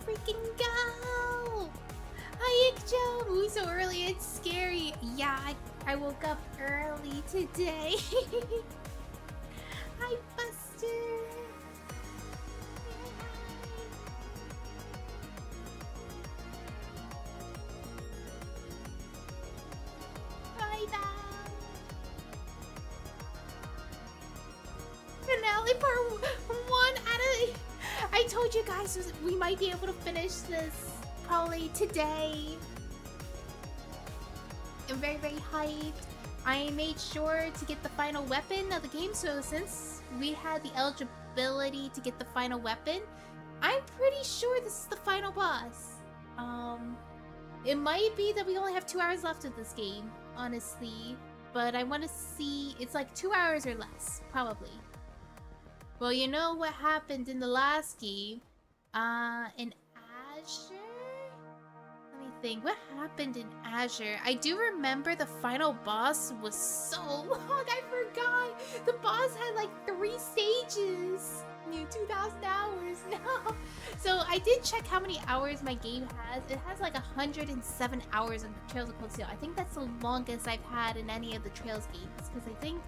freaking go! Hi, Ikja! Ooh, so early, it's scary. Yeah, I woke up early today. Hi, Buster! Hi, Val! Finale part 1 out of... I told you guys we might be able to finish this probably today. I'm very, very hyped. I made sure to get the final weapon of the game, so since we had the eligibility to get the final weapon, I'm pretty sure this is the final boss. It might be that we only have 2 hours left of this game, honestly, but I want to see... It's like 2 hours or less, probably. Well, you know what happened in the last game? In Azure? Let me think. What happened in Azure? I do remember the final boss was so long. I forgot. The boss had like 3 stages. 2,000 hours. No. So I did check how many hours my game has. It has like 107 hours of Trails of Cold Steel. I think that's the longest I've had in any of the Trails games. Because I think...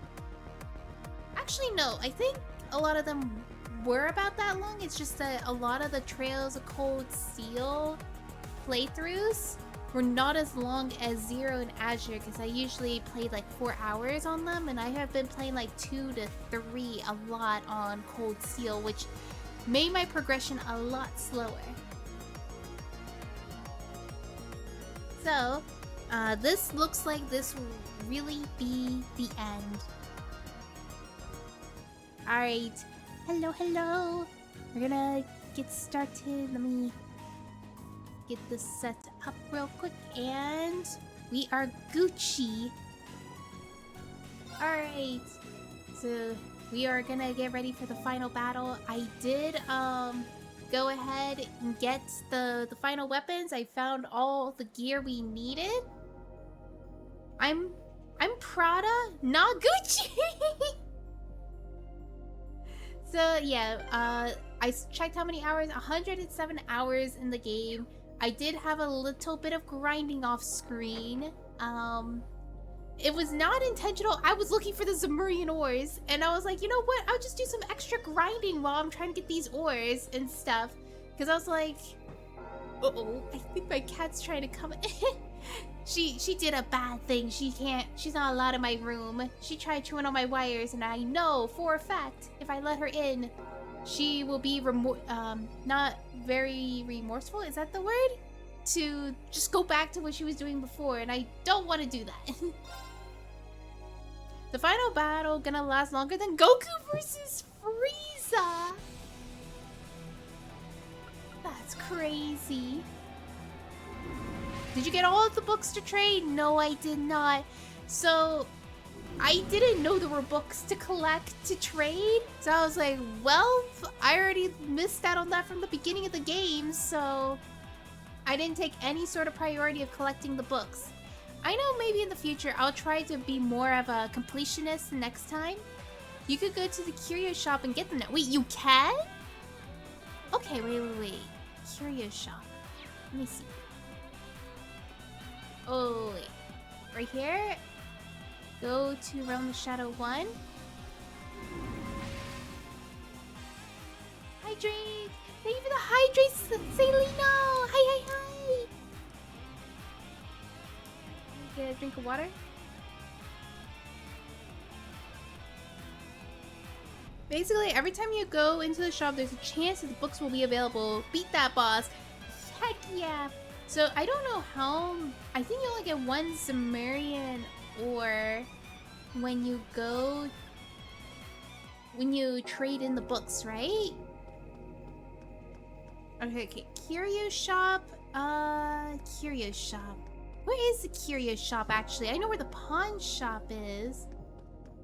Actually, no. I think a lot of them were about that long. It's just that a lot of the Trails of Cold Steel playthroughs were not as long as Zero and Azure, because I usually played like 4 hours on them, and I have been playing like 2 to 3 a lot on Cold Steel, which made my progression a lot slower. So, this looks like this will really be the end. Alright, hello. We're gonna get started. Let me get this set up real quick, and we are Gucci. Alright, so we are gonna get ready for the final battle. I did go ahead and get the final weapons. I found all the gear we needed. I'm Prada, not Gucci. So yeah, I checked how many hours. 107 hours in the game. I did have a little bit of grinding off screen. It was not intentional. I was looking for the Zemurian ores, and I was like, you know what? I'll just do some extra grinding while I'm trying to get these ores and stuff. Because I was like, uh-oh, I think my cat's trying to come in. She did a bad thing. She's not allowed in my room. She tried chewing on my wires, and I know for a fact if I let her in, she will be not very remorseful, is that the word? To just go back to what she was doing before, and I don't want to do that. The final battle gonna last longer than Goku versus Frieza. That's crazy. Did you get all of the books to trade? No, I did not. So, I didn't know there were books to collect to trade. So I was like, well, I already missed out on that from the beginning of the game, so I didn't take any sort of priority of collecting the books. I know maybe in the future I'll try to be more of a completionist next time. You could go to the curio shop and get them now. Wait, you can? Okay, wait. Curio shop. Let me see. Oh, wait. Right here? Go to Realm of Shadow 1. Hydrate! Thank you for the hydrate, Celino! Hi! Get a drink of water. Basically, every time you go into the shop, there's a chance that the books will be available. Beat that boss. Heck yeah! So, I don't know how... I think you only get 1 Zemurian ore when you go... when you trade in the books, right? Okay. Curio shop. Curio shop. Where is the curio shop, actually? I know where the pawn shop is.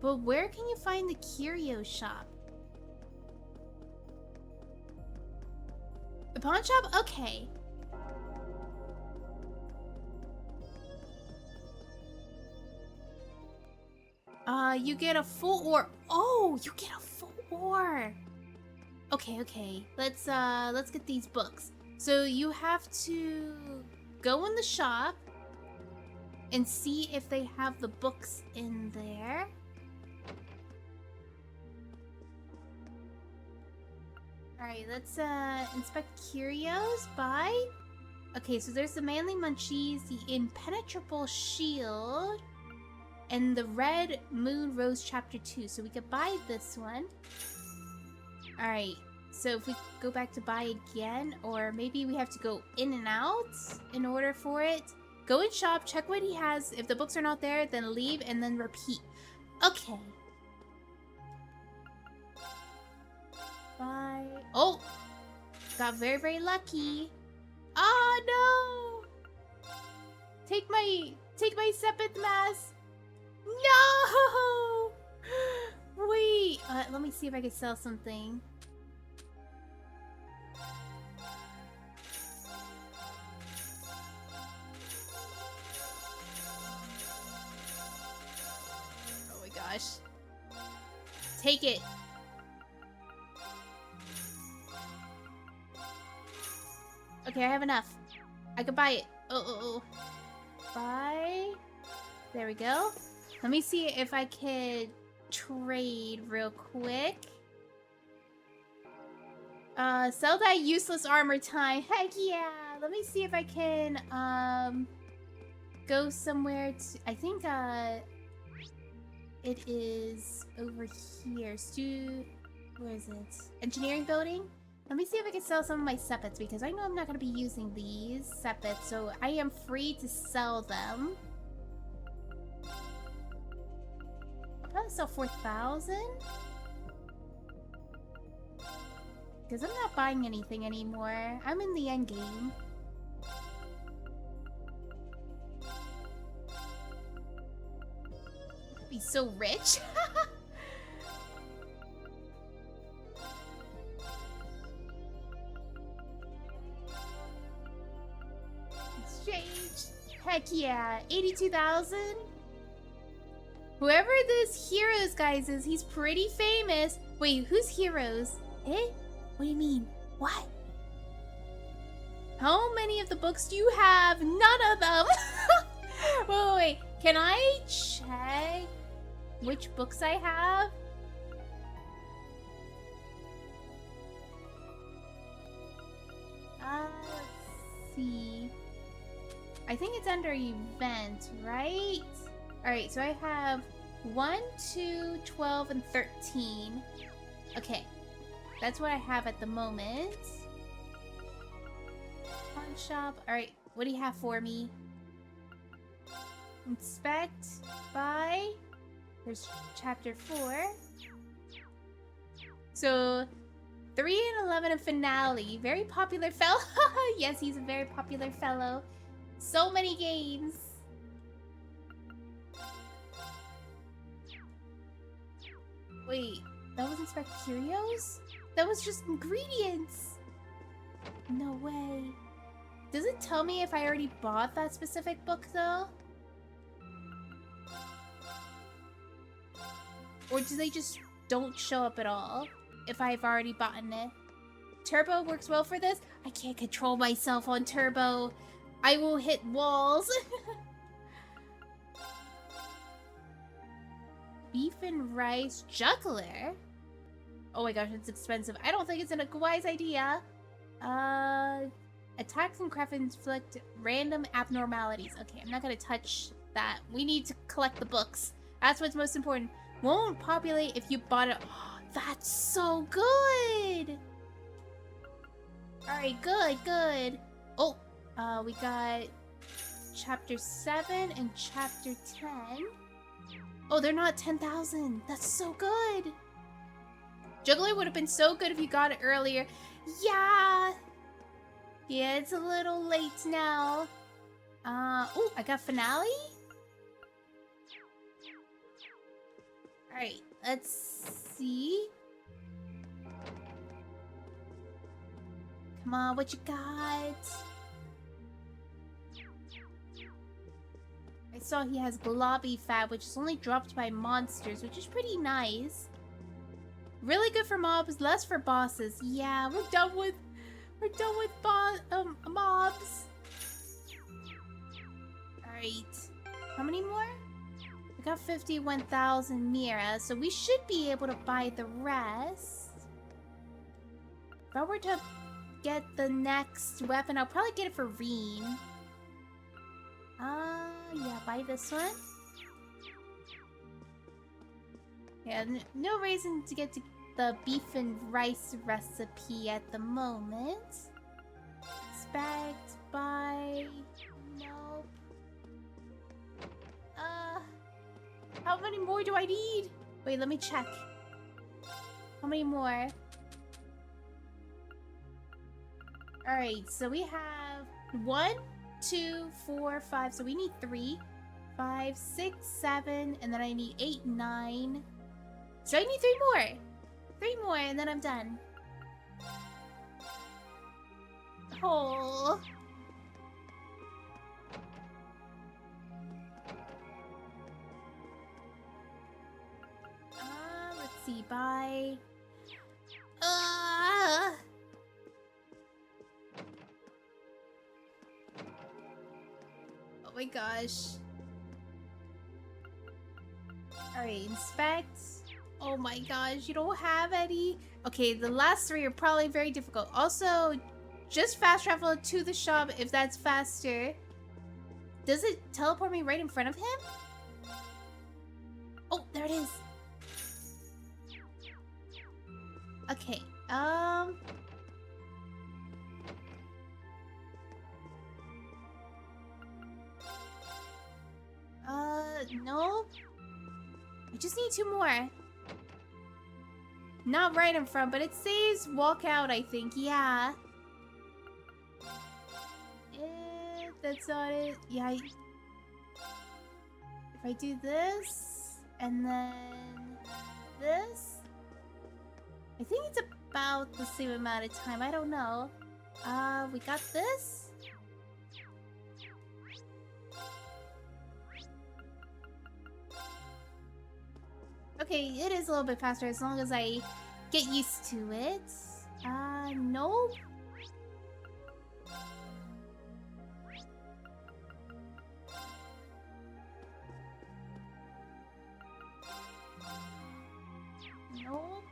But where can you find the curio shop? The pawn shop? Okay. You get a full ore. Oh, you get a full ore. Okay. Let's get these books. So you have to go in the shop and see if they have the books in there. Alright, let's inspect curios. Buy. Okay, so there's the Manly Munchies, the Impenetrable Shield, and the Red Moon Rose Chapter 2. So we could buy this one. Alright, so if we go back to buy again, or maybe we have to go in and out in order for it. Go in shop, check what he has. If the books are not there, then leave and then repeat. Okay. Bye. Oh! Got very, very lucky. Oh no! Take my Sepith Mass. No! Wait, let me see if I can sell something. Oh my gosh. Take it. Okay, I have enough. I can buy it. Oh. Buy. There we go. Let me see if I can trade real quick. Sell that useless armor time. Heck yeah! Let me see if I can, go somewhere to... I think, it is over here. Where is it? Engineering building? Let me see if I can sell some of my sepets, because I know I'm not going to be using these sepets, so I am free to sell them. I'll probably sell 4,000? Because I'm not buying anything anymore. I'm in the end game. I'd be so rich. Heck yeah, 82,000? Whoever this Heroes guys is, he's pretty famous. Wait, who's Heroes? Eh? What do you mean? What? How many of the books do you have? None of them! wait. Can I check which books I have? Let's see. I think it's under event, right? Alright, so I have 1, 2, 12, and 13. Okay. That's what I have at the moment. Pawn shop. Alright, what do you have for me? Inspect. Buy. There's chapter 4. So, 3 and 11 and finale. Very popular fellow. Yes, he's a very popular fellow. So many games. Wait, that was Inspect Curios? That was just ingredients. No way. Does it tell me if I already bought that specific book though? Or do they just don't show up at all if I've already bought it? Turbo works well for this? I can't control myself on Turbo. I will hit walls. Beef and rice juggler? Oh my gosh, it's expensive. I don't think it's a wise idea. Attacks and craft inflict random abnormalities. Okay, I'm not gonna touch that. We need to collect the books. That's what's most important. Won't populate if you bought it. Oh, that's so good! Alright, good. Oh, we got chapter 7 and chapter 10. Oh, they're not 10,000. That's so good. Juggler would have been so good if you got it earlier. Yeah, it's a little late now. Oh, I got finale? Alright, let's see. Come on, what you got? I saw he has Globby Fat, which is only dropped by monsters, which is pretty nice. Really good for mobs, less for bosses. Yeah, we're done with We're done with mobs. Alright. How many more? We got 51,000 Mira, so we should be able to buy the rest. If I were to get the next weapon, I'll probably get it for Reen. Yeah, buy this one. Yeah, no reason to get the beef and rice recipe at the moment. Expect, buy... Nope. How many more do I need? Wait, let me check. How many more? Alright, so we have 1, 2, 4, 5. So we need 3, 5, 6, 7, and then I need 8, 9. So I need 3 more. 3 more, and then I'm done. Oh. Let's see, bye. Oh my gosh. Alright, inspect. Oh my gosh, you don't have any? Okay, the last 3 are probably very difficult. Also, just fast travel to the shop if that's faster. Does it teleport me right in front of him? Oh, there it is. Okay, no. I just need 2 more. Not right in front, but it says walk out, I think. Yeah. That's not it. Yeah. If I do this, and then this, I think it's about the same amount of time. I don't know. We got this. Okay, it is a little bit faster as long as I get used to it. Nope. Nope.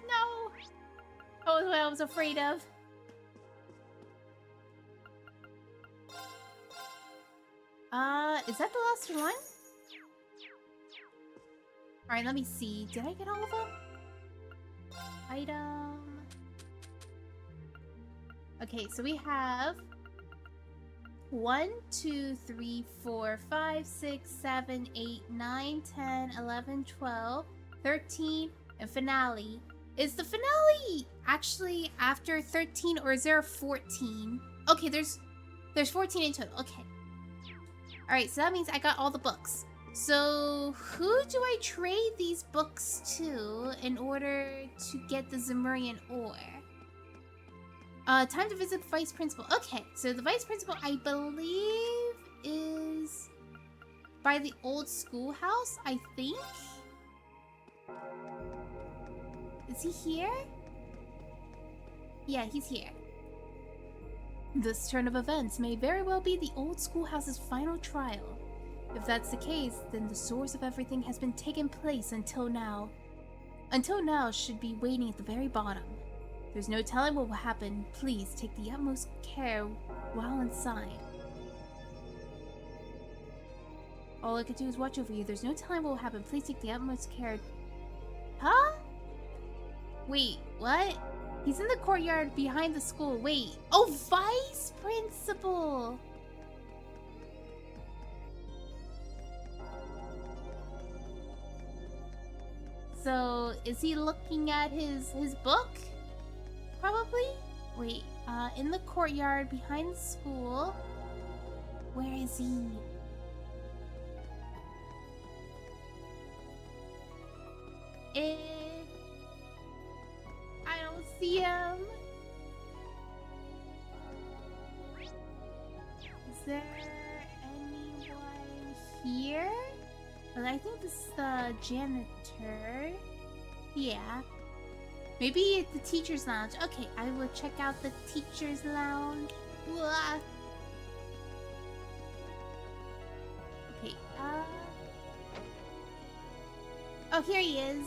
No! Oh, that's what I was afraid of. Is that the last one? Alright, let me see. Did I get all of them? Item... Okay, so we have 1, 2, 3, 4, 5, 6, 7, 8, 9, 10, 11, 12, 13, and finale. Is the finale actually after 13 or is there a 14? Okay, there's 14 in total. Okay. Alright, so that means I got all the books. So, who do I trade these books to in order to get the Zemurian ore? Time to visit the Vice Principal. Okay, so the Vice Principal, I believe, is by the old schoolhouse, I think? Is he here? Yeah, he's here. This turn of events may very well be the old schoolhouse's final trial. If that's the case, then the source of everything has been taken place until now. Until now should be waiting at the very bottom. There's no telling what will happen. Please take the utmost care while inside. All I can do is watch over you. There's no telling what will happen. Please take the utmost care. Huh? Wait, what? He's in the courtyard behind the school. Wait. Oh, Vice Principal! So, is he looking at his book? Probably? Wait, in the courtyard behind the school. Where is he? I don't see him. Is there anyone here? Well, I think this is the janitor. Yeah. Maybe it's the teacher's lounge. Okay, I will check out the teacher's lounge. Blah. Okay, oh, here he is.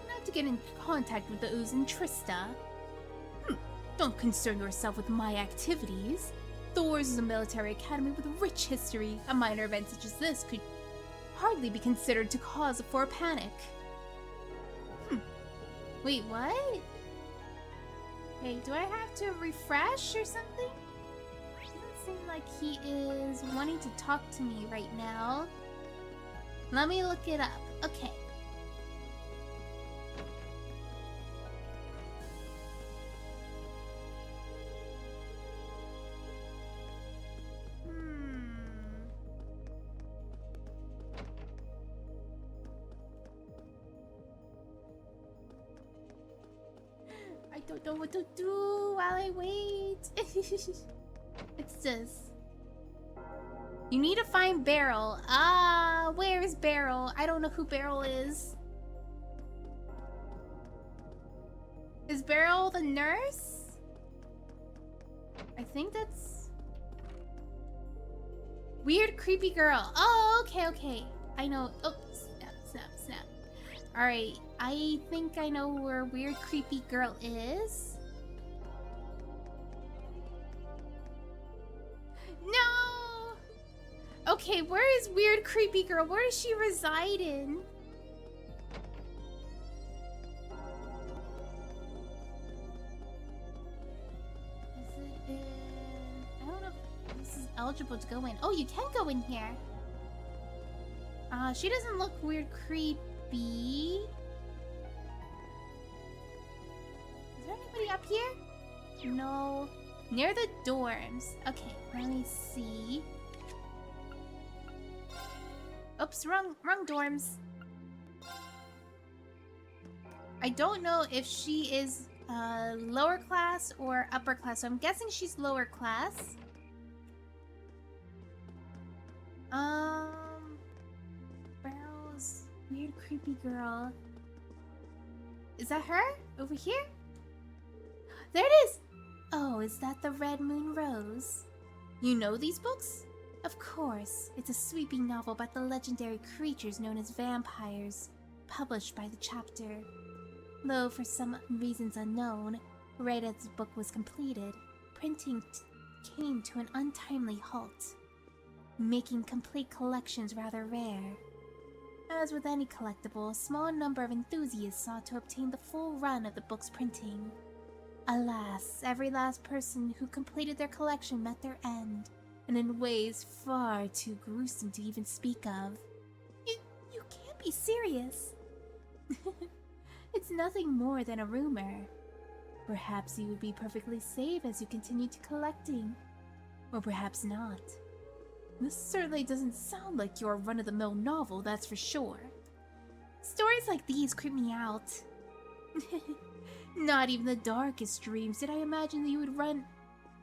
Not to get in contact with the Ooze and Trista. Don't concern yourself with my activities. Thor's is a military academy with a rich history. A minor event such as this could hardly be considered to cause for a panic. Wait, what? Hey, do I have to refresh or something? Doesn't seem like he is wanting to talk to me right now. Let me look it up. Okay. I don't know what to do while I wait. It's this. You need to find Beryl. Where is Beryl? I don't know who Beryl is. Is Beryl the nurse? I think that's... Weird creepy girl. Oh, okay. I know. Oh, snap. Alright, I think I know where weird creepy girl is. No! Okay, where is weird creepy girl? Where does she reside in? Is it in... I don't know if this is eligible to go in. Oh, you can go in here. She doesn't look weird creepy. Is there anybody up here? No. Near the dorms. Okay, let me see. Oops, wrong dorms. I don't know if she is lower class or upper class, so I'm guessing she's lower class. Weird creepy girl. Is that her? Over here? There it is! Oh, is that the Red Moon Rose? You know these books? Of course. It's a sweeping novel about the legendary creatures known as vampires, published by the chapter. Though for some reasons unknown, right as the book was completed, printing came to an untimely halt, making complete collections rather rare. As with any collectible, a small number of enthusiasts sought to obtain the full run of the book's printing. Alas, every last person who completed their collection met their end, and in ways far too gruesome to even speak of. You can't be serious. It's nothing more than a rumor. Perhaps you would be perfectly safe as you continued collecting. Or perhaps not. This certainly doesn't sound like your run-of-the-mill novel, that's for sure. Stories like these creep me out. Not even the darkest dreams did I imagine that you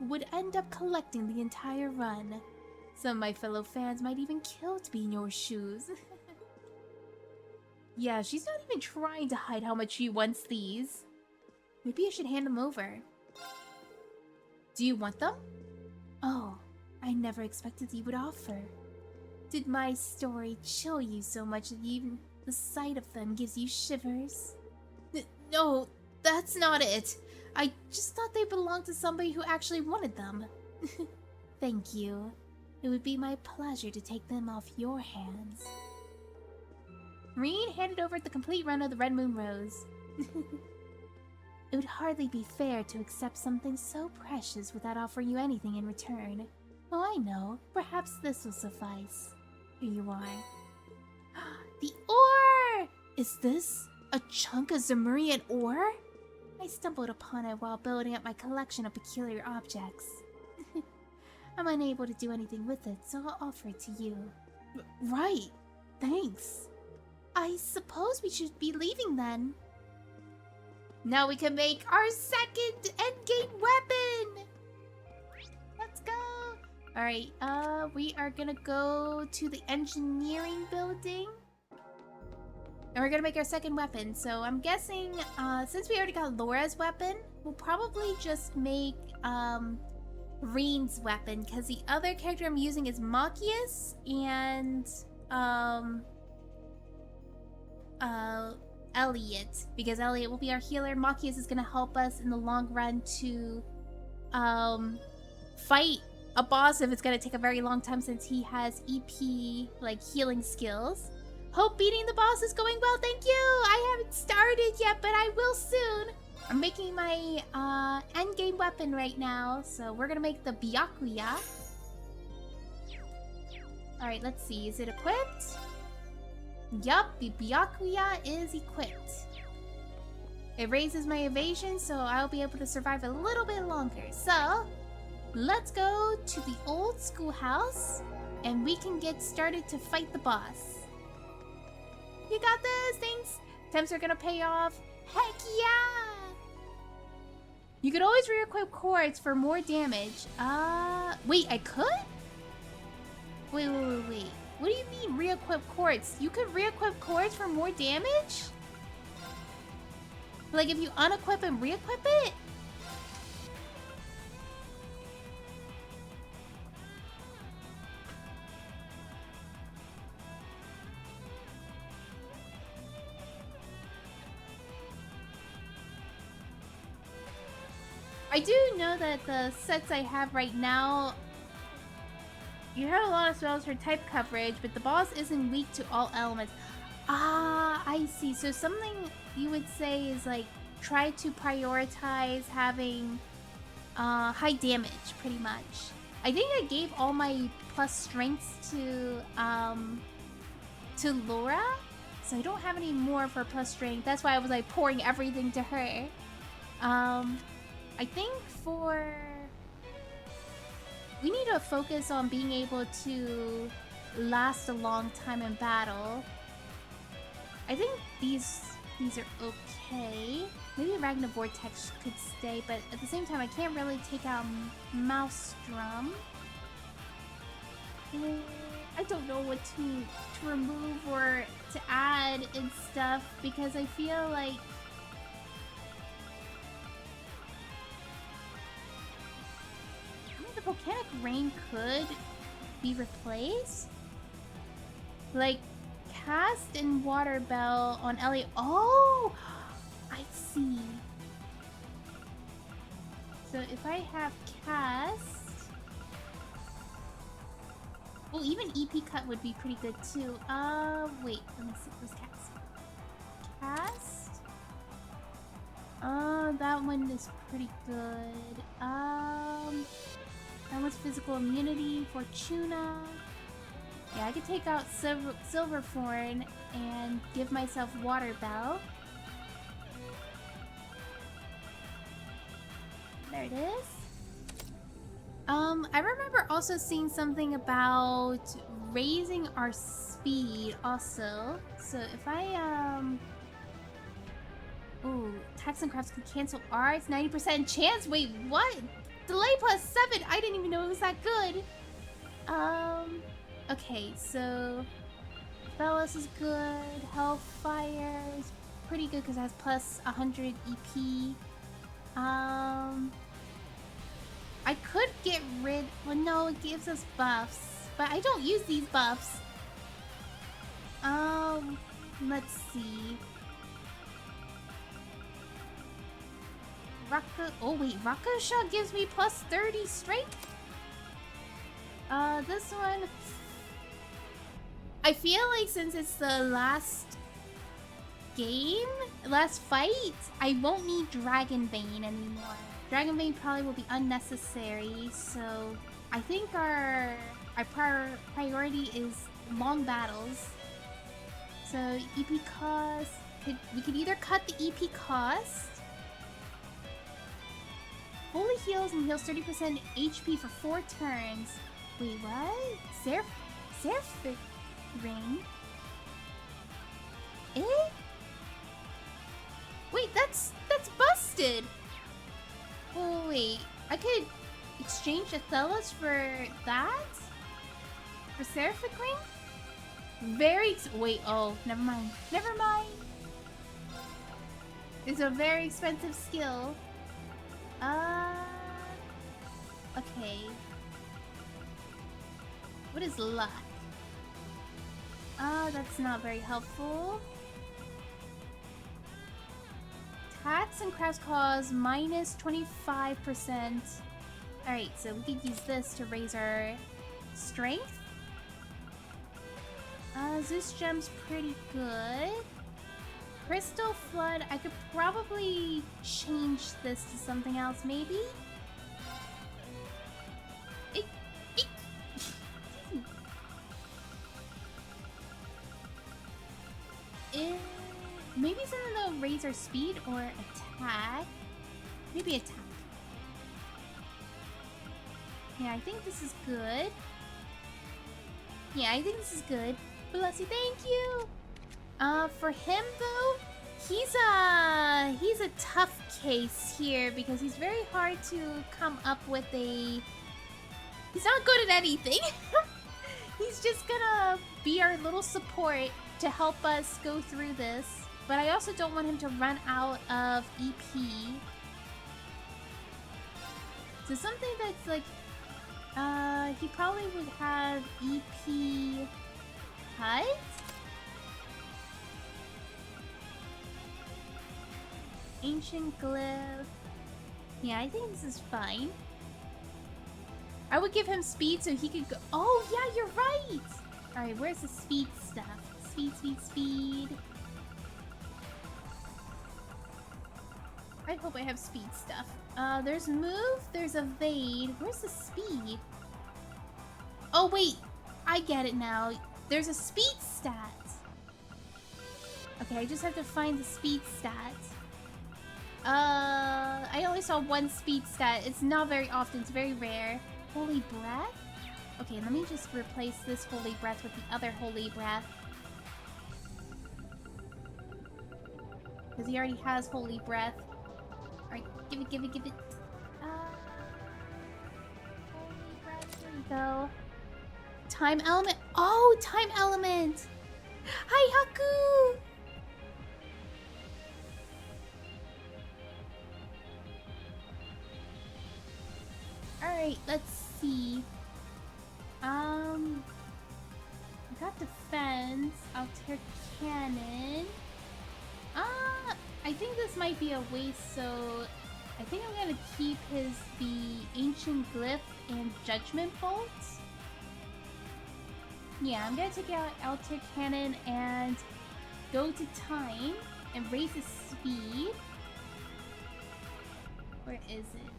would end up collecting the entire run. Some of my fellow fans might even kill to be in your shoes. Yeah, she's not even trying to hide how much she wants these. Maybe I should hand them over. Do you want them? Oh, I never expected you would offer. Did my story chill you so much that even the sight of them gives you shivers? No, that's not it. I just thought they belonged to somebody who actually wanted them. Thank you. It would be my pleasure to take them off your hands. Reed handed over the complete run of the Red Moon Rose. It would hardly be fair to accept something so precious without offering you anything in return. Oh, I know. Perhaps this will suffice. Here you are. The ore! Is this a chunk of Zemurian ore? I stumbled upon it while building up my collection of peculiar objects. I'm unable to do anything with it, so I'll offer it to you. Right. Thanks. I suppose we should be leaving then. Now we can make our second endgame weapon! Let's go! Alright, we are gonna go to the engineering building. And we're gonna make our second weapon. So I'm guessing, since we already got Laura's weapon, we'll probably just make, Reen's weapon. Because the other character I'm using is Machias and, Elliot. Because Elliot will be our healer. Machias is gonna help us in the long run to, fight a boss if it's gonna take a very long time since he has EP, like, healing skills. Hope beating the boss is going well, thank you! I haven't started yet, but I will soon! I'm making my, endgame weapon right now, so we're gonna make the Byakuya. Alright, let's see, is it equipped? Yup, the Byakuya is equipped. It raises my evasion, so I'll be able to survive a little bit longer. So, let's go to the old schoolhouse, and we can get started to fight the boss. You got this! Thanks! Attempts are gonna pay off. Heck yeah! You could always re-equip cords for more damage. Wait, I could? Wait. What do you mean re-equip cords? You could re-equip cords for more damage? Like if you unequip and re-equip it? I do know that the sets I have right now, you have a lot of spells for type coverage, but the boss isn't weak to all elements. Ah, I see. So something you would say is like, try to prioritize having high damage, pretty much. I think I gave all my plus strengths to Laura, so I don't have any more for plus strength. That's why I was like pouring everything to her. I think we need to focus on being able to last a long time in battle. I think these are okay. Maybe Ragnar Vortex could stay, but at the same time, I can't really take out Maelstrom. I don't know what to remove or to add and stuff because I feel like the volcanic rain could be replaced. Like cast and water bell on Elliot. Oh, I see. So if I have cast, well, even EP cut would be pretty good too. Wait, let me see. Where's cast? Cast. That one is pretty good. That one's physical immunity. Fortuna. Yeah, I could take out Silverthorn and give myself Water Bell. There it is. I remember also seeing something about raising our speed also. So if I, ooh, Tax and Crafts can cancel arts, 90% chance? Wait, what? Delay +7! I didn't even know it was that good! Okay, so Velos is good, Hellfire is pretty good because it has plus 100 EP. I could get rid... well, no, it gives us buffs, but I don't use these buffs. Let's see. Oh wait, Rakusha gives me plus 30 strength? This one... I feel like since it's the last fight, I won't need Dragon Bane anymore. Dragon Bane probably will be unnecessary, so I think our priority is long battles. So EP cost, we could either cut the EP cost, fully heals and heals 30% HP for 4 turns. Wait, what? Seraphic Ring? Eh? Wait, that's busted! Oh, wait. I could exchange Athelas for that? For Seraphic Ring? Wait, oh, never mind. Never mind. It's a very expensive skill. Okay. What is luck? That's not very helpful. Attacks and crafts cause minus 25%. Alright, so we could use this to raise our strength. Zeus Gem's pretty good. Crystal Flood, I could probably change this to something else, maybe? Eek, eek. Maybe something that'll raise our speed or attack. Maybe attack. Yeah, I think this is good. Yeah, I think this is good. Bless you, thank you! For him though, he's a tough case here because he's very hard to come up with a... He's not good at anything. He's just gonna be our little support to help us go through this. But I also don't want him to run out of EP. So something that's like... he probably would have EP cut? Ancient Glyph. Yeah, I think this is fine. I would give him speed so he could go... Oh, yeah, you're right! Alright, where's the speed stuff? Speed, speed, speed. I hope I have speed stuff. There's move, there's evade. Where's the speed? Oh, wait. I get it now. There's a speed stat. Okay, I just have to find the speed stat. I only saw one speed stat. It's not very often. It's very rare. Holy Breath? Okay, let me just replace this Holy Breath with the other Holy Breath. Because he already has Holy Breath. Alright, give it, give it, give it. Holy Breath, here we go. Time Element. Oh, Time Element! Hi, Haku! Alright, let's see. I got Defense, Altair Cannon. I think this might be a waste, so I think I'm gonna keep the Ancient Glyph and Judgment Bolt. Yeah, I'm gonna take out Altair Cannon and go to Time and raise his speed. Where is it?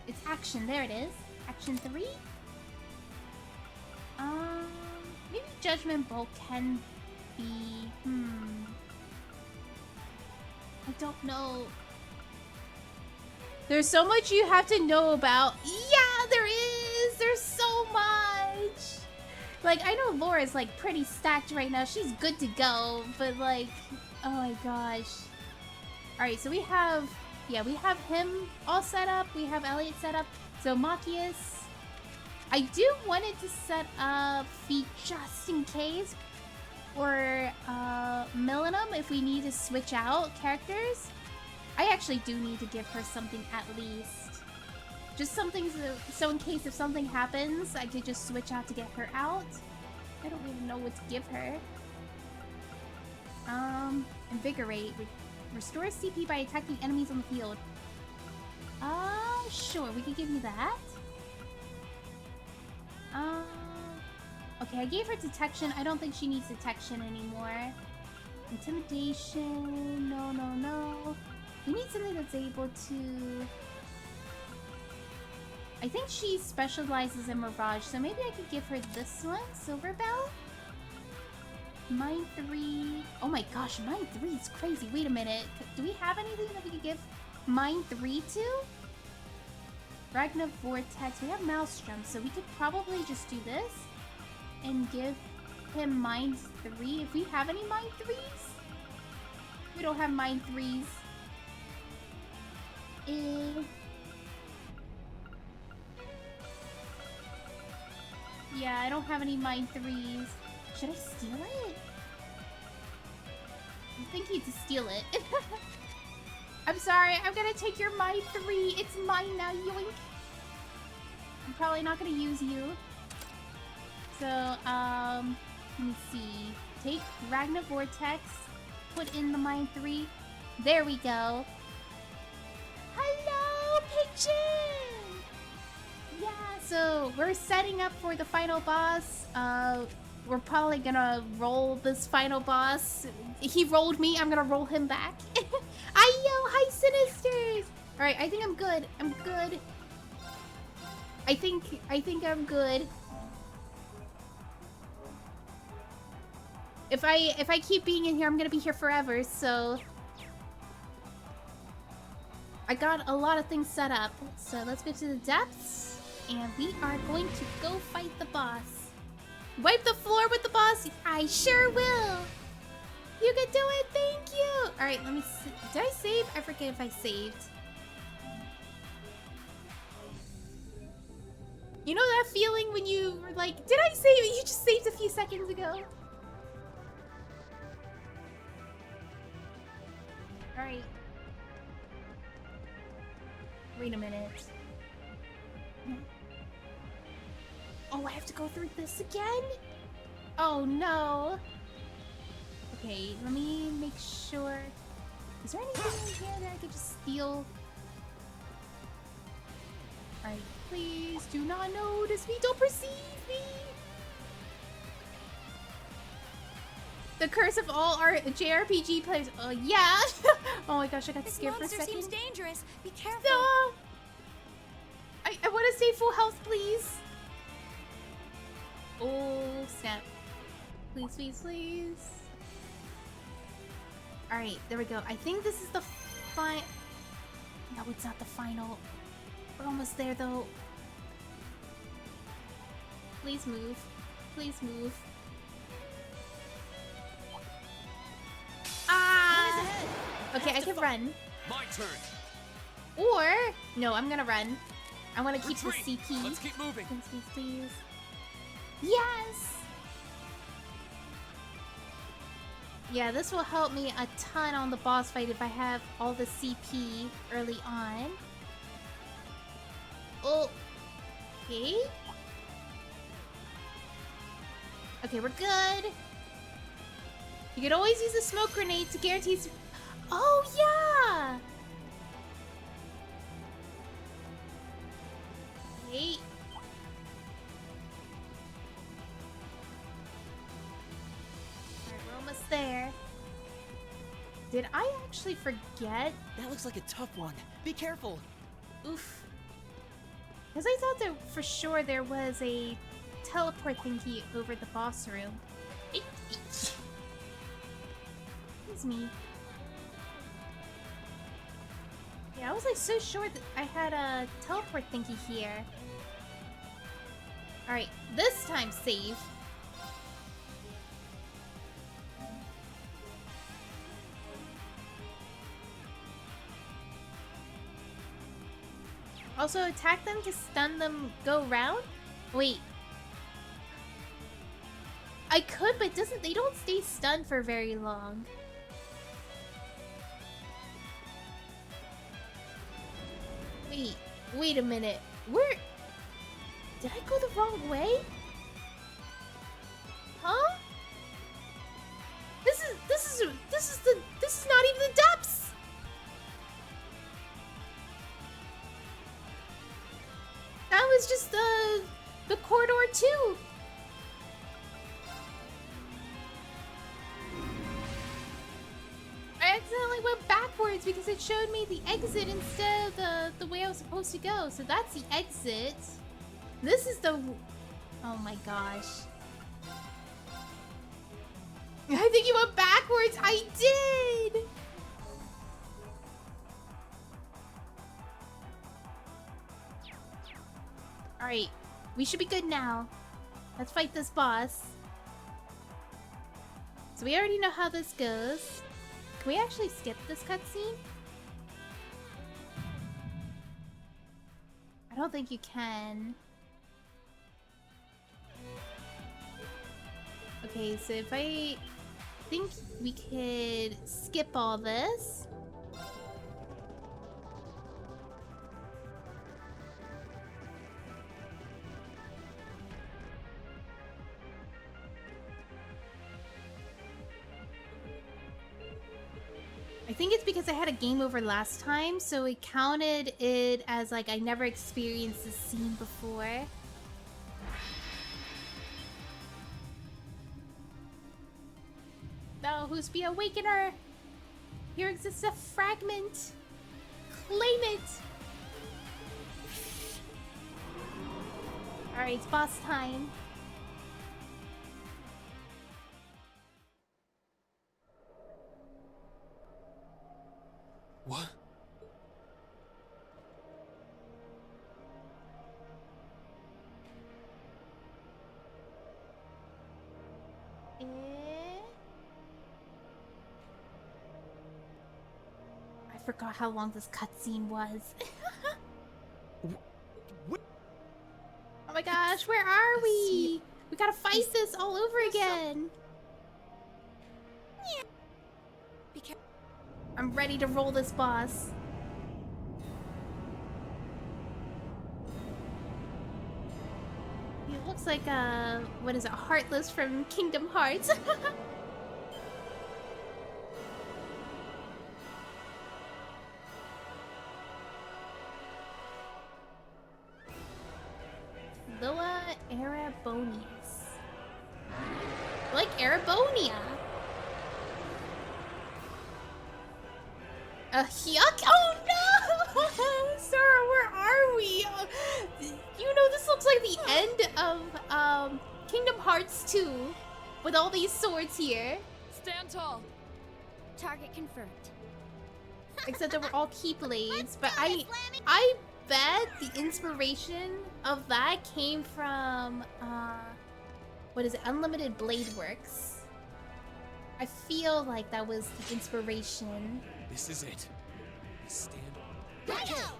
It's action, there it is. Action 3? Maybe Judgment Bolt can be... I don't know. There's so much you have to know about. Yeah, there is! There's so much! Like, I know Laura's, like, pretty stacked right now. She's good to go, but, like... Oh my gosh. Alright, so we have... Yeah, we have him all set up. We have Elliot set up. So Machias. I do want it to set up Feet just in case. Or Millennium if we need to switch out characters. I actually do need to give her something at least. Just something so in case if something happens, I could just switch out to get her out. I don't even know what to give her. Invigorate. Restores CP by attacking enemies on the field. Sure, we could give you that. Okay, I gave her detection. I don't think she needs detection anymore. Intimidation. No, no, no. We need something that's able to... I think she specializes in Mirage, so maybe I could give her this one, Silver Bell. Mind 3. Oh my gosh, Mind 3 is crazy. Wait a minute. Do we have anything that we could give Mind 3 to? Ragna Vortex. We have Maelstrom, so we could probably just do this and give him Mind 3. If we have any Mind 3s? We don't have Mind 3s. Yeah, I don't have any Mind 3s. Should I steal it? I'm thinking to steal it. I'm sorry, I'm gonna take your Mine 3. It's mine now, yoink. I'm probably not gonna use you. So, let me see. Take Ragna Vortex, put in the Mine 3. There we go. Hello, Pigeon! Yeah, so we're setting up for the final boss. We're probably gonna roll this final boss. He rolled me, I'm gonna roll him back. Hi, Sinisters! Alright, I think I'm good. I'm good. I think I'm good. If I keep being in here, I'm gonna be here forever, so I got a lot of things set up. So let's go to the depths, and we are going to go fight the boss. Wipe the floor with the boss? I sure will! You can do it, thank you! Alright, let me see. Did I save? I forget if I saved. You know that feeling when you were like, did I save it? You just saved a few seconds ago. Alright. Wait a minute. Oh, I have to go through this again? Oh no. Okay, let me make sure. Is there anything in here that I could just steal? Alright, please do not notice me. Don't perceive me. The curse of all our JRPG players. Oh, yeah. Oh my gosh, I got scared for a second. This monster seems dangerous. Be careful. No. I want to stay full health, please. Oh, snap. Please, please, please. Alright, there we go. I think this is the final... No, it's not the final. We're almost there, though. Please move. Please move. Ah! Okay, I can run. My turn. Or... No, I'm gonna run. I want to keep the Retreat. CP. Let's keep moving. Please, please, please. Yes! Yeah, this will help me a ton on the boss fight if I have all the CP early on. Oh. Okay. Okay, we're good. You could always use a smoke grenade to guarantee... Oh, yeah! Okay. Alright, we're almost there. Did I actually forget? That looks like a tough one. Be careful. Oof. Because I thought that for sure there was a teleport thingy over the boss room. Excuse me. Yeah, I was like so sure that I had a teleport thingy here. Alright, this time save. Also, attack them to stun them, go round? Wait. I could, but they don't stay stunned for very long. Wait a minute. Where... Did I go the wrong way? Huh? This is not even the depths! That was just the corridor 2. I accidentally went backwards because it showed me the exit instead of the way I was supposed to go. So that's the exit. This is the... Oh my gosh. I think you went backwards. I did! Alright. We should be good now. Let's fight this boss. So we already know how this goes. Can we actually skip this cutscene? I don't think you can. Okay, Okay, so if I think we could skip all this. I think it's because I had a game over last time, so it counted it as like I never experienced this scene before. No, who's the awakener? Here exists a fragment. Claim it! Alright, it's boss time. What? I forgot how long this cutscene was. Oh my gosh, where are we? We gotta fight this all over again. I'm ready to roll this boss. He looks like what is it, Heartless from Kingdom Hearts. Lua Erebonius. Like Erebonia. Yuck! Oh no! Sora, where are we? You know this looks like the end of Kingdom Hearts 2 with all these swords here. Stand tall. Target confirmed. Except that we're all Keyblades, but I bet the inspiration of that came from what is it? Unlimited Blade Works. I feel like that was the inspiration. This is it. Stand on. Right now!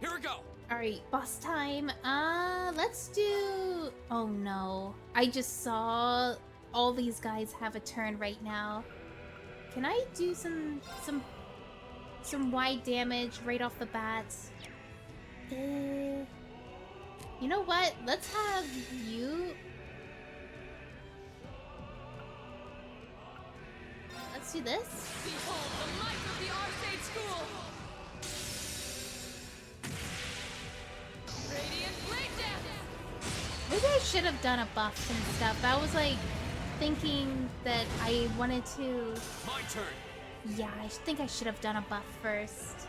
Here we go. Alright, boss time. Let's do... Oh no. I just saw all these guys have a turn right now. Can I do some wide damage right off the bat? You know what? Let's have you... Let's do this. Behold the might of the Arcade School! Radiant Blade Dance! Maybe I should have done a buff and stuff. I was like thinking that I wanted to... My turn. Yeah, I think I should have done a buff first.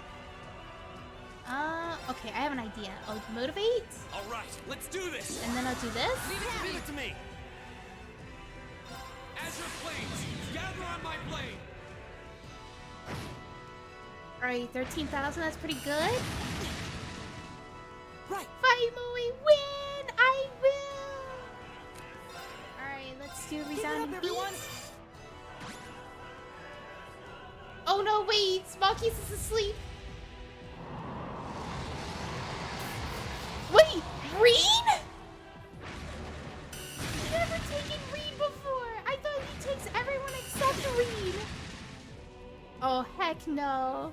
Okay, I have an idea. I'll motivate, All right, let's do this. and then I'll do this. Leave it to me. Azure Plains, gather on my blade. Alright, 13,000, that's pretty good. Right. Finally win! I will! Alright, let's do Resounding everyone. Beast. Oh no, wait! Smokey's is asleep! Wait! Reed?! I've never taken Reed before! I thought he takes everyone except Reed! Oh, heck no.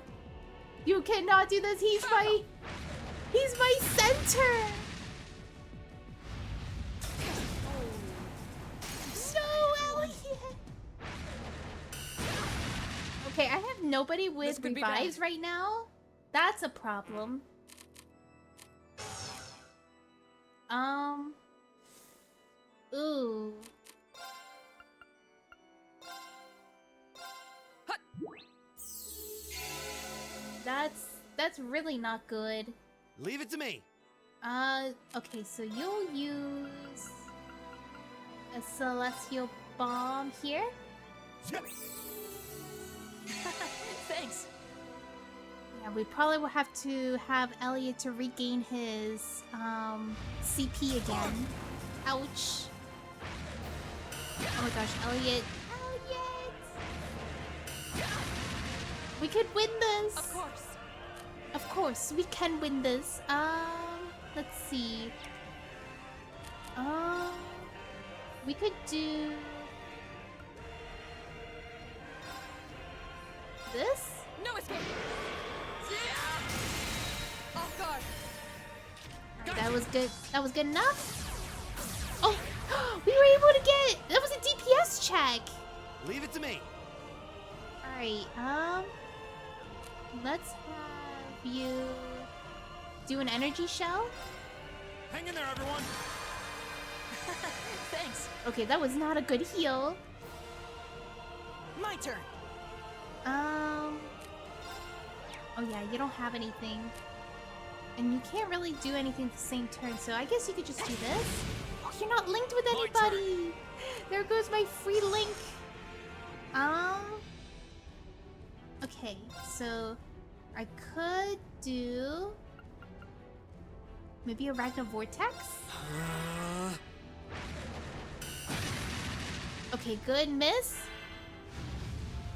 You cannot do this, he's my center! No, Elliot! Okay, I have nobody with could be revives right now. That's a problem. Ooh. That's really not good. Leave it to me. Okay, so you'll use a Celestial Bomb here. Thanks. Yeah, we probably will have to have Elliot to regain his CP again. Ouch. Oh my gosh, Elliot. Elliot! We could win this! Of course. Of course, we can win this. Let's see. We could do... this? No escape. Off guard. Alright, that was good. That was good enough? Oh! We were able to get... that was a DPS check! Leave it to me. Alright, let's have you do an energy shell. Hang in there, everyone. Thanks. Okay, that was not a good heal. My turn. Oh yeah, you don't have anything. And you can't really do anything the same turn, so I guess you could just do this. Oh, you're not linked with My turn. anybody! There goes my free link! Okay, so... I could do... maybe a Ragnar Vortex? Okay, good, miss.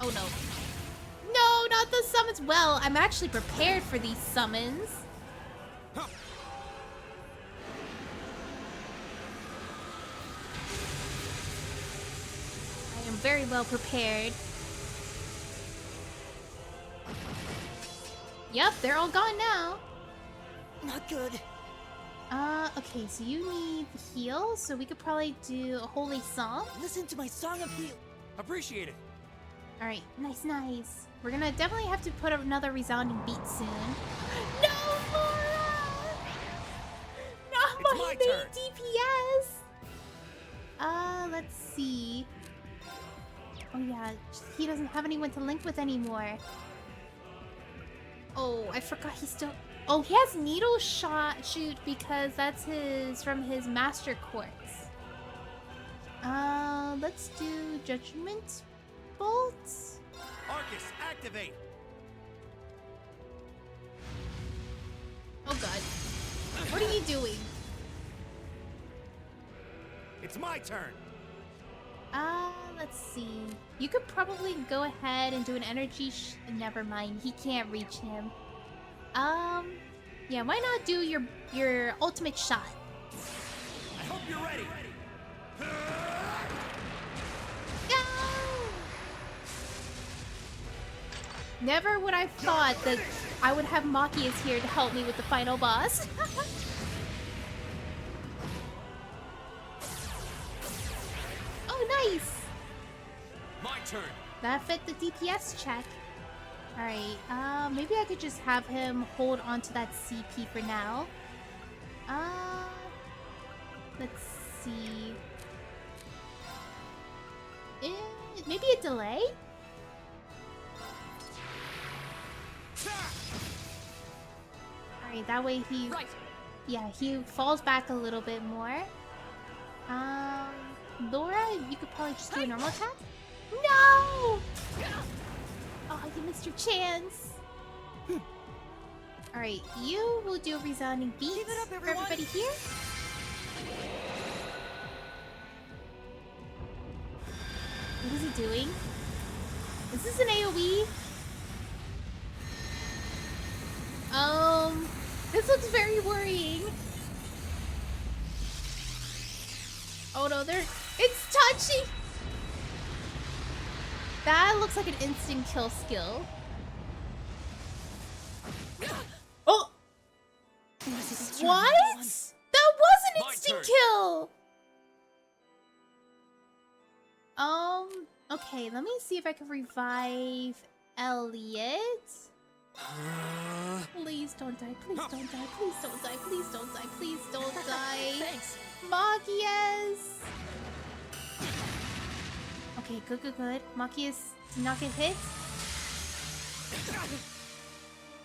Oh no. No, not the summons. Well, I'm actually prepared for these summons. Huh. I am very well prepared. Yep, they're all gone now. Not good. Okay, so you need the heal, so we could probably do a holy song. Listen to my song of heal. Appreciate it. Alright, nice, nice. We're gonna definitely have to put another resounding beat soon. No, Laura! Not It's my my main turn. DPS! Let's see. Oh yeah, he doesn't have anyone to link with anymore. Oh, I forgot he still... oh, he has Needle Shoot because that's from his Master Quartz. Let's do Judgment Bolt. Arcus, activate. Oh god. What are you doing? It's my turn. Let's see. You could probably go ahead and do an energy never mind. He can't reach him. Yeah, why not do your ultimate shot? I hope you're ready. Go! Never would I have thought that I would have Machias here to help me with the final boss. Oh, nice! My turn. That fit the DPS check. Alright, maybe I could just have him hold on to that CP for now. Let's see. Maybe a delay? Alright, that way he... Right. yeah, he falls back a little bit more. Laura, you could probably just do a normal attack? No! Oh, you missed your chance. Alright, you will do a resounding beat Keep it up, for everyone. everybody here. What is he doing? Is this an AoE? This looks very worrying. Oh no, it's touching! That looks like an instant kill skill. Oh! What? That was an My instant turn. kill! Okay, let me see if I can revive Elliot. Please don't die, please don't die, please don't die, please don't die, please don't die. Thanks. Machias! Okay, good, good, good. Machias did not get hit.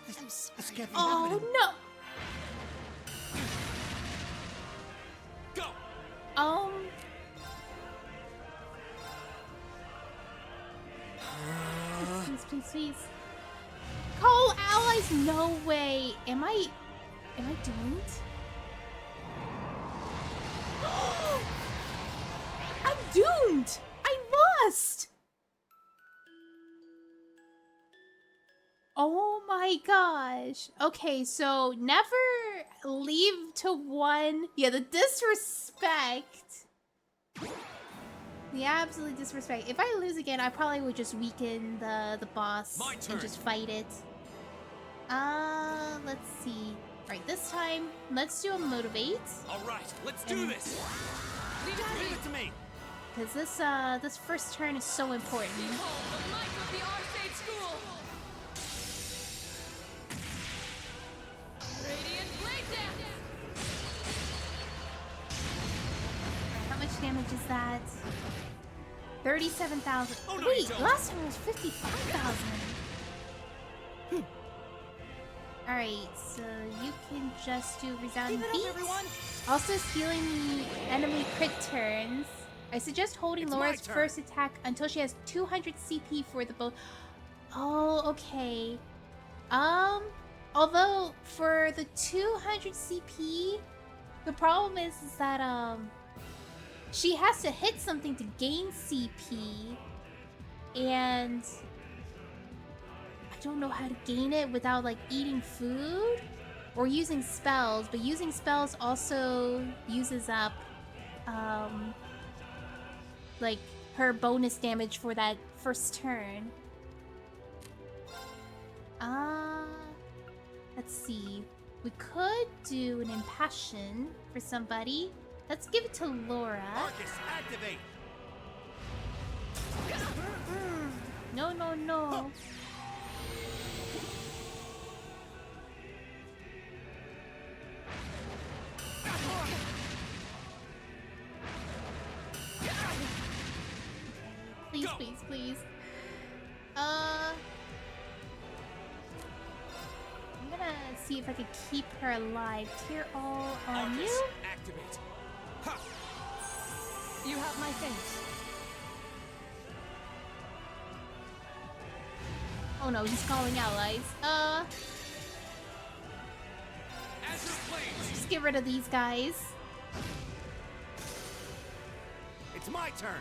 This can't be Oh happening. no! Go. Please, please, please. Call allies? No way. Am I doomed? I'm doomed! fast! Oh my gosh. Okay, so never leave to one. Yeah, the disrespect. The absolute disrespect. If I lose again, I probably would just weaken the boss My turn. and just fight it. Let's see. Right, this time, let's do a motivate. All right, let's do And- this. Leave it to Leave me. it to me. Because this first turn is so important. Behold the might of the Arcade School. Radiant Blade Dance. How much damage is that? 37,000. Oh, no, you Wait, don't. last time it was 55,000. Alright, so you can just do resounding Keep it beat. up, everyone! Also healing the enemy crit turns. I suggest holding It's my Laura's turn. first attack until she has 200 CP for the bow. Oh, okay. Although for the 200 CP, the problem is that she has to hit something to gain CP, and I don't know how to gain it without like eating food or using spells, but using spells also uses up like her bonus damage for that first turn. Let's see. We could do an impassion for somebody. Let's give it to Laura. Arcus, activate. No, no, no. Please, Go. please, please. I'm gonna see if I can keep her alive. Tear all on Arcus, you. activate. Ha! You have my thanks. Oh no, he's calling allies. Azure Flames. Just get rid of these guys. It's my turn.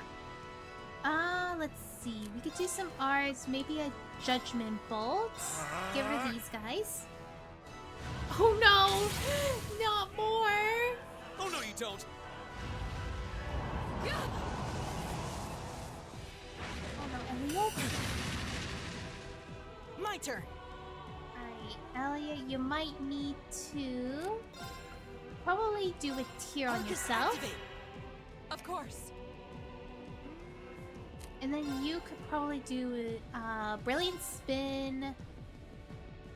Let's see. We could do some R's, maybe a Judgment Bolt. Get rid of these guys. Oh no! Not more! Oh no, you don't. Oh no, Elliot? My turn! Alright, Elliot, you might need to probably do a tier on Arcus, yourself. activate. Of course. And then you could probably do a Brilliant Spin.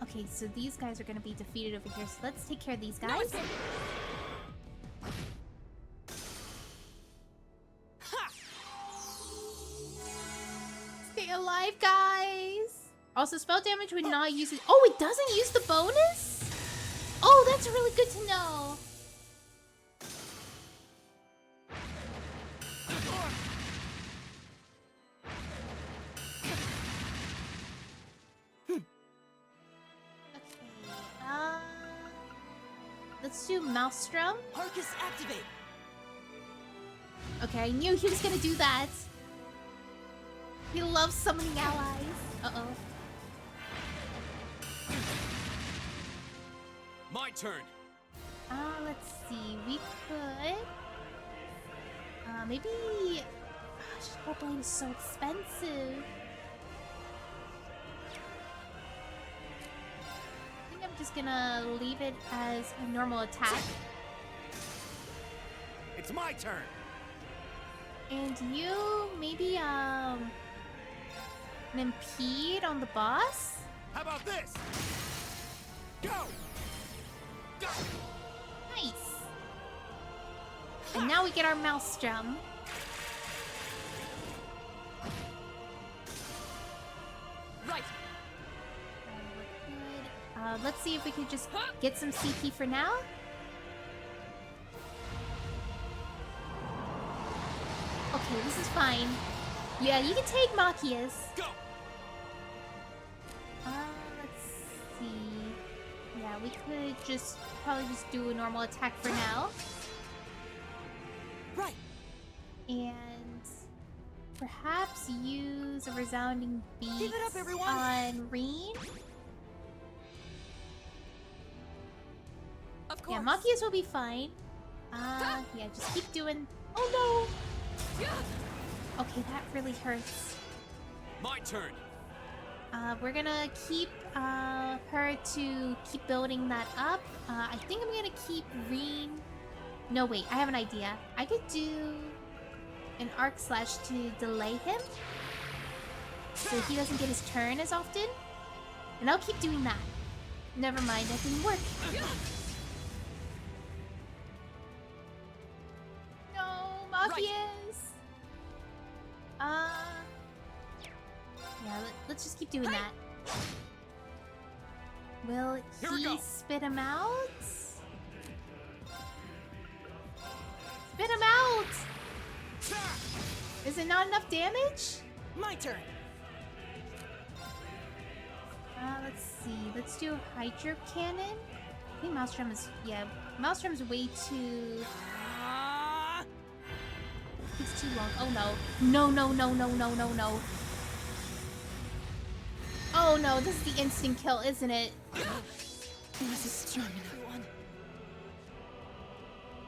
Okay, so these guys are gonna be defeated over here, so let's take care of these guys. Ha! Stay alive, guys! Also, spell damage would not use it. Oh, it doesn't use the bonus? Oh, that's really good to know. Okay, let's do Maelstrom. Arcus, activate! Okay, I knew he was gonna do that. He loves summoning allies. Uh-oh. My turn. Let's see. We could... maybe... Shadow Blade is so expensive. I think I'm just gonna leave it as a normal attack. It's my turn. And you, maybe, an impede on the boss? How about this? Go! Go! Nice! And now we get our Maelstrom. Right. Let's see if we could just get some CP for now. Okay, this is fine. Yeah, you can take Machias. Go! Let's see. Yeah, we could just probably just do a normal attack for now. Right! And perhaps use a resounding beat Give it up, everyone! on Reen. Of course. Yeah, Machias will be fine. Yeah, just keep doing. Oh Yeah. no! Okay, that really hurts. My turn. We're gonna keep her to keep building that up. I think I'm gonna keep Reen. No, wait, I have an idea. I could do an arc slash to delay him, so he doesn't get his turn as often. And I'll keep doing that. Never mind, that didn't work. No, Machias! Yeah, let's just keep doing that. Will Here we he go. spit him out? Spit him out! Is it not enough damage? My turn. Let's see. Let's do Hydro Cannon. I think Maelstrom is... Yeah, Maelstrom's way too... Ah! It's too long. Oh no. No, no, no, no, no, no, no. Oh no, this is the instant kill, isn't it? This is stamina. Everyone.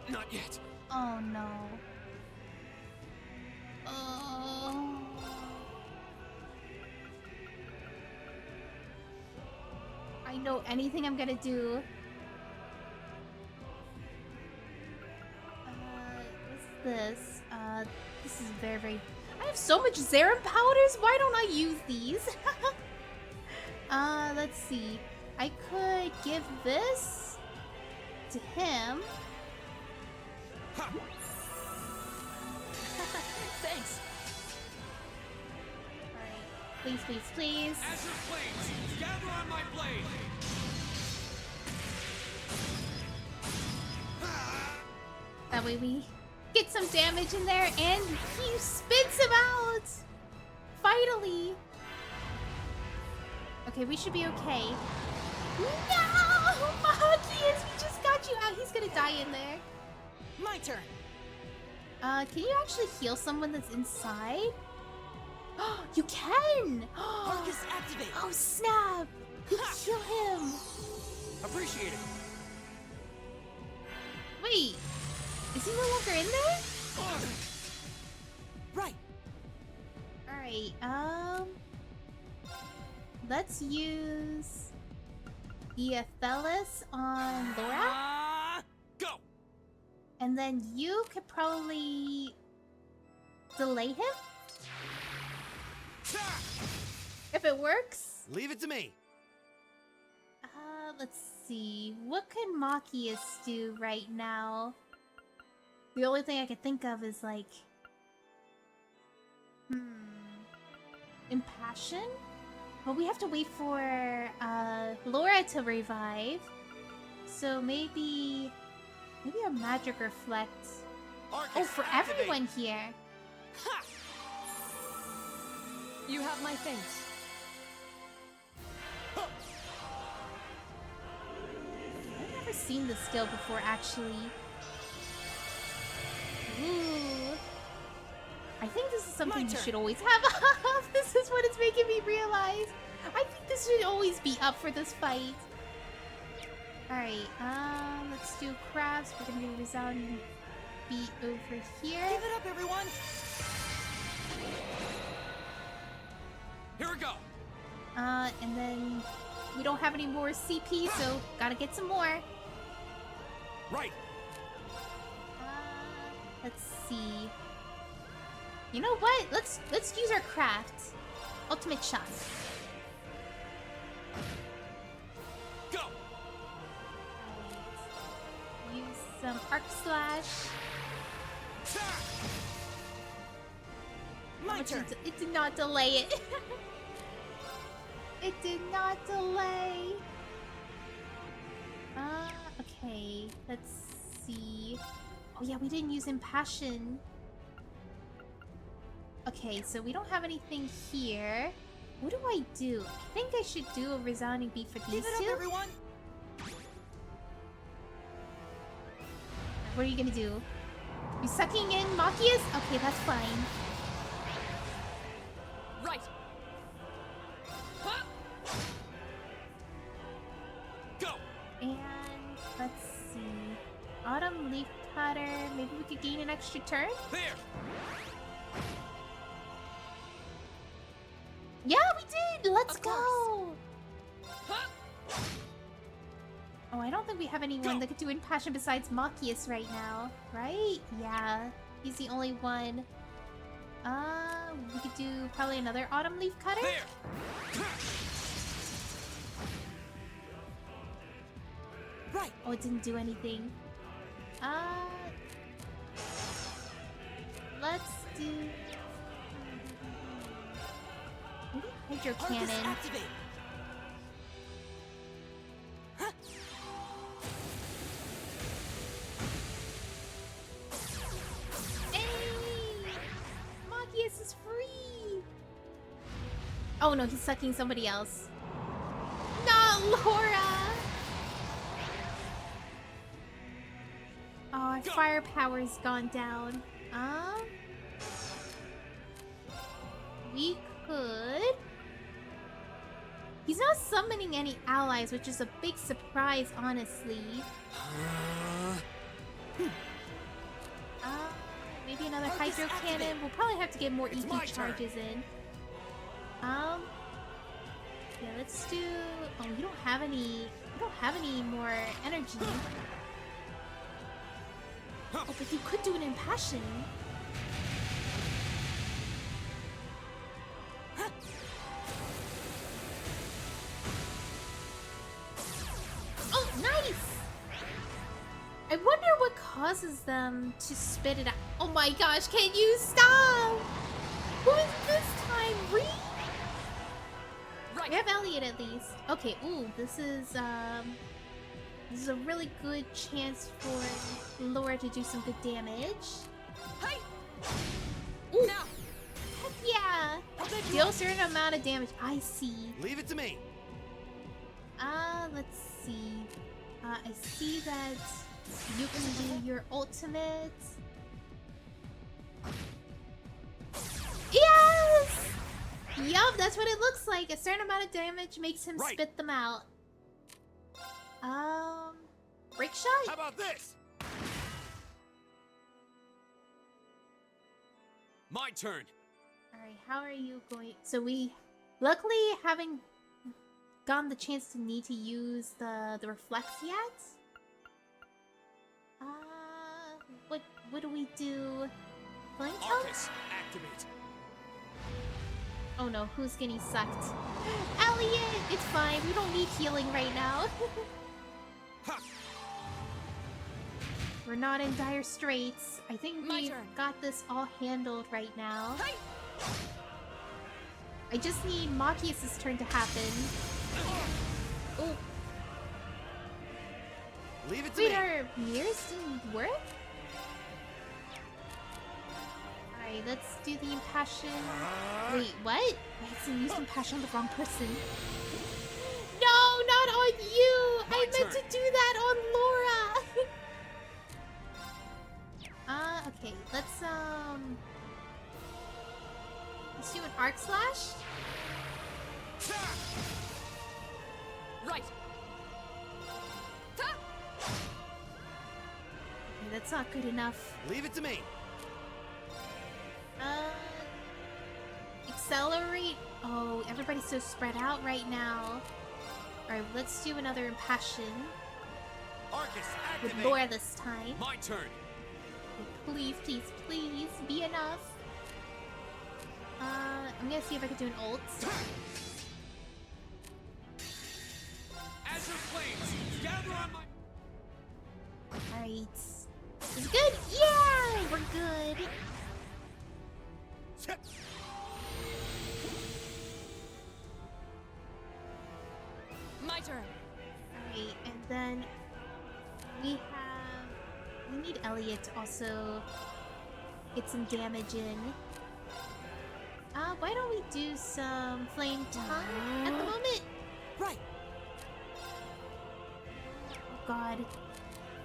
Not yet. Oh no. Oh. I know anything I'm gonna do. What's this? This is very... I have so much Zerum powders, why don't I use these? Let's see. I could give this to him. Ha! Thanks. Alright. Please, please, please. Azure Flames, gather on my blade. That way we get some damage in there, and he spits him out! Finally! Okay, we should be okay. No! Machias, we just got you out. He's gonna die in there. My turn. Can you actually heal someone that's inside? You can! Focus activate. Oh, snap! You can heal him! Appreciate it. Wait, is he no longer in there? Right. Alright, let's use Eothelis on Laura. Ah! Go. And then you could probably delay him? Ha! If it works? Leave it to me. Let's see. What could Machias do right now? The only thing I could think of is like... Impassion? But we have to wait for Laura to revive. So maybe a magic reflect. Arcus, Oh, for activate. everyone here. Ha! You have my thanks. I've never seen this skill before, actually. Ooh. I think this is something you turn. should always have up. This is what it's making me realize. I think this should always be up for this fight. Alright, let's do crafts. We're gonna do resounding beat over here. Give it up, everyone. Here we go. And then we don't have any more CP, so gotta get some more. Right. Let's see. You know what? Let's use our craft. Ultimate shot. Go. Use some arc slash. Ha! My turn. It did not delay it. It did not delay. Okay. Let's see. Oh yeah, we didn't use Impassion. Okay, so we don't have anything here. What do I do? I think I should do a resounding beat for these Give it up, two. everyone. What are you gonna do? You sucking in Machias? Okay, that's fine. cutter. Maybe we could gain an extra turn? There! Yeah, we did! Let's Of go! course. Oh, I don't think we have anyone Go. that could do Impassion besides Machias right now, right? Yeah, he's the only one. We could do probably another Autumn Leaf Cutter? There! Right. Oh, it didn't do anything. Let's do... Maybe Hydro Arcus Cannon. activate. Huh. Hey! Machias is free! Oh no, he's sucking somebody else. Not Laura! Oh, our Go. firepower's gone down. We could... He's not summoning any allies, which is a big surprise, honestly. Maybe another Arcus Hydro activate. Cannon. We'll probably have to get more It's EP my turn. charges in. Yeah, let's do... Oh, we don't have any... We don't have any more energy. Oh, but you could do an Impassion. Oh, nice! I wonder what causes them to spit it out. Oh my gosh, can you stop? Who is this time? Reed? Right. We have Elliot at least. Okay, ooh, this is a really good chance for Laura to do some good damage. Hey! Ooh, Now! heck yeah! Deal a certain amount of damage. I see. Leave it to me! Let's see. I see that you can do your ultimate. Yes! Yup, that's what it looks like. A certain amount of damage makes him Right. spit them out. Break How shot? about this? My turn! Alright, how are you going? So we, luckily, having gotten the chance to need to use the reflex yet. What do we do? Flame Tongue? Arcus, activate! Oh no, who's getting sucked? Elliot! It's fine, we don't need healing right now. Ha! We're not in dire straits. I think My we've turn. got this all handled right now. Hey! I just need Machias' turn to happen. Oh, Leave it to wait, me! our mirrors didn't work? Alright, let's do the Impassion. Wait, what? I accidentally used Impassion on the wrong person. No, not on you! My I meant turn. to do that on Laura! Okay, let's do an Arc Slash? Right. Ta! Okay, that's not good enough. Leave it to me! Accelerate. Oh, everybody's so spread out right now. Alright, let's do another Impassion. Arcus, With activate! Laura this time. My turn! Please, please, please, be enough. I'm gonna see if I can do an ult. Azure flames, gather on my... Alright. Is it good? Yeah! We're good. My turn. Alright, and then we need Elliot to also get some damage in. Why don't we do some Flame Tongue at the moment? Right. Oh god.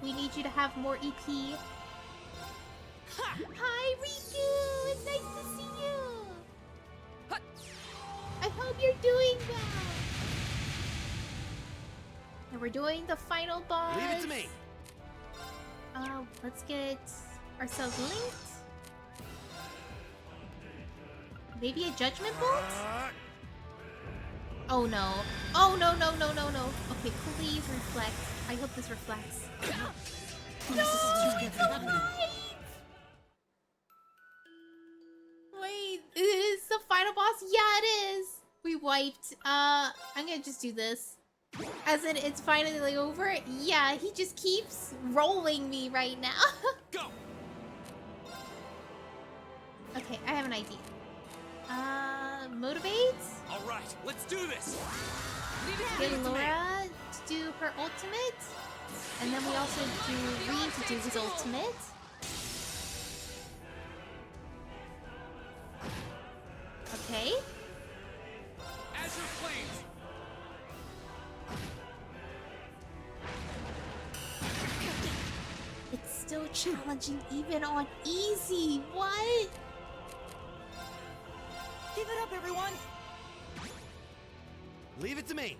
We need you to have more EP. Hi, Riku! It's nice to see you! Huh. I hope you're doing well! And we're doing the final boss. Leave it to me! Let's get ourselves linked. Maybe a judgment bolt? Oh no. Oh no, no, no, no, no. Okay, please reflect. I hope this reflects. No, it's alive! Wait, is the final boss? Yeah, it is! We wiped. I'm gonna just do this. As in, it's finally over? Yeah, he just keeps rolling me right now. Go! Okay, I have an idea. Motivate? Alright, let's do this! Get Laura to do her ultimate. And then we also do Rean to do his ultimate. Okay. Azure Flames! It's still challenging even on easy. What? Give it up, everyone! Leave it to me!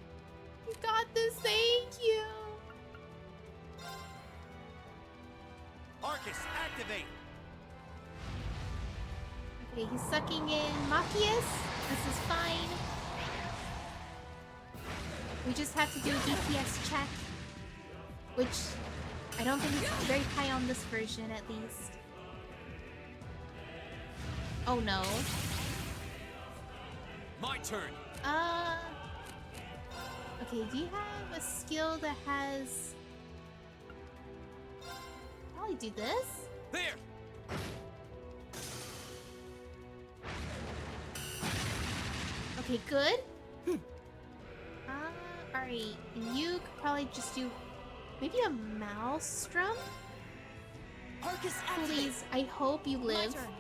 You got this, thank you. Arcus, activate! Okay, he's sucking in Machias. This is fine. We just have to do a DPS check. Which I don't think is very high on this version, at least. Oh no. My turn! Okay, do you have a skill that has... Probably do this? There! Okay, good. Alright. And you could probably just do maybe a Maelstrom? Arcus, activate! Please, I hope you My live. turn.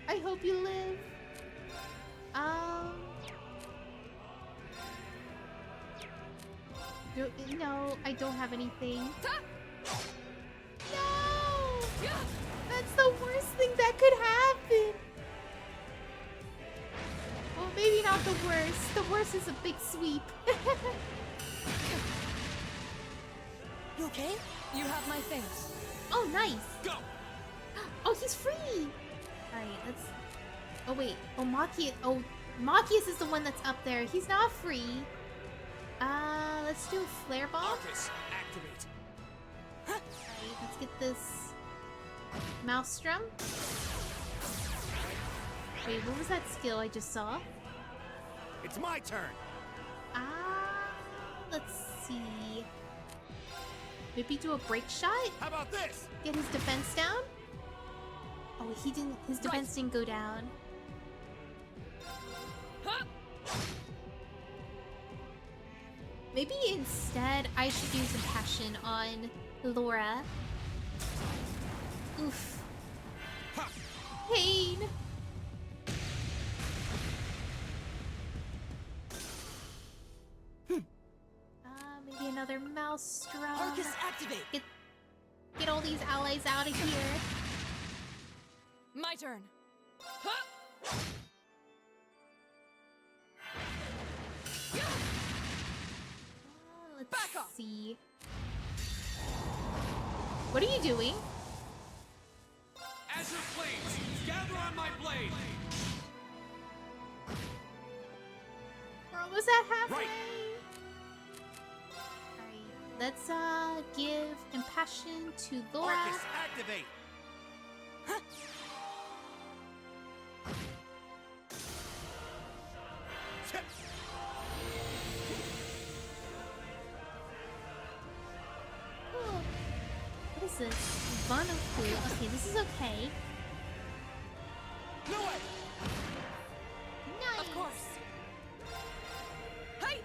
I hope you live. No, I don't have anything. No! That's the worst thing that could happen. Well, maybe not the worst. The worst is a big sweep. You okay? You have my thanks. Oh, nice. Go! Oh, he's free. Alright, let's... Oh, wait. Oh, Machias... Oh, Machias is the one that's up there. He's not free. Let's do a Flare Bomb. Arcus, activate! Alright, let's get this... Maelstrom. Wait, what was that skill I just saw? It's my turn! Let's see... Maybe do a break shot? How about this? Get his defense down? Oh, he didn't... His defense didn't go down. Huh? Maybe instead I should use Impassion on Laura. Oof. Ha! Pain! Maybe another Maelstrom. Arcus, activate! Get all these allies out of here. My turn. Huh? Let's Back off. see. What are you doing? Azure Flames, gather on my blade! We're almost at halfway. Right. Alright, let's give Impassion to Laura. Arcus, activate! Oh, what is this? Vanaku. Okay, this is okay. No way! Nice. Of course. Hey!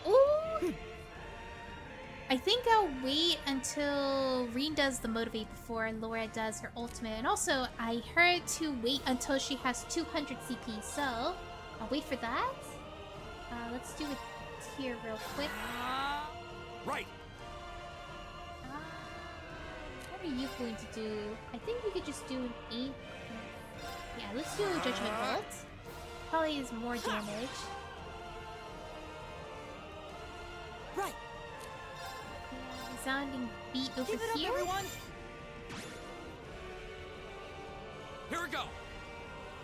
Ooh. I think I'll wait until Rean does the motivate before Laura does her ultimate. And also, I heard to wait until she has 200 CP, so I'll wait for that. Let's do a tier real quick. Right! What are you going to do? I think we could just do an 8. Yeah, let's do a Judgment Bolt. Probably is more damage. Right! Yeah, resounding beat over Give it up, here. everyone! Here we go.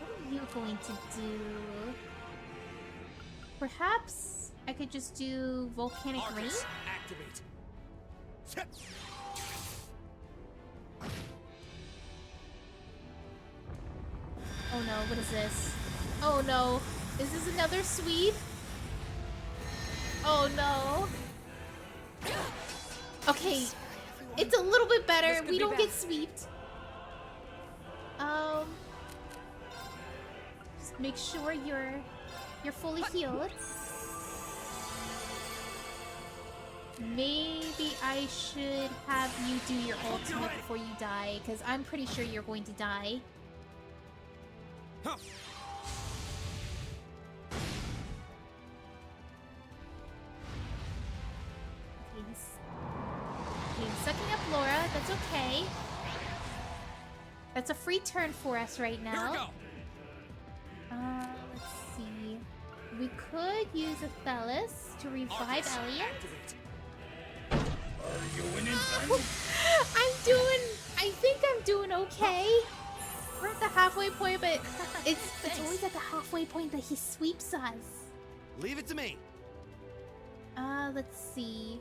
What are you going to do? Perhaps I could just do volcanic rain? Arcus, activate. Oh no, what is this? Oh no. Is this another sweep? Oh no. Okay, it's a little bit better. This could We be don't bad. get sweeped. Just make sure you're fully healed. Maybe I should have you do your ultimate before you die, because I'm pretty sure you're going to die. Huh. He's sucking up Laura. That's okay. That's a free turn for us right Here now. we go. Let's see. We could use Athelis to revive Arcus, Elliot. activate. I think I'm doing okay. We're at the halfway point, but it's always at the halfway point that he sweeps us. Leave it to me. Let's see.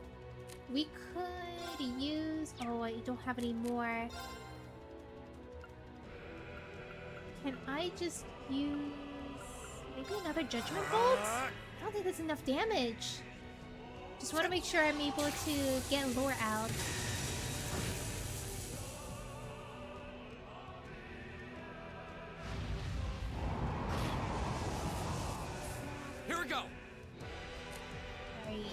We could use... Oh, I don't have any more. Can I just use... maybe another Judgment Bolt? I don't think that's enough damage. Just want to make sure I'm able to get Lore out. Here we go. Right.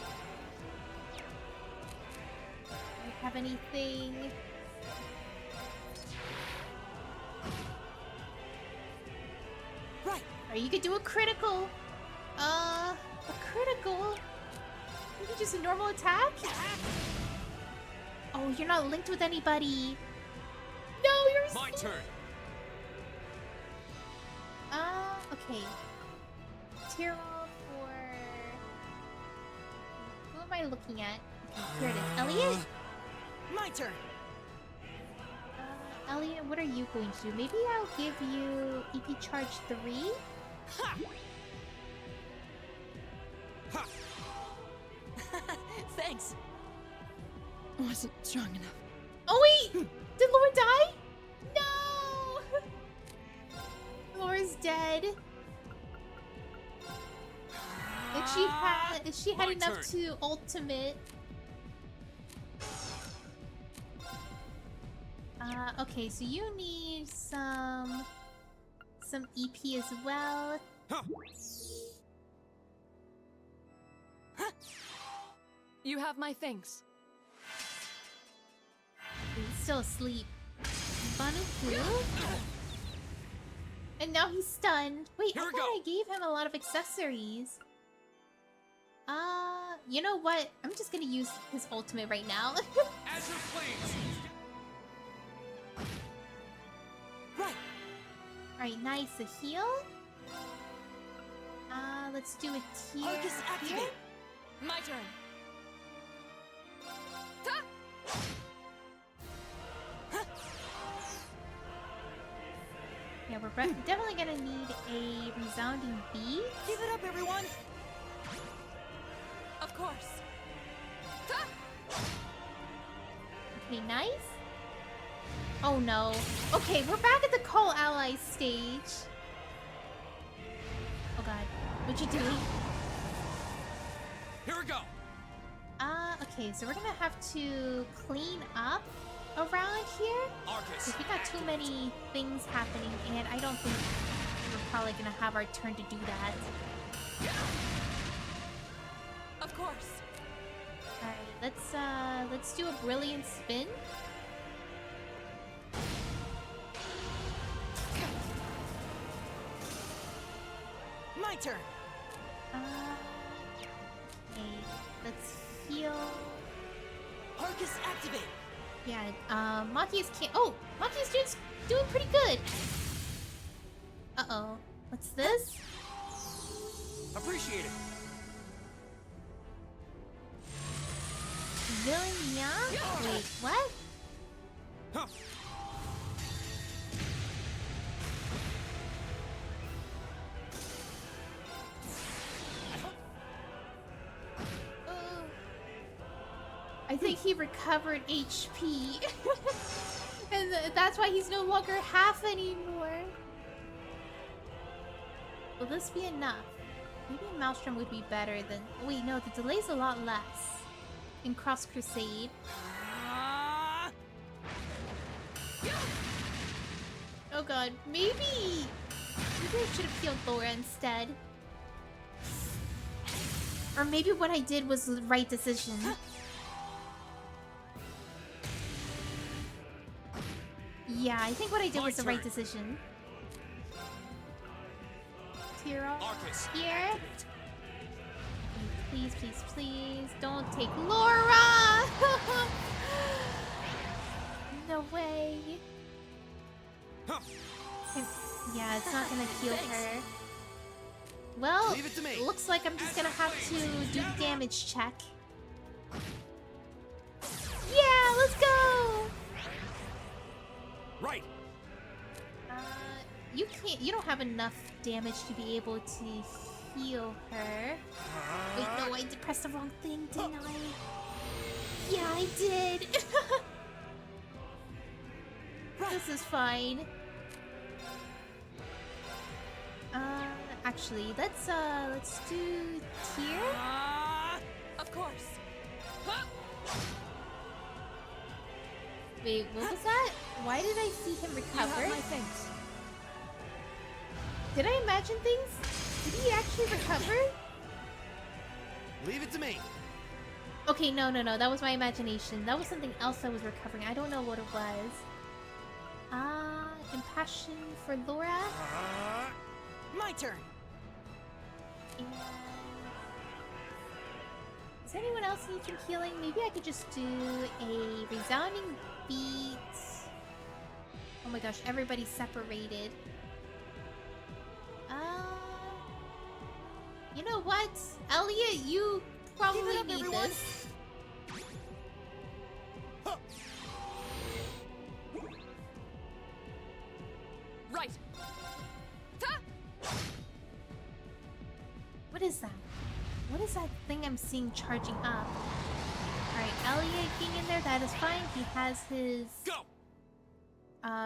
Do I have anything? Right! Or you could do a critical. A critical? Maybe just a normal attack? Oh, you're not linked with anybody. No, you're My still... turn. Okay. Tyrell for... Who am I looking at? Okay, here it is. Elliot? My turn! Elliot, what are you going to do? Maybe I'll give you EP Charge 3? Ha! Ha! Thanks! Wasn't strong enough. Oh wait! Did Laura die? No! Laura's dead. And she had My enough turn. to ultimate. Okay, so you need some EP as well. Huh. You have my thanks. He's still asleep. Banaku? And now he's stunned. Wait, Here I we thought go. I gave him a lot of accessories. You know what? I'm just gonna use his ultimate right now. Azure Flames. Right! Alright, nice. A heal. Let's do a tier Arcus, here. activate! My turn. Yeah, we're definitely gonna need a resounding beat. Give it up, everyone! Of course. Okay, nice. Oh no. Okay, we're back at the call allies stage. Oh god. What you doing? Here we go. Okay, so we're gonna have to clean up around here. Arcus. Because we got too many things happening, and I don't think we're probably gonna have our turn to do that. Of course. Alright, let's do a brilliant spin. My turn! Okay, let's heal. Arcus, activate! Yeah, Machias can't. Oh, Machias doing pretty good. Uh-oh. What's this? Appreciate it. Villain, yeah? Wait, what? Huh. I think he recovered HP. And that's why he's no longer half anymore. Will this be enough? Maybe Maelstrom would be better than... Wait, no, the delay's a lot less in Cross Crusade. Oh god, maybe I should have killed Laura instead. Or maybe what I did was the right decision. Yeah, I think what I did was the right decision. Tira, Arcus, here. activate. Please, please, please, don't take Laura! No way. Huh. Yeah, it's not gonna heal her. Well, Leave it to me. looks like I'm just gonna have to do the damage check. Yeah, let's go! Right. You don't have enough damage to be able to heal her. Wait, no, I pressed the wrong thing, didn't I? Yeah, I did. This is fine. Actually, let's do Tyr. Of course. Wait, what was that? Why did I see him You recover? have my thanks. Did I imagine things? Did he actually recover? Leave it to me. Okay, no, that was my imagination. That was something else that was recovering. I don't know what it was. Impassion for Laura. My turn. And... Does anyone else need some healing? Maybe I could just do a resounding beat. Oh my gosh, everybody's separated. You know what? Elliot, you probably Give it up, need everyone. this. Right. What is that? What is that thing I'm seeing charging up? Alright, Elliot being in there, that is fine. He has his Go.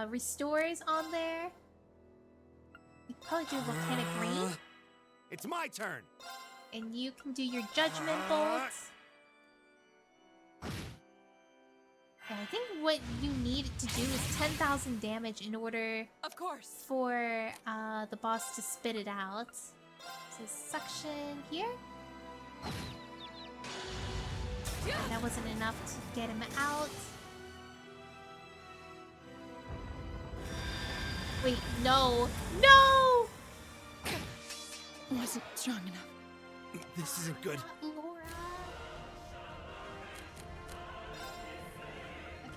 restores on there. You can probably do volcanic rain. It's my turn. And you can do your judgment bolt. And I think what you need to do is 10,000 damage in order Of course. for the boss to spit it out. So suction here. And that wasn't enough to get him out. Wait, no! No! Wasn't strong enough. This isn't good. Laura.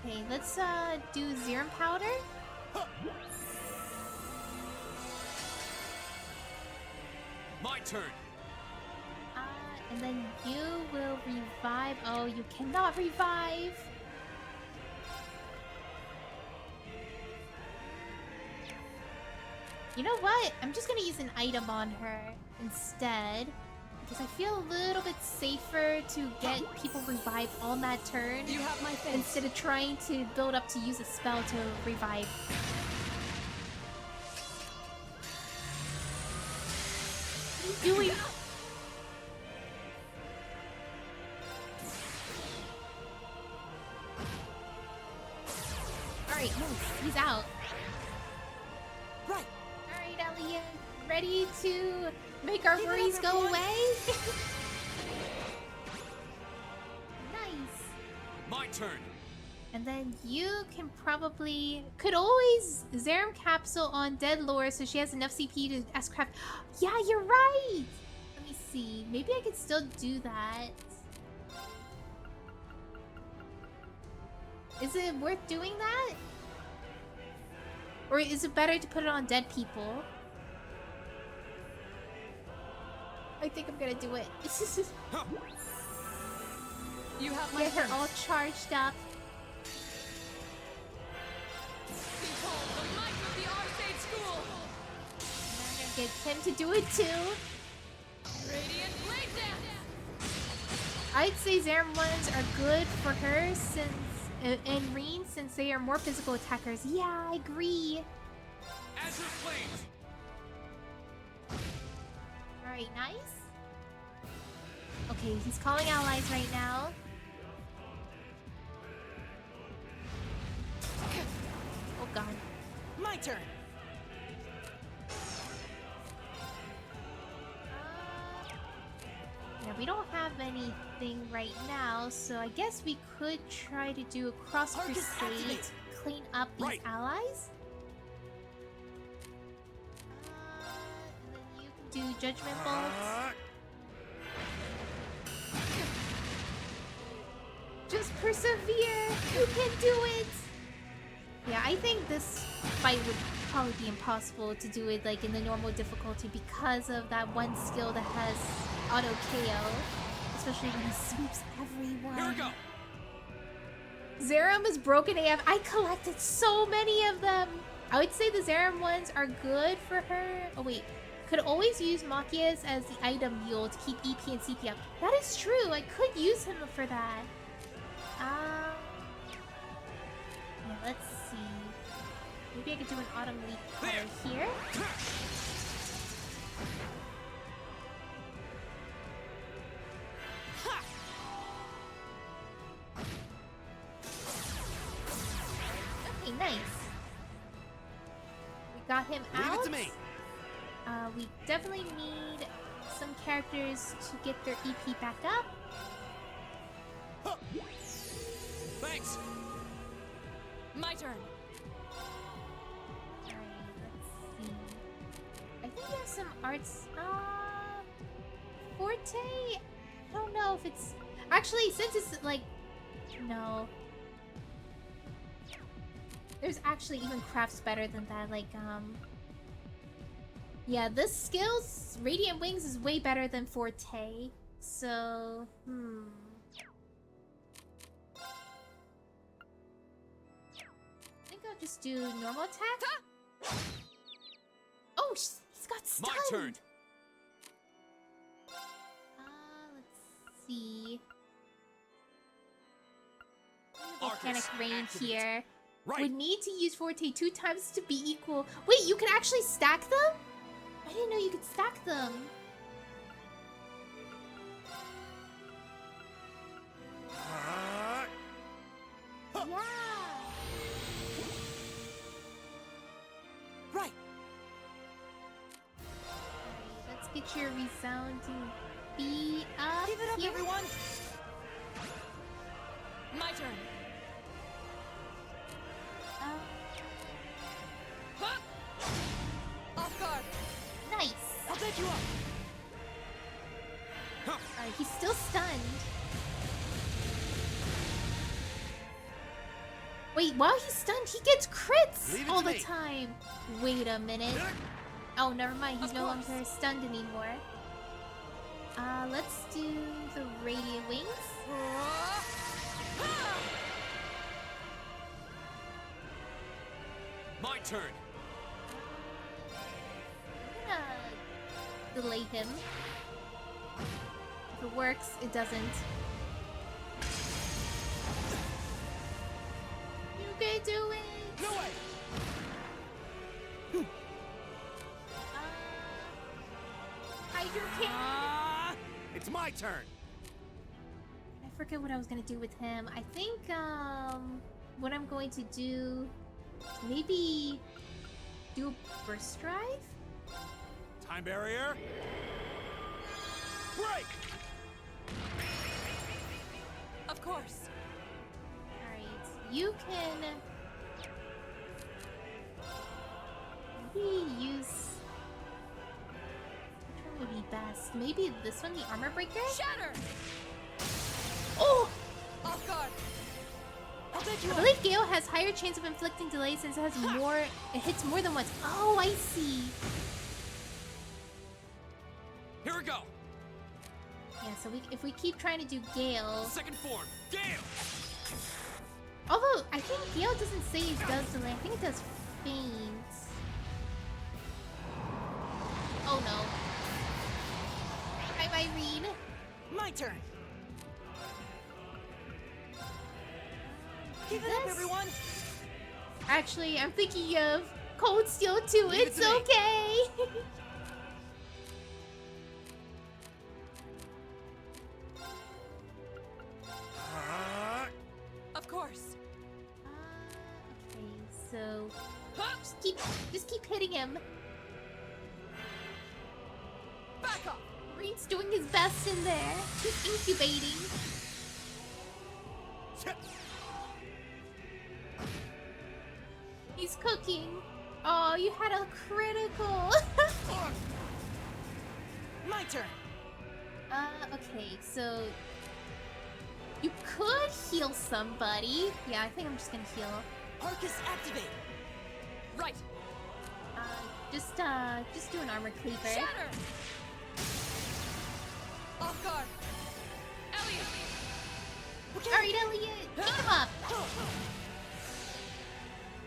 Okay, let's do Zerum powder. My turn. And then you will revive. Oh, you cannot revive. You know what? I'm just gonna use an item on her instead. Because I feel a little bit safer to get people revived on that turn. You have my thanks. Instead of trying to build up to use a spell to revive. What are you doing? Alright, he's out. Right. Alright, Elliot. Ready to make our Give it up, worries go everyone. away? Nice. My turn. And then you can could always Zerum capsule on dead Laura so she has enough CP to S-craft. Yeah, you're right! Let me see. Maybe I could still do that. Is it worth doing that? Or is it better to put it on dead people? I think I'm gonna do it. You have my Get her thanks. all charged up. Behold the might of the Arcade School. And I'm gonna get him to do it too. Radiant Blade Dance. I'd say Zaren ones are good for her since and Reen since they are more physical attackers. Yeah, I agree. Azure Flames. Alright, nice. Okay, he's calling allies right now. Oh god. My turn. Yeah, we don't have anything right now, so I guess we could try to do a cross Target crusade, activate. clean up these Right. allies. And then you can do judgment bolts. Just persevere. You can do it. Yeah, I think this fight would probably be impossible to do it like in the normal difficulty because of that one skill that has auto KO, especially when he sweeps everyone. Here we go. Zariman is broken AF. I collected so many of them. I would say the Zariman ones are good for her. Oh wait, could always use Machias as the item mule to keep EP and CP up. That is true. I could use him for that. Yeah, let's see. Maybe I could do an autumn leaf color here. Okay, nice. We got him out. Leave it to me. We definitely need some characters to get their EP back up. Huh. Thanks. My turn. Alright, let's see. I think he has some arts. Forte? I don't know if it's. Actually, since it's like. No. There's actually even crafts better than that. Like, yeah, this skills, Radiant Wings, is way better than Forte. So, I think I'll just do normal attack. Oh, he's got stunned. My turn. Let's see. Arcus, Volcanic Rain activate. here. Right. Would need to use Forte 2 times to be equal. Wait, you can actually stack them? I didn't know you could stack them. Huh. Yeah. Right. Let's get your resounding B up. Give it up, here. everyone. My turn. Uh, Off guard. nice. I'll bet you up. Alright, he's still stunned. Wait, while he's stunned, he gets crits Leave it all to the me. time. Wait a minute. Oh, never mind. He's Of no course. longer stunned anymore. Let's do the Radiant Wings. My turn. I'm gonna delay him. If it works, it doesn't. You can do it! No way. Hydro King! It's my turn. I forget what I was gonna do with him. I think, what I'm going to do... Maybe... do a Burst Drive? Time barrier. Break. Of course. Alright, you can... maybe use... which one would be best? Maybe this one, the Armor Breaker? Shatter. Oh! Off guard. I'll bet you I up. believe Gale has higher chance of inflicting delay since it has more... It hits more than once. Oh, I see. Here we go. Yeah, so if we keep trying to do Gale... Second form, Gale! Although, I think Gale doesn't say it does delay. I think it does faint. Oh no. I'm Irene. My turn. Give it up, This? everyone. Actually, I'm thinking of Cold Steel 2. Leave it It's to me. okay. Of course. Okay, so just keep hitting him. Back off. Reed's doing his best in there. He's incubating. He's cooking. Oh, you had a critical. My turn. Okay, so you could heal somebody. Yeah, I think I'm just gonna heal. Arcus activate. Right. Just do an armor cleaver. Shatter. Off guard. Elliot. Okay. Alright, Elliot, pick him up.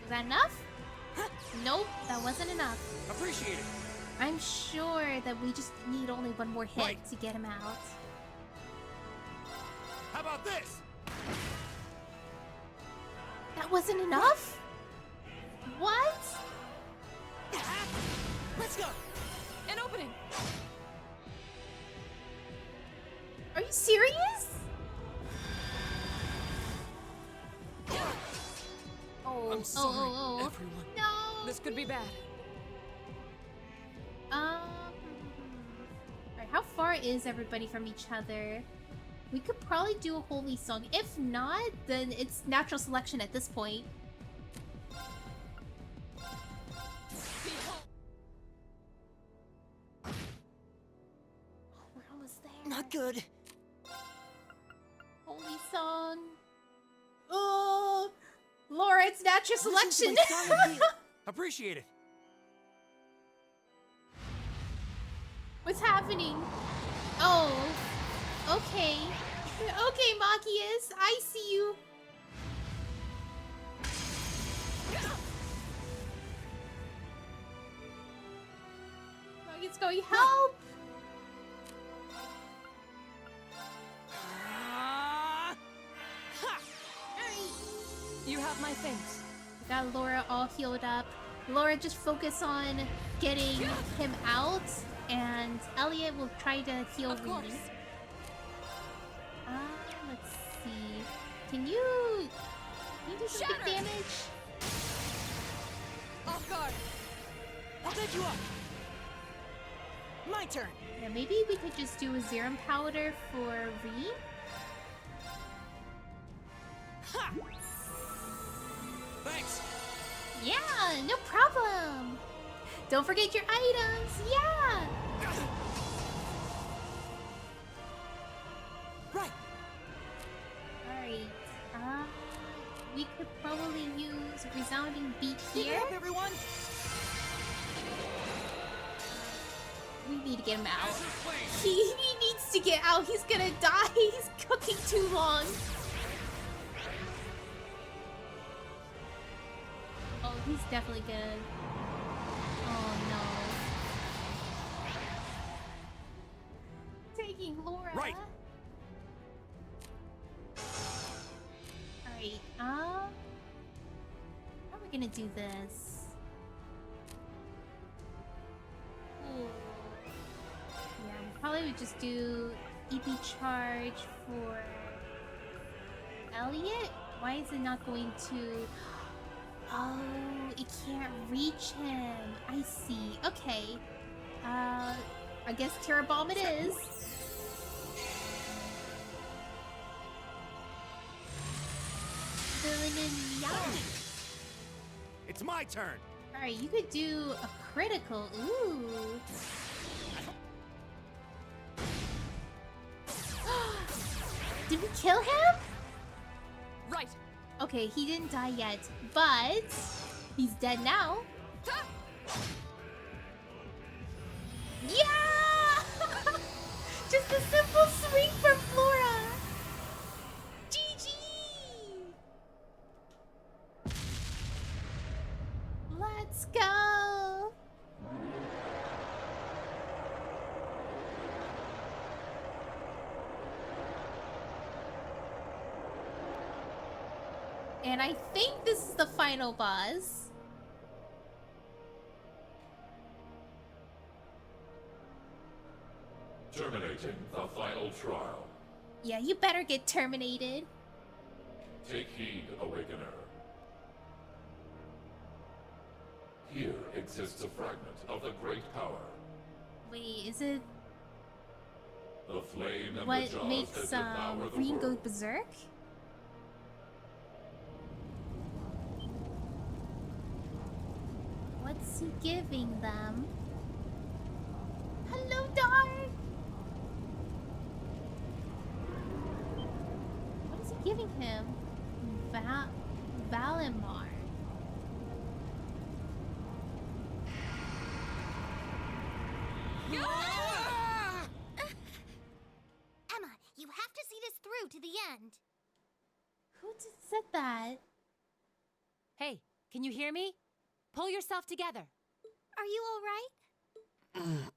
Was that enough? Nope, that wasn't enough. Appreciate it. I'm sure that we just need only one more hit Right. to get him out. How about this? That wasn't enough? What? Let's go. An opening. Are you serious? Oh, I'm sorry, oh. everyone. No. This could be bad. Alright, how far is everybody from each other? We could probably do a holy song. If not, then it's natural selection at this point. Behold. We're almost there. Not good. Holy song. Oh, Laura, it's natural Listen to selection. my song of heal. Appreciate it. What's happening? Oh, okay. Okay, Machias, I see you. Machias going, help! You have my thanks. Got Laura all healed up. Laura, just focus on getting him out, and Elliot will try to heal Of course. Reed. Let's see. Can you do some Shatter. big damage? Off guard. I'll bet you up. My turn. Yeah, maybe we could just do a Zerum powder for Reed. Ha! Thanks. Yeah, no problem. Don't forget your items. Yeah. Right. Alright. We could probably use Resounding Beat Give it here. up, everyone. We need to get him out. Azure Flame. He needs to get out. He's gonna die. He's cooking too long. Oh, he's definitely gonna... Oh, no. Taking Laura. Right. Alright, how are we gonna do this? Ooh. Yeah, we probably would just do EP charge for Elliot. Why is it not going to... Oh, it can't reach him. I see. Okay. I guess Terra Bomb it is. It's my turn. Alright, you could do a critical. Ooh. Did we kill him? Right. Okay, he didn't die yet, but he's dead now. Ha! Yeah! Just a simple Let's go! And I think this is the final boss. Terminating the final trial. Yeah, you better get terminated. Take heed, Awakener. Here exists a fragment of the great power. Wait, is it The flame and the what jaws makes that devour the Green go world. berserk? What's he giving them? Hello, Dark! What is he giving him? Valimar. Emma, you have to see this through to the end. Who said that? Hey, can you hear me? Pull yourself together. Are you all right?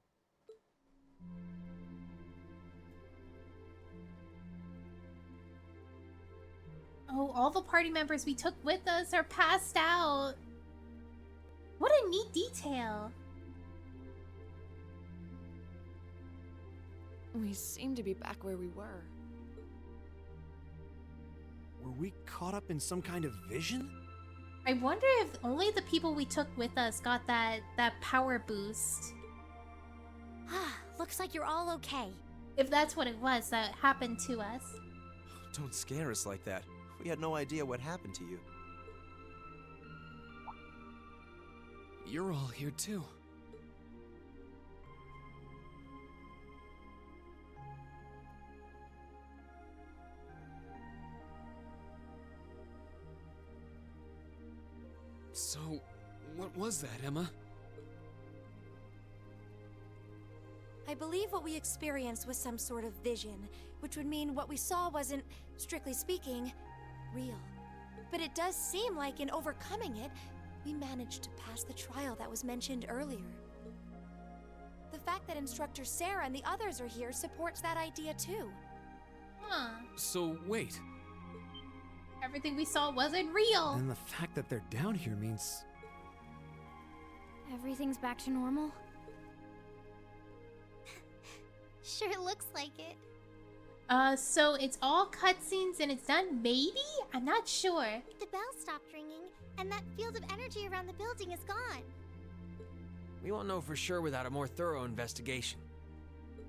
Oh, all the party members we took with us are passed out. What a neat detail. We seem to be back where we were. Were we caught up in some kind of vision? I wonder if only the people we took with us got that power boost. Looks like you're all okay. If that's what it was that happened to us. Don't scare us like that. We had no idea what happened to you. You're all here too. So, what was that, Emma? I believe what we experienced was some sort of vision, which would mean what we saw wasn't, strictly speaking, real. But it does seem like in overcoming it, we managed to pass the trial that was mentioned earlier. The fact that Instructor Sarah and the others are here supports that idea too. Huh. So, wait. Everything we saw wasn't real. And the fact that they're down here means... Everything's back to normal? Sure looks like it. So it's all cutscenes and it's done, maybe? I'm not sure. The bell stopped ringing, and that field of energy around the building is gone. We won't know for sure without a more thorough investigation.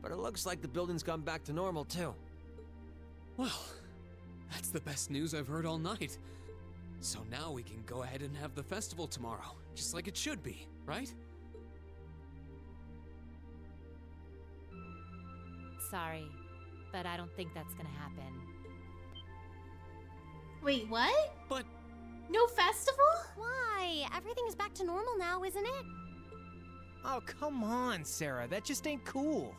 But it looks like the building's gone back to normal, too. Well, that's the best news I've heard all night. So now we can go ahead and have the festival tomorrow, just like it should be, right? Sorry, but I don't think that's gonna happen. Wait, what? But No festival? Why? Everything is back to normal now, isn't it? Oh, come on, Sarah. That just ain't cool.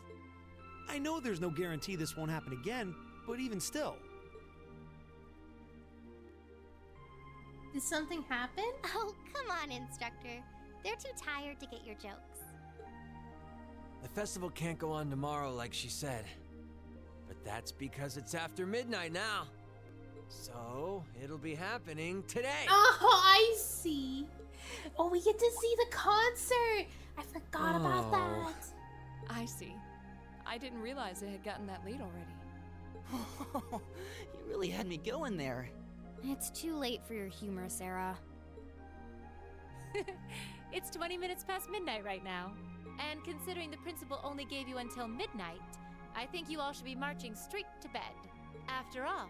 I know there's no guarantee this won't happen again, but even still. Did something happen? Oh, come on, Instructor. They're too tired to get your jokes. The festival can't go on tomorrow like she said. But that's because it's after midnight now. So, it'll be happening today. Oh, I see. Oh, we get to see the concert. I forgot about Oh. that. I see. I didn't realize it had gotten that late already. You really had me going there. It's too late for your humor, Sarah. It's 20 minutes past midnight right now. And considering the principal only gave you until midnight, I think you all should be marching straight to bed. After all,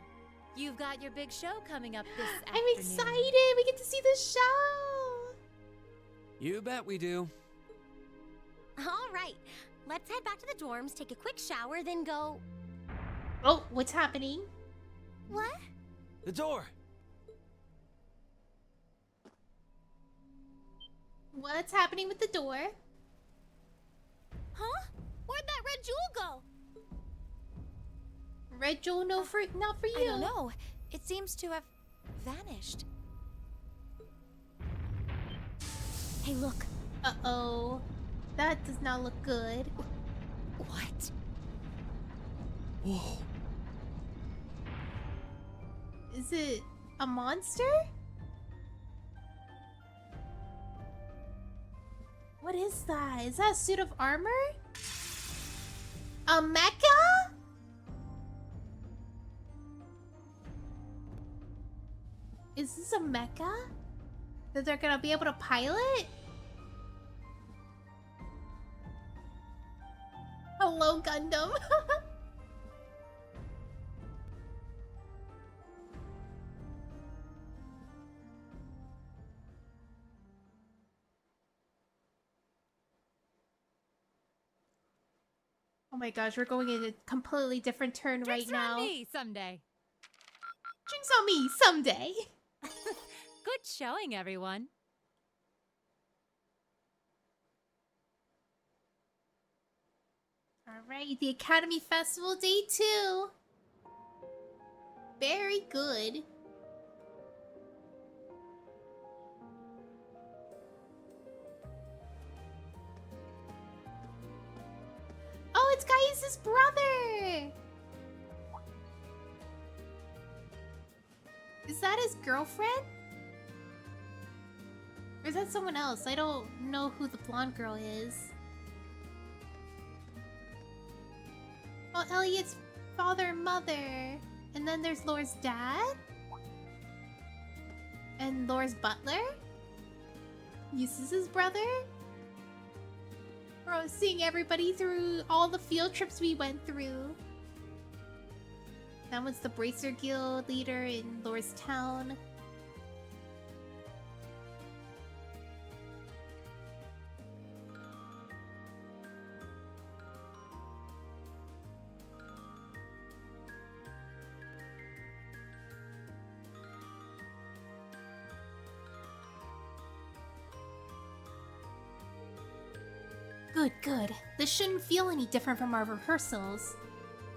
you've got your big show coming up this I'm afternoon. excited. We get to see the show. you bet we do. All right, let's head back to the dorms, take a quick shower, then go... Oh, what's happening? What? The door. What's happening with the door? Huh? Where'd that red jewel go? Red jewel, no, for not for you. I don't know. It seems to have vanished. Hey, look. Uh-oh. That does not look good. What? Whoa. Is it a monster? What is that? Is that a suit of armor? A mecha? Is this a mecha that they're gonna be able to pilot? Hello, Gundam. Oh my gosh, we're going in a completely different turn Drinks right now. on me someday. Drinks on me someday. Good showing, everyone. Alright, the Academy Festival Day 2. Very good. Oh, it's Gaius' brother! Is that his girlfriend? Or is that someone else? I don't know who the blonde girl is. Oh, Elliot's father and mother. And then there's Laura's dad? And Laura's butler? Eustace's brother? We're seeing everybody through all the field trips we went through. That was the Bracer Guild leader in Laura's town. Good, good. This shouldn't feel any different from our rehearsals.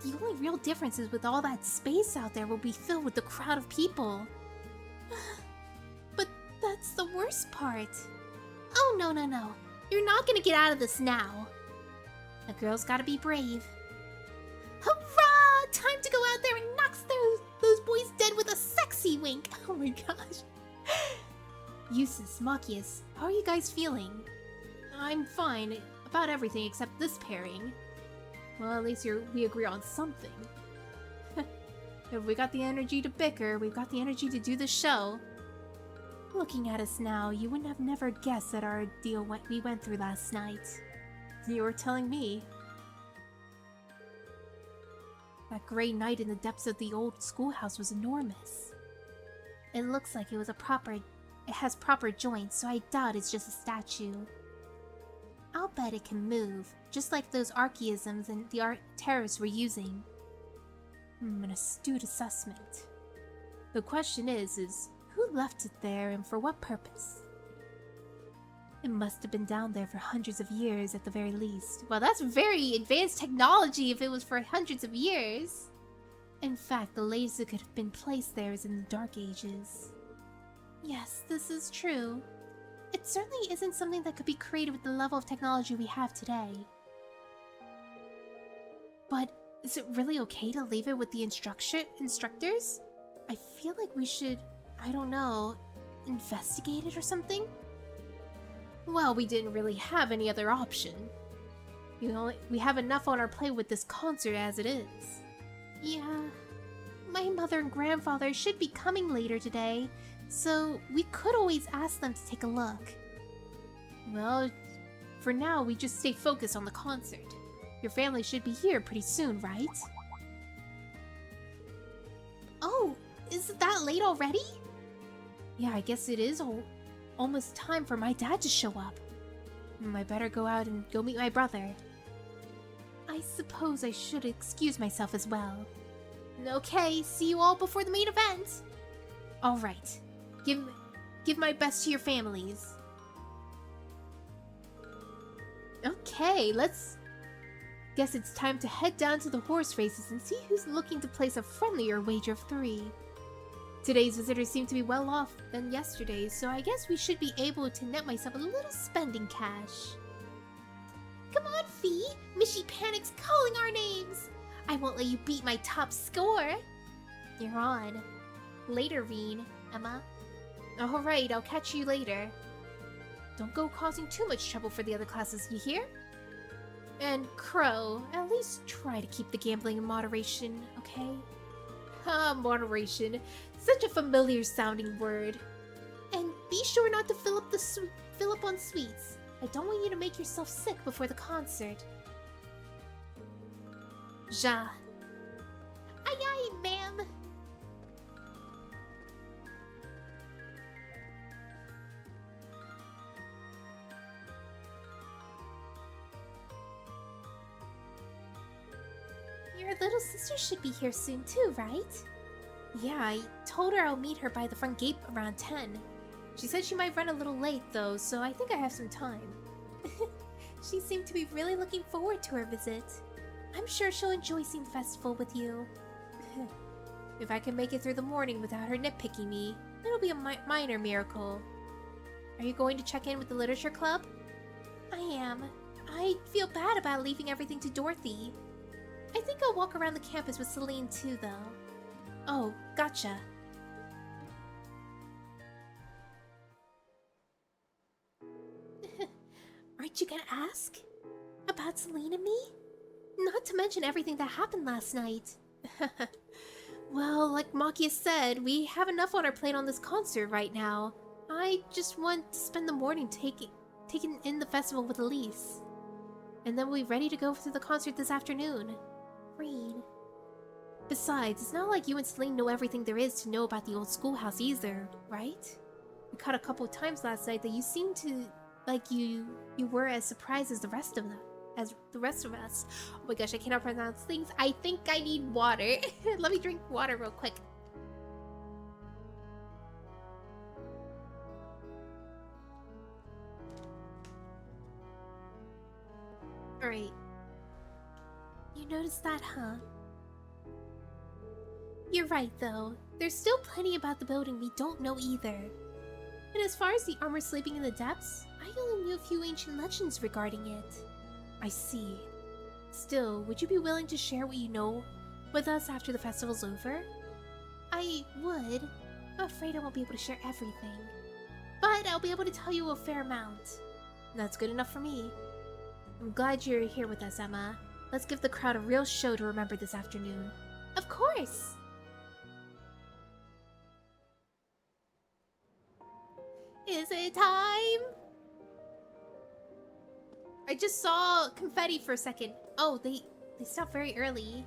The only real difference is with all that space out there will be filled with the crowd of people. But that's the worst part. Oh, no, no, no. You're not gonna get out of this now. A girl's gotta be brave. Hurrah! Time to go out there and knock those boys dead with a sexy wink. Oh my gosh. Eustace, Machias, how are you guys feeling? I'm fine. About everything except this pairing. Well, at least we agree on something. If we got the energy to bicker, we've got the energy to do the show. Looking at us now, you wouldn't have never guessed at our ordeal we went through last night. You were telling me. That gray night in the depths of the old schoolhouse was enormous. It looks like it has proper joints, so I doubt it's just a statue. I'll bet it can move, just like those archaisms and the terrorists were using. An astute assessment. The question is who left it there and for what purpose? It must have been down there for hundreds of years at the very least. Well, that's very advanced technology if it was for hundreds of years. In fact, the latest it could have been placed there is in the Dark Ages. Yes, this is true. It certainly isn't something that could be created with the level of technology we have today. But is it really okay to leave it with the instructors? I feel like we should, I don't know, investigate it or something? Well, we didn't really have any other option. We have enough on our plate with this concert as it is. Yeah, my mother and grandfather should be coming later today, so we could always ask them to take a look. Well, for now, we just stay focused on the concert. Your family should be here pretty soon, right? Oh, is it that late already? Yeah, I guess it is almost time for my dad to show up. I better go out and go meet my brother. I suppose I should excuse myself as well. Okay, see you all before the main event. Alright, give my best to your families. Okay, guess it's time to head down to the horse races and see who's looking to place a friendlier wager of 3. Today's visitors seem to be well off than yesterday's, so I guess we should be able to net myself a little spending cash. Come on, Fee! Mishy Panic's calling our names! I won't let you beat my top score! You're on. Later, Reen. Emma. Alright, I'll catch you later. Don't go causing too much trouble for the other classes, you hear? And Crow, at least try to keep the gambling in moderation, okay? Moderation. Such a familiar sounding word. And be sure not to fill up on sweets. I don't want you to make yourself sick before the concert. Ja. Aye aye, ma'am. Your little sister should be here soon too, right? Yeah, I told her I'll meet her by the front gate around 10. She said she might run a little late though, so I think I have some time. She seemed to be really looking forward to her visit. I'm sure she'll enjoy seeing the festival with you. If I can make it through the morning without her nitpicking me, it'll be a minor miracle. Are you going to check in with the literature club? I am. I feel bad about leaving everything to Dorothy. I think I'll walk around the campus with Celine too, though. Oh, gotcha. Aren't you gonna ask? About Celine and me? Not to mention everything that happened last night. Well, like Makia said, we have enough on our plate on this concert right now. I just want to spend the morning taking in the festival with Elise. And then we'll be ready to go to the concert this afternoon. Reen. Besides, it's not like you and Celine know everything there is to know about the old schoolhouse either, right? We caught a couple of times last night that you seemed to like you were as surprised as the rest of us. Oh my gosh, I cannot pronounce things. I think I need water. Let me drink water real quick. Alright. You noticed that, huh? You're right, though. There's still plenty about the building we don't know either. And as far as the armor sleeping in the depths, I only knew a few ancient legends regarding it. I see. Still, would you be willing to share what you know with us after the festival's over? I would. I'm afraid I won't be able to share everything. But I'll be able to tell you a fair amount. That's good enough for me. I'm glad you're here with us, Emma. Let's give the crowd a real show to remember this afternoon. Of course! Is it time? I just saw confetti for a second. Oh, they stopped very early.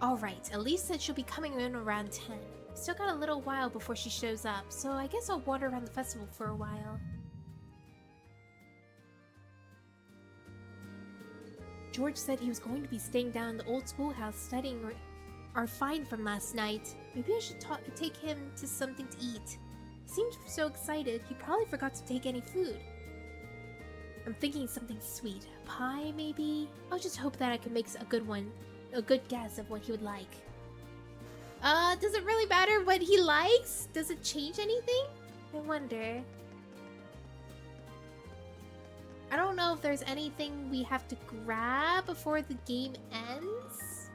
Alright, Elise said she'll be coming in around 10. Still got a little while before she shows up, so I guess I'll wander around the festival for a while. George said he was going to be staying down in the old schoolhouse studying our find from last night. Maybe I should take him to something to eat. He seemed so excited, he probably forgot to take any food. I'm thinking something sweet. A pie, maybe? I'll just hope that I can make a good guess of what he would like. Does it really matter what he likes? Does it change anything? I wonder. I don't know if there's anything we have to grab before the game ends.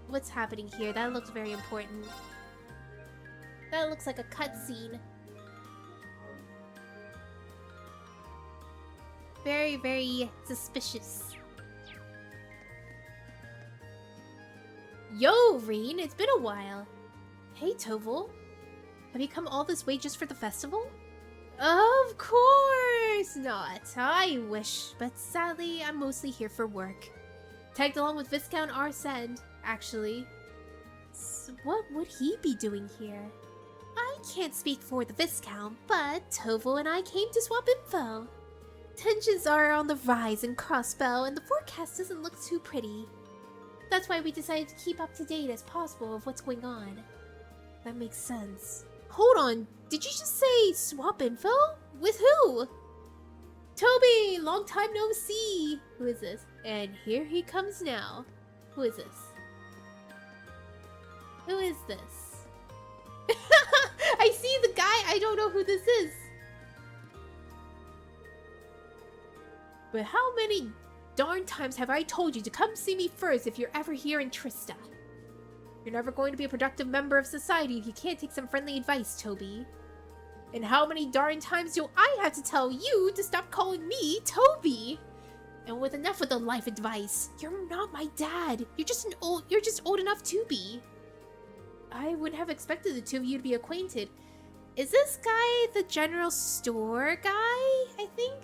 What's happening here? That looks very important. That looks like a cutscene. Very, very suspicious. Yo, Reen, it's been a while. Hey, Toval. Have you come all this way just for the festival? Of course not. I wish, but sadly, I'm mostly here for work. Tagged along with Viscount Arsene, actually. So what would he be doing here? I can't speak for the Viscount, but Toval and I came to swap info. Tensions are on the rise in Crossbell, and the forecast doesn't look too pretty. That's why we decided to keep up to date as possible of what's going on. That makes sense. Hold on, did you just say swap info? With who? Toby, long time no see. Who is this? And here he comes now. Who is this? Who is this? I see the guy. I don't know who this is. But how many darn times have I told you to come see me first if you're ever here in Trista? You're never going to be a productive member of society if you can't take some friendly advice, Toby. And how many darn times do I have to tell you to stop calling me Toby? And with enough with the life advice, you're not my dad. You're just old enough to be. I wouldn't have expected the two of you to be acquainted. Is this guy the general store guy, I think?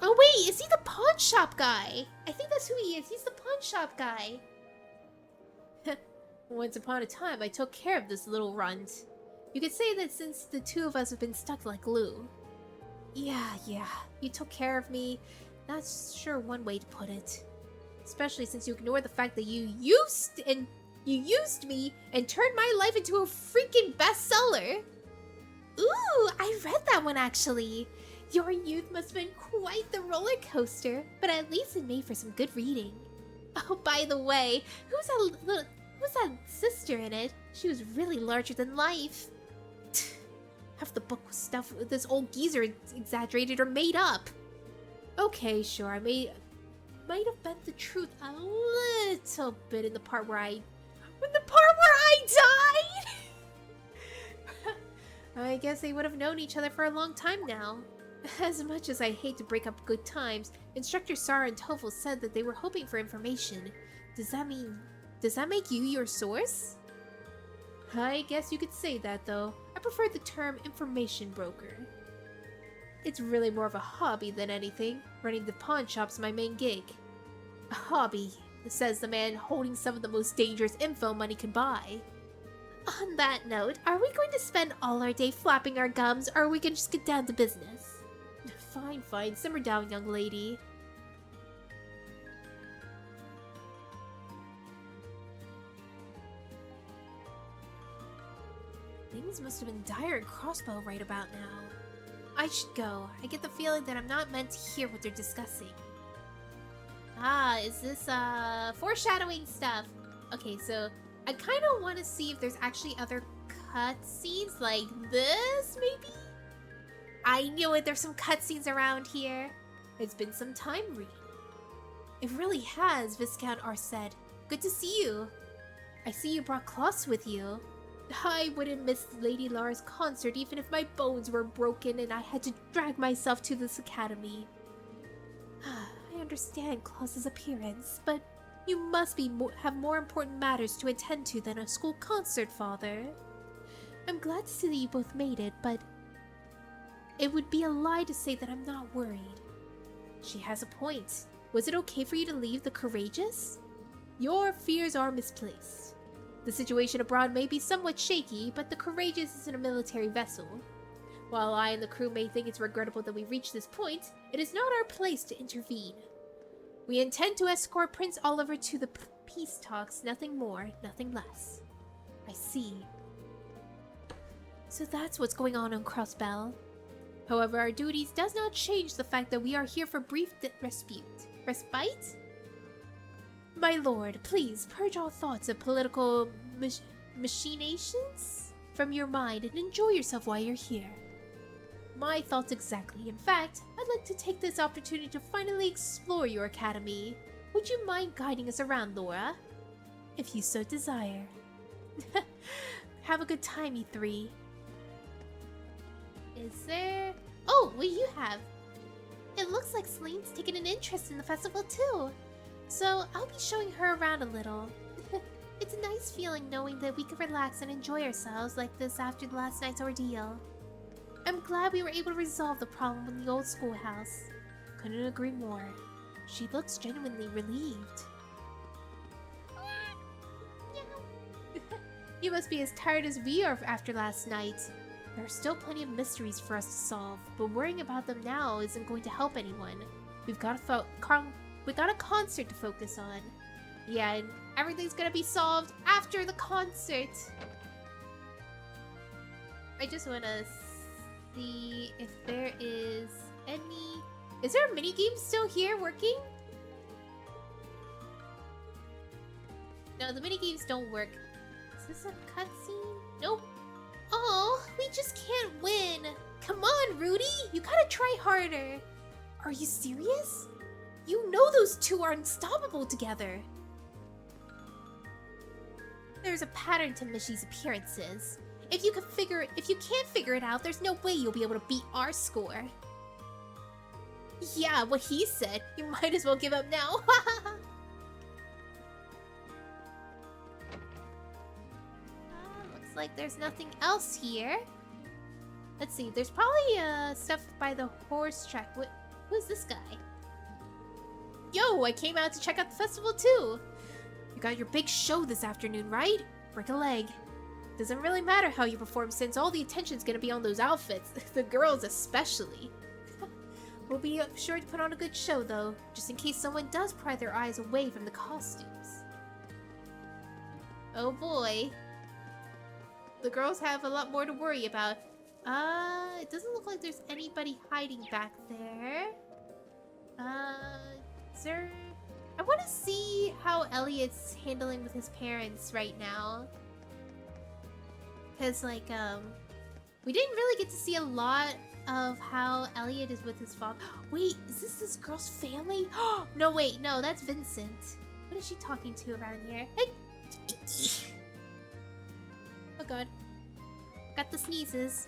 Oh wait, is he the pawn shop guy? I think that's who he is. He's the pawn shop guy. Once upon a time, I took care of this little runt. You could say that since the two of us have been stuck like glue. Yeah, you took care of me. That's sure one way to put it. Especially since you ignored the fact that you used me and turned my life into a freaking bestseller. Ooh, I read that one actually. Your youth must have been quite the roller coaster, but at least it made for some good reading. Oh, by the way, who's that sister in it? She was really larger than life. Half the book was stuff this old geezer exaggerated or made up. Okay, sure, I might have bent the truth a little bit in the part where I died. I guess they would have known each other for a long time now. As much as I hate to break up good times, Instructor Sara and Tovel said that they were hoping for information. Does that make you your source? I guess you could say that, though. I prefer the term information broker. It's really more of a hobby than anything. Running the pawn shop's my main gig. A hobby, says the man holding some of the most dangerous info money can buy. On that note, are we going to spend all our day flapping our gums, or are we going to just get down to business? Fine, simmer down, young lady. Things must have been dire at Crossbow right about now. I should go. I get the feeling that I'm not meant to hear what they're discussing. Ah, is this, foreshadowing stuff? Okay, so I kind of want to see if there's actually other cutscenes like this, maybe? I knew it, there's some cutscenes around here. It's been some time, Reed. It really has, Viscount Arced. Good to see you. I see you brought Kloss with you. I wouldn't miss Lady Lara's concert even if my bones were broken and I had to drag myself to this academy. I understand Kloss's appearance, but you must have more important matters to attend to than a school concert, Father. I'm glad to see that you both made it, but it would be a lie to say that I'm not worried. She has a point. Was it okay for you to leave the Courageous? Your fears are misplaced. The situation abroad may be somewhat shaky, but the Courageous isn't a military vessel. While I and the crew may think it's regrettable that we reached this point, it is not our place to intervene. We intend to escort Prince Oliver to the peace talks, nothing more, nothing less. I see. So that's what's going on Crossbell. However, our duties does not change the fact that we are here for brief respite? My lord, please purge all thoughts of political machinations from your mind and enjoy yourself while you're here. My thoughts exactly. In fact, I'd like to take this opportunity to finally explore your academy. Would you mind guiding us around, Laura? If you so desire. Have a good time, you three. Is there... Oh, what do you have? It looks like Celine's taken an interest in the festival too. So I'll be showing her around a little. It's a nice feeling knowing that we can relax and enjoy ourselves like this after the last night's ordeal. I'm glad we were able to resolve the problem in the old schoolhouse. Couldn't agree more. She looks genuinely relieved. You must be as tired as we are after last night. There are still plenty of mysteries for us to solve, but worrying about them now isn't going to help anyone. We've got a concert to focus on. Yeah, and everything's gonna be solved after the concert. I just wanna see if there is any... Is there a minigame still here working? No, the minigames don't work. Is this a cutscene? Nope. Oh, we just can't win. Come on, Rudy. You gotta try harder. Are you serious? You know those two are unstoppable together. There's a pattern to Mishy's appearances. If you can't figure it out, there's no way you'll be able to beat our score. Yeah, what he said. You might as well give up now. Looks like there's nothing else here. Let's see, there's probably stuff by the horse track. Who's this guy? Yo, I came out to check out the festival too. You got your big show this afternoon, right? Break a leg. Doesn't really matter how you perform since all the attention's gonna be on those outfits. The girls especially. We'll be sure to put on a good show though, just in case someone does pry their eyes away from the costumes. Oh boy. The girls have a lot more to worry about. It doesn't look like there's anybody hiding back there. Is there... I want to see how Elliot's handling with his parents right now. Because, like, we didn't really get to see a lot of how Elliot is with his father. Wait, is this girl's family? No, wait, no, that's Vincent. What is she talking to around here? Hey! Oh god. Got the sneezes.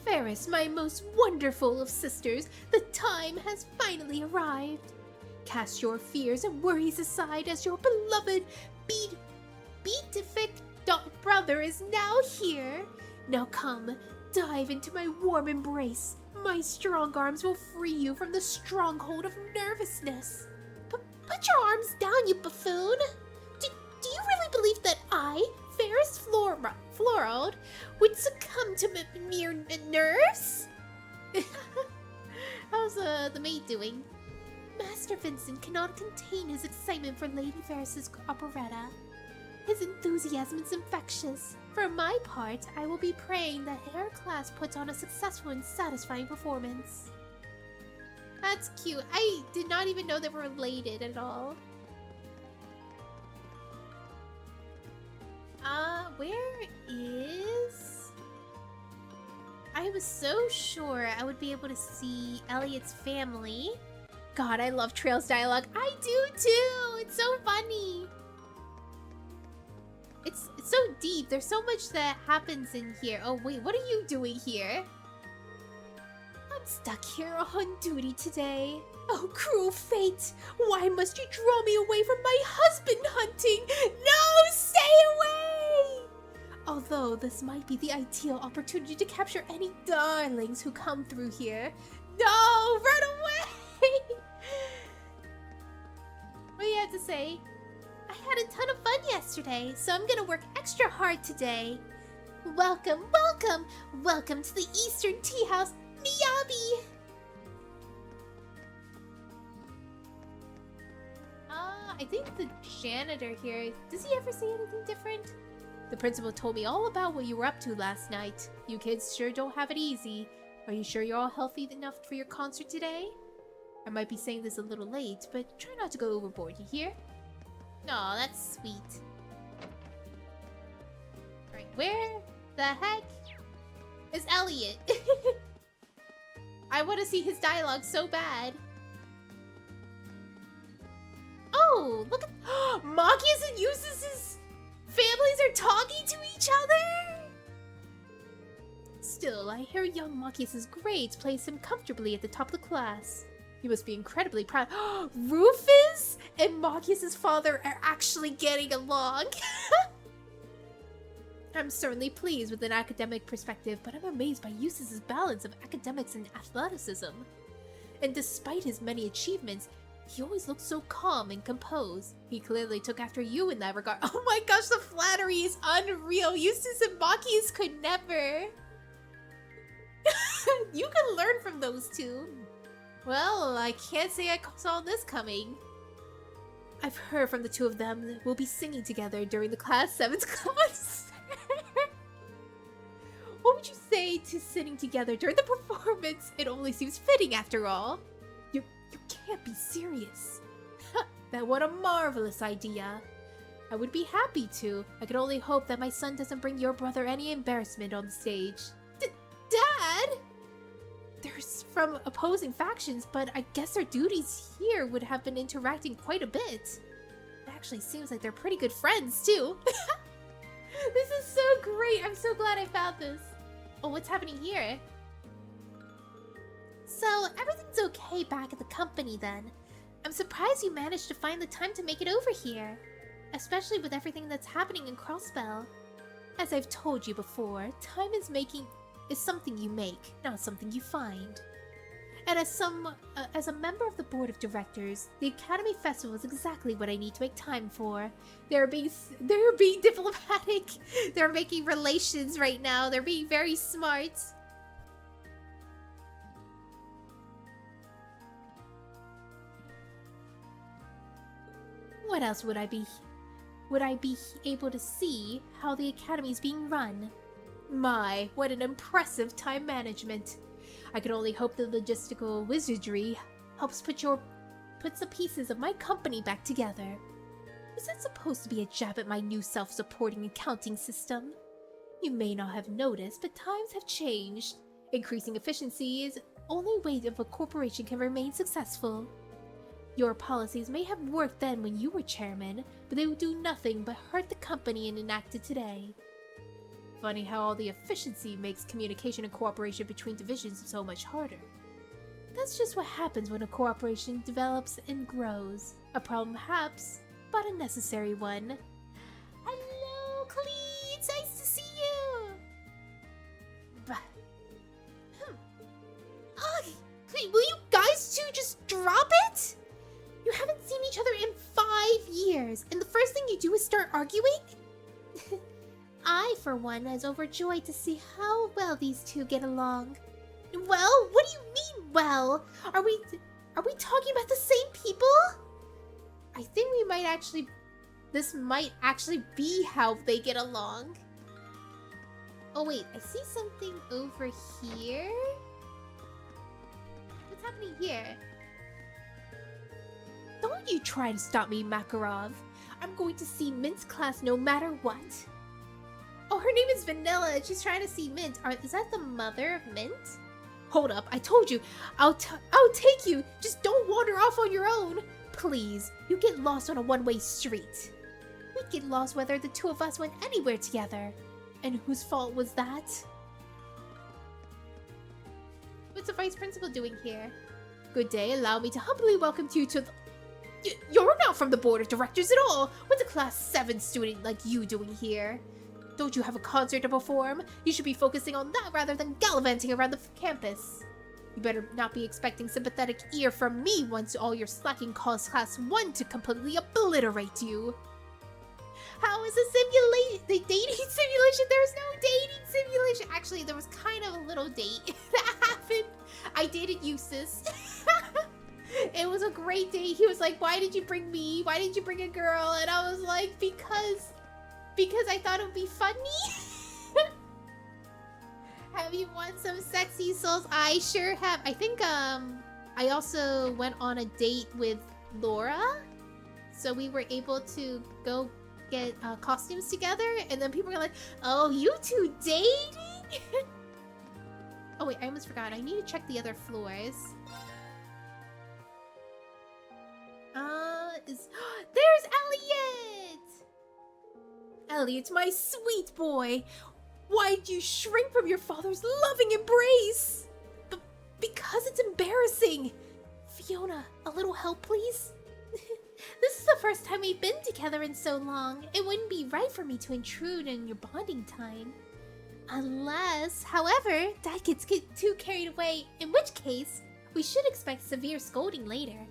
Ferris, my most wonderful of sisters, the time has finally arrived. Cast your fears and worries aside as your beloved beatific brother is now here. Now come, dive into my warm embrace. My strong arms will free you from the stronghold of nervousness. Put your arms down, you buffoon. Do you really believe that I, Ferris Florald, would succumb to mere nerves? How's the maid doing? Master Vincent cannot contain his excitement for Lady Ferris's operetta. His enthusiasm is infectious. For my part, I will be praying that her class puts on a successful and satisfying performance. That's cute. I did not even know they were related at all. Where is... I was so sure I would be able to see Elliot's family. God, I love Trail's dialogue. I do too! It's so funny! It's so deep. There's so much that happens in here. Oh wait, what are you doing here? I'm stuck here on duty today. Oh, cruel fate! Why must you draw me away from my husband hunting? No, stay away! Although this might be the ideal opportunity to capture any darlings who come through here. No, run away! What do you have to say? I had a ton of fun yesterday, so I'm gonna work extra hard today. Welcome, welcome! Welcome to the Eastern Tea House, Miyabi! I think the janitor here, does he ever say anything different? The principal told me all about what you were up to last night. You kids sure don't have it easy. Are you sure you're all healthy enough for your concert today? I might be saying this a little late, but try not to go overboard, you hear? Aw, that's sweet. Alright, where the heck is Elliot? I want to see his dialogue so bad. Oh, look at... Machias and Eustace's families are talking to each other? Still, I hear young Machias' grades place him comfortably at the top of the class. He must be incredibly proud. Rufus and Machias' father are actually getting along. I'm certainly pleased with an academic perspective, but I'm amazed by Eustace's balance of academics and athleticism. And despite his many achievements, he always looks so calm and composed. He clearly took after you in that regard. Oh my gosh, the flattery is unreal. Eustace and Machias could never. You can learn from those two. Well, I can't say I saw this coming. I've heard from the two of them that we'll be singing together during the class 7's concert. What would you say to sitting together during the performance. It only seems fitting after all. You can't be serious. That what a marvelous idea. I would be happy to. I can only hope that my son doesn't bring your brother any embarrassment on the stage. Dad? They're from opposing factions, but I guess their duties here would have been interacting quite a bit. It actually seems like they're pretty good friends, too. This is so great. I'm so glad I found this. Oh, what's happening here? So, everything's okay back at the company then. I'm surprised you managed to find the time to make it over here. Especially with everything that's happening in Crossbell. As I've told you before, time is something you make, not something you find. And as a member of the board of directors, the Academy Festival is exactly what I need to make time for. They're being diplomatic. They're making relations right now. They're being very smart. What else would I be able to see how the Academy is being run? My, what an impressive time management. I can only hope the logistical wizardry helps put the pieces of my company back together. Was that supposed to be a jab at my new self-supporting accounting system? You may not have noticed, but times have changed. Increasing efficiency is the only way that a corporation can remain successful. Your policies may have worked then when you were chairman, but they will do nothing but hurt the company and enacted today. Funny how all the efficiency makes communication and cooperation between divisions so much harder. That's just what happens when a cooperation develops and grows. A problem perhaps, but a necessary one. Hello, Clee! It's nice to see you! Clee, will you guys two just drop it? You haven't seen each other in 5 years, and the first thing you do is start arguing? I, for one, was overjoyed to see how well these two get along. Well, what do you mean, well? Are we talking about the same people? I think this might actually be how they get along. Oh wait, I see something over here? What's happening here? Don't you try to stop me, Makarov. I'm going to see Mint's class no matter what. Oh, her name is Vanilla and she's trying to see Mint. Is that the mother of Mint? Hold up, I told you. I'll take you. Just don't wander off on your own. Please, you get lost on a one-way street. We'd get lost whether the two of us went anywhere together. And whose fault was that? What's the vice principal doing here? Good day, allow me to humbly welcome you to the... You're not from the board of directors at all! What's a class 7 student like you doing here? Don't you have a concert to perform? You should be focusing on that rather than gallivanting around the campus. You better not be expecting sympathetic ear from me once all your slacking cause class 1 to completely obliterate you. How is the dating simulation? There's no dating simulation. Actually, there was kind of a little date that happened. I dated Eustace. It was a great date. He was like, why did you bring me? Why did you bring a girl? And I was like, because I thought it would be funny. Have you won some sexy souls? I sure have. I think I also went on a date with Laura. So we were able to go get costumes together. And then people were like, oh, you two dating? Oh wait, I almost forgot. I need to check the other floors. There's Elliot! Elliot, my sweet boy! Why'd you shrink from your father's loving embrace? Because it's embarrassing! Fiona, a little help, please? This is the first time we've been together in so long. It wouldn't be right for me to intrude in your bonding time. Unless, however, Dad gets too carried away, in which case, we should expect severe scolding later.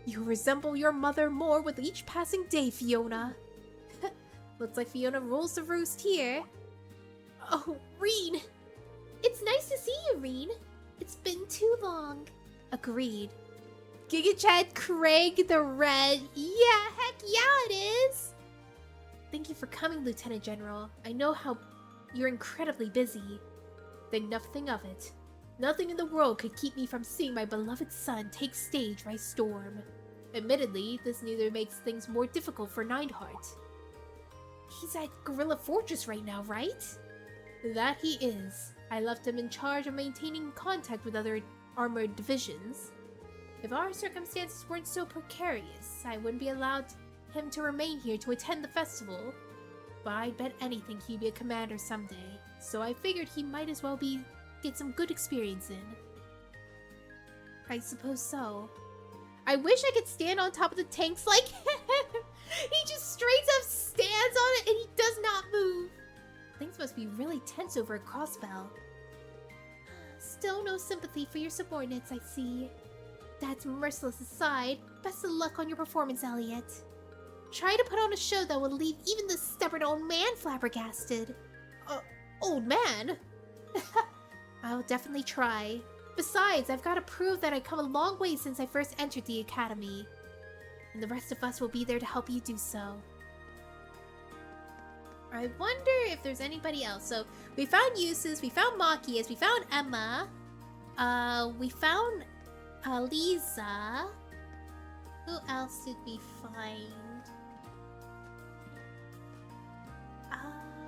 You resemble your mother more with each passing day, Fiona. Looks like Fiona rules the roost here. Oh, Reen! It's nice to see you, Reen. It's been too long. Agreed. Gigachad Craig the Red. Yeah, heck yeah it is! Thank you for coming, Lieutenant General. I know how you're incredibly busy. Think nothing of it. Nothing in the world could keep me from seeing my beloved son take stage by storm. Admittedly, this neither makes things more difficult for Nineheart. He's at Gorilla Fortress right now, right? That he is. I left him in charge of maintaining contact with other armored divisions. If our circumstances weren't so precarious, I wouldn't be allowed him to remain here to attend the festival. But I'd bet anything he'd be a commander someday, so I figured he might as well get some good experience in. I suppose so. I wish I could stand on top of the tanks like him! He just straight up stands on it and he does not move! Things must be really tense over a crossbell. Still no sympathy for your subordinates, I see. That's merciless aside, best of luck on your performance, Elliot. Try to put on a show that will leave even the stubborn old man flabbergasted. Old man? I'll definitely try. Besides, I've got to prove that I've come a long way since I first entered the academy. And the rest of us will be there to help you do so. I wonder if there's anybody else. So, we found Eustace, we found Machias, we found Emma. We found Lisa. Who else did we find?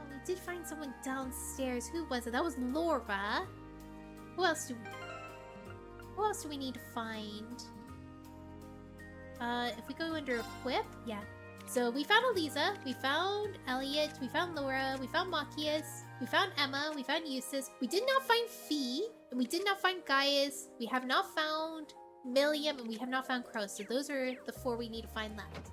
We did find someone downstairs. Who was it? That was Laura. Who else do we need to find? If we go under equip, yeah. So we found Eliza, we found Elliot, we found Laura, we found Machias, we found Emma, we found Eustace. We did not find Fee, and we did not find Gaius. We have not found Milliam, and we have not found Crow. So those are the 4 we need to find left.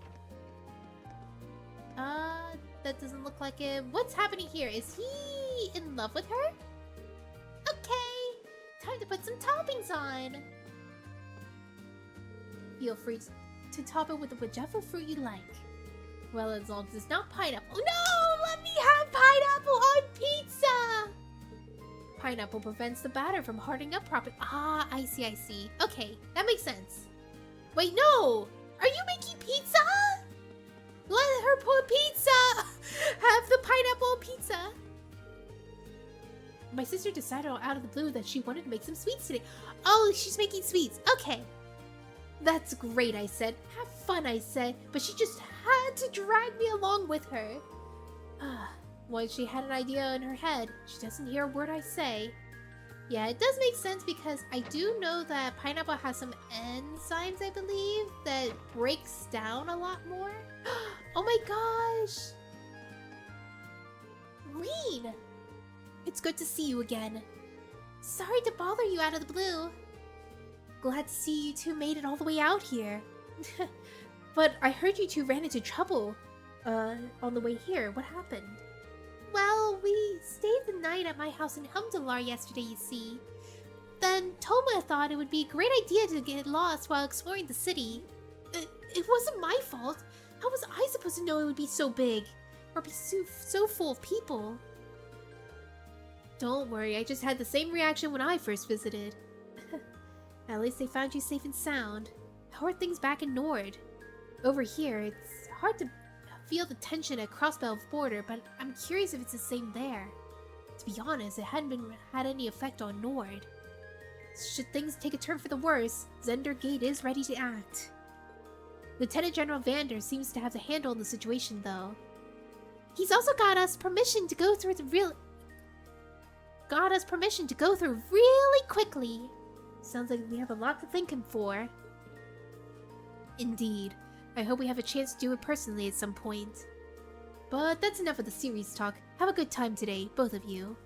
That doesn't look like it. What's happening here? Is he in love with her? Okay, time to put some toppings on. Feel free to top it with whichever fruit you like. Well, as long as it's not pineapple. No! Let me have pineapple on pizza! Pineapple prevents the batter from hardening up properly. Ah, I see. Okay, that makes sense. Wait, no! Are you making pizza? Let her put pizza! Have the pineapple pizza! My sister decided out of the blue that she wanted to make some sweets today. Oh, she's making sweets. Okay. That's great, I said. Have fun, I said. But she just had to drag me along with her. Once she had an idea in her head, she doesn't hear a word I say. Yeah, it does make sense because I do know that pineapple has some enzymes, I believe, that breaks down a lot more. Oh my gosh! Rean! It's good to see you again. Sorry to bother you out of the blue. Glad to see you two made it all the way out here. But I heard you two ran into trouble on the way here. What happened? Well, we stayed the night at my house in Helmdalar yesterday, you see. Then Toma thought it would be a great idea to get lost while exploring the city. It wasn't my fault. How was I supposed to know it would be so big? Or be so full of people? Don't worry, I just had the same reaction when I first visited. At least they found you safe and sound. How are things back in Nord? Over here, it's hard to feel the tension at Crossbell border, but I'm curious if it's the same there. To be honest, it hadn't had any effect on Nord. Should things take a turn for the worse, Zender Gate is ready to act. Lieutenant General Vander seems to have the handle on the situation, though. He's also got us permission to go through really quickly. Sounds like we have a lot to thank him for. Indeed. I hope we have a chance to do it personally at some point. But that's enough of the serious talk. Have a good time today, both of you.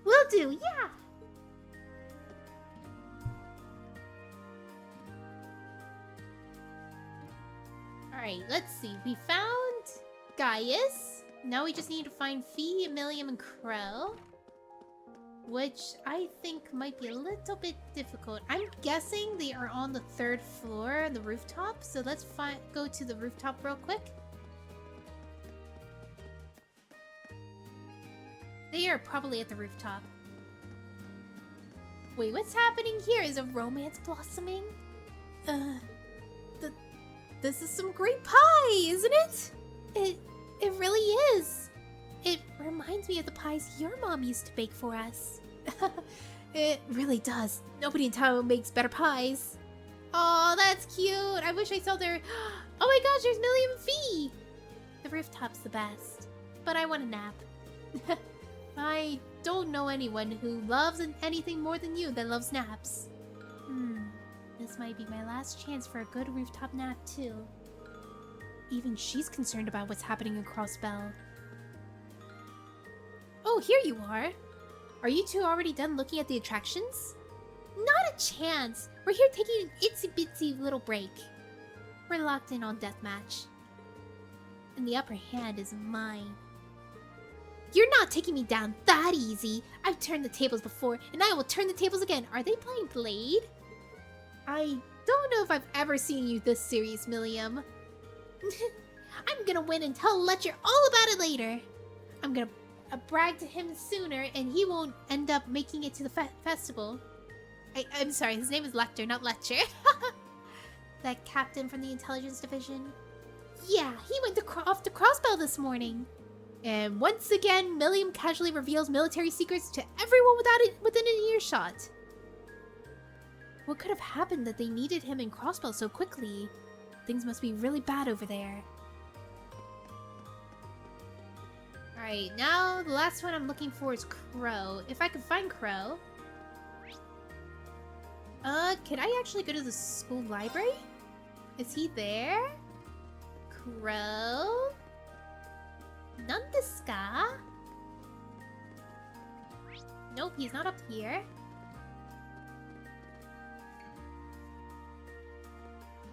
Will do, yeah! Alright, let's see. We found Gaius. Now we just need to find Fee, Milliam, and Crow. Which I think might be a little bit difficult. I'm guessing they are on the 3rd floor on the rooftop. So let's go to the rooftop real quick. They are probably at the rooftop. Wait, what's happening here? Is a romance blossoming? This is some great pie, isn't it? It really is. It reminds me of the pies your mom used to bake for us. It really does. Nobody in town makes better pies. Oh, that's cute. I wish I saw their... Oh my gosh, there's Millie and Fee! The rooftop's the best. But I want a nap. I don't know anyone who loves anything more than you that loves naps. This might be my last chance for a good rooftop nap, too. Even she's concerned about what's happening in Crossbell. Oh, here you are. Are you two already done looking at the attractions? Not a chance. We're here taking an itsy-bitsy little break. We're locked in on deathmatch. And the upper hand is mine. You're not taking me down that easy. I've turned the tables before, and I will turn the tables again. Are they playing Blade? I don't know if I've ever seen you this serious, Milliam. I'm gonna win and tell Letcher all about it later. I'm gonna brag to him sooner, and he won't end up making it to the festival. I'm sorry, his name is Lecter, not Letcher. That captain from the intelligence division. Yeah, he went off to Crossbell this morning. And once again, Milliam casually reveals military secrets to everyone within an earshot. What could have happened that they needed him in Crossbell so quickly? Things must be really bad over there. Alright, now the last one I'm looking for is Crow. If I could find Crow. Can I actually go to the school library? Is he there? Crow? Nandeska? Nope, he's not up here.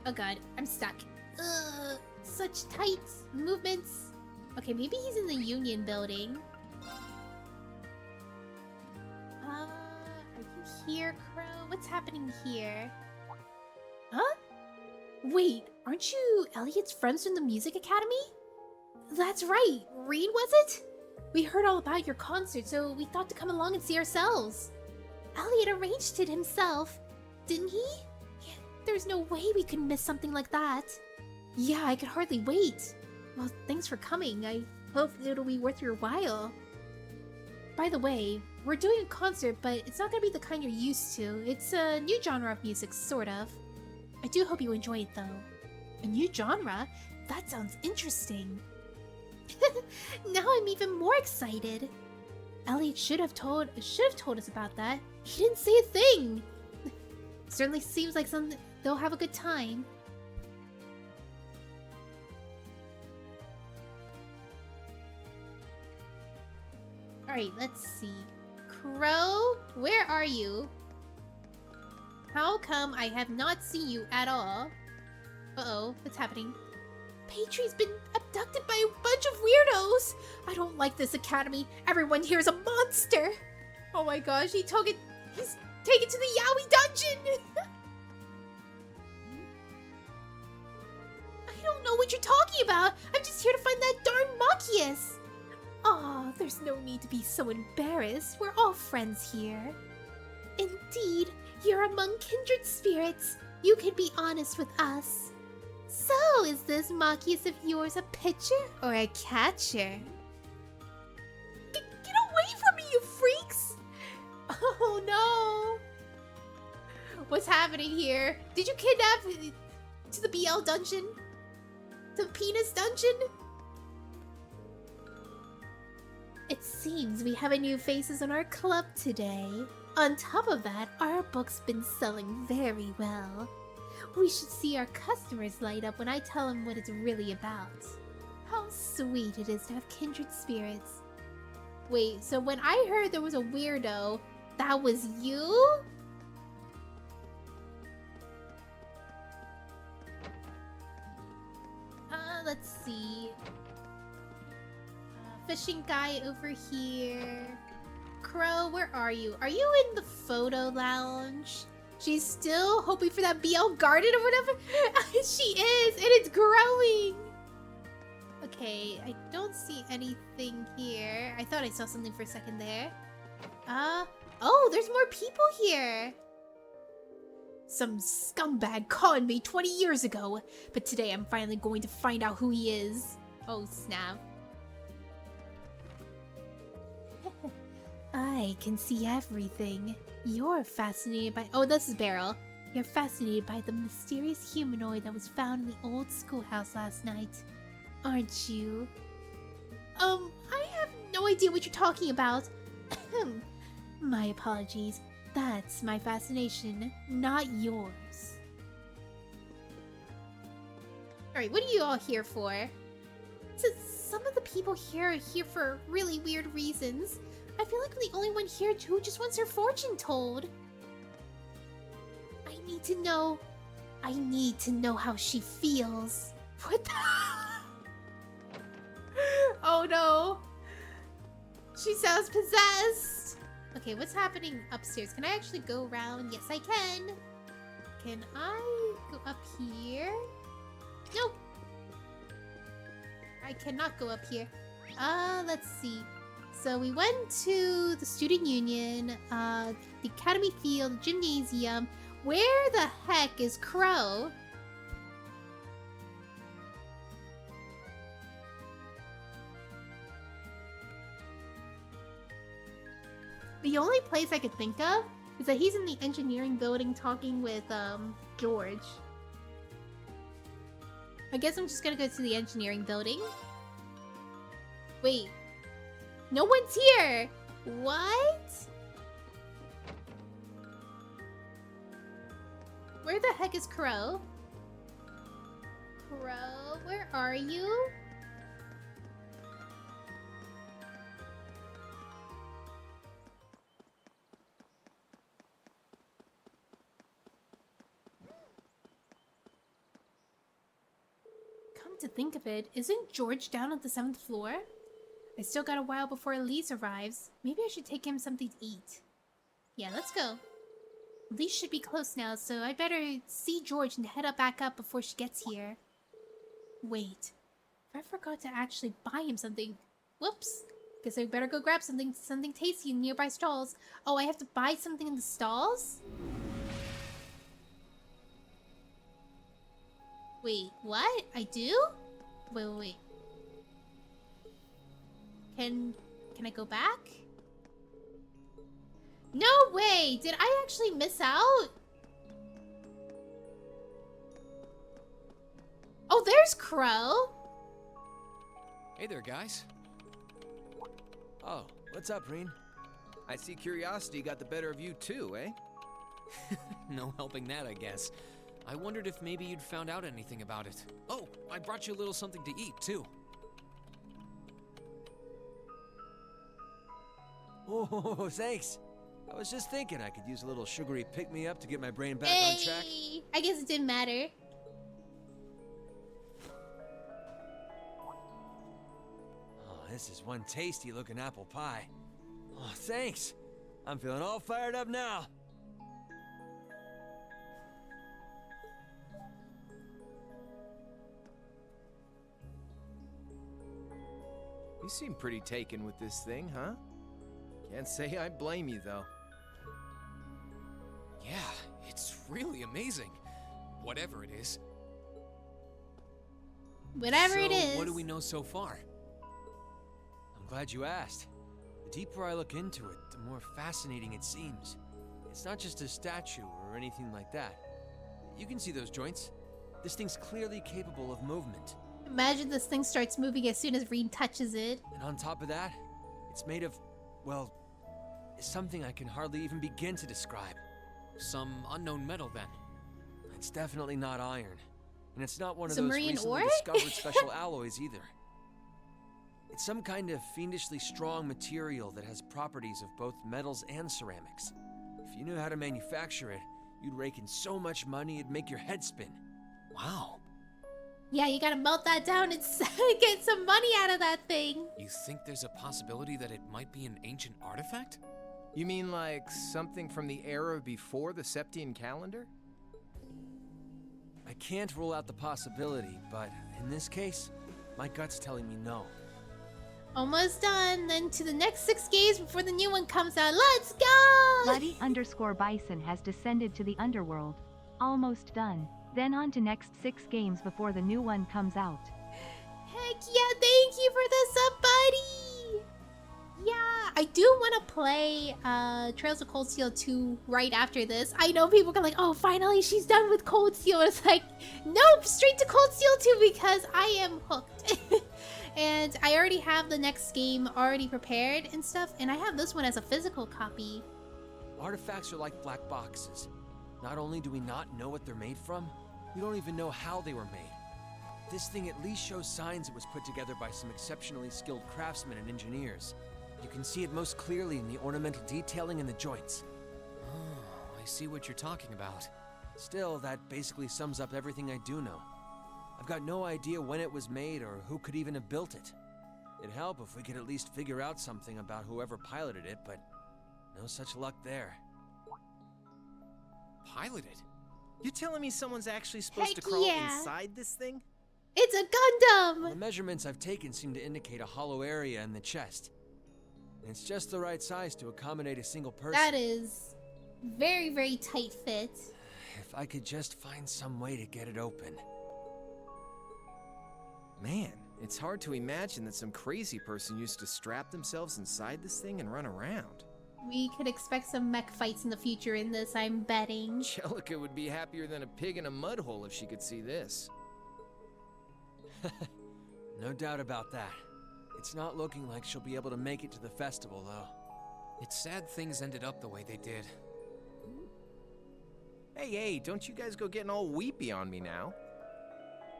Oh god, I'm stuck. Ugh, such tight movements. Okay, maybe he's in the Union building. Are you here, Crow? What's happening here? Huh? Wait, aren't you Elliot's friends from the Music Academy? That's right, Reed, was it? We heard all about your concert, so we thought to come along and see ourselves. Elliot arranged it himself, didn't he? Yeah, there's no way we could miss something like that. Yeah, I could hardly wait. Well, thanks for coming. I hope it'll be worth your while. By the way, we're doing a concert, but it's not gonna be the kind you're used to. It's a new genre of music, sort of. I do hope you enjoy it, though. A new genre? That sounds interesting. Now I'm even more excited. Elliot should have told us about that. He didn't say a thing. Certainly seems like they'll have a good time. Alright, let's see. Crow, where are you? How come I have not seen you at all? Uh-oh, what's happening? Patri's been abducted by a bunch of weirdos! I don't like this academy. Everyone here is a monster! Oh my gosh, he's taken to the Yaoi dungeon! I don't know what you're talking about! I'm just here to find that darn Machias! Aw, there's no need to be so embarrassed. We're all friends here. Indeed, you're among kindred spirits. You can be honest with us. So, is this Machias of yours a pitcher or a catcher? Get away from me, you freaks! Oh no! What's happening here? Did you kidnap to the BL dungeon? The penis dungeon? It seems we have a new faces in our club today. On top of that, our book's been selling very well. We should see our customers light up when I tell them what it's really about. How sweet it is to have kindred spirits. Wait, so when I heard there was a weirdo, that was you? Let's see. Fishing guy over here. Crow, where are you? Are you in the photo lounge? She's still hoping for that BL garden or whatever? She is, and it's growing! Okay, I don't see anything here. I thought I saw something for a second there. Oh, there's more people here! Some scumbag conned me 20 years ago, but today I'm finally going to find out who he is. Oh, snap. I can see everything. You're fascinated by— oh, this is Beryl. You're fascinated by the mysterious humanoid that was found in the old schoolhouse last night, aren't you? I have no idea what you're talking about. My apologies. That's my fascination, not yours. Alright, what are you all here for? So some of the people here are here for really weird reasons. I feel like I'm the only one here who just wants her fortune told. I need to know how she feels. What the— oh no! She sounds possessed! Okay, what's happening upstairs? Can I actually go around? Yes, I can! Can I go up here? Nope! I cannot go up here. Let's see. So we went to the Student Union, the Academy Field, the Gymnasium. Where the heck is Crow? The only place I could think of is that he's in the engineering building talking with, George. I guess I'm just gonna go to the engineering building. Wait. No one's here! What? Where the heck is Crow? Crow, where are you? Come to think of it, isn't George down at the 7th floor? I still got a while before Elise arrives. Maybe I should take him something to eat. Yeah, let's go. Elise should be close now, so I better see George and head back up before she gets here. Wait, I forgot to actually buy him something. Whoops. Guess I better go grab something tasty in nearby stalls. Oh, I have to buy something in the stalls? Wait, what? I do? Wait. Can I go back? No way! Did I actually miss out? Oh, there's Crow! Hey there, guys. Oh, what's up, Reen? I see curiosity got the better of you too, eh? No helping that, I guess. I wondered if maybe you'd found out anything about it. Oh, I brought you a little something to eat, too. Oh, thanks. I was just thinking I could use a little sugary pick-me-up to get my brain back on track. I guess it didn't matter. Oh, this is one tasty-looking apple pie. Oh, thanks. I'm feeling all fired up now. You seem pretty taken with this thing, huh? Can't say I blame you, though. Yeah, it's really amazing. Whatever it is. Whatever it is. What do we know so far? I'm glad you asked. The deeper I look into it, the more fascinating it seems. It's not just a statue or anything like that. You can see those joints. This thing's clearly capable of movement. Imagine this thing starts moving as soon as Reed touches it. And on top of that, it's made of, well, something I can hardly even begin to describe. Some unknown metal, then. It's definitely not iron. And it's not one of Some those marine recently ore? discovered special alloys either. It's some kind of fiendishly strong material that has properties of both metals and ceramics. If you knew how to manufacture it, you'd rake in so much money it'd make your head spin. Wow. Yeah, you gotta melt that down and get some money out of that thing. You think there's a possibility that it might be an ancient artifact? You mean like something from the era before the Septian calendar? I can't rule out the possibility, but in this case, my gut's telling me no. Almost done. Then to the next 6 games before the new one comes out. Let's go! Bloody_Bison has descended to the underworld. Almost done. Then on to next 6 games before the new one comes out. Heck yeah, thank you for the sub, buddy! Yeah, I do want to play Trails of Cold Steel 2 right after this. I know people are like, oh, finally she's done with Cold Steel. It's like, nope, straight to Cold Steel 2 because I am hooked. And I already have the next game already prepared and stuff, and I have this one as a physical copy. Artifacts are like black boxes. Not only do we not know what they're made from, we don't even know how they were made. This thing at least shows signs it was put together by some exceptionally skilled craftsmen and engineers. You can see it most clearly in the ornamental detailing in the joints. Oh, I see what you're talking about. Still, that basically sums up everything I do know. I've got no idea when it was made or who could even have built it. It'd help if we could at least figure out something about whoever piloted it, but no such luck there. Piloted? You telling me someone's actually supposed Heck to crawl yeah. inside this thing? It's a Gundam! The measurements I've taken seem to indicate a hollow area in the chest. And it's just the right size to accommodate a single person. That is very, very tight fit. If I could just find some way to get it open. Man, it's hard to imagine that some crazy person used to strap themselves inside this thing and run around. We could expect some mech fights in the future in this, I'm betting. Jellica would be happier than a pig in a mud hole if she could see this. No doubt about that. It's not looking like she'll be able to make it to the festival, though. It's sad things ended up the way they did. Hey, don't you guys go getting all weepy on me now.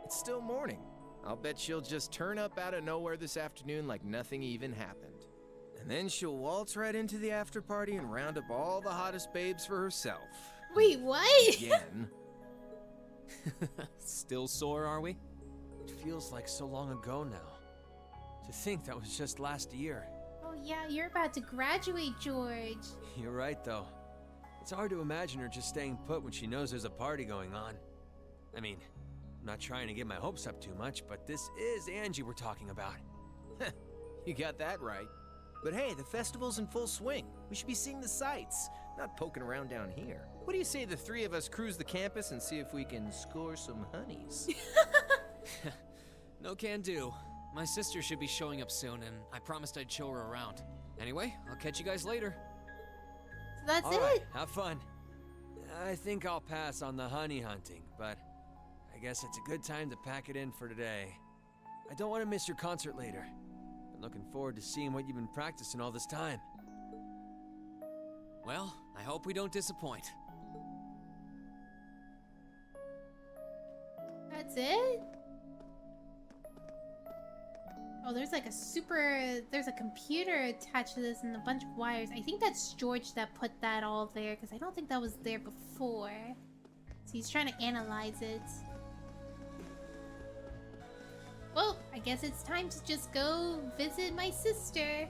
It's still morning. I'll bet she'll just turn up out of nowhere this afternoon like nothing even happened. And then she'll waltz right into the after party and round up all the hottest babes for herself. Wait, what? Again. Still sore, are we? It feels like so long ago now. To think that was just last year. Oh yeah, you're about to graduate, George. You're right, though. It's hard to imagine her just staying put when she knows there's a party going on. I mean, I'm not trying to get my hopes up too much, but this is Angie we're talking about. You got that right. But hey, the festival's in full swing. We should be seeing the sights, not poking around down here. What do you say the three of us cruise the campus and see if we can score some honeys? No can do. My sister should be showing up soon, and I promised I'd show her around. Anyway, I'll catch you guys later. So that's All it? right, have fun. I think I'll pass on the honey hunting, but I guess it's a good time to pack it in for today. I don't want to miss your concert later. I'm looking forward to seeing what you've been practicing all this time. Well, I hope we don't disappoint. That's it? Oh, there's like there's a computer attached to this and a bunch of wires. I think that's George that put that all there, because I don't think that was there before. So he's trying to analyze it. Well, I guess it's time to just go visit my sister.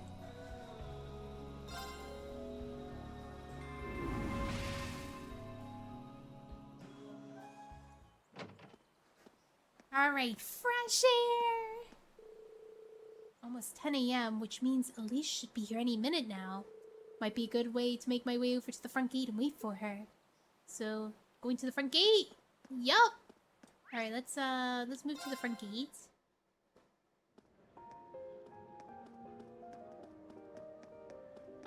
Alright, fresh air! Almost 10 a.m., which means Elise should be here any minute now. Might be a good way to make my way over to the front gate and wait for her. So, going to the front gate! Yup! Alright, let's move to the front gate.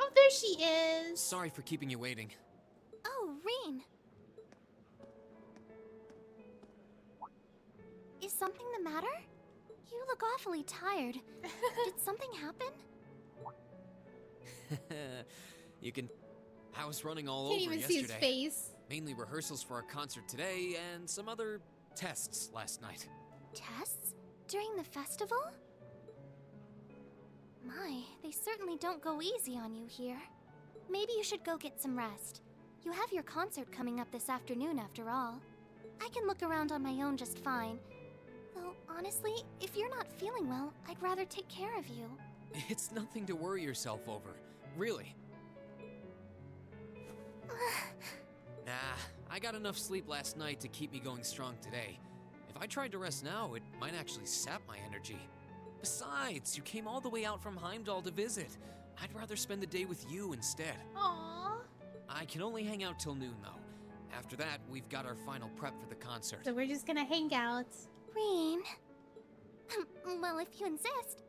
Oh, there she is! Sorry for keeping you waiting. Oh, Rean. Is something the matter? You look awfully tired. Did something happen? You can... I was running all Can't over even yesterday. see his face. Mainly rehearsals for our concert today and some other tests last night. Tests? During the festival? My, they certainly don't go easy on you here. Maybe you should go get some rest. You have your concert coming up this afternoon after all. I can look around on my own just fine. Though, honestly, if you're not feeling well, I'd rather take care of you. It's nothing to worry yourself over. Really. Nah, I got enough sleep last night to keep me going strong today. If I tried to rest now, it might actually sap my energy. Besides, you came all the way out from Heimdall to visit. I'd rather spend the day with you instead. Aww. I can only hang out till noon, though. After that, we've got our final prep for the concert. So we're just gonna hang out. Rean. Well, if you insist.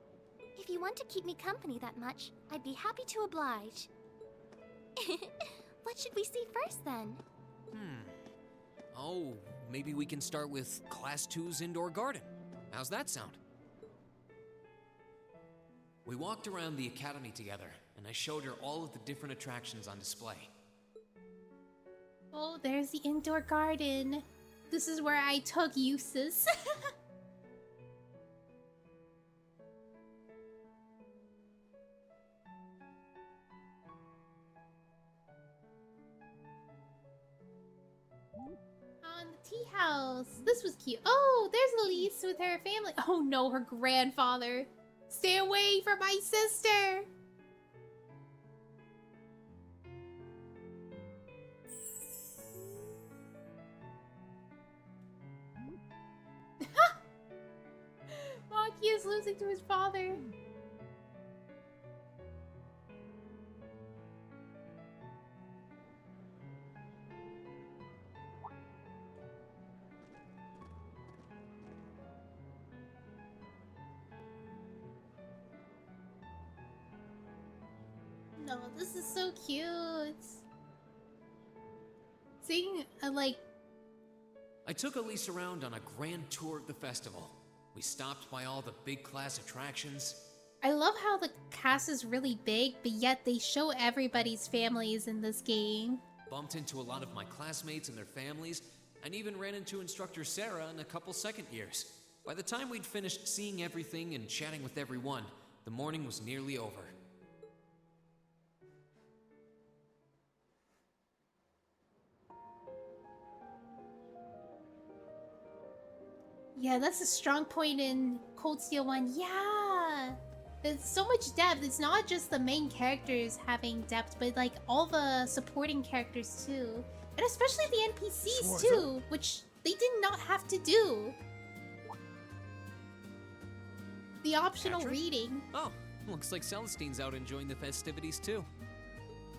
If If you want to keep me company that much, I'd be happy to oblige. What should we see first, then? Oh, maybe we can start with Class 2's indoor garden. How's that sound? We walked around the academy together, and I showed her all of the different attractions on display. Oh, there's the indoor garden. This is where I took Eustace. On the tea house. This was cute. Oh, there's Elise with her family. Oh no, her grandfather. Stay away from my sister. Maki is losing to his father. No, this is so cute. Seeing like I took Elise around on a grand tour of the festival. We stopped by all the big class attractions. I love how the cast is really big, but yet they show everybody's families in this game. Bumped into a lot of my classmates and their families, and even ran into instructor Sarah and a couple second years. By the time we'd finished seeing everything and chatting with everyone, the morning was nearly over. Yeah, that's a strong point in Cold Steel 1. Yeah! There's so much depth. It's not just the main characters having depth, but like all the supporting characters too. And especially the NPCs too, which they did not have to do. The optional reading. Oh, looks like Celestine's out enjoying the festivities too.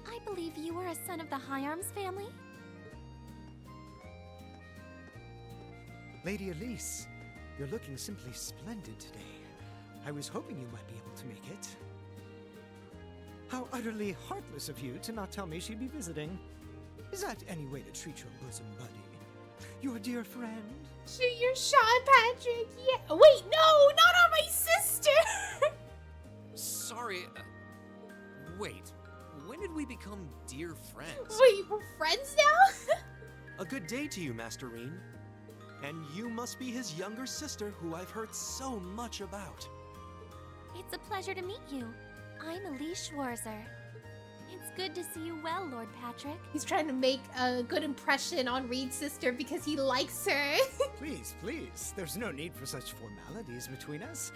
I believe you are a son of the High Arms family? Lady Elise, you're looking simply splendid today. I was hoping you might be able to make it. How utterly heartless of you to not tell me she'd be visiting. Is that any way to treat your bosom buddy? Your dear friend? You're Sean Patrick, yeah. Wait, no, not on my sister! Sorry, wait. When did we become dear friends? Wait, we're friends now? A good day to you, Master Reen. And you must be his younger sister who I've heard so much about. It's a pleasure to meet you. I'm Elise Schwarzer. It's good to see you well, Lord Patrick. He's trying to make a good impression on Reed's sister because he likes her. Please, please. There's no need for such formalities between us.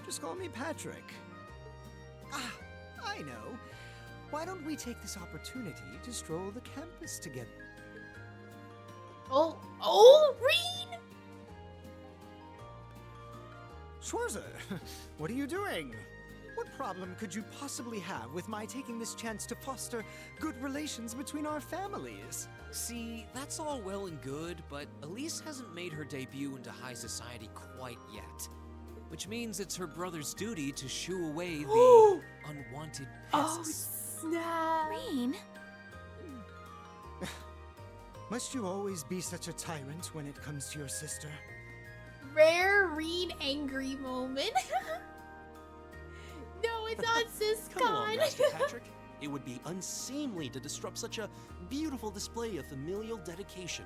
Just call me Patrick. Ah, I know. Why don't we take this opportunity to stroll the campus together? Oh, Reed! Schwarzer, what are you doing? What problem could you possibly have with my taking this chance to foster good relations between our families? See, that's all well and good, but Elise hasn't made her debut into high society quite yet. Which means it's her brother's duty to shoo away the unwanted pests. Oh, snap! Reen? Must you always be such a tyrant when it comes to your sister? Rare Reed angry moment. No, it's on SysCon. Come on, Master Patrick. It would be unseemly to disrupt such a beautiful display of familial dedication.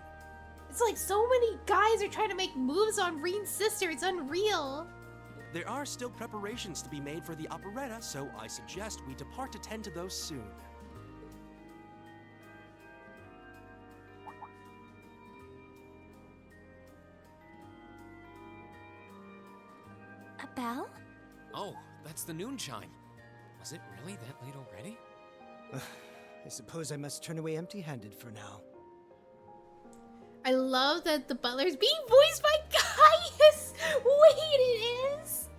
It's like so many guys are trying to make moves on Reed's sister. It's unreal. There are still preparations to be made for the operetta, so I suggest we depart to tend to those soon. A bell? Oh, that's the noon chime. Was it really that late already? I suppose I must turn away empty-handed for now. I love that the butler's being voiced by Gaius! Wait, it is?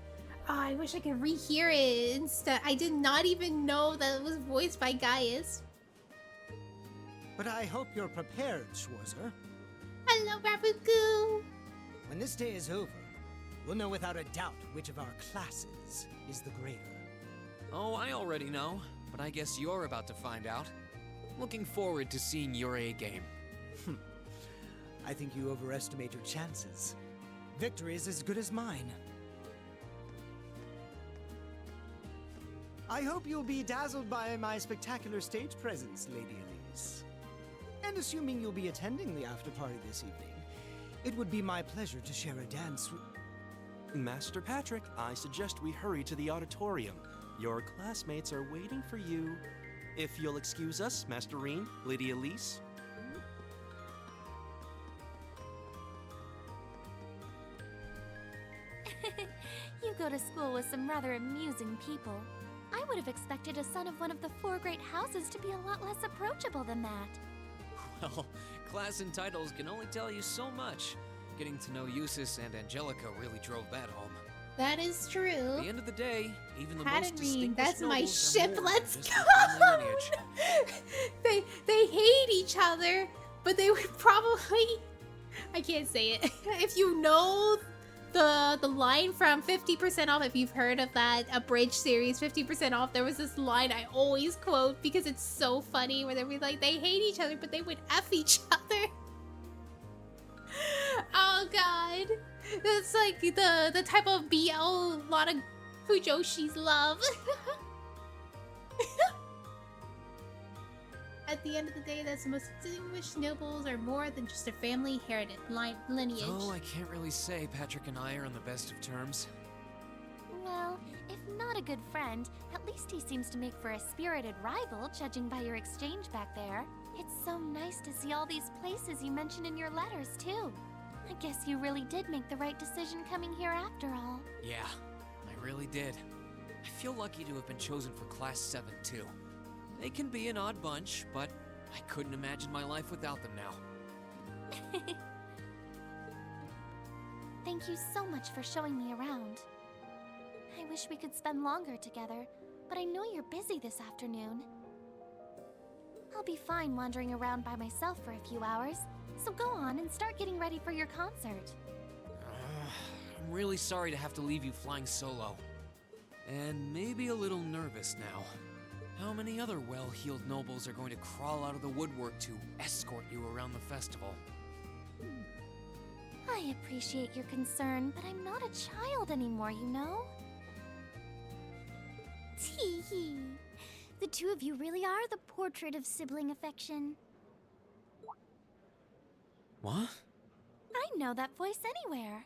Oh, I wish I could rehear it instead. I did not even know that it was voiced by Gaius. But I hope you're prepared, Schwarzer. Hello, Rabuku! When this day is over, we'll know without a doubt which of our classes is the greater. Oh, I already know, but I guess you're about to find out. Looking forward to seeing your A game. I think you overestimate your chances. Victory is as good as mine. I hope you'll be dazzled by my spectacular stage presence, Lady Elise. And assuming you'll be attending the after-party this evening, it would be my pleasure to share a dance with... Master Patrick, I suggest we hurry to the auditorium. Your classmates are waiting for you. If you'll excuse us, Master Rean, Lady Elise. You go to school with some rather amusing people. I would have expected a son of one of the 4 great houses to be a lot less approachable than that. Well, class and titles can only tell you so much. Getting to know Eustace and Angelica really drove that home. That is true. At the end of the day, even the most Pattern distinguished that's my nobles are ship. more Let's than just go. their family lineage. they hate each other, but they would probably, I can't say it. If you know the line from 50% Off, if you've heard of that abridged series 50% Off, there was this line I always quote because it's so funny where they were like, they hate each other, but they would F each other. Oh god. That's like the type of BL a lot of Fujoshis love. At the end of the day, that's the most distinguished nobles are more than just a family heritage lineage. Oh, I can't really say Patrick and I are on the best of terms. Well, if not a good friend, at least he seems to make for a spirited rival, judging by your exchange back there. It's so nice to see all these places you mentioned in your letters, too. I guess you really did make the right decision coming here after all. Yeah, I really did. I feel lucky to have been chosen for Class 7, too. They can be an odd bunch, but I couldn't imagine my life without them now. Thank you so much for showing me around. I wish we could spend longer together, but I know you're busy this afternoon. I'll be fine wandering around by myself for a few hours, so go on and start getting ready for your concert. I'm really sorry to have to leave you flying solo. And maybe a little nervous now. How many other well-heeled nobles are going to crawl out of the woodwork to escort you around the festival? I appreciate your concern, but I'm not a child anymore, you know? Tee-hee. The two of you really are the portrait of sibling affection. What? I know that voice anywhere.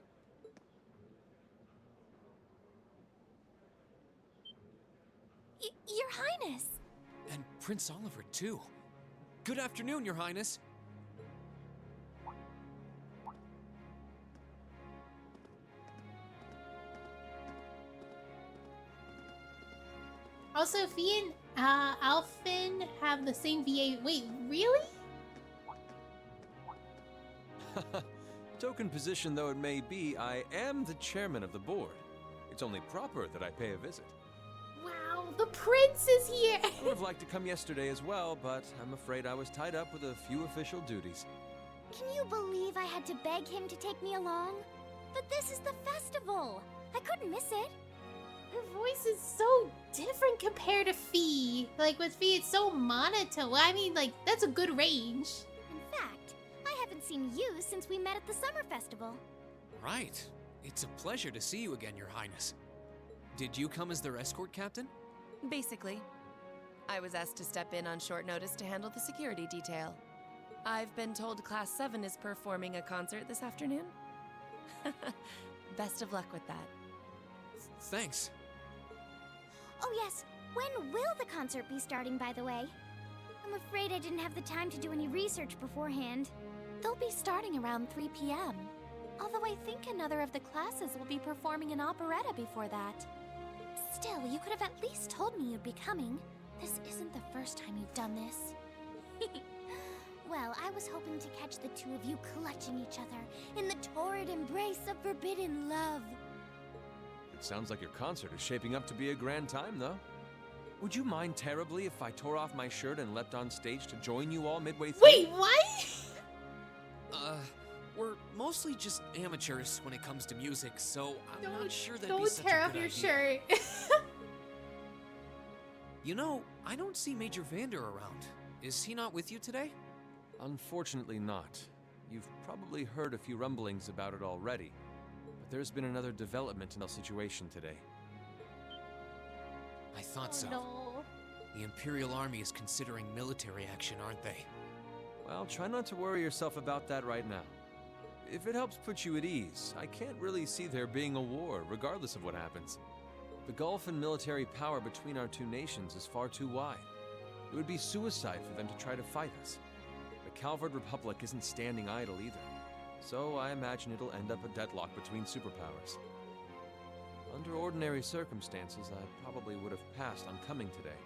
Your Highness! And Prince Oliver, too. Good afternoon, Your Highness. Also, Fee and Alphen have the same VA. Wait, really? Token position though it may be, I am the chairman of the board. It's only proper that I pay a visit. Wow, the prince is here! I would have liked to come yesterday as well, but I'm afraid I was tied up with a few official duties. Can you believe I had to beg him to take me along? But this is the festival! I couldn't miss it! Her voice is so different compared to Fee. Like, with Fee, it's so monotone. I mean, like, that's a good range. In fact, I haven't seen you since we met at the summer festival. Right. It's a pleasure to see you again, Your Highness. Did you come as their escort captain? Basically. I was asked to step in on short notice to handle the security detail. I've been told Class 7 is performing a concert this afternoon. Best of luck with that. Thanks. Oh yes, when will the concert be starting, by the way? I'm afraid I didn't have the time to do any research beforehand. They'll be starting around 3 p.m. Although I think another of the classes will be performing an operetta before that. Still, you could have at least told me you'd be coming. This isn't the first time you've done this. Well, I was hoping to catch the two of you clutching each other in the torrid embrace of forbidden love. It sounds like your concert is shaping up to be a grand time, though. Would you mind terribly if I tore off my shirt and leapt on stage to join you all midway through? Wait, what? We're mostly just amateurs when it comes to music, so I'm not sure that'd be Don't such tear a off good your idea. shirt. You know, I don't see Major Vander around. Is he not with you today? Unfortunately not. You've probably heard a few rumblings about it already, but there's been another development in the situation today. I thought so. No. The Imperial Army is considering military action, aren't they? Well, try not to worry yourself about that right now. If it helps put you at ease, I can't really see there being a war, regardless of what happens. The gulf in military power between our two nations is far too wide. It would be suicide for them to try to fight us. The Calvard Republic isn't standing idle either, so I imagine it'll end up a deadlock between superpowers. Under ordinary circumstances, I probably would have passed on coming today.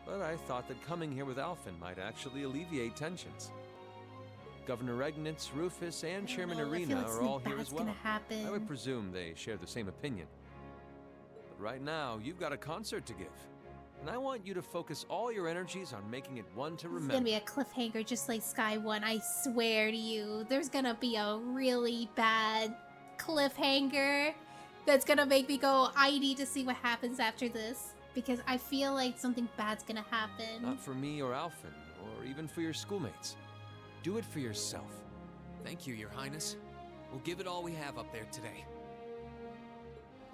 But I thought that coming here with Alphen might actually alleviate tensions. Governor Regnitz, Rufus, and Chairman Arena are all here as well. I would presume they share the same opinion. But right now, you've got a concert to give. And I want you to focus all your energies on making it one to remember. It's gonna be a cliffhanger just like Sky 1, I swear to you. There's gonna be a really bad cliffhanger that's gonna make me go, I need to see what happens after this. Because I feel like something bad's gonna happen. Not for me or Alphen, or even for your schoolmates. Do it for yourself. Thank you, Your Highness. We'll give it all we have up there today.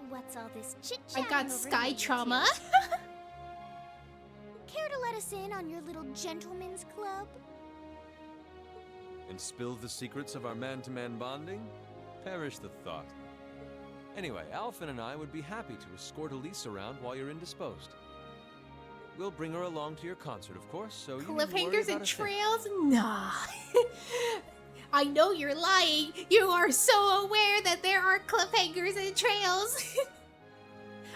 What's all this chit I chat? got Sky trauma. Care to let us in on your little gentleman's club? And spill the secrets of our man-to-man bonding? Perish the thought. Anyway, Alphen and I would be happy to escort Elise around while you're indisposed. We'll bring her along to your concert, of course, so you needn't worry Cliffhangers about and a thing. trails? Nah. I know you're lying. You are so aware that there are cliffhangers and trails.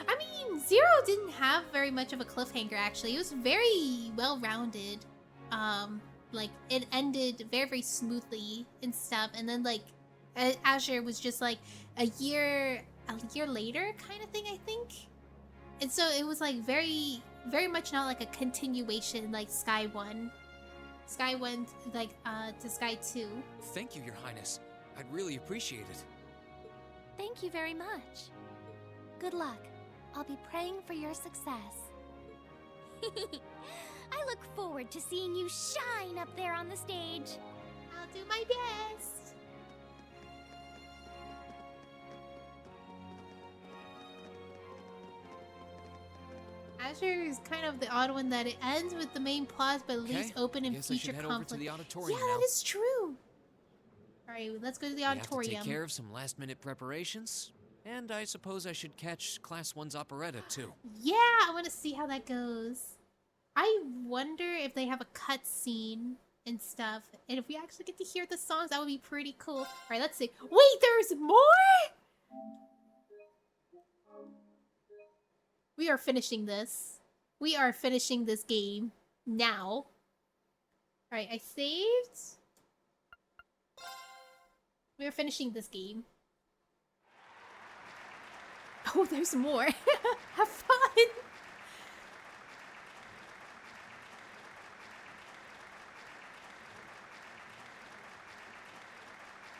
I mean, Zero didn't have very much of a cliffhanger, actually. It was very well-rounded. Like, it ended very, very smoothly and stuff. And then, like, Azure was just, like, a year later kind of thing, I think. And so it was, like, very, very much not like a continuation like Sky 1. Sky 1, like, to Sky 2. Thank you, Your Highness. I'd really appreciate it. Thank you very much. Good luck. I'll be praying for your success. I look forward to seeing you shine up there on the stage. I'll do my best. Azure is kind of the odd one that it ends with the main plot but leaves open in Guess I should future head conflict. over to the auditorium Yeah, now. that is true. Alright, let's go to the We have to auditorium. take care of some last-minute preparations, and I suppose I should catch Class 1's operetta, too. Yeah, I want to see how that goes. I wonder if they have a cut scene and stuff. And if we actually get to hear the songs, that would be pretty cool. Alright, let's see. Wait, there's more?! We are finishing this. We are finishing this game now. Alright, I saved. We are finishing this game. Oh, there's more. Have fun!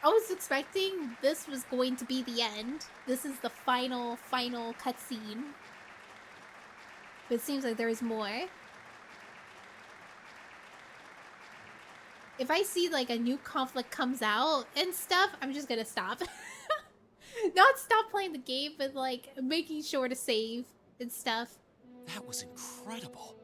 I was expecting this was going to be the end. This is the final cutscene. But it seems like there is more. If I see like a new conflict comes out and stuff, I'm just gonna stop. Not stop playing the game, but like making sure to save and stuff. That was incredible.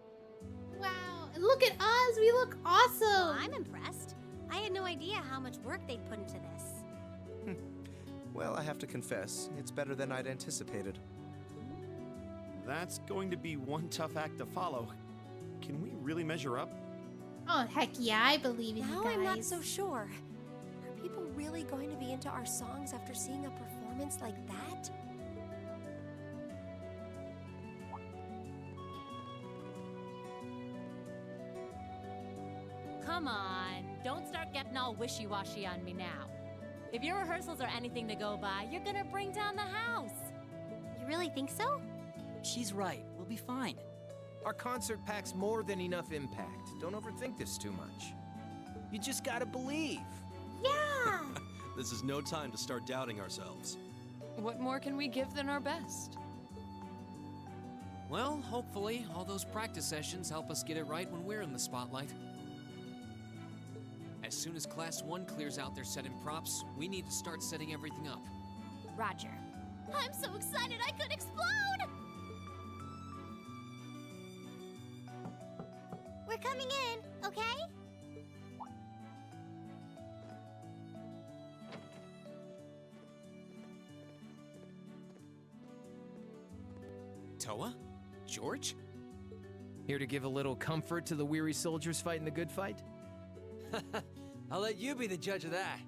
Wow, and look at us, we look awesome. Well, I'm impressed. I had no idea how much work they'd put into this. Well, I have to confess, it's better than I'd anticipated. That's going to be one tough act to follow. Can we really measure up? Oh, heck yeah, I believe in you Now guys. I'm not so sure. Are people really going to be into our songs after seeing a performance like that? Come on, don't start getting all wishy-washy on me now. If your rehearsals are anything to go by, you're gonna bring down the house. You really think so? She's right. We'll be fine. Our concert packs more than enough impact. Don't overthink this too much. You just gotta believe. Yeah! This is no time to start doubting ourselves. What more can we give than our best? Well, hopefully, all those practice sessions help us get it right when we're in the spotlight. As soon as Class 1 clears out their set and props, we need to start setting everything up. Roger. I'm so excited I could explode! We're coming in, okay? Toa? George? Here to give a little comfort to the weary soldiers fighting the good fight? I'll let you be the judge of that.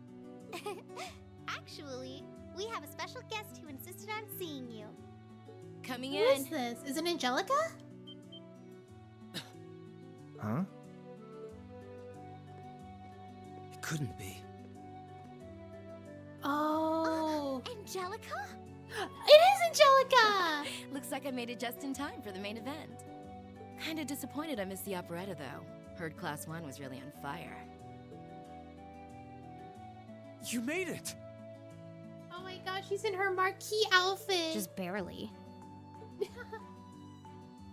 Actually, we have a special guest who insisted on seeing you. Coming Who in. is this? Is it Angelica? Huh? It couldn't be. Oh. Angelica? It is Angelica! Looks like I made it just in time for the main event. Kinda disappointed I missed the operetta, though. Heard Class 1 was really on fire. You made it! Oh my gosh, she's in her marquee outfit. Just barely.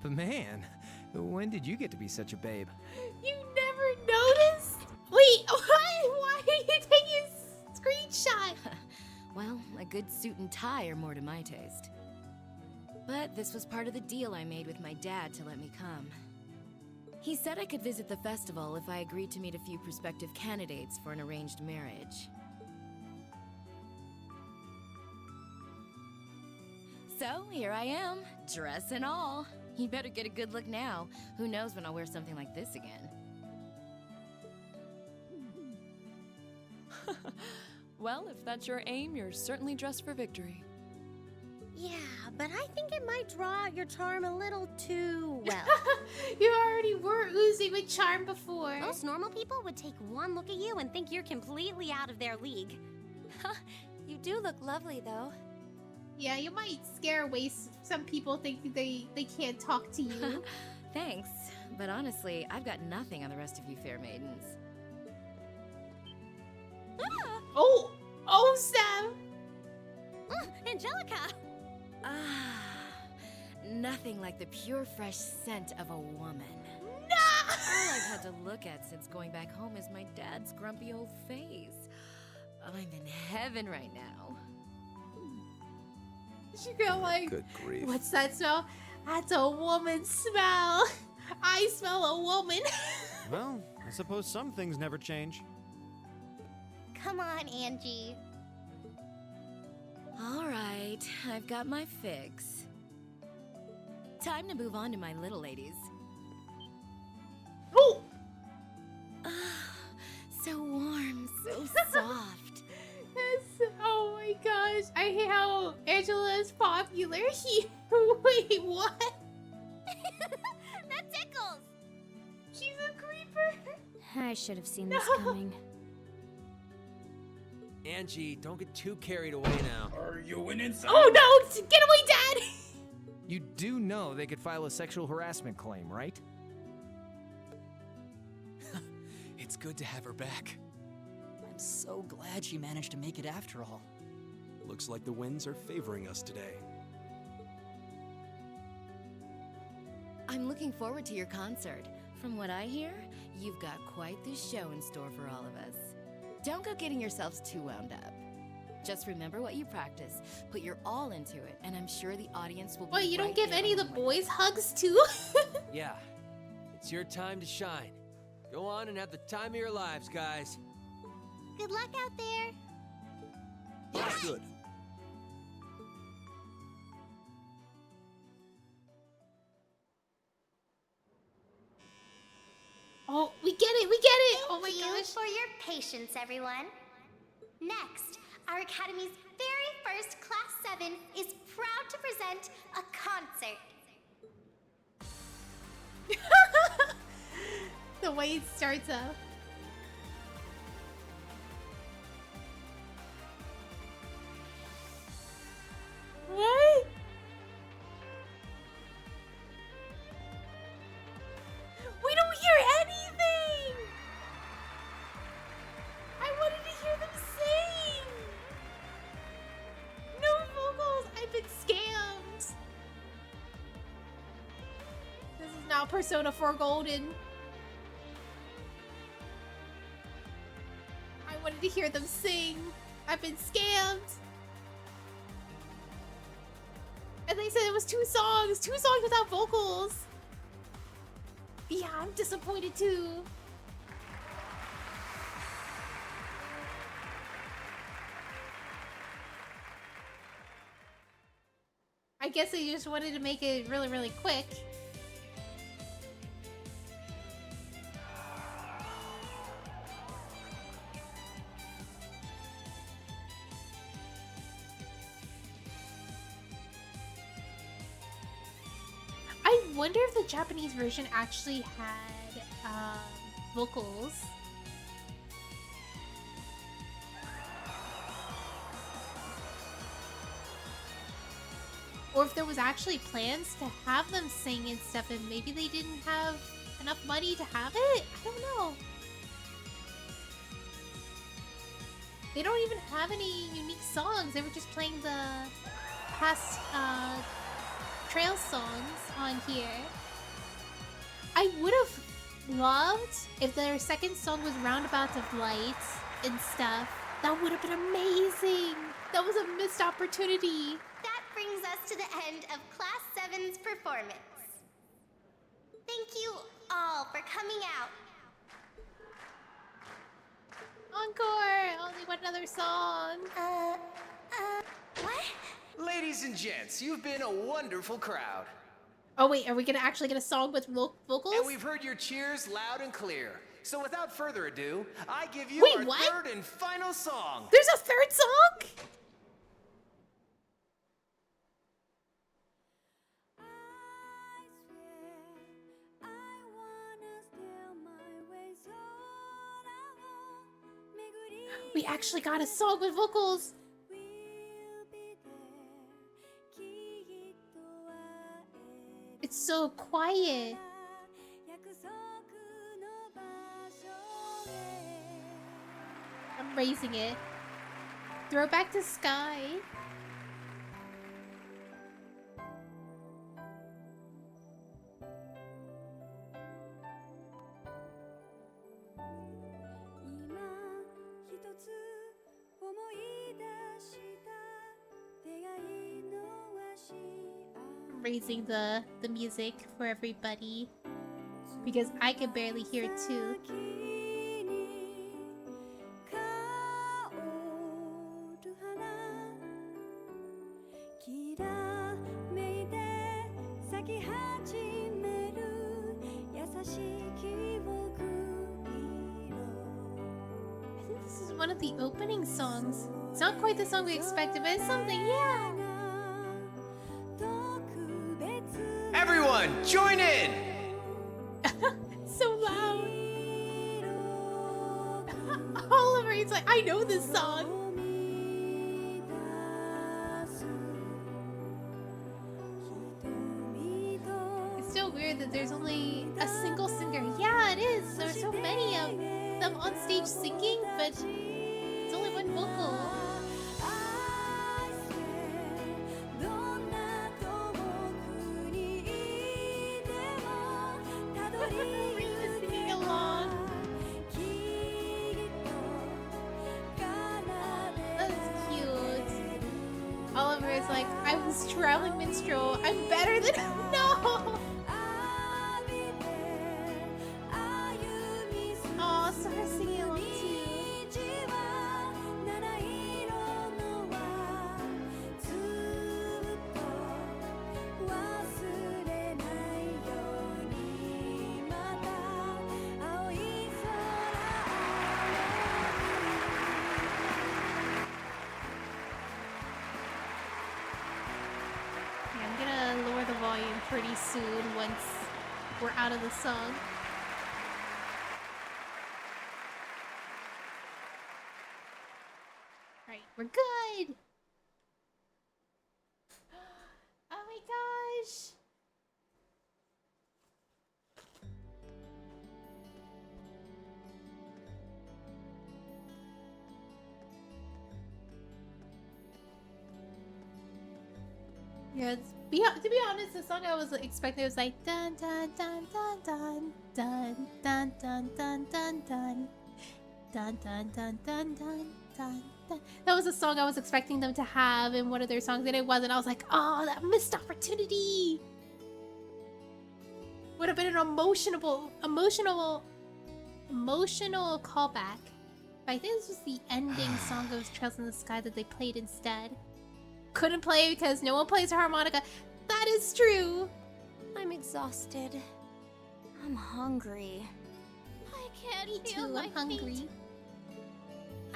But man, when did you get to be such a babe? You never noticed? Wait, why are you taking a screenshot? Well, a good suit and tie are more to my taste. But this was part of the deal I made with my dad to let me come. He said I could visit the festival if I agreed to meet a few prospective candidates for an arranged marriage. So, here I am, dress and all. You better get a good look now. Who knows when I'll wear something like this again. Well, if that's your aim, you're certainly dressed for victory. Yeah, but I think it might draw out your charm a little too well. You already were oozing with charm before. Most normal people would take one look at you and think you're completely out of their league. You do look lovely, though. Yeah, you might scare away some people think they can't talk to you. Thanks, but honestly, I've got nothing on the rest of you fair maidens. Oh, Sam! Angelica! Nothing like the pure, fresh scent of a woman. No! All I've had to look at since going back home is my dad's grumpy old face. I'm in heaven right now. You go like, Good grief. what's that smell? That's a woman smell. I smell a woman. Well, I suppose some things never change. Come on, Angie. All right, I've got my fix. Time to move on to my little ladies. Oh! So warm, so soft. Oh my gosh, I hate how Angela is popular here. Wait, what? That tickles! She's a creeper. I should have seen this coming. Angie, don't get too carried away now. Are you an inside? Oh no! Get away, Dad! You do know they could file a sexual harassment claim, right? It's good to have her back. I'm so glad she managed to make it after all. Looks like the winds are favoring us today. I'm looking forward to your concert. From what I hear, you've got quite the show in store for all of us. Don't go getting yourselves too wound up. Just remember what you practice, put your all into it, and I'm sure the audience will be Wait, you don't right give there any of the on boys hugs too? Yeah, it's your time to shine. Go on and have the time of your lives, guys. Good luck out there. That's good. Oh, we get it, we get it! Oh my Thank you gosh. for your patience, everyone. Next, our Academy's very first Class 7 is proud to present a concert. The way it starts up. What? We don't hear anything! I wanted to hear them sing! about Persona 4 Golden. I wanted to hear them sing. I've been scammed. And they said it was 2 songs without vocals. Yeah, I'm disappointed too. I guess they just wanted to make it really, really quick. I wonder if the Japanese version actually had vocals. Or if there was actually plans to have them sing and stuff and maybe they didn't have enough money to have it? I don't know. They don't even have any unique songs. They were just playing the past trail songs on here. I would have loved if their second song was Roundabouts of Light and stuff. That would have been amazing. That was a missed opportunity. That brings us to the end of Class 7's performance. Thank you all for coming out. Encore! Only one other song. What? Ladies and gents, you've been a wonderful crowd. Oh wait, are we gonna actually get a song with vocals? And we've heard your cheers loud and clear. So without further ado, I give you Wait, our what? third and final song. There's a third song? We actually got a song with vocals. It's so quiet. I'm raising it. Throw back to Sky. Raising the music for everybody because I can barely hear it too. I think this is one of the opening songs. It's not quite the song we expected, but it's something, yeah. Everyone, join in! So loud. Oliver, he's like, I know this song. It's still weird that there's only a single singer. Yeah, it is. There's so many of them on stage singing, but it's only one vocal. Singing along. That's cute. Oliver is like, I was traveling minstrel. I'm better than no. Oh, Sara singing along too. I'm gonna lower the volume pretty soon once we're out of the song. Alright, we're good! Oh my gosh! Yeah, to be honest, the song I was expecting was like dun dun dun dun dun dun dun dun dun dun dun dun dun dun dun dun dun. That was a song I was expecting them to have in one of their songs, and it wasn't. I was like, oh, that missed opportunity. Would have been an emotional callback. But I think this was the ending song of Trails in the Sky that they played instead. Couldn't play because no one plays a harmonica. That is true. I'm exhausted. I'm hungry. I can't Me feel too, my I'm hungry. feet.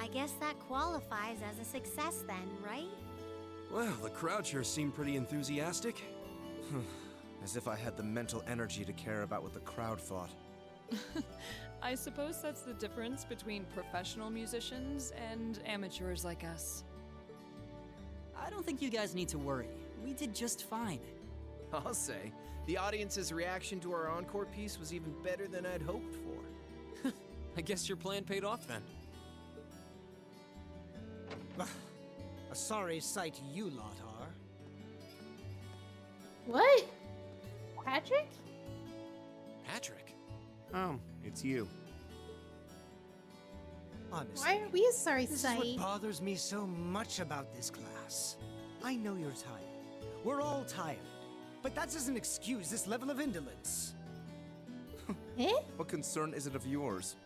I guess that qualifies as a success then, right? Well, the crowd sure seemed pretty enthusiastic. As if I had the mental energy to care about what the crowd thought. I suppose that's the difference between professional musicians and amateurs like us. I don't think you guys need to worry. We did just fine. I'll say, the audience's reaction to our encore piece was even better than I'd hoped for. I guess your plan paid off then. A sorry sight you lot are. What? Patrick? Patrick? Oh, it's you. Honestly, Why are we a sorry this sight? is what bothers me so much about this class. I know you're tired. We're all tired. But that doesn't excuse this level of indolence. Eh? What concern is it of yours?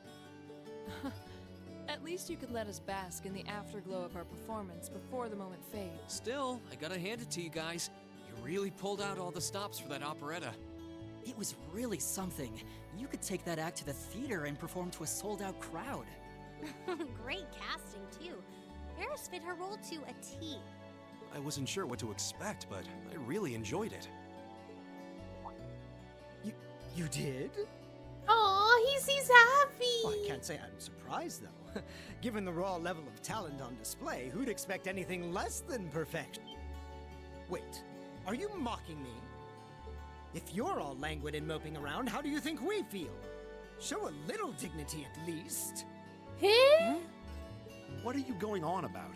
At least you could let us bask in the afterglow of our performance before the moment fades. Still, I gotta hand it to you guys. You really pulled out all the stops for that operetta. It was really something. You could take that act to the theater and perform to a sold-out crowd. Great casting, too. Paris fit her role to a T. I wasn't sure what to expect, but I really enjoyed it. You did? Aw, he seems happy. Well, I can't say I'm surprised, though. Given the raw level of talent on display, who'd expect anything less than perfection? Wait, are you mocking me? If you're all languid and moping around, how do you think we feel? Show a little dignity at least. Huh? What are you going on about?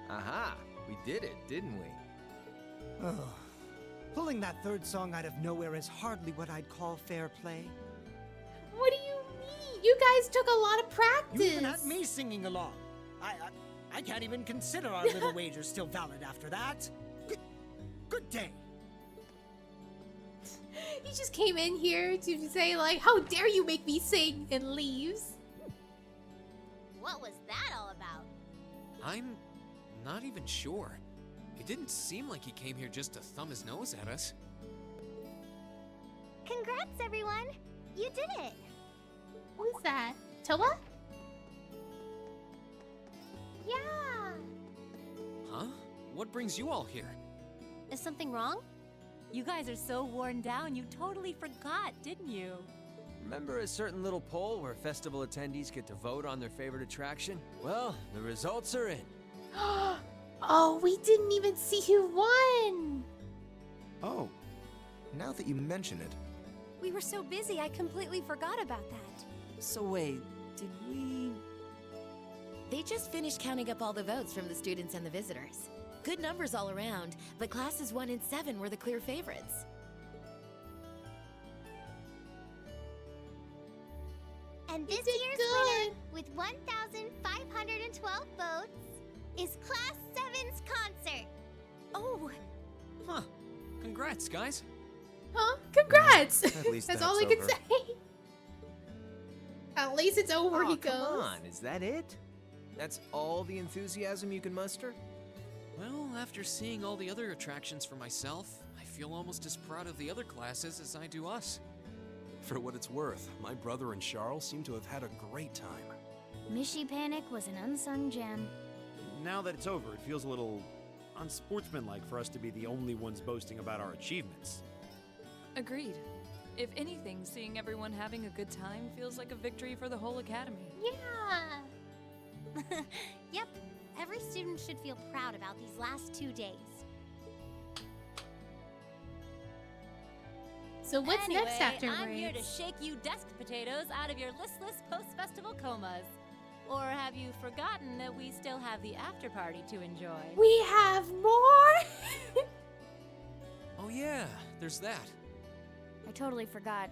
Aha, we did it, didn't we? Oh, pulling that third song out of nowhere is hardly what I'd call fair play. What do you mean? You guys took a lot of practice. You even had me singing along. I can't even consider our little wager still valid after that. Good day. He just came in here to say like, how dare you make me sing, and leaves. What was that all about? I'm not even sure. It didn't seem like he came here just to thumb his nose at us. Congrats, everyone! You did it! Who's that? Toa? Yeah! Huh? What brings you all here? Is something wrong? You guys are so worn down, you totally forgot, didn't you? Remember a certain little poll where festival attendees get to vote on their favorite attraction? Well, the results are in. Oh, we didn't even see who won. Oh, now that you mention it. We were so busy, I completely forgot about that. So wait, did we... They just finished counting up all the votes from the students and the visitors. Good numbers all around, but classes 1 and 7 were the clear favorites. And this year's winner, with 1,512 votes, is Class 7's concert. Oh! Huh. Congrats, guys. Huh? Congrats! At least that's all I can over. say. At least it's over, Oh, he come goes. on, is that it? That's all the enthusiasm you can muster? Well, after seeing all the other attractions for myself, I feel almost as proud of the other classes as I do us. For what it's worth, my brother and Charles seem to have had a great time. Mishy Panic was an unsung gem. Now that it's over, it feels a little unsportsmanlike for us to be the only ones boasting about our achievements. Agreed. If anything, seeing everyone having a good time feels like a victory for the whole academy. Yeah! Yep, every student should feel proud about these last 2 days. So what's Anyway, next afterwards? I'm here to shake you desk potatoes out of your listless post-festival comas. Or have you forgotten that we still have the after party to enjoy? We have more? there's that. I totally forgot.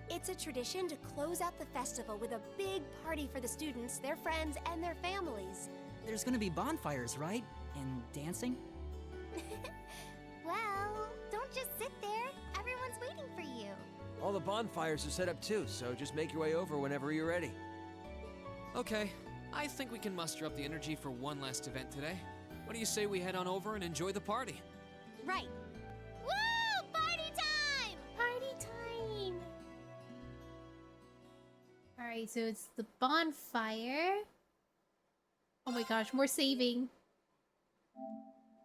It's a tradition to close out the festival with a big party for the students, their friends, and their families. There's gonna be bonfires, right? And dancing? Well, don't just sit there. Everyone's waiting for you. All the bonfires are set up too, so just make your way over whenever you're ready. Okay, I think we can muster up the energy for one last event today. What do you say we head on over and enjoy the party? Right. Woo! Party time! Party time! Alright, so it's the bonfire. Oh my gosh, more saving.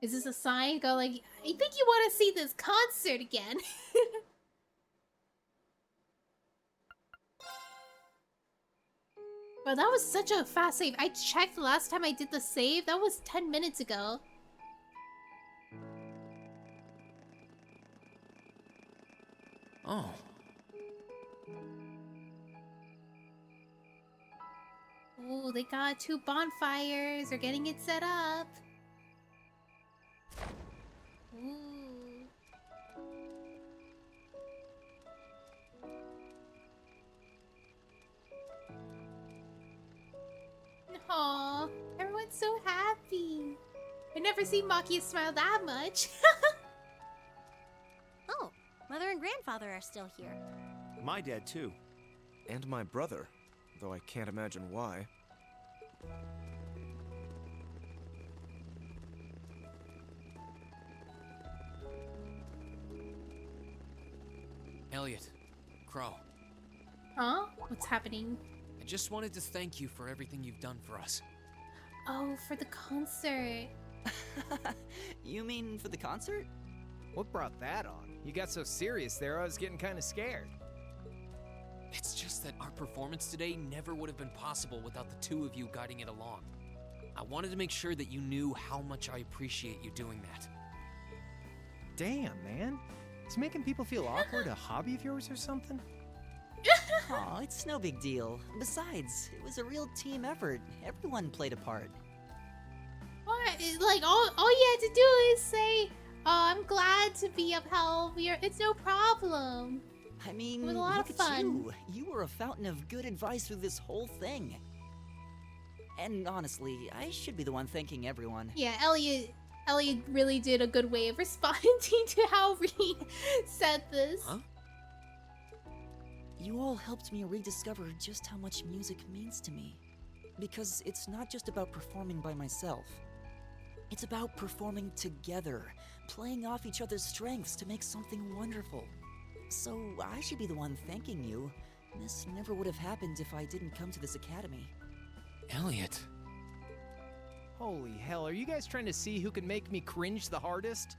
Is this a sign? Go like, I think you want to see this concert again. Well, that was such a fast save. I checked the last time I did the save. That was 10 minutes ago. Oh. Oh, they got 2 bonfires. They're getting it set up. Ooh. Aw, everyone's so happy. I never seen Makia smile that much. Oh, Mother and Grandfather are still here. My dad, too. And my brother, though I can't imagine why. Elliot, Crow, Huh? What's happening? I just wanted to thank you for everything you've done for us. Oh, for the concert. You mean for the concert? What brought that on? You got so serious there, I was getting kind of scared. It's just that our performance today never would have been possible without the 2 of you guiding it along. I wanted to make sure that you knew how much I appreciate you doing that. Damn, man. Is making people feel awkward a hobby of yours or something? Aw, it's no big deal. Besides, it was a real team effort. Everyone played a part. What? Like, all you had to do is say, oh, I'm glad to be of help. It's no problem. I mean, it was a lot look of fun. at you. You were a fountain of good advice through this whole thing. And honestly, I should be the one thanking everyone. Yeah, Elliot really did a good way of responding to how Reed said this. Huh? You all helped me rediscover just how much music means to me. Because it's not just about performing by myself. It's about performing together, playing off each other's strengths to make something wonderful. So I should be the one thanking you. This never would have happened if I didn't come to this academy. Elliot. Holy hell, are you guys trying to see who can make me cringe the hardest?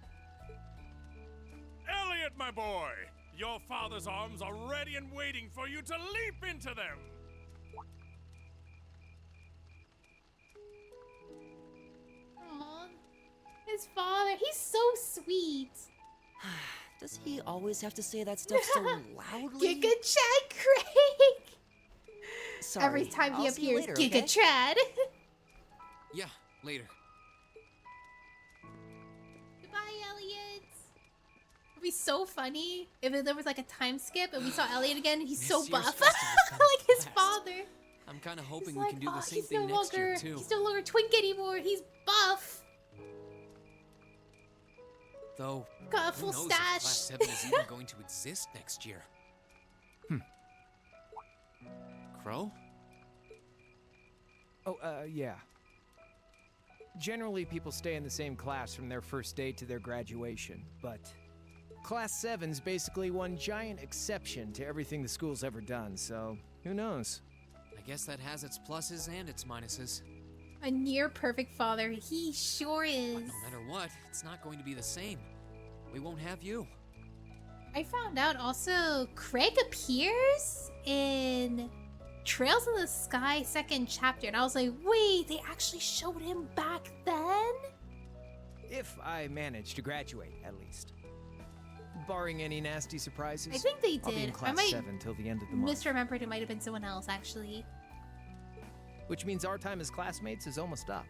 Elliot, my boy! Your father's arms are ready and waiting for you to leap into them! Aww. His father, he's so sweet. Does he always have to say that stuff so loudly? Giga Chad Craig! Sorry, Every time he I'll see you appears, later, Giga okay? Chad. Yeah, later. Goodbye, Elliot. It'd be so funny if there was like a time skip and we saw Elliot again and he's so This year's buff. festival's coming Like his fast. father. I'm kind of hoping He's we like, can do "Oh, the same he's thing no next year, longer, too. He's no longer Twink anymore. He's buff. Though, Got a who full knows if Class stash. 7 is even going to exist next year. Crow? Oh, yeah. Generally, people stay in the same class from their first day to their graduation, but Class 7's basically one giant exception to everything the school's ever done, so who knows? I guess that has its pluses and its minuses. A near perfect father. He sure is. No matter what, it's not going to be the same. We won't have you. I found out also Craig appears in Trails in the Sky 2nd chapter, and I was like, wait, they actually showed him back then? If I manage to graduate, at least. Barring any nasty surprises. I think they I'll be in did. I Class might 7 till the end of the month. misremembered. It might have been someone else, actually. Which means our time as classmates is almost up.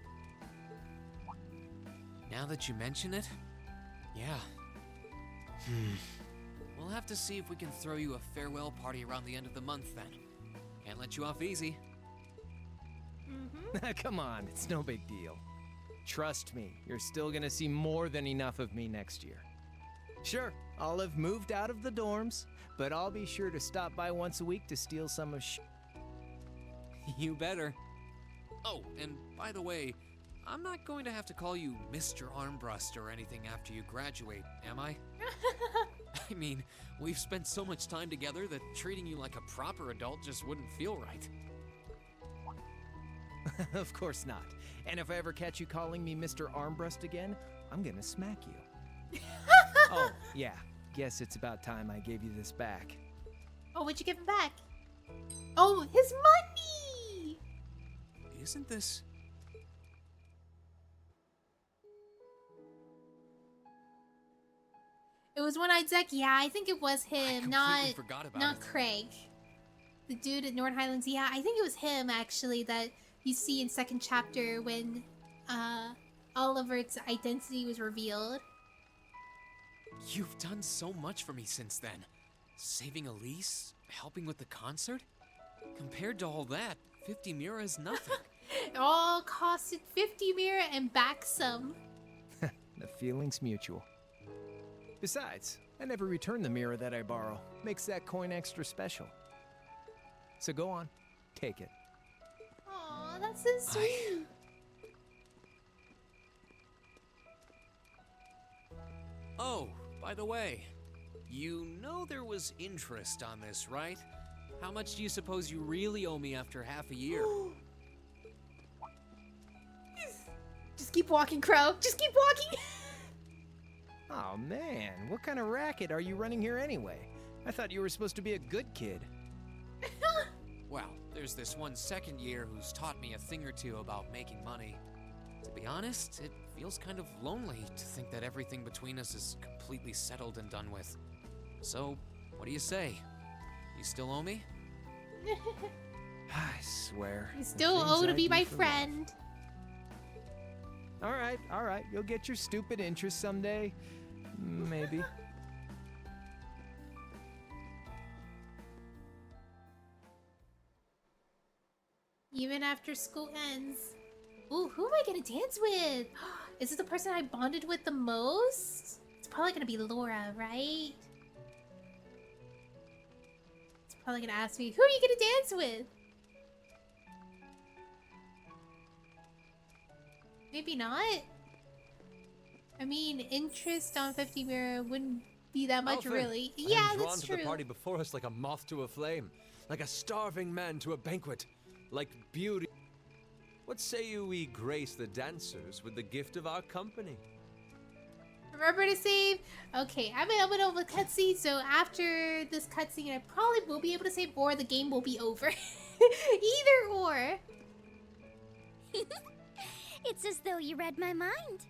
Now that you mention it, yeah. We'll have to see if we can throw you a farewell party around the end of the month then. Can't let you off easy. Come on, it's no big deal. Trust me, you're still gonna see more than enough of me next year. Sure, I'll have moved out of the dorms, but I'll be sure to stop by once a week to steal some of You better. Oh, and by the way, I'm not going to have to call you Mr. Armbrust or anything after you graduate, am I? I mean, we've spent so much time together that treating you like a proper adult just wouldn't feel right. Of course not. And if I ever catch you calling me Mr. Armbrust again, I'm gonna smack you. Oh, yeah. Guess it's about time I gave you this back. Oh, what'd you give him back? Oh, his money! Isn't this... It was One-Eyed Zek. Yeah, I think it was him, not it. Craig. The dude at North Highlands. Yeah, I think it was him, actually, that you see in second chapter when Oliver's identity was revealed. You've done so much for me since then. Saving Elise, helping with the concert. Compared to all that, 50 Mira is nothing. It all costed 50 Mira and back some. The feeling's mutual. Besides, I never return the mirror that I borrow. Makes that coin extra special. So go on, take it. Aw, that's so sweet. Oh, by the way, you know there was interest on this, right? How much do you suppose you really owe me after half a year? Just keep walking, Crow. Just keep walking. Oh man, what kind of racket are you running here anyway? I thought you were supposed to be a good kid. Well, there's this one second year who's taught me a thing or two about making money. To be honest, it feels kind of lonely to think that everything between us is completely settled and done with. So, what do you say? You still owe me? I swear. You still the owe things to I be do my for friend. love. All right. You'll get your stupid interest someday. Maybe. Even after school ends. Ooh, who am I gonna dance with? Is this the person I bonded with the most? It's probably gonna be Laura, right? It's probably gonna ask me, who are you gonna dance with? Maybe not. I mean, interest on 50 Mira wouldn't be that much, Alphen, really. I Yeah, am drawn that's to true. the party before us like a moth to a flame, like a starving man to a banquet, like beauty. What say you we grace the dancers with the gift of our company? Remember to save? Okay, I'm gonna open the cutscene, so after this cutscene, I probably will be able to save, or the game will be over. Either or. It's as though you read my mind.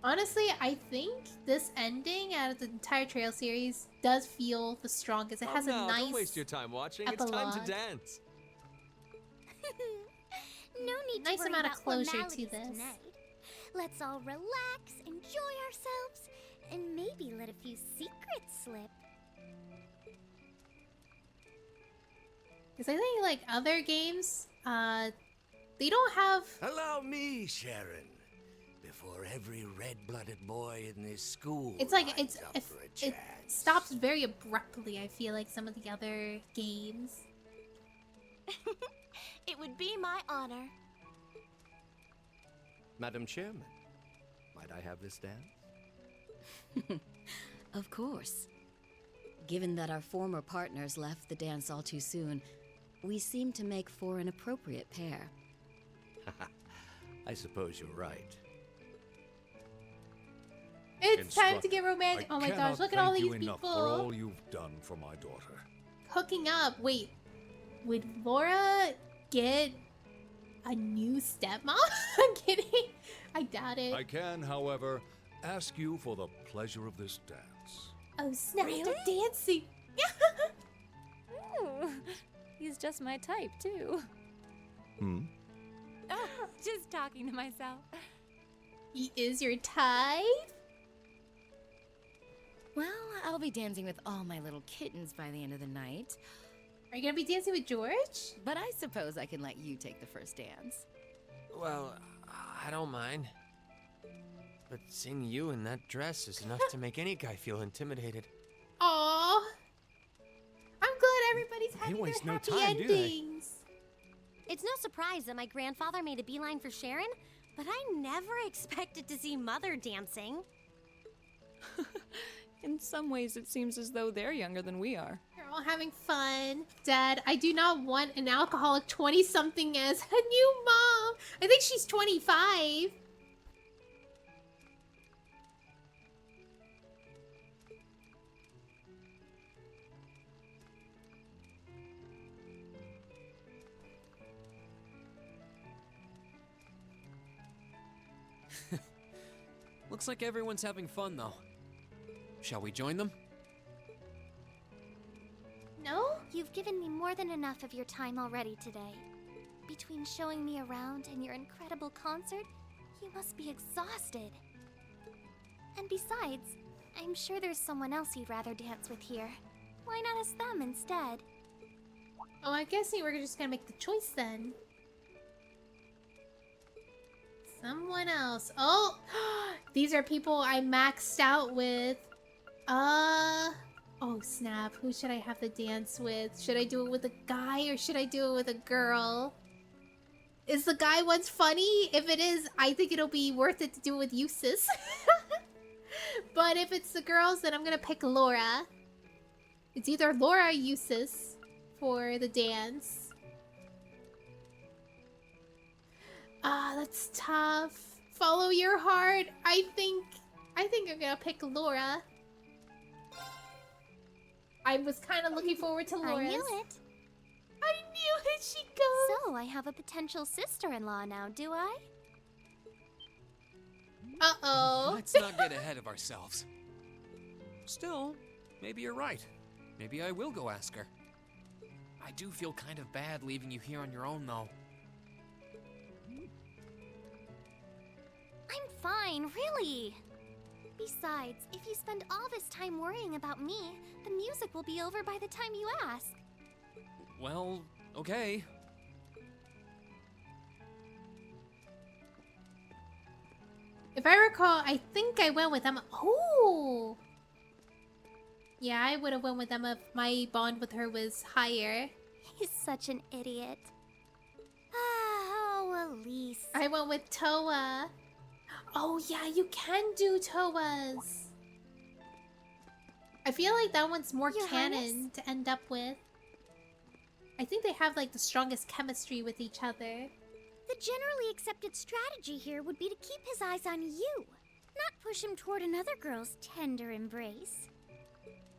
Honestly, I think this ending out of the entire Trail series does feel the strongest. It has a now, nice don't waste your time watching. It's time epilogue. to dance. No need Nice to worry amount of about closure to formalities this. tonight. Let's all relax, enjoy ourselves, and maybe let a few secrets slip. Because I think, like, other games, they don't have... Allow me, Sharon. Before every red-blooded boy in this school It's like, lines up for a it chance. stops very abruptly, I feel like, some of the other games. It would be my honor. Madam Chairman, might I have this dance? Of course. Given that our former partners left the dance all too soon, we seem to make for an appropriate pair. I suppose you're right. It's time to get romantic. Oh my gosh, look at all these enough people for all you've done for my daughter. hooking up. Wait, would Laura get a new stepmom? I'm kidding. I doubt it. I can, however, ask you for the pleasure of this dance. Oh snap, Really? they're dancing. Ooh, he's just my type, too. Hmm? Oh, just talking to myself. He is your type? Well, I'll be dancing with all my little kittens by the end of the night. Are you gonna be dancing with George? But I suppose I can let you take the first dance. Well, I don't mind. But seeing you in that dress is enough to make any guy feel intimidated. Aww. I'm glad everybody's having waste their no happy time, do they? endings. It's no surprise that my grandfather made a beeline for Sharon, but I never expected to see Mother dancing. In some ways, it seems as though they're younger than we are. You're all having fun. Dad, I do not want an alcoholic 20-something as a new mom. I think she's 25. Looks like everyone's having fun, though. Shall we join them? No? You've given me more than enough of your time already today. Between showing me around and your incredible concert, you must be exhausted. And besides, I'm sure there's someone else you'd rather dance with here. Why not ask them instead? Oh, I guess we're just gonna make the choice then. Someone else. Oh! These are people I maxed out with. Oh snap. Who should I have to dance with? Should I do it with a guy or should I do it with a girl? Is the guy one's funny? If it is, I think it'll be worth it to do it with Eustace. But if it's the girls, then I'm gonna pick Laura. It's either Laura or Eustace for the dance. That's tough. Follow your heart. I think I'm gonna pick Laura. I was kind of looking forward to Laura's. I knew it. I knew it. She goes. So, I have a potential sister-in-law now, do I? Uh-oh. Let's not get ahead of ourselves. Still, maybe you're right. Maybe I will go ask her. I do feel kind of bad leaving you here on your own, though. I'm fine, really. Besides, if you spend all this time worrying about me, the music will be over by the time you ask. Well, okay. If I recall, I think I went with Emma. Oh! Yeah, I would have went with Emma if my bond with her was higher. He's such an idiot. Oh, Elise. I went with Toa. Oh yeah, you can do Toa's. I feel like that one's more Your canon Highness? to end up with. I think they have like the strongest chemistry with each other. The generally accepted strategy here would be to keep his eyes on you, not push him toward another girl's tender embrace.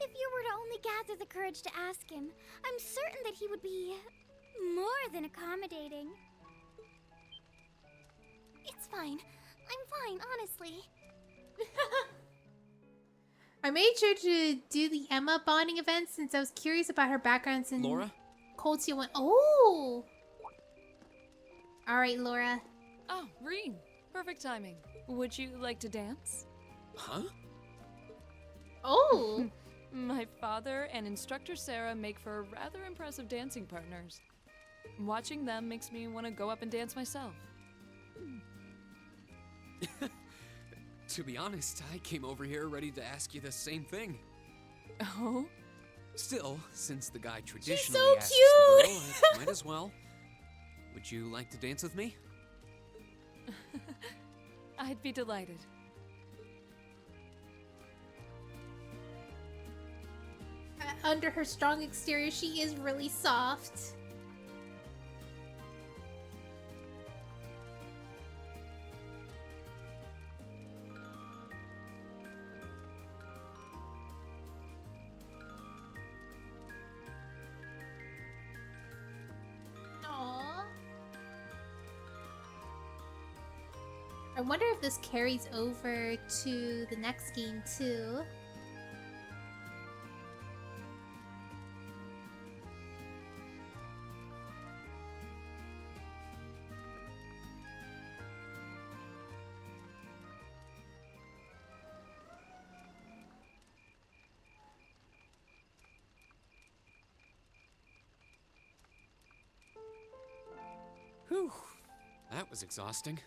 If you were to only gather the courage to ask him, I'm certain that he would be more than accommodating. It's fine. I'm fine, honestly. I made sure to do the Emma bonding event since I was curious about her backgrounds in Laura? Cold Steel 1. Oh! Alright, Laura. Oh, Reen. Perfect timing. Would you like to dance? Huh? Oh! My father and instructor Sarah make for rather impressive dancing partners. Watching them makes me want to go up and dance myself. To be honest, I came over here ready to ask you the same thing. Oh? Still, since the guy traditionally so asks cute! the girl, I might as well. Would you like to dance with me? I'd be delighted. Under her strong exterior, she is really soft. Aww. I wonder if this carries over to the next game too. Whew, that was exhausting.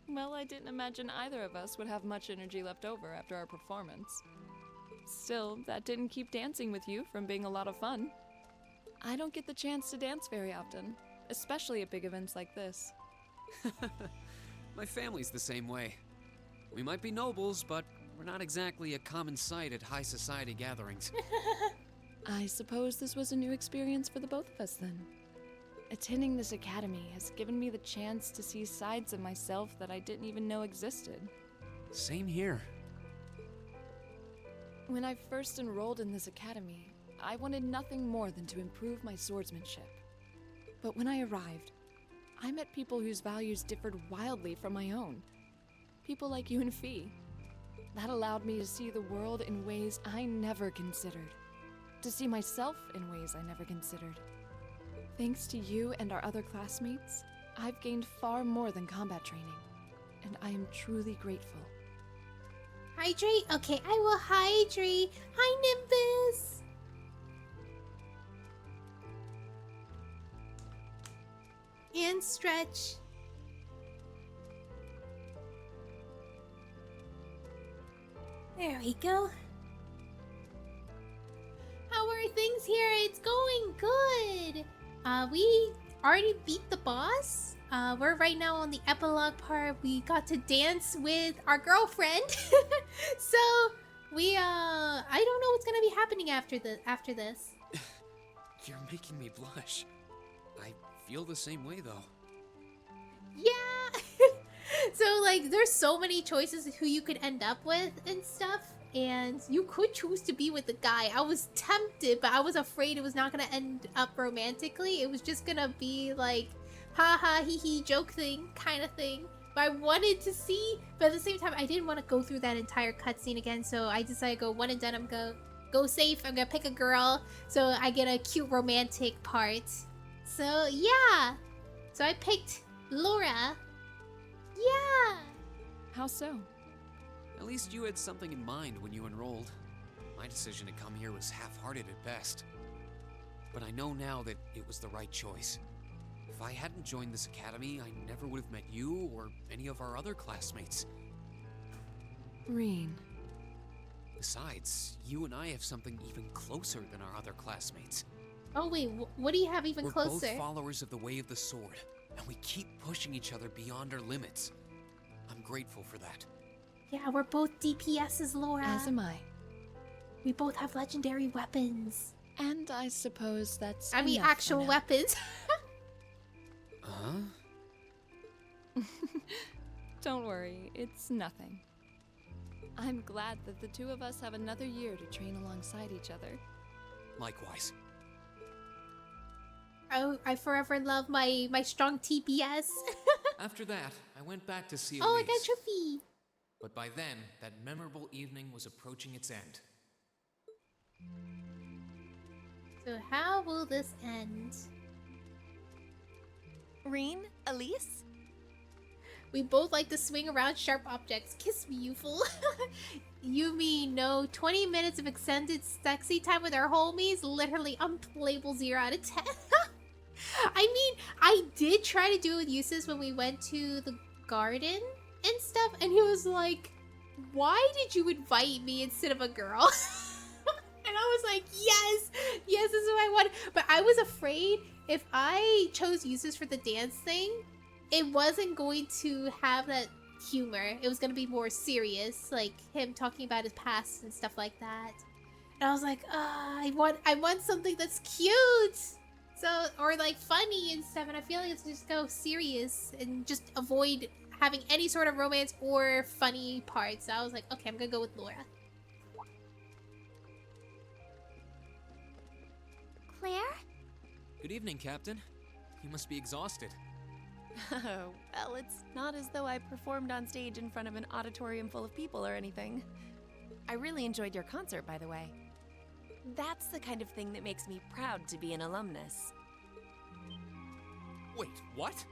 Well, I didn't imagine either of us would have much energy left over after our performance. Still, that didn't keep dancing with you from being a lot of fun. I don't get the chance to dance very often, especially at big events like this. My family's the same way. We might be nobles, but we're not exactly a common sight at high society gatherings. I suppose this was a new experience for the both of us then. Attending this academy has given me the chance to see sides of myself that I didn't even know existed. Same here. When I first enrolled in this academy, I wanted nothing more than to improve my swordsmanship. But when I arrived, I met people whose values differed wildly from my own. People like you and Fee. That allowed me to see the world in ways I never considered. To see myself in ways I never considered. Thanks to you and our other classmates, I've gained far more than combat training, and I am truly grateful. Hydrate? Okay, I will hydrate. Hi, Nimbus! And stretch. There we go. How are things here? It's going good. We already beat the boss. We're right now on the epilogue part. We got to dance with our girlfriend. So we I don't know what's gonna be happening after this. You're making me blush. I feel the same way though. Yeah. So like there's so many choices who you could end up with and stuff. And you could choose to be with the guy. I was tempted, but I was afraid it was not gonna end up romantically. It was just gonna be like, haha, hee hee, joke thing, kind of thing. But I wanted to see, but at the same time, I didn't want to go through that entire cutscene again. So I decided to go one and done. I'm gonna go safe. I'm gonna pick a girl, so I get a cute romantic part. So yeah, so I picked Laura. Yeah. How so? At least you had something in mind when you enrolled. My decision to come here was half-hearted at best. But I know now that it was the right choice. If I hadn't joined this academy, I never would have met you or any of our other classmates. Rean. Besides, you and I have something even closer than our other classmates. Oh wait, what do you have even closer? We're both followers of the Way of the Sword, and we keep pushing each other beyond our limits. I'm grateful for that. Yeah, we're both DPSs, Laura. As am I. We both have legendary weapons. And I suppose that's I mean, enough actual for now. weapons. Huh? Don't worry, it's nothing. I'm glad that the two of us have another year to train alongside each other. Likewise. Oh, I forever love my strong TPS. After that, I went back to see Oh, I Elise. got a trophy. But by then, that memorable evening was approaching its end. So how will this end? Rean? Elise? We both like to swing around sharp objects. Kiss me, you fool. You mean no 20 minutes of extended sexy time with our homies? Literally unplayable 0 out of 10. I mean, I did try to do it with Eustace when we went to the garden and stuff, and he was like, why did you invite me instead of a girl? And I was like, yes, this is what I want. But I was afraid if I chose Eustace for the dance thing, it wasn't going to have that humor. It was going to be more serious, like him talking about his past and stuff like that. And I was like, I want something that's cute. So, or like funny and stuff. And I feel like it's just go serious and just avoid having any sort of romance or funny parts. So I was like, okay, I'm gonna go with Laura. Claire? Good evening, Captain. You must be exhausted. Oh, well, it's not as though I performed on stage in front of an auditorium full of people or anything. I really enjoyed your concert, by the way. That's the kind of thing that makes me proud to be an alumnus. Wait, what?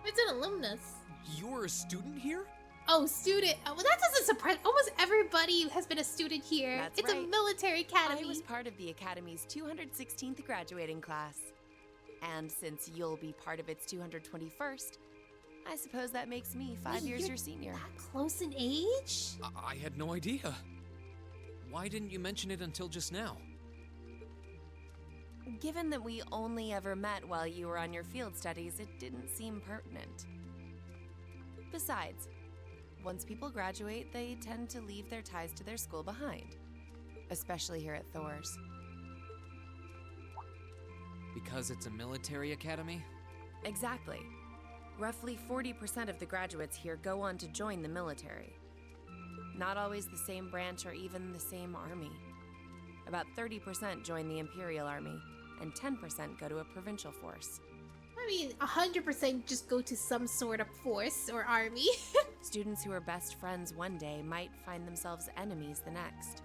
It's an alumnus. You're a student here? Oh, student. Oh, well, that doesn't surprise. Almost everybody has been a student here. That's it's right. a military academy. I was part of the Academy's 216th graduating class. And since you'll be part of its 221st, I suppose that makes me 5 years you're your senior. That close in age? I had no idea. Why didn't you mention it until just now? Given that we only ever met while you were on your field studies, it didn't seem pertinent. Besides, once people graduate, they tend to leave their ties to their school behind. Especially here at Thor's. Because it's a military academy? Exactly. Roughly 40% of the graduates here go on to join the military. Not always the same branch or even the same army. About 30% join the Imperial Army, and 10% go to a provincial force. I mean, 100% just go to some sort of force or army. Students who are best friends one day might find themselves enemies the next.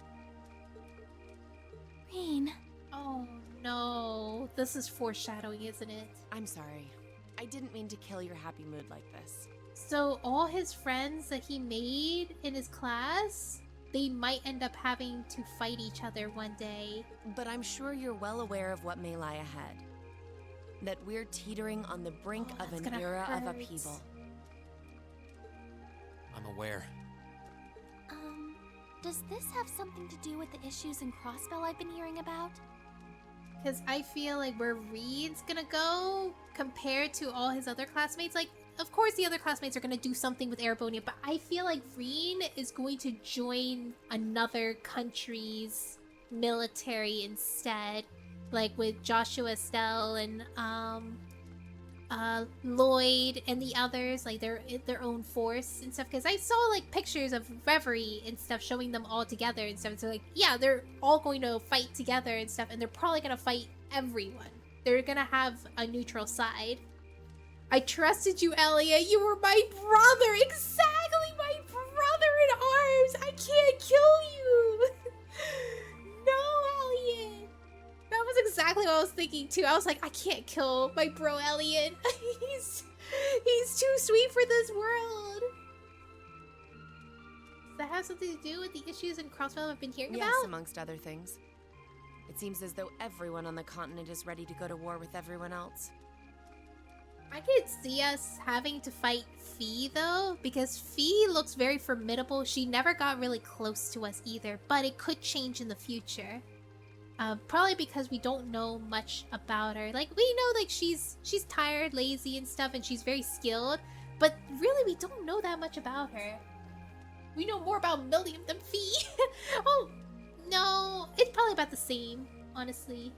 Rain. Oh no. This is foreshadowing, isn't it? I'm sorry. I didn't mean to kill your happy mood like this. So all his friends that he made in his class, they might end up having to fight each other one day. But I'm sure you're well aware of what may lie ahead. That we're teetering on the brink of an era of upheaval. I'm aware. Does this have something to do with the issues in Crossbell I've been hearing about? Because I feel like where Reed's gonna go compared to all his other classmates, like, of course the other classmates are gonna do something with Erebonia, but I feel like Reed is going to join another country's military instead. Like with Joshua Estelle and Lloyd and the others, like their own force and stuff. Because I saw like pictures of Reverie and stuff showing them all together and stuff. So like, yeah, they're all going to fight together and stuff, and they're probably gonna fight everyone. They're gonna have a neutral side. I trusted you, Elliot. You were my brother. Exactly, my brother in arms. I can't kill you. No, Elliot. That was exactly what I was thinking too. I was like, I can't kill my bro Elliot. He's too sweet for this world. Does that have something to do with the issues in Crossbell I've been hearing about? Yes, amongst other things. It seems as though everyone on the continent is ready to go to war with everyone else. I could see us having to fight Fee though, because Fee looks very formidable. She never got really close to us either, but it could change in the future. Probably because we don't know much about her. Like, we know like she's tired, lazy and stuff, and she's very skilled, but really we don't know that much about her. We know more about Millium than Fee. Oh, no, it's probably about the same, honestly.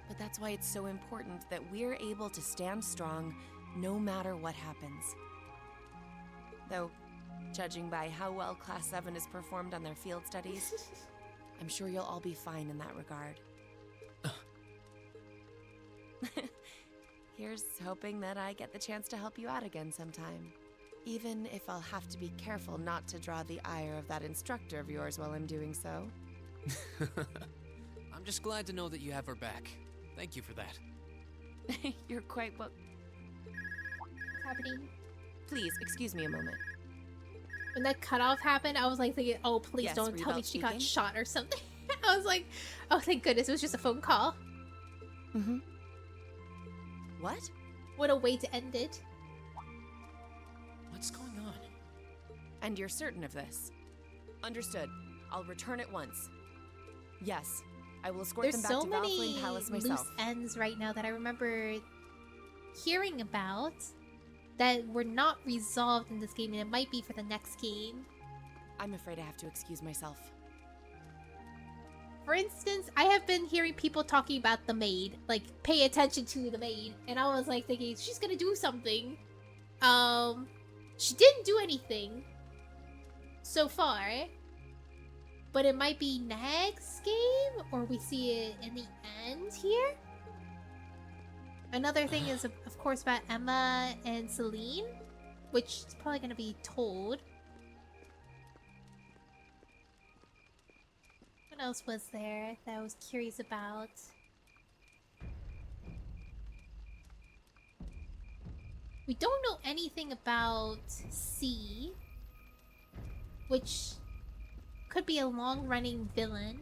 But that's why it's so important that we're able to stand strong no matter what happens. Though, judging by how well Class 7 has performed on their field studies, I'm sure you'll all be fine in that regard. Here's hoping that I get the chance to help you out again sometime. Even if I'll have to be careful not to draw the ire of that instructor of yours while I'm doing so. I'm just glad to know that you have her back. Thank you for that. You're quite well. What's happening? Please, excuse me a moment. When that cutoff happened, I was like thinking, oh, please Yes, don't were you tell me about she got speaking? shot or something. I was like, oh, thank goodness, it was just a phone call. Mm-hmm. What? What a way to end it. What's going on? And you're certain of this? Understood. I'll return at once. Yes, I will escort There's them back so to many Valflame Palace myself. loose ends right now that I remember hearing about that were not resolved in this game, and it might be for the next game. I'm afraid I have to excuse myself. For instance, I have been hearing people talking about the maid, like pay attention to the maid, and I was like thinking she's gonna do something. She didn't do anything so far, but it might be next game, or we see it in the end here. Another thing is, of course, about Emma and Celine, which is probably going to be told. What else was there that I was curious about? We don't know anything about C, which could be a long-running villain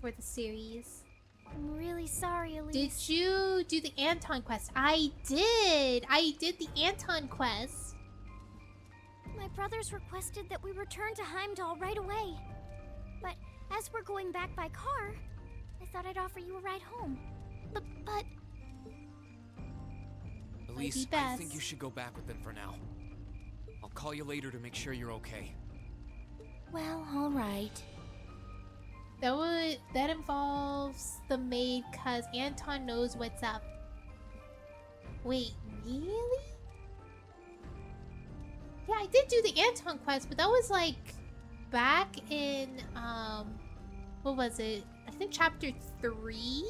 for the series. I'm really sorry, Elise. Did you do the Anton quest? I did. I did the Anton quest. My brothers requested that we return to Heimdall right away. But as we're going back by car, I thought I'd offer you a ride home. But Elise, Maybe I think best. you should go back with them for now. I'll call you later to make sure you're okay. well, all right. That involves the maid, cause Anton knows what's up. Wait, really? Yeah, I did do the Anton quest, but that was like back in what was it? I think chapter 3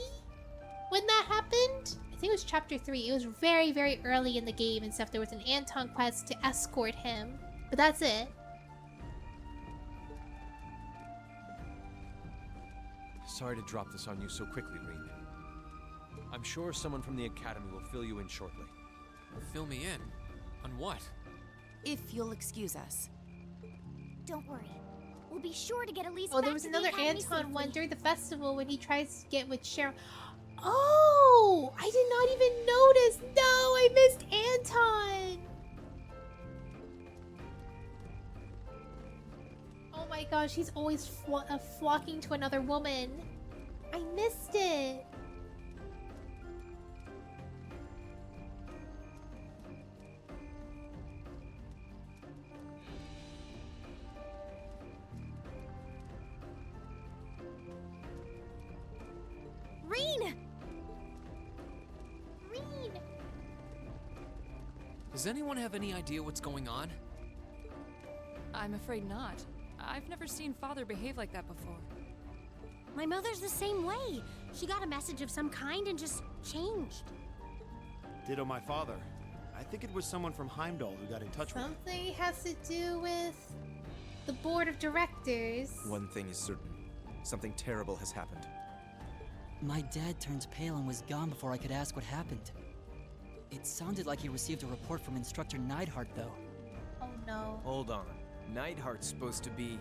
when that happened. I think it was chapter 3. It was very, very early in the game and stuff. There was an Anton quest to escort him, but that's it. Sorry to drop this on you so quickly, Rean. I'm sure someone from the Academy will fill you in shortly. Fill me in? On what? If you'll excuse us. Don't worry. We'll be sure to get Elise Oh, back there was to the another Academy Anton safely. one during the festival when he tries to get with Cheryl. Oh, I did not even notice. No, I missed Anton. Oh my gosh, he's always flocking to another woman. I missed it. Rean! Rean! Does anyone have any idea what's going on? I'm afraid not. I've never seen Father behave like that before. My mother's the same way. She got a message of some kind and just changed. Ditto my father. I think it was someone from Heimdall who got in touch with him. Something has to do with the board of directors. One thing is certain. Something terrible has happened. My dad turned pale and was gone before I could ask what happened. It sounded like he received a report from Instructor Neidhart, though. Oh no. Hold on. Neidhart's supposed to be...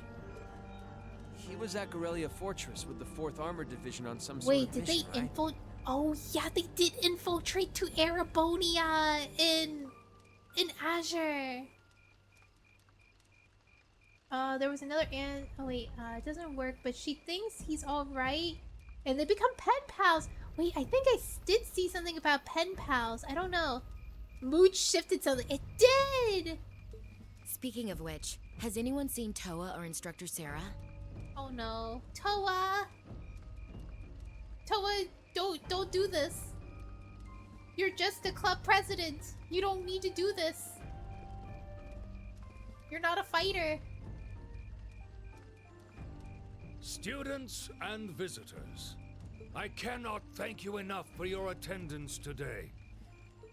He was at Gorelia Fortress with the 4th Armored Division on some sort Wait, of did they mission, right? infiltrate? Oh yeah, they did infiltrate to Erebonia in Azure. There was another oh wait, it doesn't work, but she thinks he's all right, and they become pen pals. Wait, I think I did see something about pen pals. I don't know. Mood shifted something. It did. Speaking of which, has anyone seen Toa or Instructor Sarah? Oh no, Toa. Toa, don't do this. You're just a club president. You don't need to do this. You're not a fighter. Students and visitors, I cannot thank you enough for your attendance today.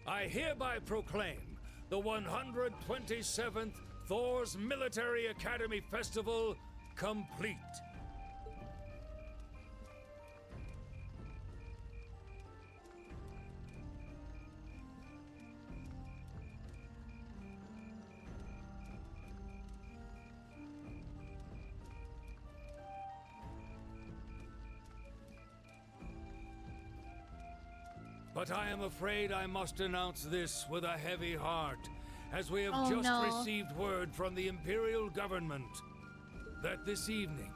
I hereby proclaim the 127th Thor's Military Academy Festival complete. But I am afraid I must announce this with a heavy heart, as we have just received word from the Imperial government that this evening,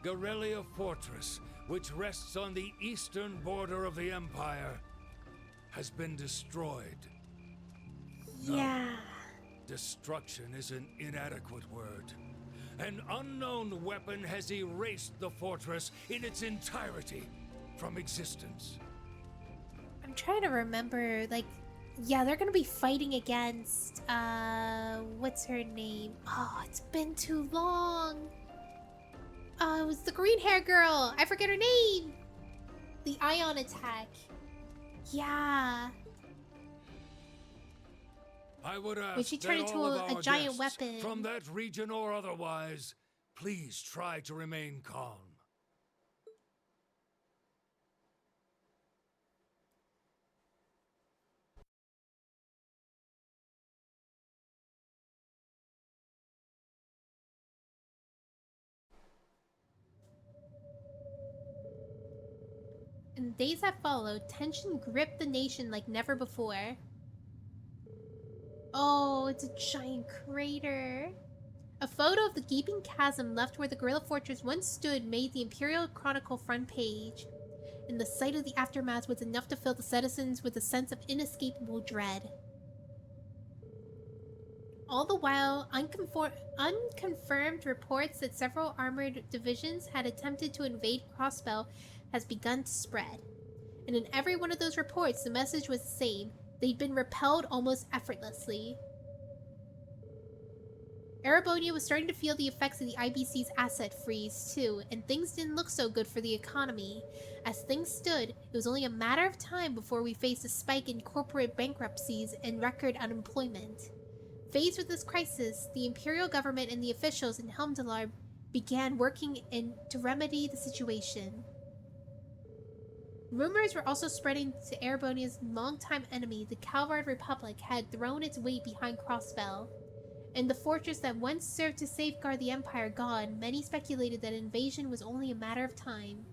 Gorelia Fortress, which rests on the eastern border of the Empire, has been destroyed. Yeah. Destruction is an inadequate word. An unknown weapon has erased the fortress in its entirety from existence. I'm trying to remember, like, yeah, they're gonna be fighting against, what's her name? Oh, it's been too long. It was the green hair girl. I forget her name. The ion attack. Yeah. I would ask When she that turned into all of a our giant guests, weapon. from that region or otherwise, please try to remain calm. In the days that followed, tension gripped the nation like never before. Oh, it's a giant crater. A photo of the gaping chasm left where the Guerrilla Fortress once stood made the Imperial Chronicle front page, and the sight of the aftermath was enough to fill the citizens with a sense of inescapable dread. All the while, unconfirmed reports that several armored divisions had attempted to invade Crossbell has begun to spread. And in every one of those reports, the message was the same. They'd been repelled almost effortlessly. Erebonia was starting to feel the effects of the IBC's asset freeze, too, and things didn't look so good for the economy. As things stood, it was only a matter of time before we faced a spike in corporate bankruptcies and record unemployment. Faced with this crisis, the Imperial government and the officials in Helmdalar began working to remedy the situation. Rumors were also spreading to Erebonia's longtime enemy, the Calvard Republic, had thrown its weight behind Crossbell. And the fortress that once served to safeguard the Empire gone, many speculated that invasion was only a matter of time.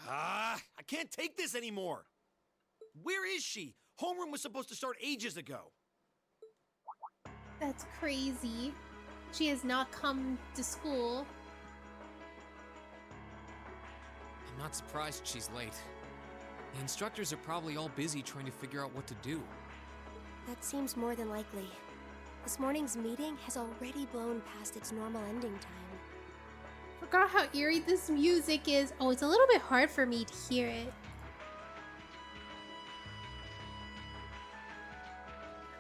I can't take this anymore! Where is she? Homeroom was supposed to start ages ago. That's crazy. She has not come to school. I'm not surprised she's late. The instructors are probably all busy trying to figure out what to do. That seems more than likely. This morning's meeting has already blown past its normal ending time. Forgot how eerie this music is. Oh, it's a little bit hard for me to hear it.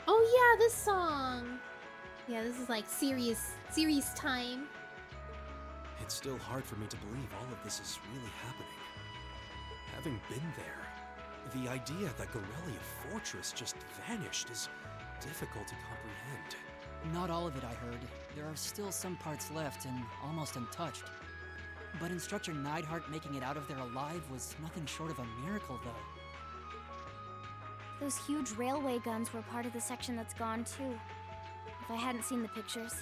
Oh yeah, this song. Yeah, this is like serious time. It's still hard for me to believe all of this is really happening. Having been there, the idea that Garrelia Fortress just vanished is difficult to comprehend. Not all of it, I heard. There are still some parts left and almost untouched. But Instructor Neidhart making it out of there alive was nothing short of a miracle, though. Those huge railway guns were part of the section that's gone too. If I hadn't seen the pictures,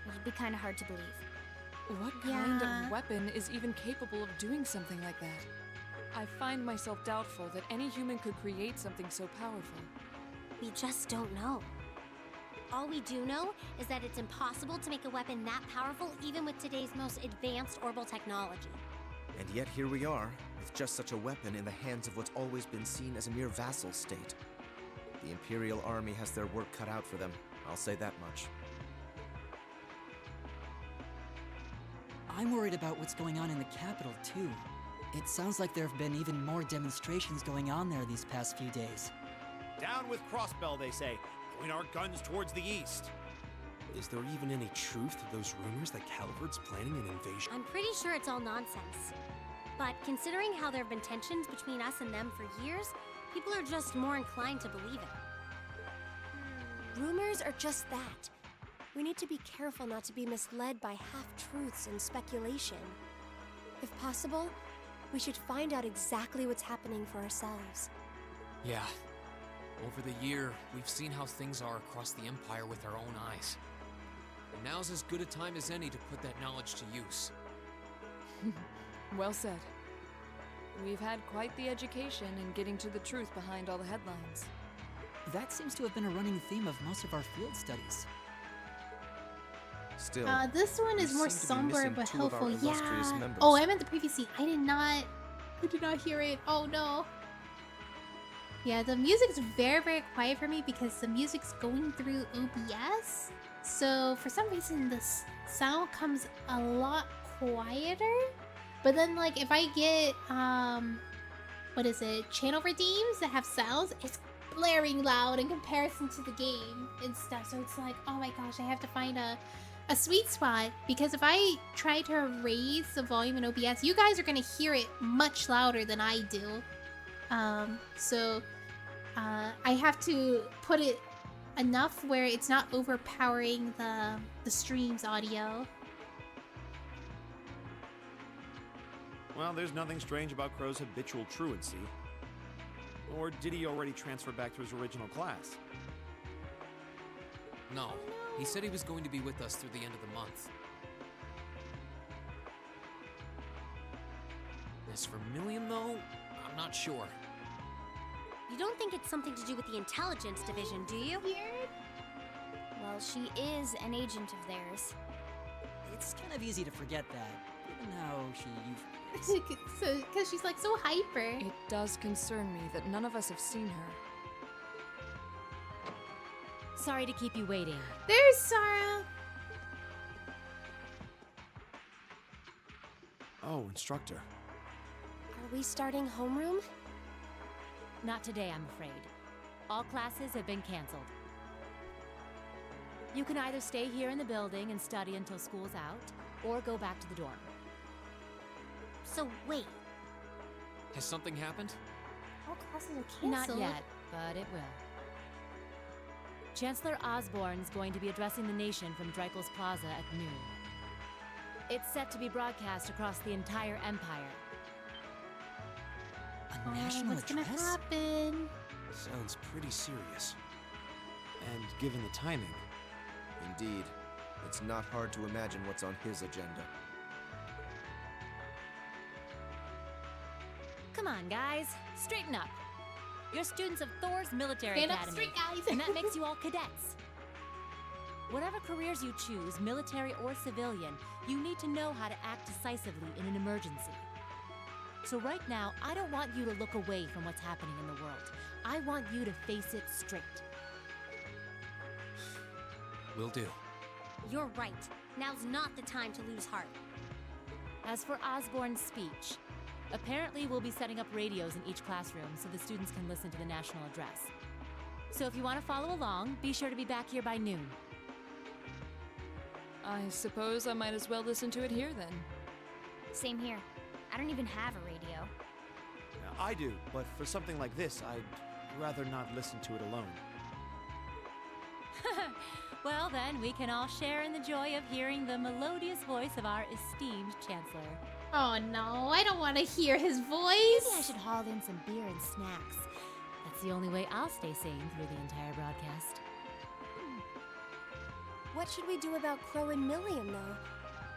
it would be kind of hard to believe. What kind of weapon is even capable of doing something like that? I find myself doubtful that any human could create something so powerful. We just don't know. All we do know is that it's impossible to make a weapon that powerful even with today's most advanced orbital technology. And yet here we are, with just such a weapon in the hands of what's always been seen as a mere vassal state. The Imperial Army has their work cut out for them, I'll say that much. I'm worried about what's going on in the capital, too. It sounds like there have been even more demonstrations going on there these past few days. Down with Crossbell, they say. Point our guns towards the east. Is there even any truth to those rumors that Calvard's planning an invasion? I'm pretty sure it's all nonsense. But considering how there have been tensions between us and them for years, people are just more inclined to believe it. Rumors are just that. We need to be careful not to be misled by half-truths and speculation. If possible, we should find out exactly what's happening for ourselves. Yeah. Over the year, we've seen how things are across the Empire with our own eyes. And now's as good a time as any to put that knowledge to use. Well said. We've had quite the education in getting to the truth behind all the headlines. That seems to have been a running theme of most of our field studies. Still, this one is more somber but helpful. Yeah. Oh, I meant the previous scene. I did not hear it. Oh no. Yeah, the music's very, very quiet for me because the music's going through OBS. So for some reason, the sound comes a lot quieter. But then, like, if I get what is it? Channel redeems that have sounds, it's blaring loud in comparison to the game and stuff. So it's like, oh my gosh, I have to find a sweet spot, because if I try to raise the volume in OBS, you guys are gonna hear it much louder than I do. I have to put it enough where it's not overpowering the stream's audio. Well, there's nothing strange about Crow's habitual truancy. Or did he already transfer back to his original class? No, he said he was going to be with us through the end of the month. As for Milliam, though, I'm not sure. You don't think it's something to do with the intelligence division, do you? Weird. Well, she is an agent of theirs. It's kind of easy to forget that, given how she So, because she's like so hyper. It does concern me that none of us have seen her. Sorry to keep you waiting. There's Sarah. Oh, instructor. Are we starting homeroom? Not today, I'm afraid. All classes have been canceled. You can either stay here in the building and study until school's out, or go back to the dorm. So wait. Has something happened? All classes are canceled. Not yet, but it will. Chancellor Osborne's going to be addressing the nation from Dreikel's Plaza at noon. It's set to be broadcast across the entire Empire. A national what's gonna address? happen? Sounds pretty serious. And given the timing. Indeed. It's not hard to imagine what's on his agenda. Come on, guys. Straighten up. You're students of Thor's Military Stand up Academy. straight, guys. And that makes you all cadets. Whatever careers you choose, military or civilian, you need to know how to act decisively in an emergency. So right now, I don't want you to look away from what's happening in the world. I want you to face it straight. Will do. You're right. Now's not the time to lose heart. As for Osborne's speech, apparently we'll be setting up radios in each classroom so the students can listen to the national address. So if you want to follow along, be sure to be back here by noon. I suppose I might as well listen to it here then. Same here. I don't even have a radio. I do, but for something like this, I'd rather not listen to it alone. Well then, we can all share in the joy of hearing the melodious voice of our esteemed Chancellor. Oh no, I don't want to hear his voice. Maybe I should haul in some beer and snacks. That's the only way I'll stay sane through the entire broadcast. What should we do about Crow and Milliam, though?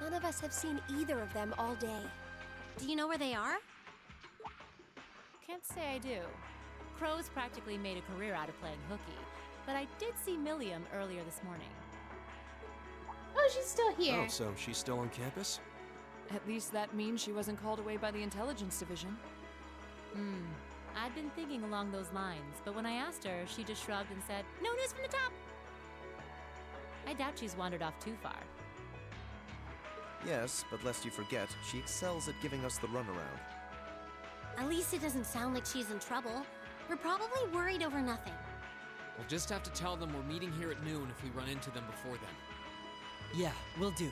None of us have seen either of them all day. Do you know where they are? Can't say I do. Crow's practically made a career out of playing hooky, but I did see Milliam earlier this morning. Oh, she's still here. Oh, so she's still on campus? At least that means she wasn't called away by the intelligence division. I'd been thinking along those lines, but when I asked her, she just shrugged and said, "No news from the top." I doubt she's wandered off too far. Yes, but lest you forget, she excels at giving us the runaround. At least it doesn't sound like she's in trouble. We're probably worried over nothing. We'll just have to tell them we're meeting here at noon if we run into them before then. Yeah, will do.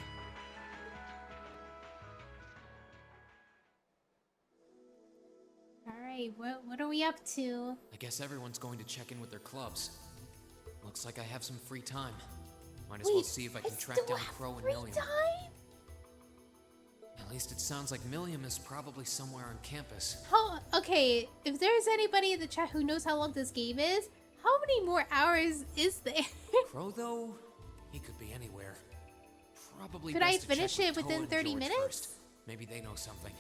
Alright, what are we up to? I guess everyone's going to check in with their clubs. Looks like I have some free time. Might as well see if I can track down Crow and Milliam. Time? At least it sounds like Milliam is probably somewhere on campus. Okay, if there's anybody in the chat who knows how long this game is, how many more hours is there? Crow, though? He could be anywhere. Probably Could best I to check finish with it within Toad and 30 George minutes? first. Maybe they know something.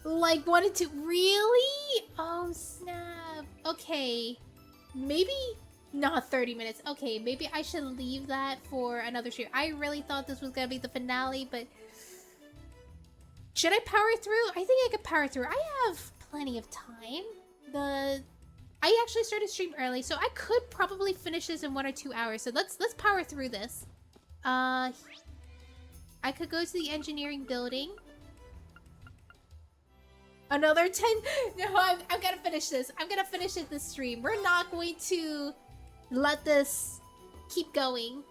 Like, wanted to really? Oh, snap. Okay. Maybe not 30 minutes. Okay, maybe I should leave that for another stream. I really thought this was gonna be the finale, but... Should I power through? I think I could power through. I have plenty of time. I actually started stream early, so I could probably finish this in 1 or 2 hours. So let's power through this. I could go to the engineering building. Another 10. No, I'm gonna finish this. I'm gonna finish it this stream. We're not going to let this keep going.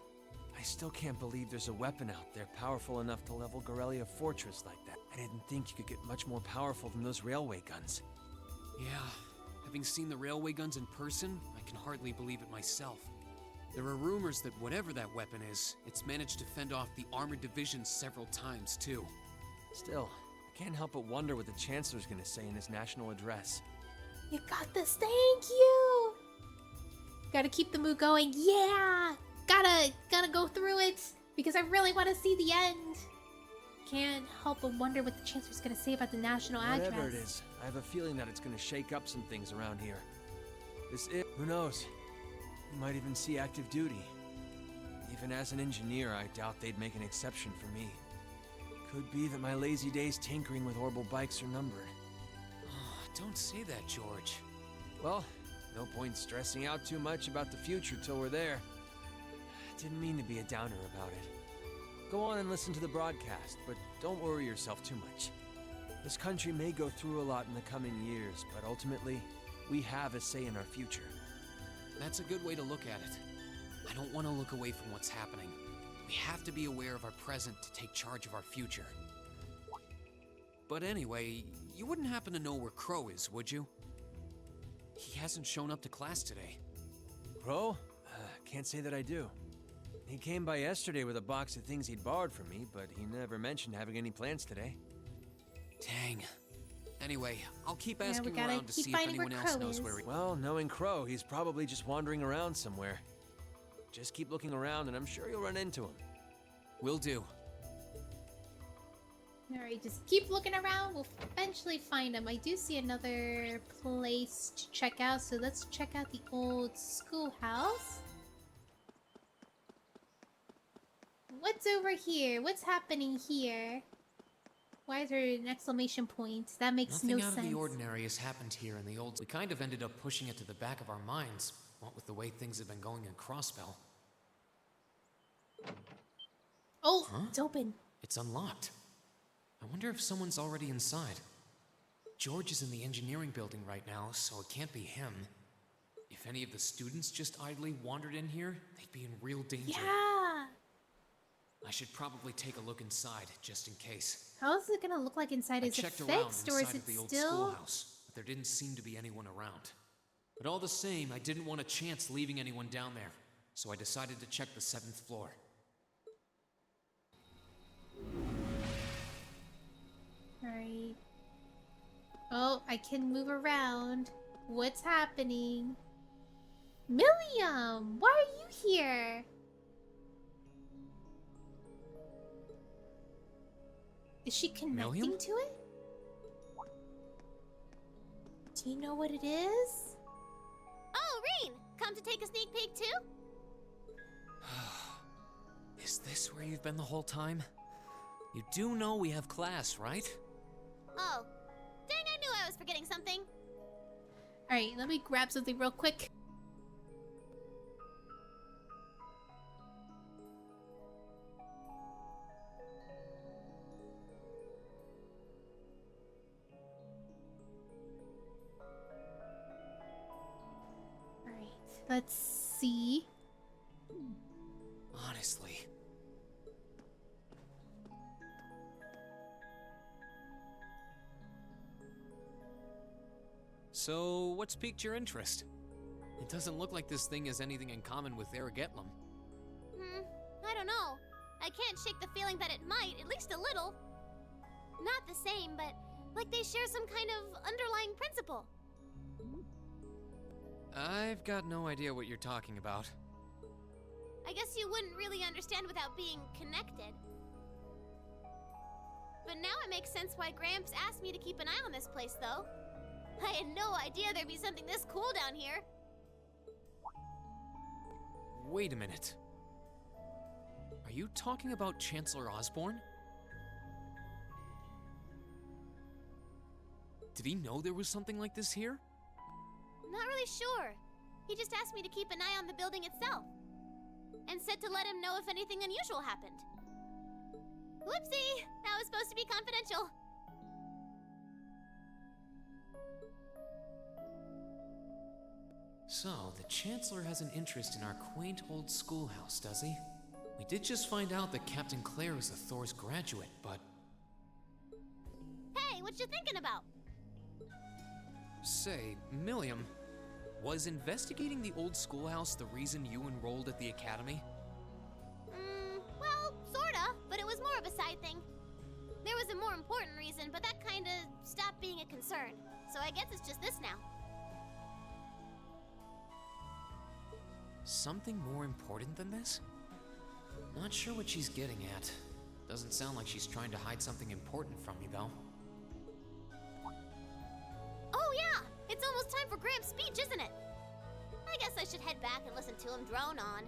I still can't believe there's a weapon out there powerful enough to level Gorelia Fortress like that. I didn't think you could get much more powerful than those railway guns. Yeah, having seen the railway guns in person, I can hardly believe it myself. There are rumors that whatever that weapon is, it's managed to fend off the armored division several times, too. Still, I can't help but wonder what the Chancellor's gonna say in his national address. You got this, thank you! Gotta keep the mood going, yeah! Gotta go through it, because I really want to see the end. Can't help but wonder what the Chancellor's gonna say about the national address. Whatever it is, I have a feeling that it's gonna shake up some things around here. Who knows? You might even see active duty. Even as an engineer, I doubt they'd make an exception for me. Could be that my lazy days tinkering with orbital bikes are numbered. Oh, don't say that, George. Well, no point stressing out too much about the future till we're there. Didn't mean to be a downer about it. Go on and listen to the broadcast, but don't worry yourself too much. This country may go through a lot in the coming years, but ultimately, we have a say in our future. That's a good way to look at it. I don't want to look away from what's happening. We have to be aware of our present to take charge of our future. But anyway, you wouldn't happen to know where Crow is, would you? He hasn't shown up to class today. Crow? Can't say that I do. He came by yesterday with a box of things he'd borrowed from me, but he never mentioned having any plans today. Dang. Anyway, I'll keep asking around to see if anyone else knows where he... Well, knowing Crow, he's probably just wandering around somewhere. Just keep looking around and I'm sure you'll run into him. Will do. Alright, just keep looking around. We'll eventually find him. I do see another place to check out, so let's check out the old schoolhouse. What's over here? What's happening here? Why is there an exclamation point? That makes no sense. Nothing out of the ordinary has happened here in the old... We kind of ended up pushing it to the back of our minds, what with the way things have been going in Crossbell. Oh, It's open. It's unlocked. I wonder if someone's already inside. George is in the engineering building right now, so it can't be him. If any of the students just idly wandered in here, they'd be in real danger. Yeah! I should probably take a look inside, just in case. How is it gonna look like inside? Is it fixed or is it the old still? Schoolhouse, but there didn't seem to be anyone around. But all the same, I didn't want a chance leaving anyone down there, so I decided to check the 7th floor. Alright. Oh, I can move around. What's happening? Milliam, why are you here? Is she connecting to it? Do you know what it is? Oh, Rean! Come to take a sneak peek too? Is this where you've been the whole time? You do know we have class, right? Oh. Dang, I knew I was forgetting something. Alright, let me grab something real quick. Let's see. Honestly. So, what's piqued your interest? It doesn't look like this thing has anything in common with Aragetlum. I don't know. I can't shake the feeling that it might, at least a little. Not the same, but like they share some kind of underlying principle. I've got no idea what you're talking about. I guess you wouldn't really understand without being connected. But now it makes sense why Gramps asked me to keep an eye on this place, though. I had no idea there'd be something this cool down here. Wait a minute. Are you talking about Chancellor Osborn? Did he know there was something like this here? Not really sure. He just asked me to keep an eye on the building itself. And said to let him know if anything unusual happened. Whoopsie! That was supposed to be confidential. So, the Chancellor has an interest in our quaint old schoolhouse, does he? We did just find out that Captain Claire is a Thor's graduate, but... Hey, what you thinking about? Say, Milliam, Was investigating the old schoolhouse the reason you enrolled at the academy? Well, sorta, but it was more of a side thing. There was a more important reason, but that kinda stopped being a concern. So I guess it's just this now. Something more important than this? Not sure what she's getting at. Doesn't sound like she's trying to hide something important from me, though. Oh yeah! It's almost time for Graham's speech, isn't it? I guess I should head back and listen to him drone on.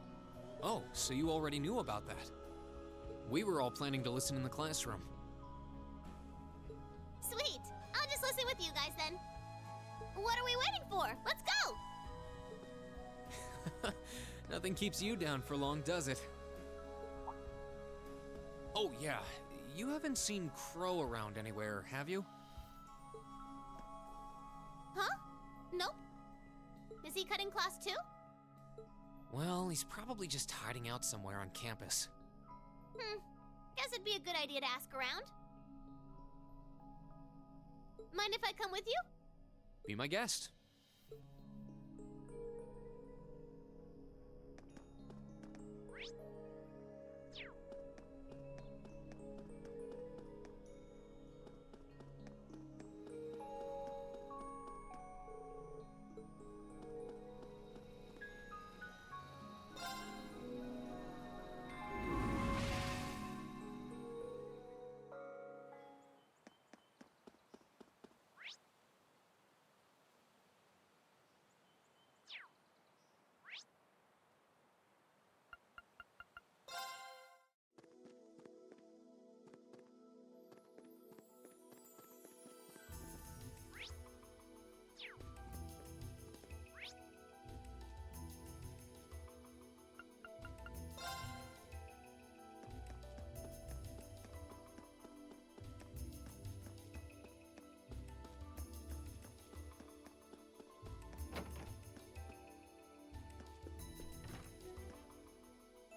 Oh, so you already knew about that. We were all planning to listen in the classroom. Sweet! I'll just listen with you guys then. What are we waiting for? Let's go! Nothing keeps you down for long, does it? Oh yeah, you haven't seen Crow around anywhere, have you? Huh? Nope. Is he cutting class too? Well, he's probably just hiding out somewhere on campus. Guess it'd be a good idea to ask around. Mind if I come with you? Be my guest.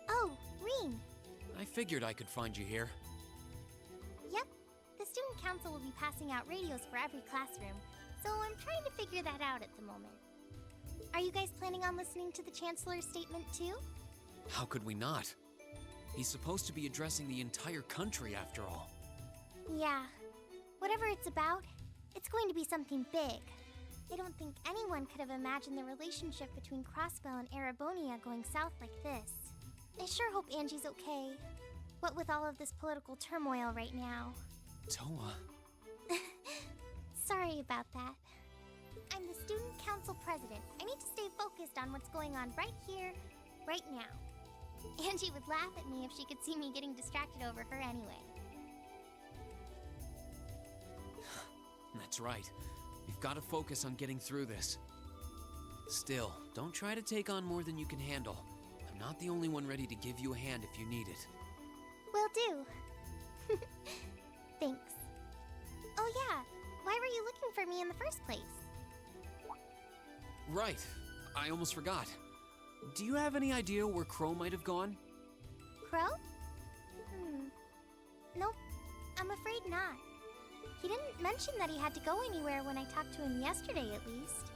Oh, Rean. I figured I could find you here. Yep. The student council will be passing out radios for every classroom, so I'm trying to figure that out at the moment. Are you guys planning on listening to the Chancellor's statement too? How could we not? He's supposed to be addressing the entire country after all. Yeah. Whatever it's about, it's going to be something big. I don't think anyone could have imagined the relationship between Crossbell and Erebonia going south like this. I sure hope Angie's okay. What with all of this political turmoil right now. Toa. Sorry about that. I'm the student council president. I need to stay focused on what's going on right here, right now. Angie would laugh at me if she could see me getting distracted over her anyway. That's right. You've got to focus on getting through this. Still, don't try to take on more than you can handle. I'm not the only one ready to give you a hand if you need it. Will do. Thanks. Oh yeah, why were you looking for me in the first place? Right. I almost forgot. Do you have any idea where Crow might have gone? Crow? Nope. I'm afraid not. He didn't mention that he had to go anywhere when I talked to him yesterday, at least.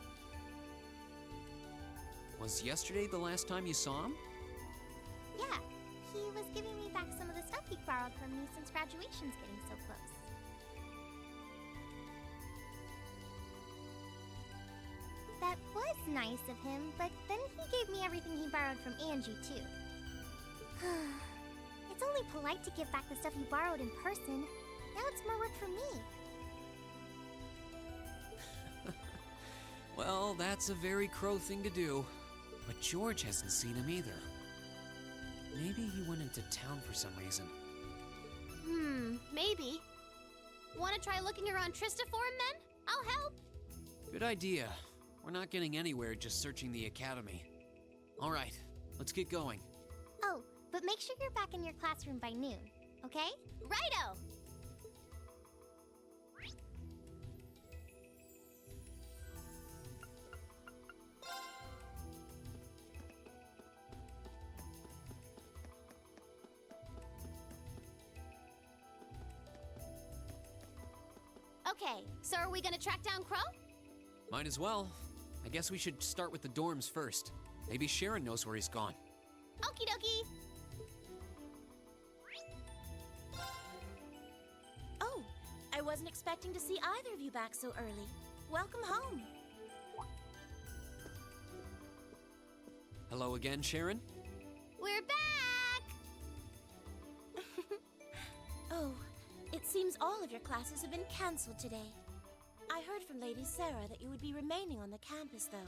Was yesterday the last time you saw him? Yeah. He was giving me back some of the stuff he borrowed from me since graduation's getting so close. That was nice of him, but then he gave me everything he borrowed from Angie, too. It's only polite to give back the stuff you borrowed in person. Now it's more work for me. Well, that's a very Crow thing to do. But George hasn't seen him either. Maybe he went into town for some reason. Maybe. Want to try looking around Trista for him then? I'll help. Good idea. We're not getting anywhere just searching the academy. All right, let's get going. Oh, but make sure you're back in your classroom by noon, okay? Righto! Okay, so are we gonna track down Crow? Might as well. I guess we should start with the dorms first. Maybe Sharon knows where he's gone. Okie dokie. Oh, I wasn't expecting to see either of you back so early. Welcome home. Hello again, Sharon? We're back! Oh, it seems all of your classes have been cancelled today. I heard from Lady Sarah that you would be remaining on the campus, though.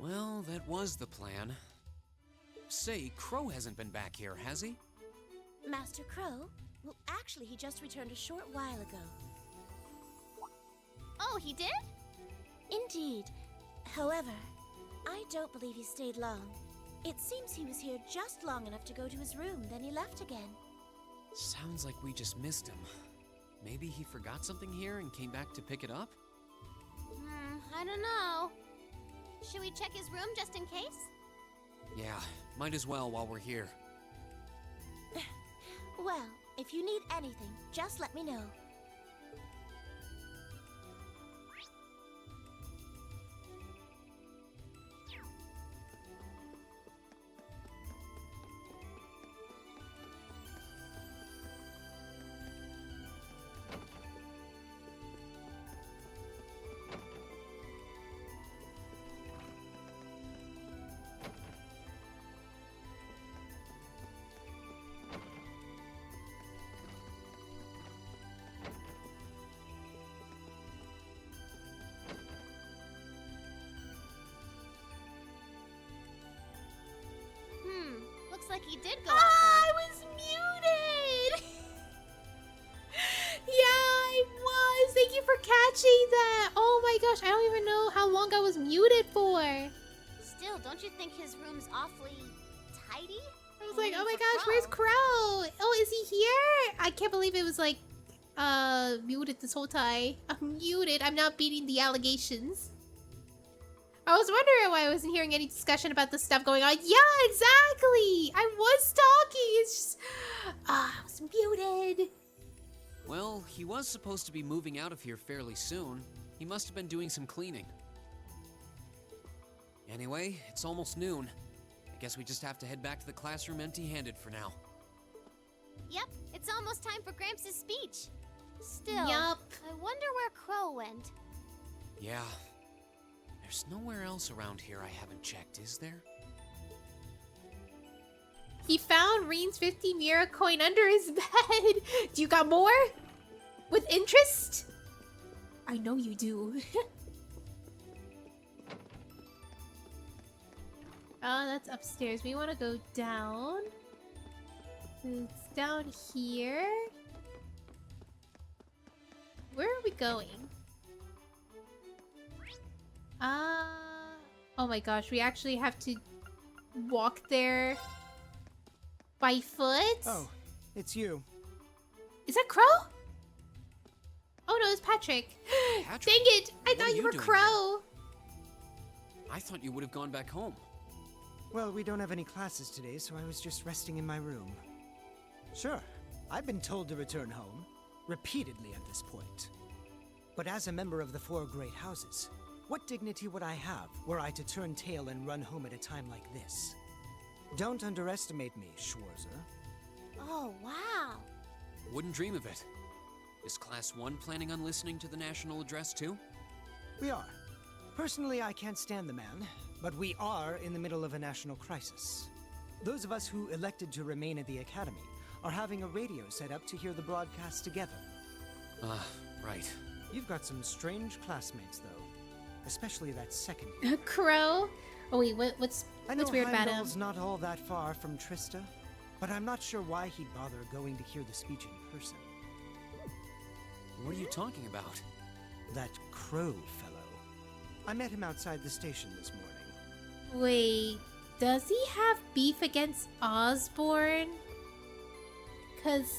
Well, that was the plan. Say, Crow hasn't been back here, has he? Master Crow? Well, actually, he just returned a short while ago. Oh, he did? Indeed. However, I don't believe he stayed long. It seems he was here just long enough to go to his room, then he left again. Sounds like we just missed him. Maybe he forgot something here and came back to pick it up? I don't know. Should we check his room just in case? Yeah, might as well while we're here. Well, if you need anything, just let me know. Looks like he did go I was muted! Yeah, I was! Thank you for catching that! Oh my gosh, I don't even know how long I was muted for. Still, don't you think his room's awfully tidy? I was like, oh my gosh, where's Crow? Oh, is he here? I can't believe it was like, muted this whole time. I'm muted. I'm not beating the allegations. I was wondering why I wasn't hearing any discussion about this stuff going on. Yeah, exactly! I was talking. It's just... I was muted. Well, he was supposed to be moving out of here fairly soon. He must have been doing some cleaning. Anyway, it's almost noon. I guess we just have to head back to the classroom empty-handed for now. Yep, it's almost time for Gramps' speech. Still, Yup. I wonder where Crow went. Yeah. There's nowhere else around here I haven't checked, is there? He found Reen's 50 Mira coin under his bed. Do you got more? With interest? I know you do. Oh, that's upstairs. We want to go down. It's down here. Where are we going? Oh my gosh, we actually have to walk there by foot? Oh, it's you. Is that Crow? Oh no, it's Patrick. Patrick? Dang it! I What thought are you you were doing Crow. I thought you would have gone back home. Well, we don't have any classes today, so I was just resting in my room. Sure, I've been told to return home, repeatedly at this point. But as a member of the Four Great Houses, what dignity would I have were I to turn tail and run home at a time like this? Don't underestimate me, Schwarzer. Oh, wow. Wouldn't dream of it. Is Class 1 planning on listening to the national address too? We are. Personally, I can't stand the man, but we are in the middle of a national crisis. Those of us who elected to remain at the Academy are having a radio set up to hear the broadcast together. Right. You've got some strange classmates, though. Especially that second. Crow? Oh wait, what's weird about him? Heimdall's not all that far from Trista, but I'm not sure why he'd bother going to hear the speech in person. What are you talking about? That Crow fellow. I met him outside the station this morning. Wait, does he have beef against Osborne? Cause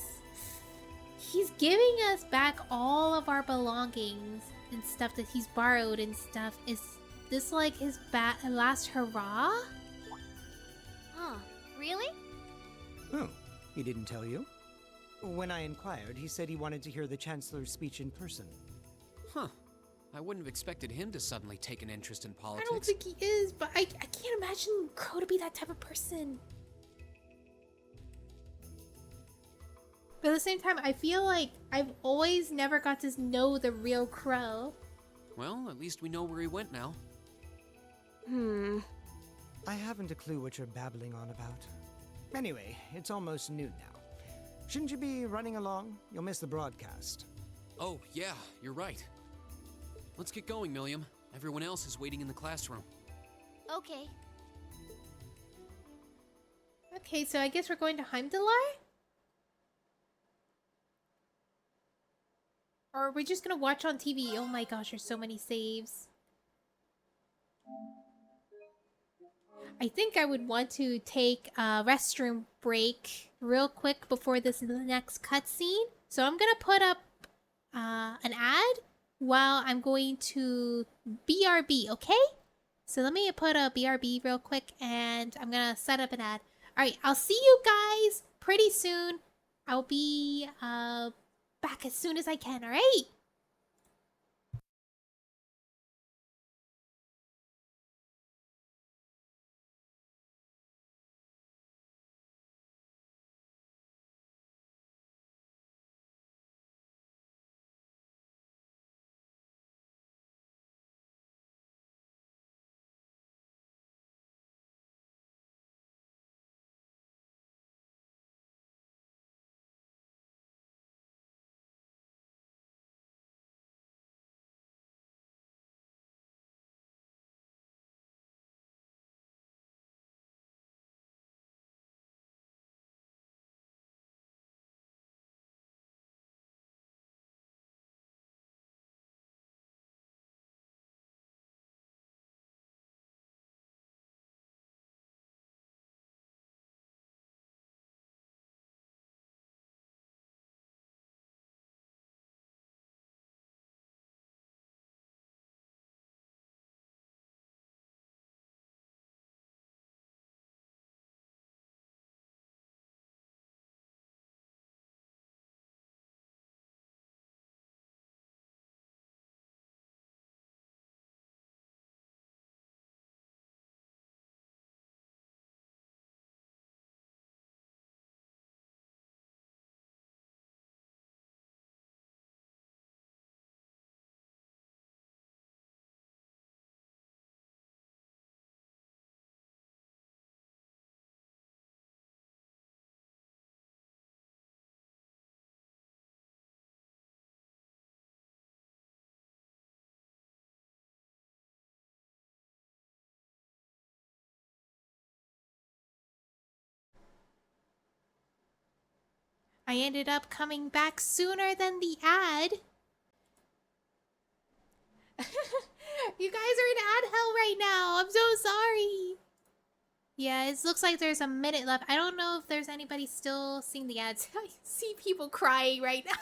he's giving us back all of our belongings and stuff that he's borrowed and stuff. Is this like his last hurrah? Huh, really? Oh, he didn't tell you? When I inquired, he said he wanted to hear the Chancellor's speech in person. Huh. I wouldn't have expected him to suddenly take an interest in I politics. don't think he is, but I can't imagine Crow to be that type of person. But at the same time, I feel like I've always never got to know the real Crow. Well, at least we know where he went now. I haven't a clue what you're babbling on about. Anyway, it's almost noon now. Shouldn't you be running along? You'll miss the broadcast. Oh, yeah, you're right. Let's get going, Milliam. Everyone else is waiting in the classroom. Okay. Okay, so I guess we're going to Heimdallr? Or are we just gonna watch on TV? Oh my gosh, there's so many saves. I think I would want to take a restroom break real quick before this next cutscene. So I'm gonna put up an ad while I'm going to BRB, okay? So let me put a BRB real quick and I'm gonna set up an ad. Alright, I'll see you guys pretty soon. I'll be back as soon as I can, alright? I ended up coming back sooner than the ad. You guys are in ad hell right now. I'm so sorry. Yeah, it looks like there's a minute left. I don't know if there's anybody still seeing the ads. I see people crying right now.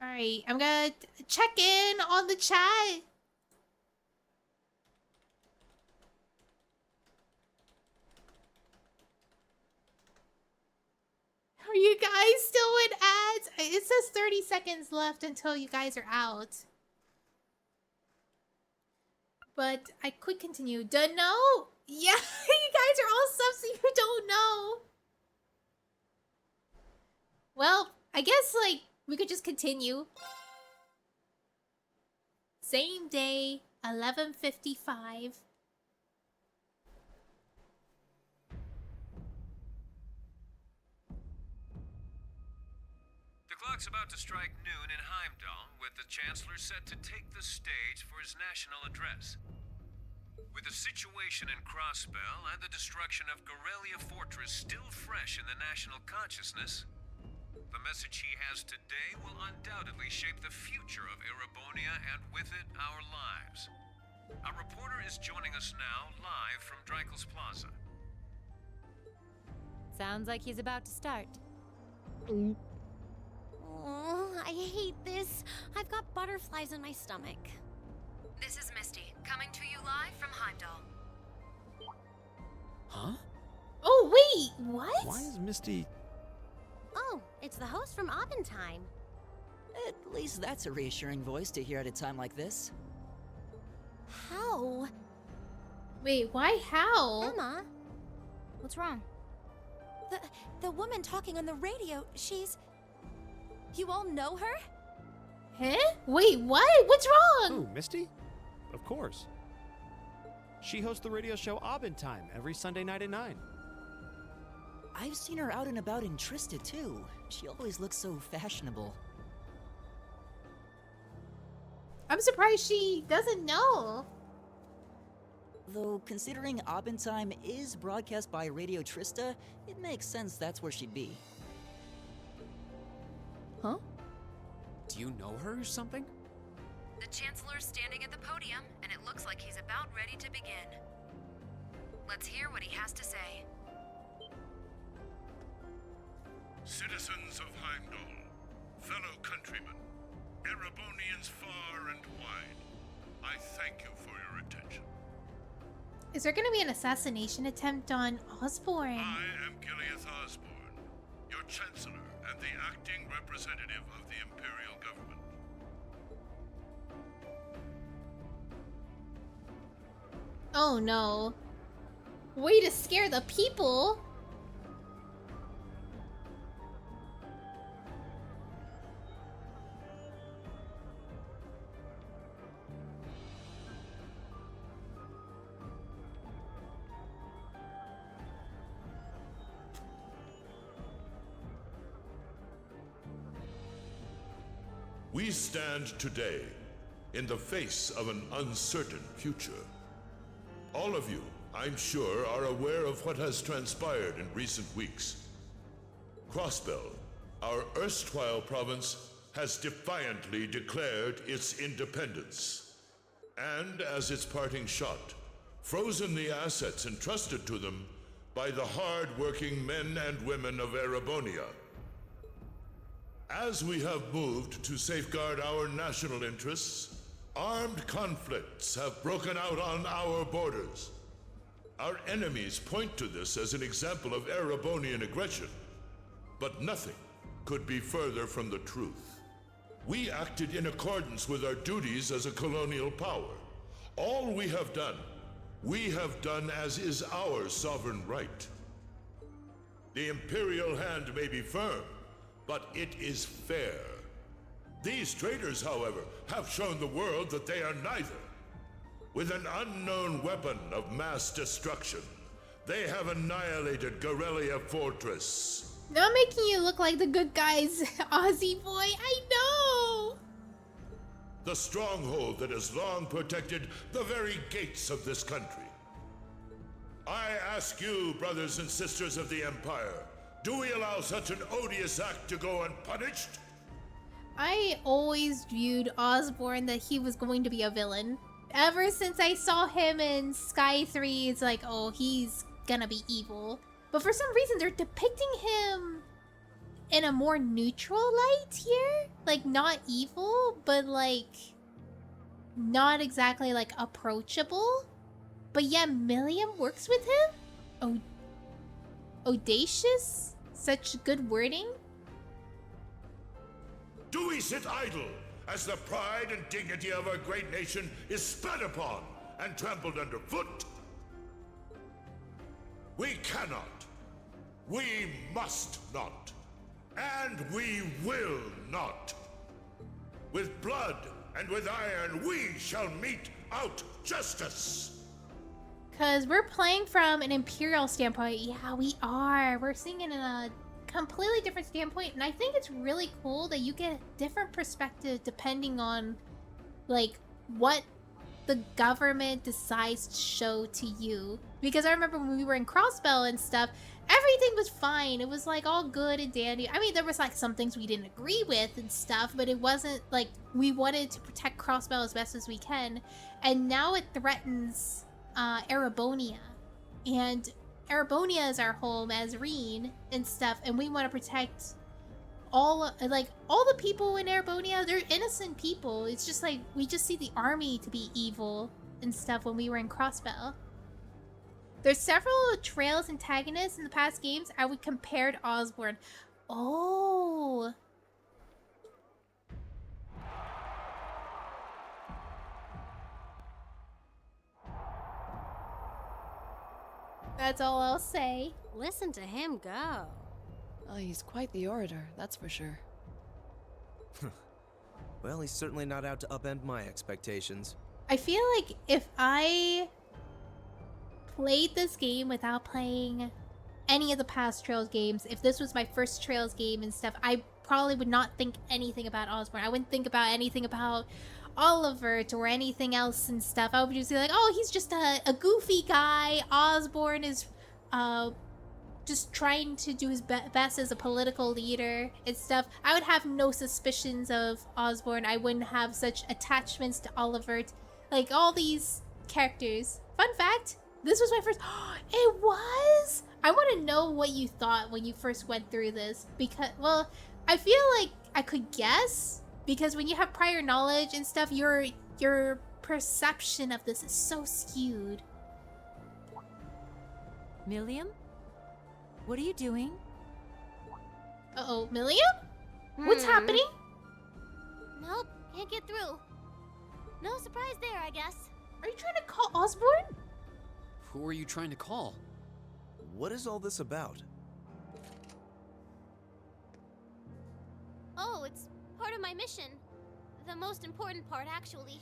Alright, I'm gonna check in on the chat. Are you guys still in ads? It says 30 seconds left until you guys are out. But I could continue. Don't know? Yeah, you guys are all subs so you don't know. Well, I guess, like, we could just continue. Same day, 11:55. The clock's about to strike noon in Heimdall, with the Chancellor set to take the stage for his national address. With the situation in Crossbell and the destruction of Gorelia Fortress still fresh in the national consciousness, the message he has today will undoubtedly shape the future of Erebonia and with it, our lives. Our reporter is joining us now, live from Dreikel's Plaza. Sounds like he's about to start. Oh, I hate this. I've got butterflies in my stomach. This is Misty, coming to you live from Heimdall. Huh? Oh, wait, what? Why is Misty... Oh, it's the host from Abentime. At least that's a reassuring voice to hear at a time like this. How? Wait, why how? Emma? What's wrong? The woman talking on the radio, she's... You all know her? Huh? Wait, what? What's wrong? Who, Misty? Of course. She hosts the radio show Abentime every Sunday night at 9. I've seen her out and about in Trista, too. She always looks so fashionable. I'm surprised she doesn't know. Though, considering Abentime is broadcast by Radio Trista, it makes sense that's where she'd be. Huh? Do you know her or something? The Chancellor's standing at the podium, and it looks like he's about ready to begin. Let's hear what he has to say. Citizens of Heimdall, fellow countrymen, Erebonians far and wide, I thank you for your attention. Is there gonna be an assassination attempt on Osborn? I am Gileath Osborn, your Chancellor and the acting representative of the Imperial Government. Oh no. Way to scare the people! We stand today in the face of an uncertain future. All of you, I'm sure, are aware of what has transpired in recent weeks. Crossbell, our erstwhile province, has defiantly declared its independence. And as its parting shot, frozen the assets entrusted to them by the hard-working men and women of Erebonia. As we have moved to safeguard our national interests, armed conflicts have broken out on our borders. Our enemies point to this as an example of Erebonian aggression, but nothing could be further from the truth. We acted in accordance with our duties as a colonial power. All we have done as is our sovereign right. The Imperial hand may be firm, but it is fair. These traitors, however, have shown the world that they are neither. With an unknown weapon of mass destruction, they have annihilated Gorelia Fortress. Not making you look like the good guys, Aussie boy, I know! The stronghold that has long protected the very gates of this country. I ask you, brothers and sisters of the Empire, do we allow such an odious act to go unpunished? I always viewed Osborn that he was going to be a villain. Ever since I saw him in Sky 3, it's like, oh, he's gonna be evil. But for some reason, they're depicting him in a more neutral light here. Like, not evil, but like, not exactly like approachable. But yeah, Milliam works with him? Audacious? Such good wording? Do we sit idle as the pride and dignity of our great nation is spat upon and trampled underfoot? We cannot. We must not. And we will not. With blood and with iron, we shall mete out justice. Because we're playing from an Imperial standpoint. Yeah, we are. We're seeing it in a completely different standpoint. And I think it's really cool that you get a different perspective depending on, like, what the government decides to show to you. Because I remember when we were in Crossbell and stuff, everything was fine. It was, like, all good and dandy. I mean, there was, like, some things we didn't agree with and stuff, but it wasn't, like, we wanted to protect Crossbell as best as we can. And now it threatens Erebonia, and Erebonia is our home as Reen and stuff, and we want to protect all the people in Erebonia. They're innocent people. It's just like we just see the army to be evil and stuff when we were in Crossbell. There's several Trails antagonists in the past games I would compare to Osborne. Oh. That's all I'll say. Listen to him go. Oh, he's quite the orator, that's for sure. Well, he's certainly not out to upend my expectations. I feel like if I played this game without playing any of the past Trails games, if this was my first Trails game and stuff, I probably would not think anything about Osborne. I wouldn't think about anything about Olivert or anything else and stuff. I would just be like, oh, he's just a goofy guy. Osborne is just trying to do his best as a political leader and stuff. I would have no suspicions of Osborne. I wouldn't have such attachments to Olivert. Like, all these characters. Fun fact, this was my first... It was? I want to know what you thought when you first went through this. Because, well, I feel like I could guess. Because when you have prior knowledge and stuff, your perception of this is so skewed. Millium? What are you doing? Uh-oh, Millium? What's happening? Nope, can't get through. No surprise there, I guess. Are you trying to call Osborne? Who are you trying to call? What is all this about? Oh, it's part of my mission. The most important part, actually.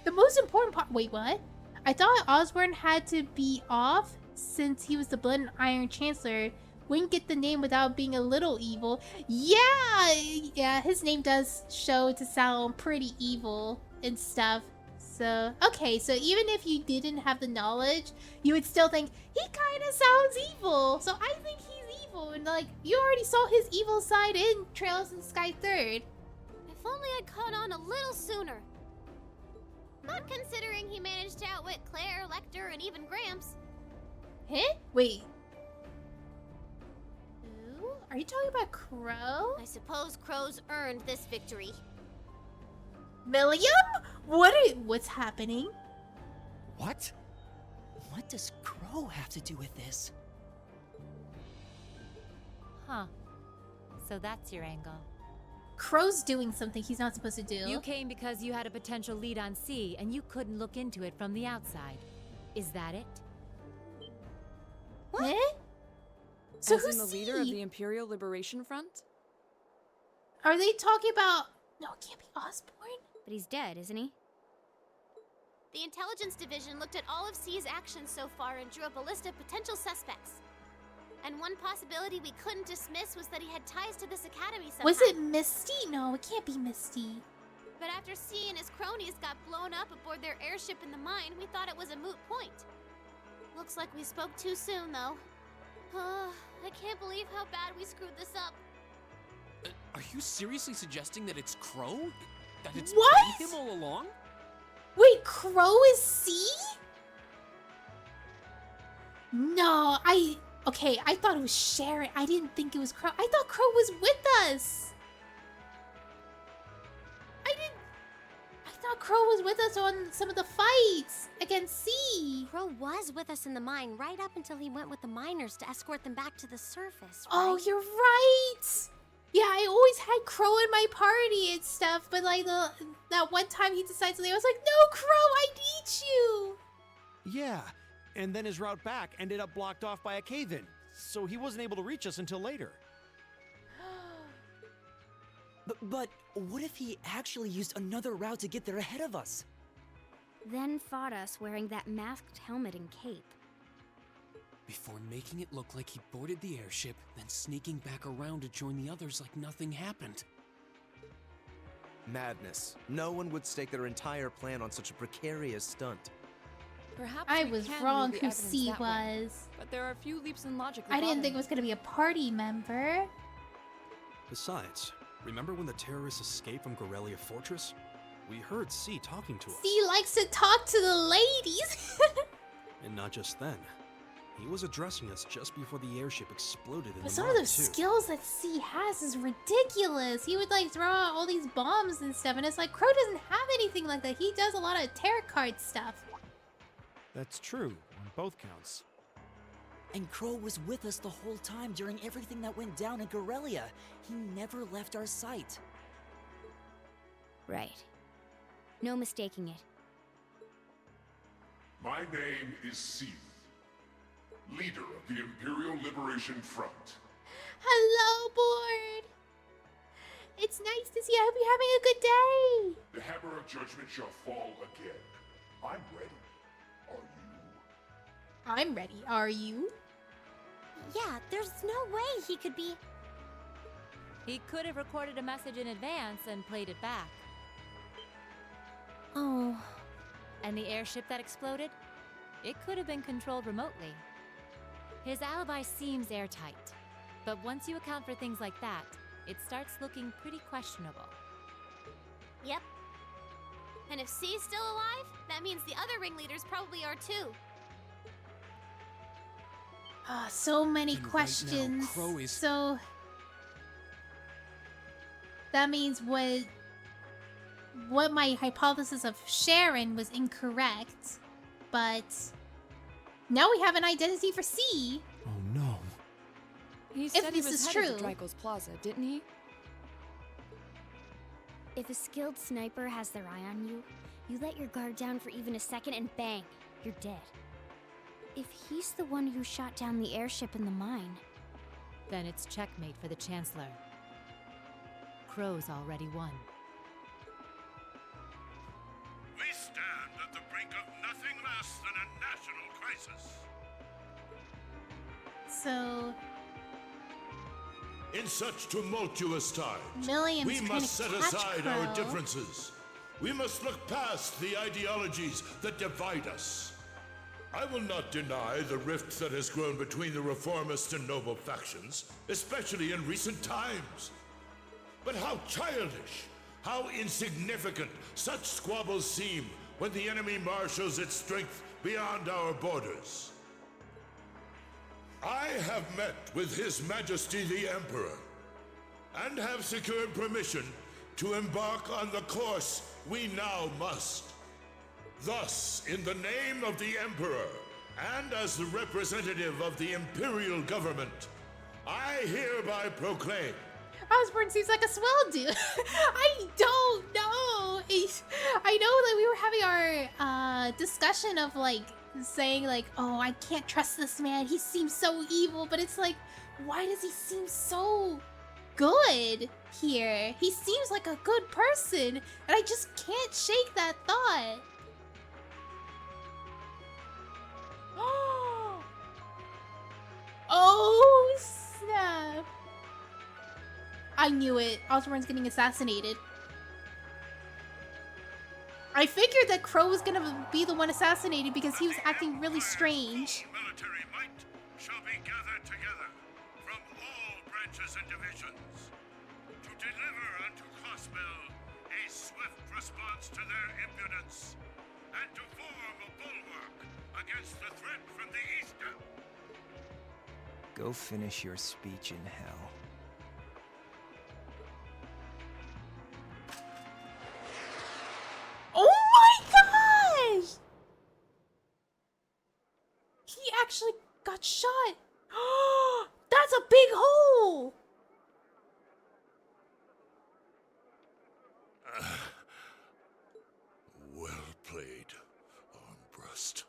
The most important part? Wait, what? I thought Osborne had to be off since he was the Blood and Iron Chancellor. Wouldn't get the name without being a little evil. Yeah, his name does show to sound pretty evil and stuff. So, okay, so even if you didn't have the knowledge, you would still think, he kind of sounds evil. So I think he's evil. And like, you already saw his evil side in Trails in Sky 3rd. If only I'd caught on a little sooner. Not considering he managed to outwit Claire, Lecter, and even Gramps. Huh? Wait. Ooh, are you talking about Crow? I suppose Crow's earned this victory. Millium? What's happening? What? What does Crow have to do with this? Huh. So that's your angle. Crow's doing something he's not supposed to do. You came because you had a potential lead on C, and you couldn't look into it from the outside. Is that it? What? So who's in the leader of the Imperial Liberation Front? Are they talking about... No, it can't be Osborne. But he's dead, isn't he? The Intelligence Division looked at all of C's actions so far and drew up a list of potential suspects. And one possibility we couldn't dismiss was that he had ties to this academy somehow. Was it Misty? No, it can't be Misty. But after C and his cronies got blown up aboard their airship in the mine, we thought it was a moot point. Looks like we spoke too soon, though. I can't believe how bad we screwed this up. Are you seriously suggesting that it's Crow? That it's What? been him all along? Wait, Crow is C? No, Okay, I thought it was Sharon. I didn't think it was Crow. I thought Crow was with us. I thought Crow was with us on some of the fights against C. Crow was with us in the mine right up until he went with the miners to escort them back to the surface, right? Oh, you're right. Yeah, I always had Crow in my party and stuff, but like that one time he decided to leave, I was like, no, Crow, I need you. Yeah, and then his route back ended up blocked off by a cave-in, so he wasn't able to reach us until later. But what if he actually used another route to get there ahead of us? Then fought us wearing that masked helmet and cape. Before making it look like he boarded the airship, then sneaking back around to join the others like nothing happened. Madness. No one would stake their entire plan on such a precarious stunt. Perhaps I we was can wrong read the who evidence C that way, was. but there are a few leaps in logic. I didn't think it was going to be a party member. Besides, remember when the terrorists escaped from Gorelia Fortress? We heard C talking to us. C likes to talk to the ladies. And not just then. He was addressing us just before the airship exploded in But the some mine, of those too. skills that C has is ridiculous. He would like throw out all these bombs and stuff, and it's like Crow doesn't have anything like that. He does a lot of tarot card stuff. That's true, on both counts. And Crow was with us the whole time during everything that went down in Corellia. He never left our sight. Right. No mistaking it. My name is Seath, leader of the Imperial Liberation Front. Hello, board. It's nice to see you. I hope you're having a good day. The hammer of judgment shall fall again. I'm ready. Are you? I'm ready. Are you? Yeah, there's no way he could be... He could have recorded a message in advance and played it back. Oh. And the airship that exploded? It could have been controlled remotely. His alibi seems airtight, but once you account for things like that, it starts looking pretty questionable. Yep. And if C's still alive, that means the other ringleaders probably are too. So many And questions. right now, Crow is... So that means what my hypothesis of Sharon was incorrect, but now we have an identity for C. Oh no. He said he was headed to Drykel's Plaza, didn't he? If a skilled sniper has their eye on you, you let your guard down for even a second and bang, you're dead. If he's the one who shot down the airship in the mine... Then it's checkmate for the Chancellor. Crow's already won. We stand at the brink of nothing less than a national crisis. So... In such tumultuous times, Milliam's we trying must to set catch aside Crow. our differences. We must look past the ideologies that divide us. I will not deny the rift that has grown between the reformist and noble factions, especially in recent times. But how childish, how insignificant such squabbles seem when the enemy marshals its strength beyond our borders. I have met with His Majesty the Emperor, and have secured permission to embark on the course we now must. Thus, in the name of the Emperor, and as the representative of the Imperial Government, I hereby proclaim... Osborne seems like a swell dude. I don't know. I know that we were having our discussion of like saying like, oh, I can't trust this man. He seems so evil, but it's like, why does he seem so good here? He seems like a good person, and I just can't shake that thought. Oh, snap. I knew it. Osborne's getting assassinated. I figured that Crow was gonna be the one assassinated because he was acting really strange. Military might shall be gathered together from all branches and divisions to deliver unto Crossbell a swift response to their impudence and to form a bulwark against the threat from the eastern. Go finish your speech in hell. Oh my gosh! He actually got shot. That's a big hole! Well played, Armbrust.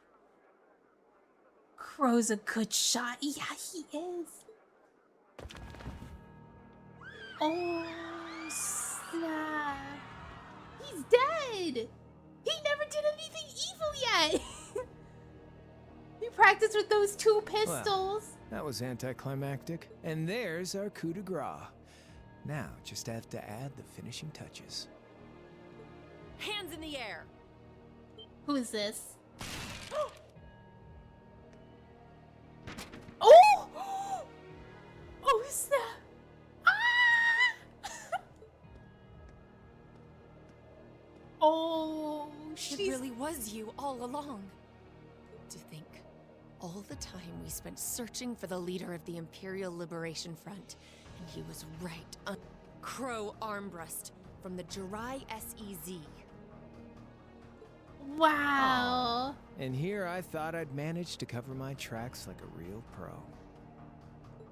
Crow's a good shot. Yeah, he is. Oh, snap. He's dead. He never did anything evil yet. He practiced with those two pistols. Well, that was anticlimactic. And there's our coup de grace. Now, just have to add the finishing touches. Hands in the air! Who is this? Oh! Oh, snap! Ah! Oh, It really was you all along. To think, all the time we spent searching for the leader of the Imperial Liberation Front, and he was right on Crow Armbrust from the Jirai SEZ. Wow. And here I thought I'd managed to cover my tracks like a real pro.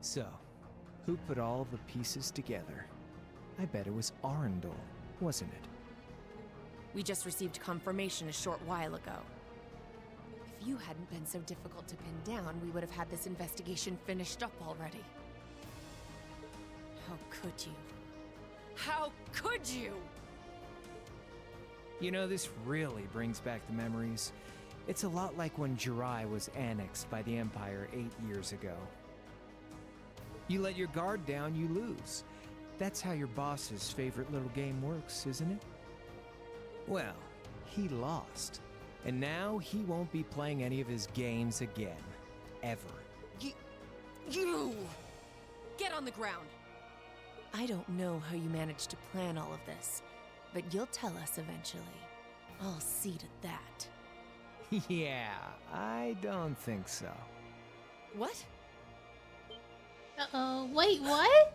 So, who put all the pieces together? I bet it was Arundel, wasn't it? We just received confirmation a short while ago. If you hadn't been so difficult to pin down, we would have had this investigation finished up already. How could you? How could you? You know, this really brings back the memories. It's a lot like when Jirai was annexed by the Empire 8 years ago. You let your guard down, you lose. That's how your boss's favorite little game works, isn't it? Well, he lost. And now he won't be playing any of his games again. Ever. You! Get on the ground! I don't know how you managed to plan all of this, but you'll tell us eventually. I'll see to that. Yeah, I don't think so. What? Uh-oh, wait, what?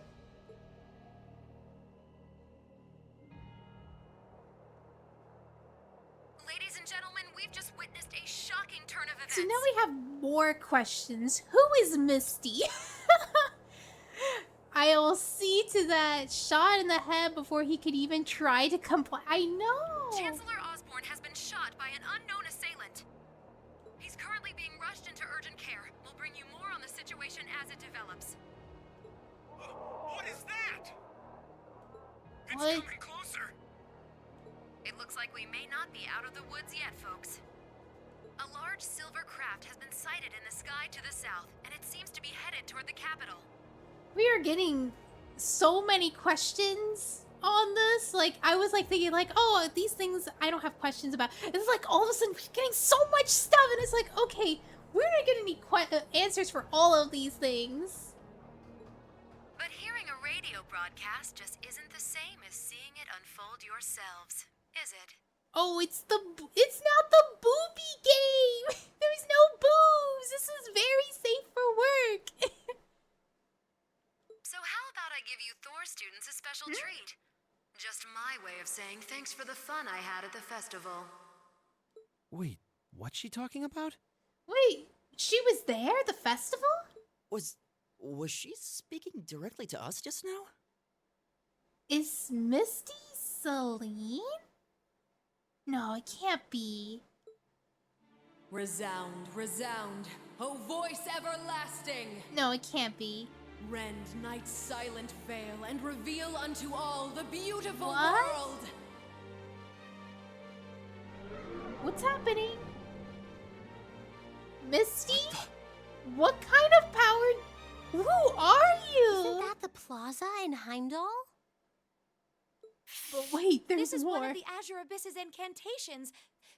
Ladies and gentlemen, we've just witnessed a shocking turn of events. So now we have more questions. Who is Misty? I will see to that shot in the head before he could even try to comply. I know. Chancellor Osborne has been shot by an unknown assailant. He's currently being rushed into urgent care. We'll bring you more on the situation as it develops. What is that? It's What? coming closer. It looks like we may not be out of the woods yet, folks. A large silver craft has been sighted in the sky to the south, and it seems to be headed toward the capital. We are getting so many questions on this. Like, I was like thinking like, oh, these things I don't have questions about. It's like all of a sudden we're getting so much stuff, and it's like, okay, we're not gonna need answers for all of these things. But hearing a radio broadcast just isn't the same as seeing it unfold yourselves, is it? Oh, it's not the booby game. There's no boobs. This is very safe for work. So how about I give you Thor students a special treat? Just my way of saying thanks for the fun I had at the festival. Wait, what's she talking about? Wait, she was there at the festival? Was she speaking directly to us just now? Is Misty Celine? No, it can't be. Resound, resound, O voice everlasting! No, it can't be. Rend night's silent veil and reveal unto all the beautiful What? world! What's happening? Misty? What kind of power? Who are you? Isn't that the plaza in Heimdall? But wait, there's This is more. one of the Azure Abyss's incantations.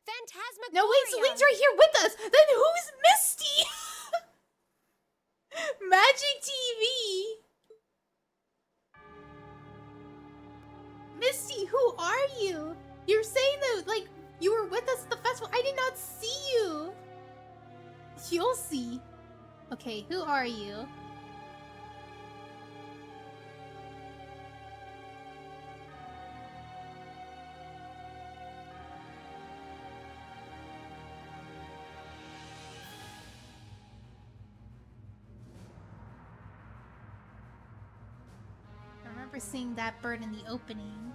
Phantasmagoria. No, wait, Celine's right here with us. Then who's Misty? Magic TV. Misty, who are you? You're saying that, like, you were with us at the festival. I did not see you. You'll see. Okay, who are you? I remember seeing that bird in the opening.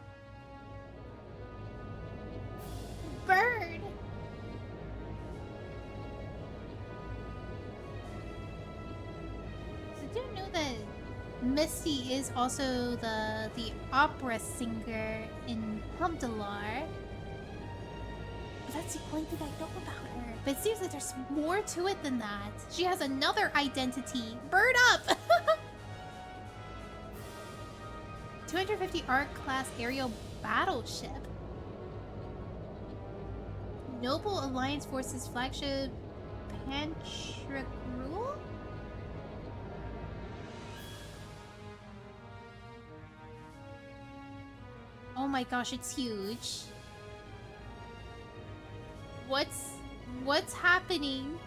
Bird! So I didn't know that Misty is also the opera singer in Humdalar. That's the only thing I know about her. But it seems like there's more to it than that. She has another identity. Bird up! 250 ARC-class aerial battleship. Noble Alliance Forces flagship Pantagruel? Oh my gosh, it's huge. What's happening?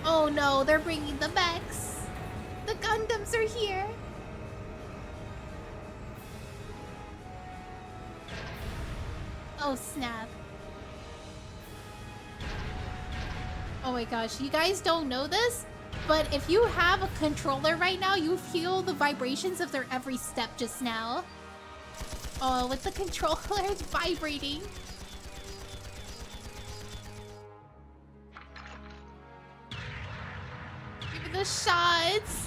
Oh no, they're bringing the mechs. items are here. Oh, snap. Oh my gosh, you guys don't know this, but if you have a controller right now, you feel the vibrations of their every step just now. Oh, with the controller, it's vibrating. Give me the shots.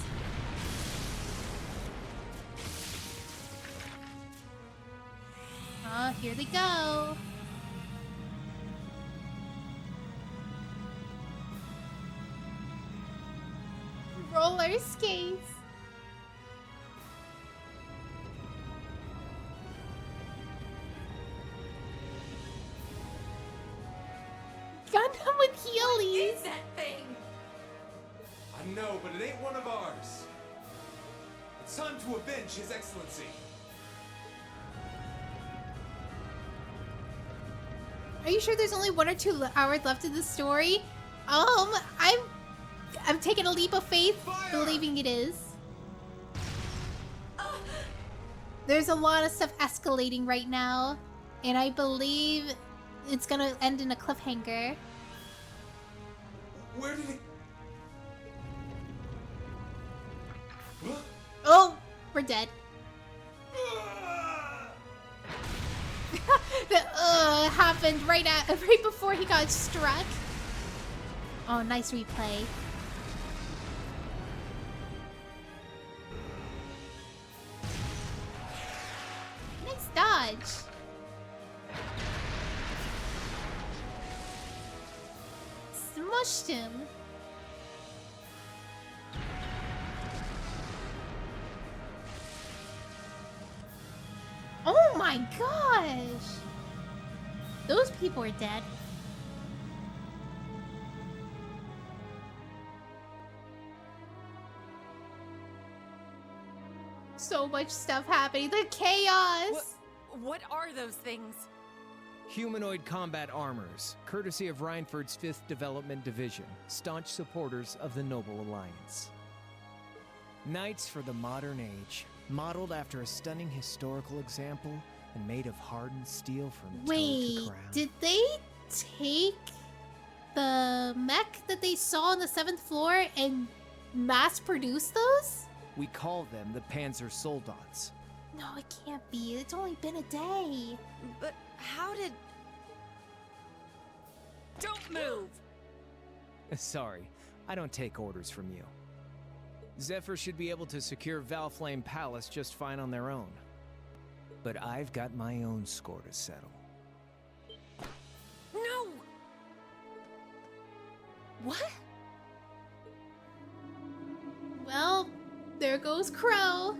Oh, here they go. Roller skates. Gundam with Heelys. What is that thing? I know, but it ain't one of ours. It's time to avenge His Excellency. Are you sure there's only 1 or 2 hours left in the story? I'm taking a leap of faith, believing it is. There's a lot of stuff escalating right now, and I believe it's gonna end in a cliffhanger. Where did it? Oh, we're dead. That happened right before he got struck. Oh, nice replay. Nice dodge. Smushed him. Oh my gosh! Those people are dead. So much stuff happening. The chaos! What are those things? Humanoid combat armors, courtesy of Reinford's 5th Development Division, staunch supporters of the Noble Alliance. Knights for the modern age, modeled after a stunning historical example and made of hardened steel from toe to Wait, crown. did they take the mech that they saw on the 7th floor and mass produce those? We call them the Panzer Soldats. No, it can't be. It's only been a day. But how did... Don't move! Sorry, I don't take orders from you. Zephyr should be able to secure Valflame Palace just fine on their own. But I've got my own score to settle. No! What? Well, there goes Crow.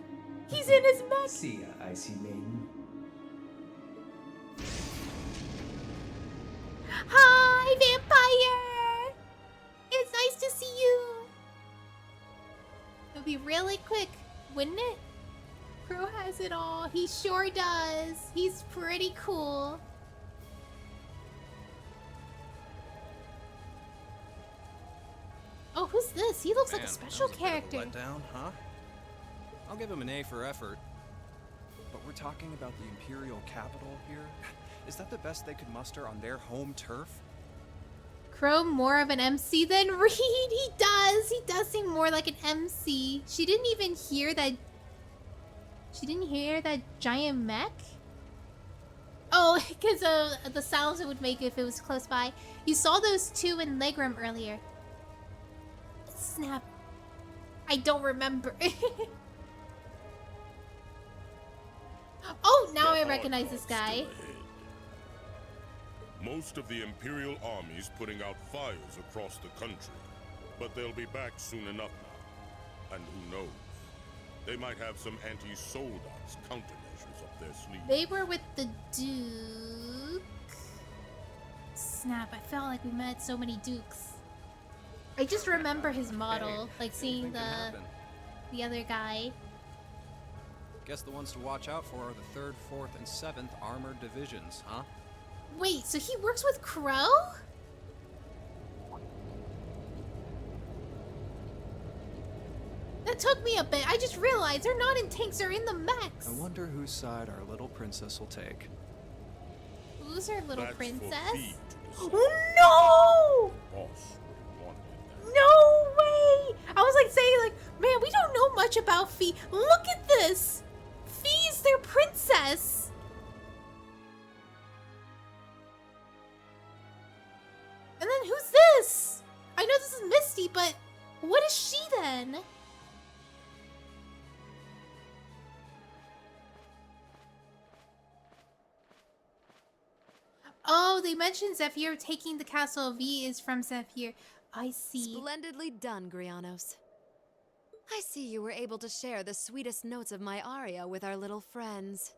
He's in his mech. See ya, Icy Maiden. Hi, vampire! It's nice to see you. It'll be really quick, wouldn't it? Crow has it all. He sure does. He's pretty cool. Oh, who's this? He looks like a special character. Let down, huh? I'll give him an A for effort. But we're talking about the Imperial capital here? Is that the best they could muster on their home turf? Crow more of an MC than Reed. He does seem more like an MC. She didn't even hear that. She didn't hear that giant mech? Oh, because of the sounds it would make if it was close by. You saw those two in Legroom earlier. Snap. I don't remember. Oh, now I recognize this guy. Most of the Imperial army's putting out fires across the country, but they'll be back soon enough now. And who knows? They might have some anti-Soldats countermeasures up their sleeve. They were with the Duke. Snap, I felt like we met so many Dukes. I just remember his model, like seeing the other guy. Guess the ones to watch out for are the 3rd, 4th, and 7th Armored Divisions, huh? Wait, so he works with Crow? That took me a bit. I just realized they're not in tanks, they're in the mechs. I wonder whose side our little princess will take. Who's our little That's for princess? Fee to decide. Oh, no! Boss wanted that. No way! I was like saying, like, man, we don't know much about Fee. Look at this! Fee's their princess! And then who's this? I know this is Misty, but what is she then? Oh, they mentioned Zephyr taking the castle. V is from Zephyr. I see. Splendidly done, Grianos. I see you were able to share the sweetest notes of my aria with our little friends.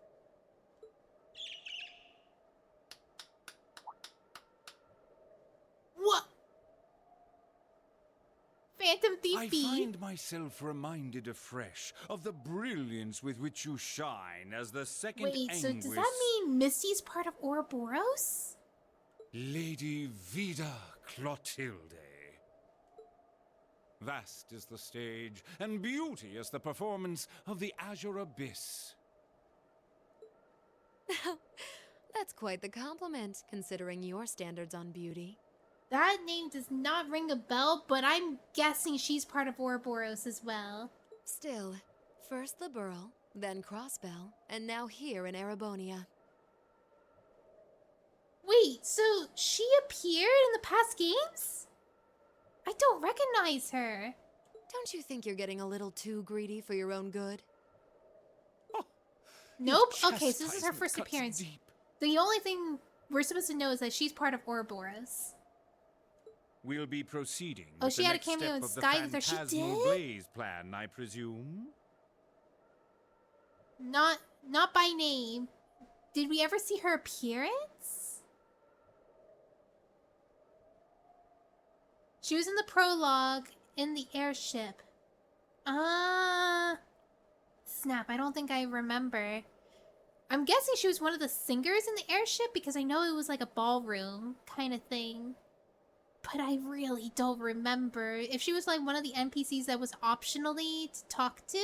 What? Phantom Thief I B. find myself reminded afresh of the brilliance with which you shine as the second Wait, so anguish. does that mean Misty's part of Ouroboros? Lady Vida Clotilde. Vast is the stage, and beauteous the performance of the Azure Abyss. That's quite the compliment, considering your standards on beauty. That name does not ring a bell, but I'm guessing she's part of Ouroboros as well. Still, first the Burl, then Crossbell, and now here in Erebonia. Wait, so she appeared in the past games? I don't recognize her. Don't you think you're getting a little too greedy for your own good? Nope. Okay, so this is her first appearance. The only thing we're supposed to know is that she's part of Ouroboros. We'll be proceeding. Oh, with she the had a next cameo step in of the Sky Wither. She Phantasmal did? Blaze plan, I presume. Not by name. Did we ever see her appearance? She was in the prologue in the airship. Snap, I don't think I remember. I'm guessing she was one of the singers in the airship because I know it was like a ballroom kind of thing. But I really don't remember. If she was like one of the NPCs that was optionally to talk to,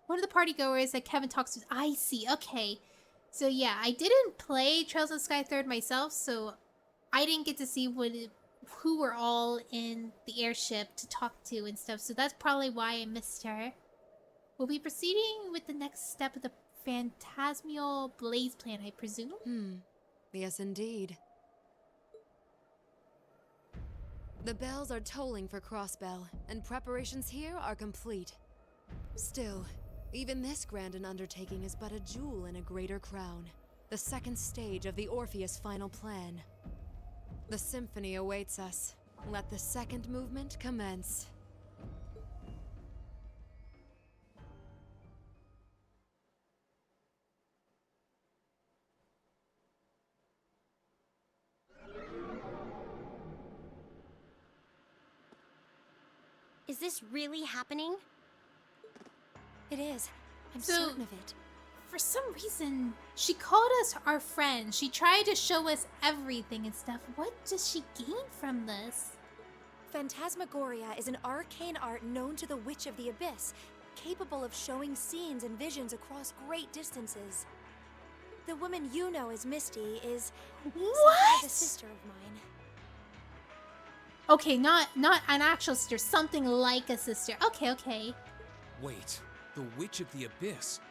one of the party goers that Kevin talks to. I see, okay. So yeah, I didn't play Trails of Sky 3rd myself, so I didn't get to see who were all in the airship to talk to and stuff, so that's probably why I missed her. We'll be proceeding with the next step of the Phantasmal Blaze plan, I presume? Yes, indeed. The bells are tolling for Crossbell, and preparations here are complete. Still, even this grand an undertaking is but a jewel in a greater crown. The second stage of the Orpheus final plan. The symphony awaits us. Let the second movement commence. Is this really happening? It is. I'm So- certain of it. For some reason, she called us our friend. She tried to show us everything and stuff. What does she gain from this? Phantasmagoria is an arcane art known to the Witch of the Abyss, capable of showing scenes and visions across great distances. The woman you know as Misty is What? a sister of mine. Okay, not an actual sister, something like a sister. Okay. Wait, the Witch of the Abyss.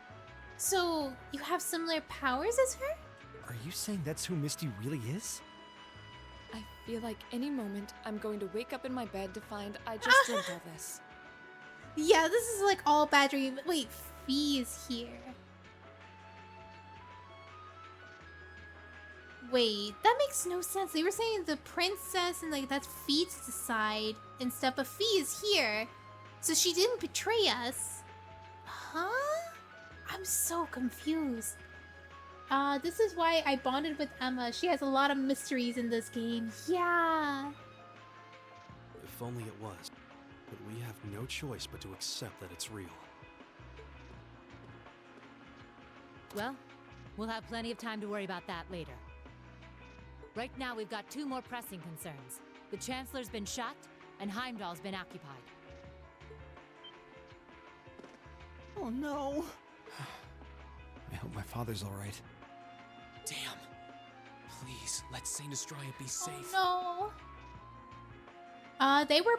So, you have similar powers as her? Are you saying that's who Misty really is? I feel like any moment I'm going to wake up in my bed to find I just dreamt all this. Yeah, this is like all bad dream. Wait, Fee is here. Wait, that makes no sense. They were saying the princess and like that's Fee to decide and stuff, but Fee is here. So she didn't betray us. Huh? I'm so confused. This is why I bonded with Emma. She has a lot of mysteries in this game. Yeah. If only it was. But we have no choice but to accept that it's real. Well, we'll have plenty of time to worry about that later. Right now, we've got two more pressing concerns. The Chancellor's been shot, and Heimdall's been occupied. Oh no! I hope my father's alright. Damn. Please, let Saint Estraya be safe. Oh no. They were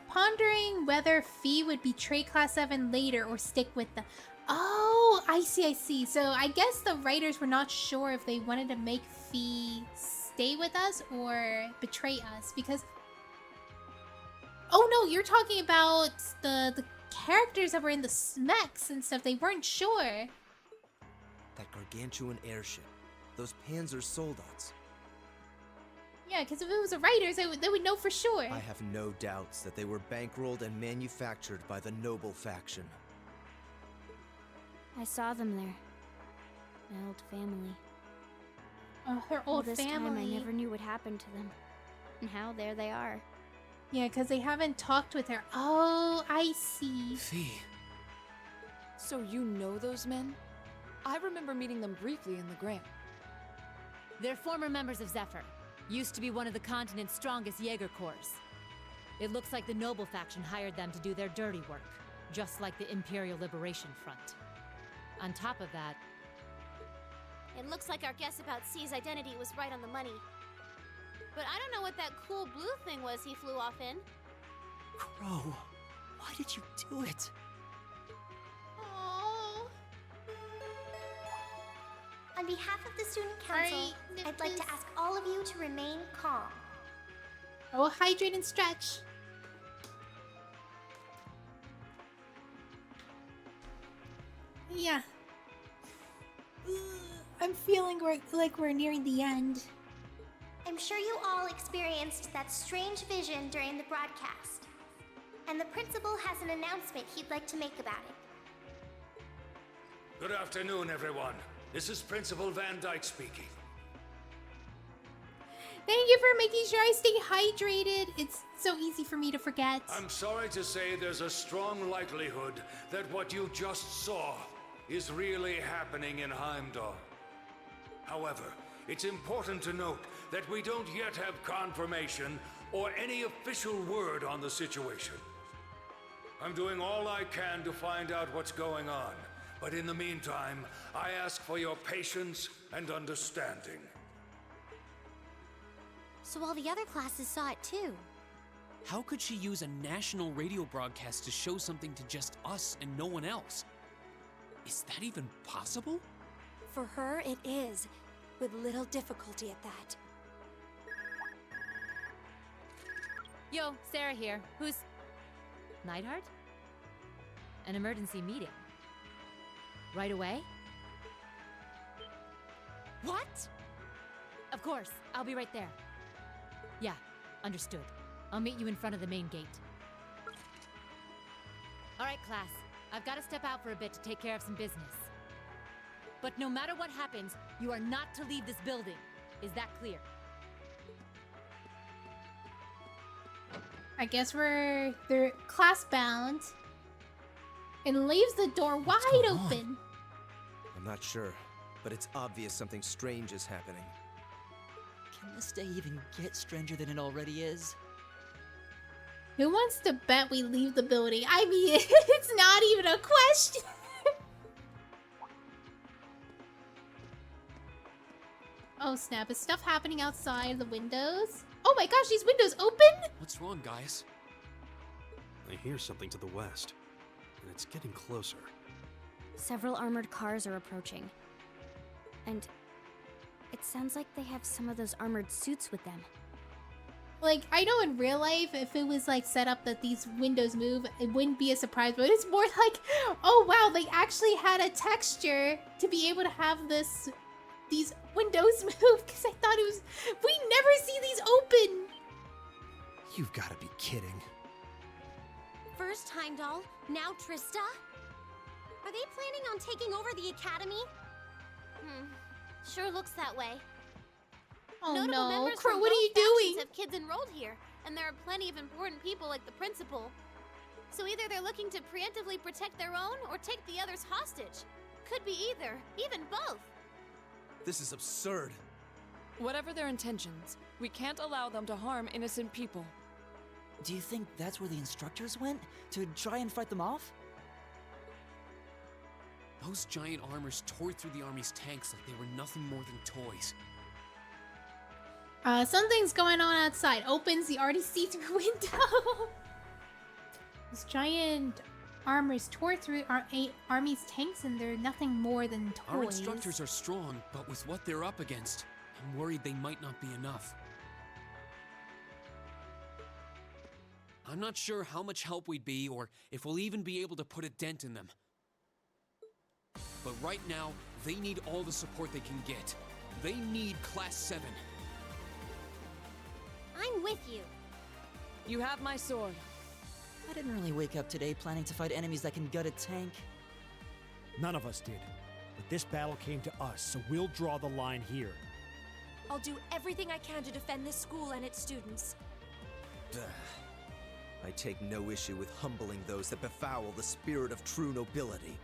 pondering whether Fee would betray Class 7 later or stick with them. Oh, I see. So I guess the writers were not sure if they wanted to make Fee stay with us or betray us because... Oh no, you're talking about the characters that were in the mechs and stuff. They weren't sure. That gargantuan airship. Those Panzer Soldats. Yeah, because if it was the writers, they would know for sure. I have no doubts that they were bankrolled and manufactured by the Noble faction. I saw them there. My old family. Oh, her All old this family. time I never knew what happened to them. And how there they are. Yeah, because they haven't talked with her. Oh, I see. Fee. So you know those men? I remember meeting them briefly in the Gram. They're former members of Zephyr. Used to be one of the continent's strongest Jaeger Corps. It looks like the Noble faction hired them to do their dirty work, just like the Imperial Liberation Front. On top of that... It looks like our guess about C's identity was right on the money. But I don't know what that cool blue thing was he flew off in. Crow, why did you do it? Oh. On behalf of the Student Council, I'd like to ask all of you to remain calm. Oh, hydrate and stretch. Yeah. I'm feeling like we're nearing the end. I'm sure you all experienced that strange vision during the broadcast. And the principal has an announcement he'd like to make about it. Good afternoon, everyone. This is Principal Van Dyke speaking. Thank you for making sure I stay hydrated. It's so easy for me to forget. I'm sorry to say there's a strong likelihood that what you just saw is really happening in Heimdall. However, it's important to note that we don't yet have confirmation or any official word on the situation. I'm doing all I can to find out what's going on, but in the meantime, I ask for your patience and understanding. So all the other classes saw it too. How could she use a national radio broadcast to show something to just us and no one else? Is that even possible? For her, it is. With little difficulty at that. Yo, Sarah here. Who's... Neidhart? An emergency meeting. Right away? What? Of course, I'll be right there. Yeah, understood. I'll meet you in front of the main gate. Alright, class. I've got to step out for a bit to take care of some business. But no matter what happens, you are not to leave this building. Is that clear? I guess they're class bound. And leaves the door wide open. I'm not sure, but it's obvious something strange is happening. Can this day even get stranger than it already is? Who wants to bet we leave the building? I mean, it's not even a question. Oh snap, is stuff happening outside the windows? Oh my gosh, these windows open? What's wrong, guys? I hear something to the west, and it's getting closer. Several armored cars are approaching. And it sounds like they have some of those armored suits with them. Like, I know in real life, if it was like set up that these windows move, it wouldn't be a surprise, but it's more like, oh wow, they actually had a texture to be able to have these windows move, because I thought it was, we never see these open. You've got to be kidding. First Heimdall, now Trista? Are they planning on taking over the academy? Sure looks that way. Oh Notable no, members Crow, from what are both you factions doing? have kids enrolled here, and there are plenty of important people like the principal. So either they're looking to preemptively protect their own or take the others hostage. Could be either, even both. This is absurd. Whatever their intentions, we can't allow them to harm innocent people. Do you think that's where the instructors went? To try and fight them off? Those giant armors tore through the army's tanks like they were nothing more than toys. Something's going on outside. Opens the already see-through window. Those giant armors tore through our army's tanks and they're nothing more than toys. Our instructors are strong, but with what they're up against, I'm worried they might not be enough. I'm not sure how much help we'd be or if we'll even be able to put a dent in them. But right now, they need all the support they can get. They need Class 7. I'm with you. You have my sword. I didn't really wake up today planning to fight enemies that can gut a tank. None of us did. But this battle came to us, so we'll draw the line here. I'll do everything I can to defend this school and its students. I take no issue with humbling those that befoul the spirit of true nobility.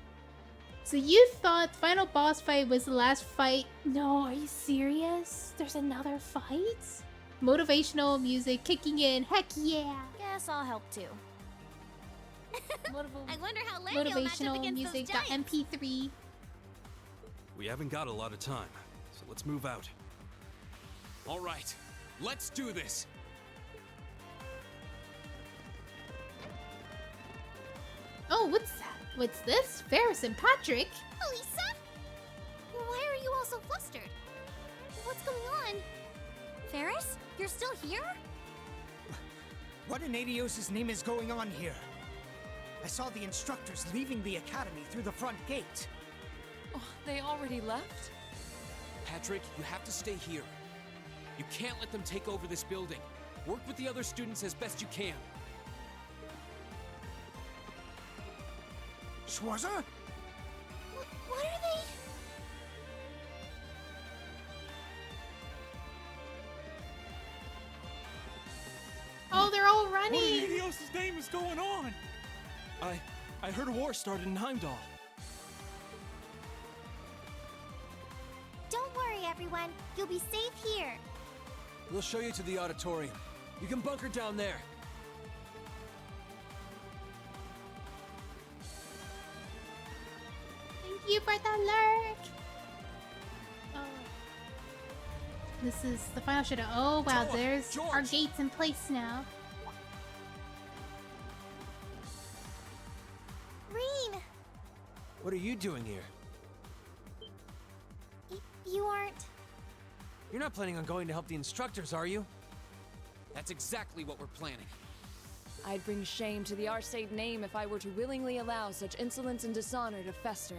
So you thought the final boss fight was the last fight? No, are you serious? There's another fight? Motivational music kicking in. Heck yeah! Guess I'll help too. I wonder how Larry will match up Motivational against music. those giants. MP3. We haven't got a lot of time, so let's move out. All right, let's do this. Oh, what's that? What's this? Ferris and Patrick? Elisa? Why are you all so flustered? What's going on? Ferris? You're still here? What in Adios' name is going on here? I saw the instructors leaving the academy through the front gate. Oh, they already left? Patrick, you have to stay here. You can't let them take over this building. Work with the other students as best you can. Schwarzer? What are they? Oh, they're all running! What in Adios' name is going on? I heard a war started in Heimdall. Don't worry, everyone. You'll be safe here. We'll show you to the auditorium. You can bunker down there. Thank you for the lurk! Oh. This is the final showdown. Oh wow, Joa, there's George. our gates in place now. Rean! What are you doing here? You aren't... You're not planning on going to help the instructors, are you? That's exactly what we're planning. I'd bring shame to the Arcade name if I were to willingly allow such insolence and dishonor to fester.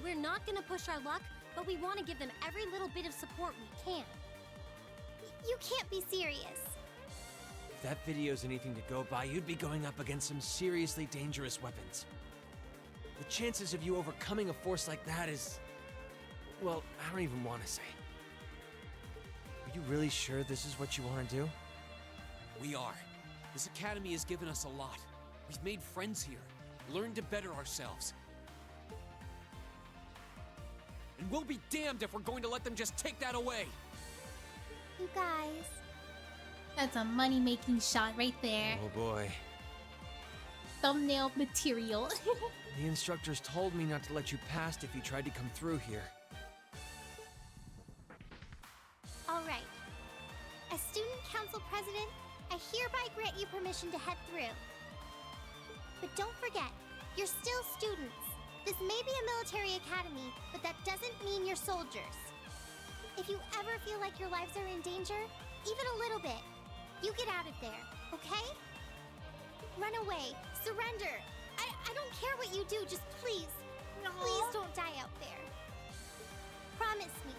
We're not gonna push our luck, but we want to give them every little bit of support we can. You can't be serious. If that video's anything to go by, you'd be going up against some seriously dangerous weapons. The chances of you overcoming a force like that is... well, I don't even want to say. Are you really sure this is what you want to do? We are. This academy has given us a lot. We've made friends here, learned to better ourselves. And we'll be damned if we're going to let them just take that away. You guys... That's a money-making shot right there. Oh boy. Thumbnail material. The instructors told me not to let you past if you tried to come through here. All right. As student council president, I hereby grant you permission to head through. But don't forget, you're still students. This may be a military academy, but that doesn't mean you're soldiers. If you ever feel like your lives are in danger, even a little bit, you get out of there, okay? Run away, surrender. I don't care what you do, just please, please don't die out there. Promise me.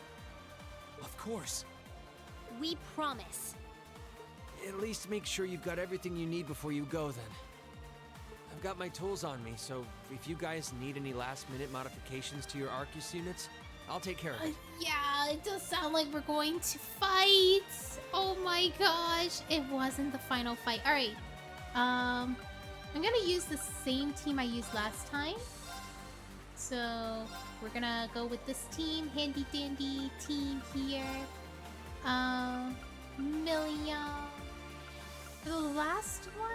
Of course. We promise. At least make sure you've got everything you need before you go then. I've got my tools on me, so if you guys need any last-minute modifications to your Arcus units, I'll take care of it. Yeah, it does sound like we're going to fight. Oh my gosh, it wasn't the final fight. All right, I'm gonna use the same team I used last time. So we're gonna go with this team, handy dandy team here. Million. For the last one.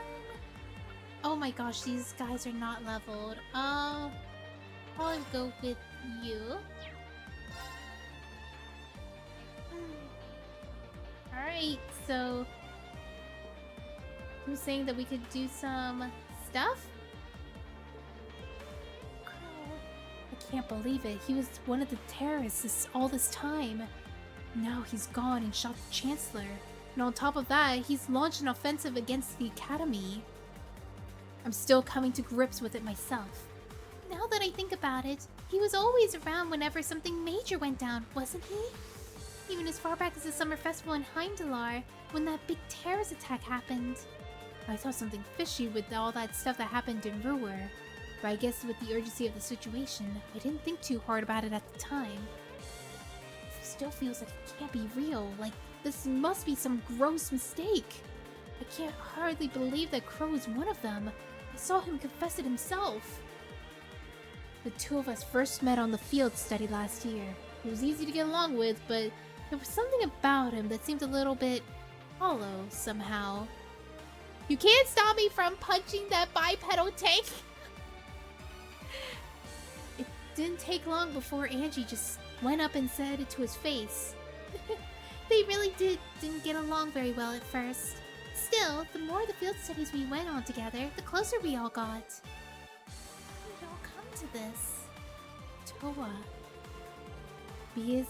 Oh my gosh, these guys are not leveled. I'll go with you. Alright, so who's saying that we could do some stuff? I can't believe it. He was one of the terrorists all this time. Now he's gone and shot the Chancellor. And on top of that, he's launched an offensive against the Academy. I'm still coming to grips with it myself. Now that I think about it, he was always around whenever something major went down, wasn't he? Even as far back as the summer festival in Heimdallar, when that big terrorist attack happened. I saw something fishy with all that stuff that happened in Ruhr. But I guess with the urgency of the situation, I didn't think too hard about it at the time. It still feels like it can't be real, like this must be some gross mistake. I can't hardly believe that Crow is one of them. I saw him confess it himself. The two of us first met on the field study last year. He was easy to get along with, but there was something about him that seemed a little bit hollow somehow. You can't stop me from punching that bipedal tank! It didn't take long before Angie just went up and said it to his face. They really didn't get along very well at first. Still, the more the field studies we went on together, the closer we all got. How did it all come to this? Towa. Be as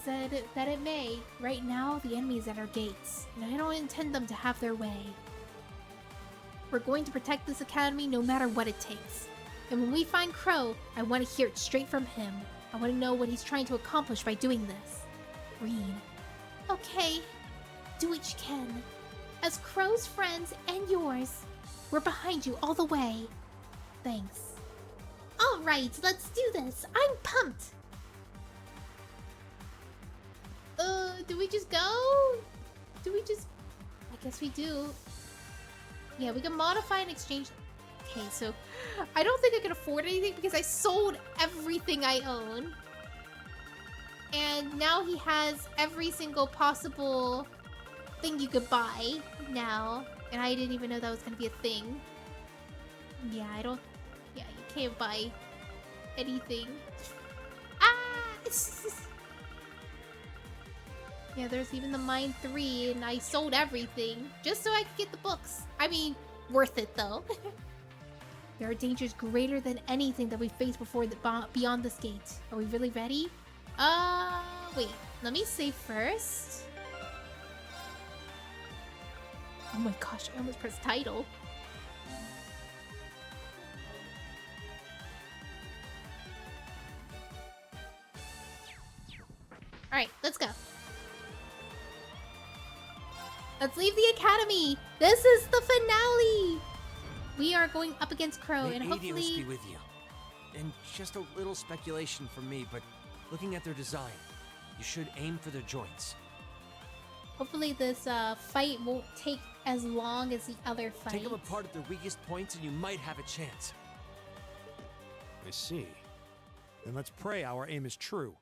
that it may, right now the enemy is at our gates, and I don't intend them to have their way. We're going to protect this academy no matter what it takes. And when we find Crow, I want to hear it straight from him. I want to know what he's trying to accomplish by doing this. Green. Okay, do what you can. As Crow's friends and yours, we're behind you all the way. Thanks. Alright, let's do this. I'm pumped. Do we just go? I guess we do. Yeah, we can modify and exchange. Okay, so I don't think I can afford anything because I sold everything I own. And now he has every single possible thing you could buy now. And I didn't even know that was gonna be a thing. Yeah, you can't buy anything. Ah! Yeah, there's even the Mine 3, and I sold everything just so I could get the books. I mean, worth it though. There are dangers greater than anything that we faced before beyond this gate. Are we really ready? Wait. Let me save first. Oh my gosh, I almost pressed title. Alright, let's go. Let's leave the academy. This is the finale. We are going up against Crow, and hopefully be with you. And just a little speculation from me, but looking at their design, you should aim for their joints. Hopefully this fight won't take as long as the other fight. Take them apart at their weakest points, and you might have a chance. I see. Then let's pray our aim is true.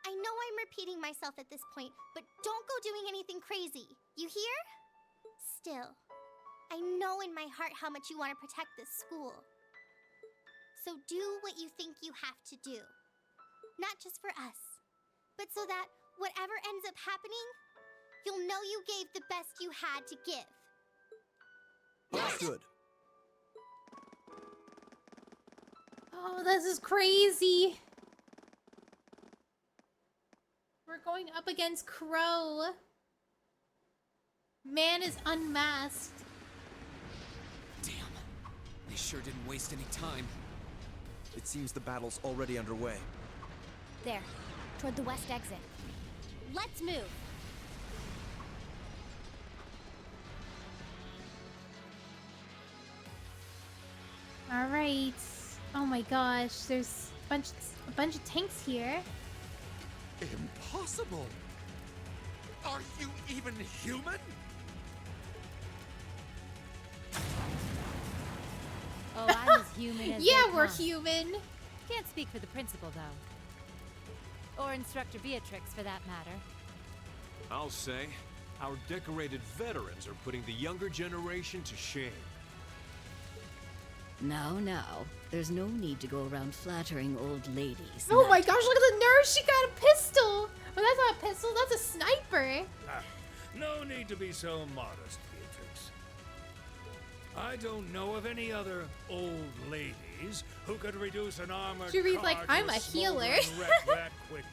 I know I'm repeating myself at this point, but don't go doing anything crazy. You hear? Still, I know in my heart how much you want to protect this school. So do what you think you have to do. Not just for us, but so that whatever ends up happening, you'll know you gave the best you had to give. Understood. Oh, this is crazy. We're going up against Crow. Man is unmasked. Damn. They sure didn't waste any time. It seems the battle's already underway. There, toward the west exit. Let's move. All right. Oh my gosh, there's a bunch of tanks here. Impossible! Are you even human? Oh, I'm as human as yeah, they we're come. human. Can't speak for the principal, though. Or Instructor Beatrix, for that matter. I'll say, our decorated veterans are putting the younger generation to shame. Now, there's no need to go around flattering old ladies. Oh my gosh, look at the nurse! She got a pistol! Well, that's not a pistol, that's a sniper! No need to be so modest, Beatrix. I don't know of any other old ladies who could reduce an armored She reads car like, to I'm a smoldering healer. wreck that quickly.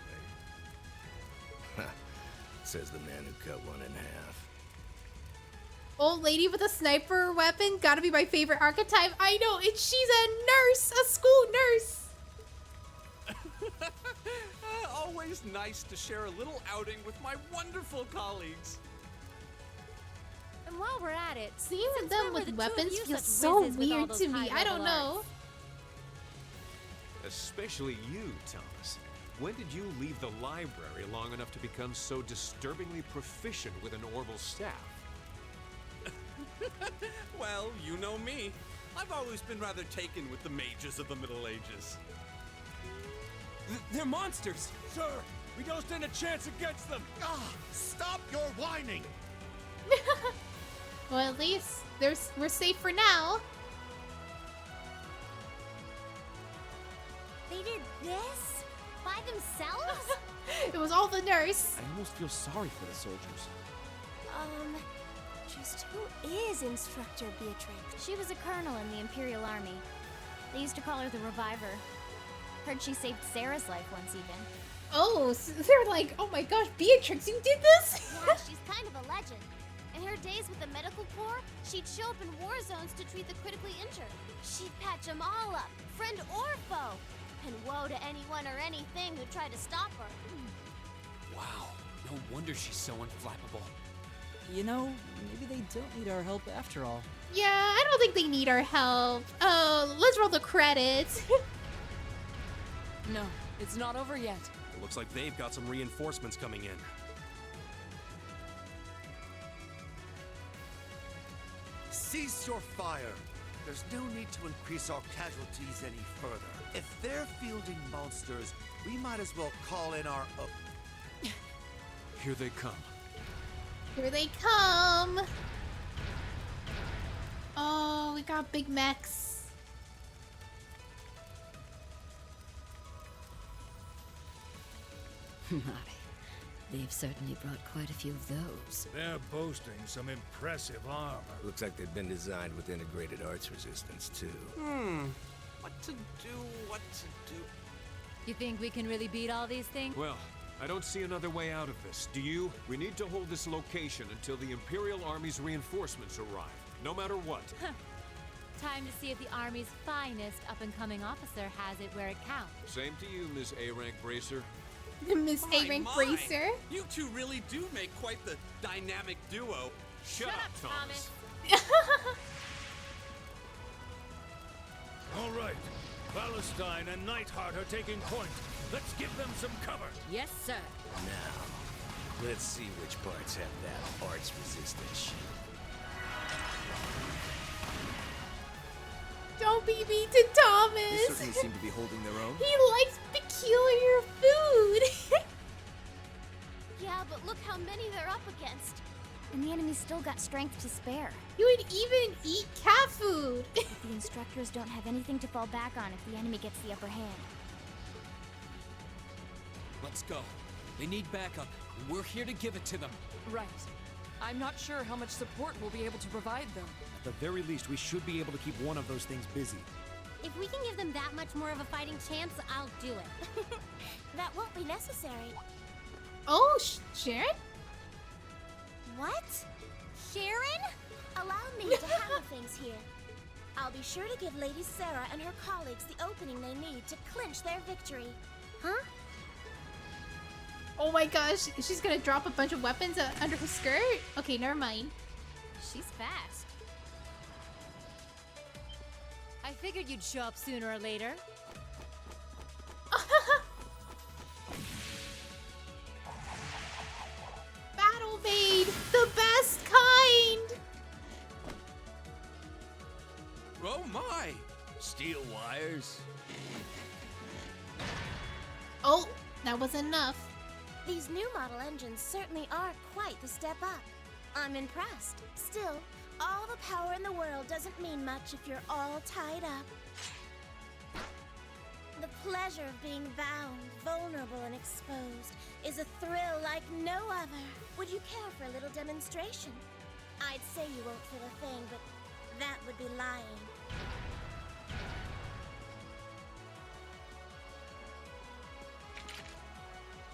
Says the man who cut one in half. Old lady with a sniper weapon, gotta be my favorite archetype. I know, she's a nurse, a school nurse. Always nice to share a little outing with my wonderful colleagues. And while we're at it, seeing since them when were with the two of weapons you feels such so whizzes with all weird those to me. I high-level don't know. arts? Especially you, Thomas. When did you leave the library long enough to become so disturbingly proficient with an orbital staff? Well, you know me. I've always been rather taken with the mages of the Middle Ages. They're monsters! Sir, we don't stand a chance against them! Ah, stop your whining! Well, at least we're safe for now. They did this? By themselves? It was all the nurse. I almost feel sorry for the soldiers. Just who is Instructor Beatrix? She was a colonel in the Imperial Army. They used to call her the Reviver. Heard she saved Sarah's life once even. Oh, so they're like, oh my gosh, Beatrix, you did this? Yeah, she's kind of a legend. In her days with the medical corps, she'd show up in war zones to treat the critically injured. She'd patch them all up, friend or foe. And woe to anyone or anything who tried to stop her. Wow, no wonder she's so unflappable. You know, maybe they don't need our help after all. Yeah, I don't think they need our help. Oh, let's roll the credits. No, it's not over yet. It looks like they've got some reinforcements coming in. Cease your fire. There's no need to increase our casualties any further. If they're fielding monsters, we might as well call in our own. Here they come. Here they come. Oh, we got big mechs. My, they've certainly brought quite a few of those. They're boasting some impressive armor. Looks like they've been designed with integrated arts resistance, too. What to do? You think we can really beat all these things? Well, I don't see another way out of this. Do you? We need to hold this location until the Imperial Army's reinforcements arrive. No matter what. Time to see if the Army's finest up-and-coming officer has it where it counts. Same to you, Miss A-Rank Bracer. Miss A-Rank Bracer. You two really do make quite the dynamic duo. Shut up, Thomas. All right. Palestine and Nightheart are taking point. Let's give them some cover. Yes, sir. Now, let's see which parts have that arts resistant shit. Don't be mean to Thomas. They certainly seem to be holding their own. He likes peculiar food. Yeah, but look how many they're up against. And the enemy's still got strength to spare. You would even eat cat food. But the instructors don't have anything to fall back on if the enemy gets the upper hand. Let's go. They need backup, and we're here to give it to them. Right. I'm not sure how much support we'll be able to provide them. At the very least, we should be able to keep one of those things busy. If we can give them that much more of a fighting chance, I'll do it. That won't be necessary. Oh, Sharon? What? Sharon? Allow me to handle things here. I'll be sure to give Lady Sarah and her colleagues the opening they need to clinch their victory. Huh? Oh my gosh, she's gonna drop a bunch of weapons under her skirt? Okay, never mind. She's fast. I figured you'd show up sooner or later. Battle Maid, the best kind! Oh my! Steel wires. Oh, that was enough. These new model engines certainly are quite the step up. I'm impressed. Still, All the power in the world doesn't mean much if you're all tied up. The pleasure of being bound, vulnerable, and exposed is a thrill like no other. Would you care for a little demonstration? I'd say you won't feel a thing, but that would be lying.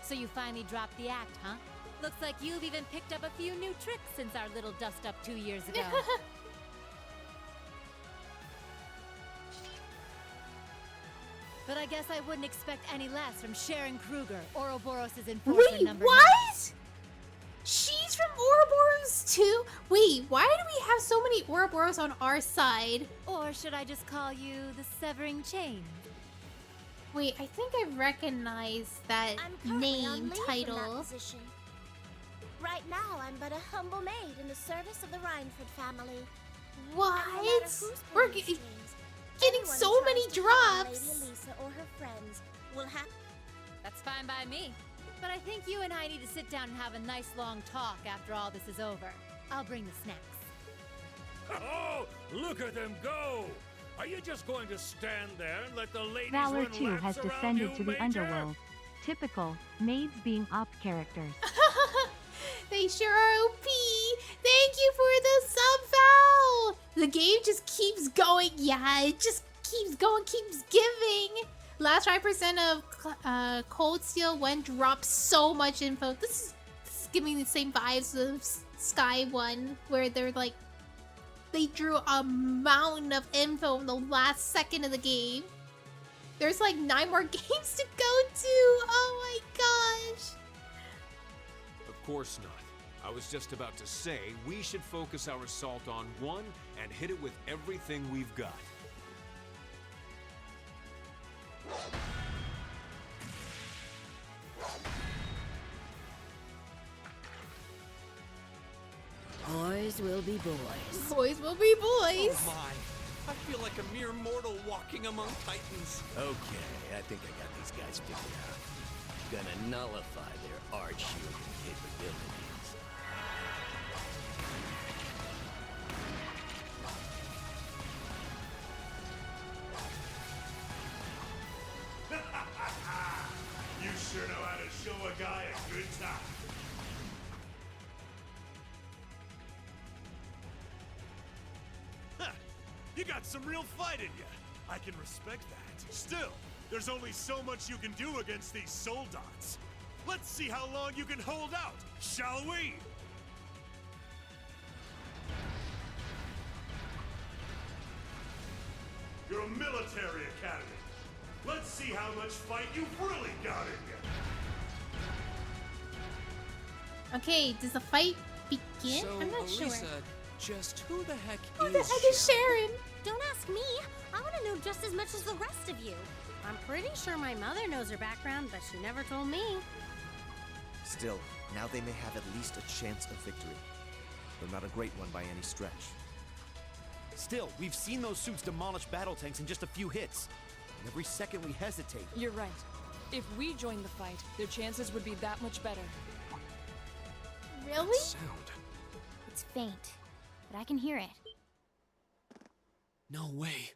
So you finally dropped the act, huh? Looks like you've even picked up a few new tricks since our little dust-up 2 years ago. But I guess I wouldn't expect any less from Sharon Kruger, Ouroboros' enforcer Wait, number what? She's from Ouroboros too? Wait, why do we have so many Ouroboros on our side? Or should I just call you the Severing Chain? Wait, I think I recognize that name title. Right now, I'm but a humble maid in the service of the Rhineford family. What? We're getting Anyone so who many tries to harm drops. Lady Elisa or her friends will have. That's fine by me. But I think you and I need to sit down and have a nice long talk after all this is over. I'll bring the snacks. Oh, look at them go! Are you just going to stand there and let the ladies Valor run 2 has laps around descended you, to the Major? underworld. Typical, maids being op characters. They sure are OP. Thank you for the sub, Val. The game just keeps going. Yeah, it just keeps going, keeps giving. Last 5% of Cold Steel 1 dropped so much info. This is giving me the same vibes of Sky 1, where they're like, they drew a mountain of info in the last second of the game. There's like 9 more games to go to. Oh my gosh. Of course not. I was just about to say we should focus our assault on one and hit it with everything we've got. Boys will be boys. Boys will be boys. Oh my. I feel like a mere mortal walking among titans. Okay, I think I got these guys figured out. Gonna nullify their arch-shielding capabilities. You sure know how to show a guy a good time. Huh. You got some real fight in you. I can respect that. Still, there's only so much you can do against these soul dots. Let's see how long you can hold out, shall we? You're a military academy. Let's see how much fight you've really got in you. Okay, does the fight begin? So, I'm not Elisa, sure. just who the heck Who the heck is Sharon? Don't ask me. I want to know just as much as the rest of you. I'm pretty sure my mother knows her background, but she never told me. Still, now they may have at least a chance of victory. Though not a great one by any stretch. Still, we've seen those suits demolish battle tanks in just a few hits. And every second we hesitate. You're right. If we joined the fight, their chances would be that much better. Really? It's faint, but I can hear it. No way.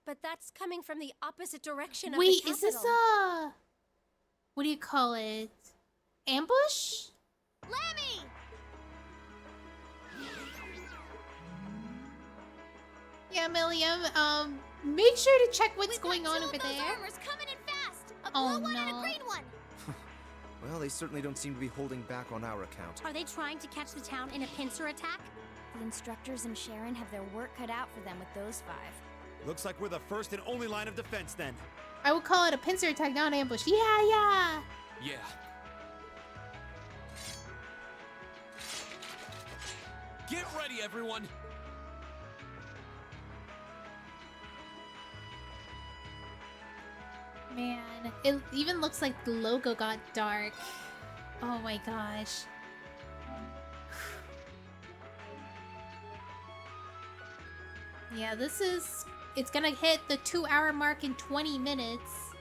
But that's coming from the opposite direction of Wait, the is this capital. what do you call it? Ambush? Lemmy! Yeah, Milliam, make sure to check what's going on over Those there. armors coming in fast. A Oh, blue one and no. a green one. Well, they certainly don't seem to be holding back on our account. Are they trying to catch the town in a pincer attack? The instructors and Sharon have their work cut out for them with those 5. Looks like we're the first and only line of defense then. I would call it a pincer attack, not an ambush. Yeah. Yeah. Get ready, everyone! Man, it even looks like the logo got dark. Oh my gosh. Yeah, it's gonna hit the 2-hour mark in 20 minutes.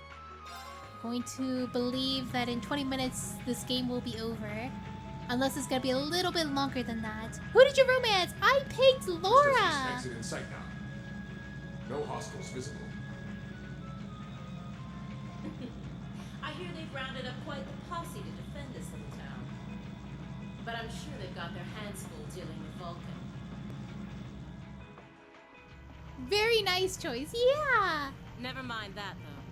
I'm going to believe that in 20 minutes this game will be over. Unless it's gonna be a little bit longer than that. Who did you romance? I picked Laura! Exit in sight now. No hostiles visible. I hear they've rounded up quite the posse to defend this little town. But I'm sure they've got their hands full dealing with Vulcan. Very nice choice, yeah! Never mind that, though.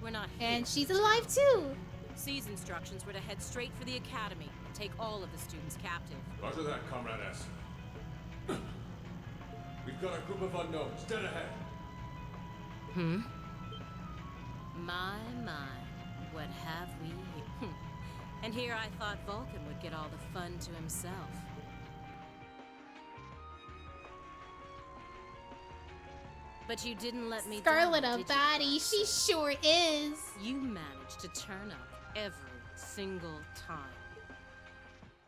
We're not here. And she's alive too! C's instructions were to head straight for the academy and take all of the students captive. Roger that, Comrade S. We've got a group of unknowns dead ahead. My, what have we here? And here I thought Vulcan would get all the fun to himself. But you didn't let me Scarlet down, a did you? baddie, she sure is! You managed to turn up every single time.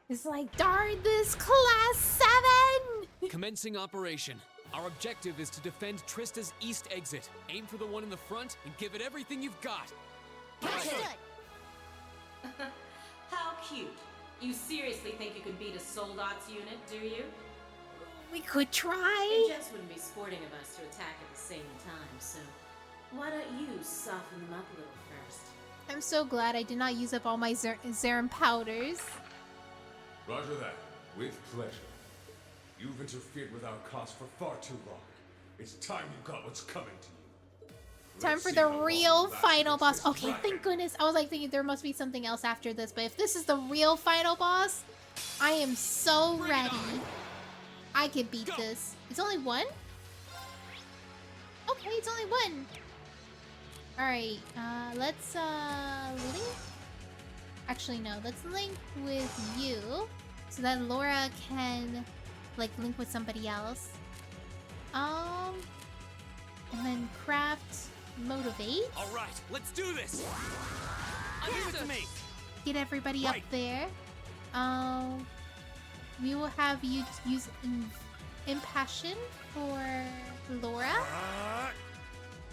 It's like, darn this class 7! Commencing operation. Our objective is to defend Trista's east exit. Aim for the one in the front and give it everything you've got. How cute. You seriously think you could beat a Soldot's unit, do you? We could try. It just wouldn't be sporting of us to attack at the same time, so why don't you soften them up a little first? I'm so glad I did not use up all my Zerum powders. Roger that. With pleasure. You've interfered with our cause for far too long. It's time you got what's coming to you. Time for the real final boss. Okay, thank goodness. I was like thinking there must be something else after this, but if this is the real final boss, I am so ready. I can beat this. It's only one? Okay, it's only one. Alright, let's link. Actually no, let's link with you so that Laura can like link with somebody else. And then craft motivate. Alright, let's do this! Give it to me! Get everybody up there. We will have you use Impassion for Laura.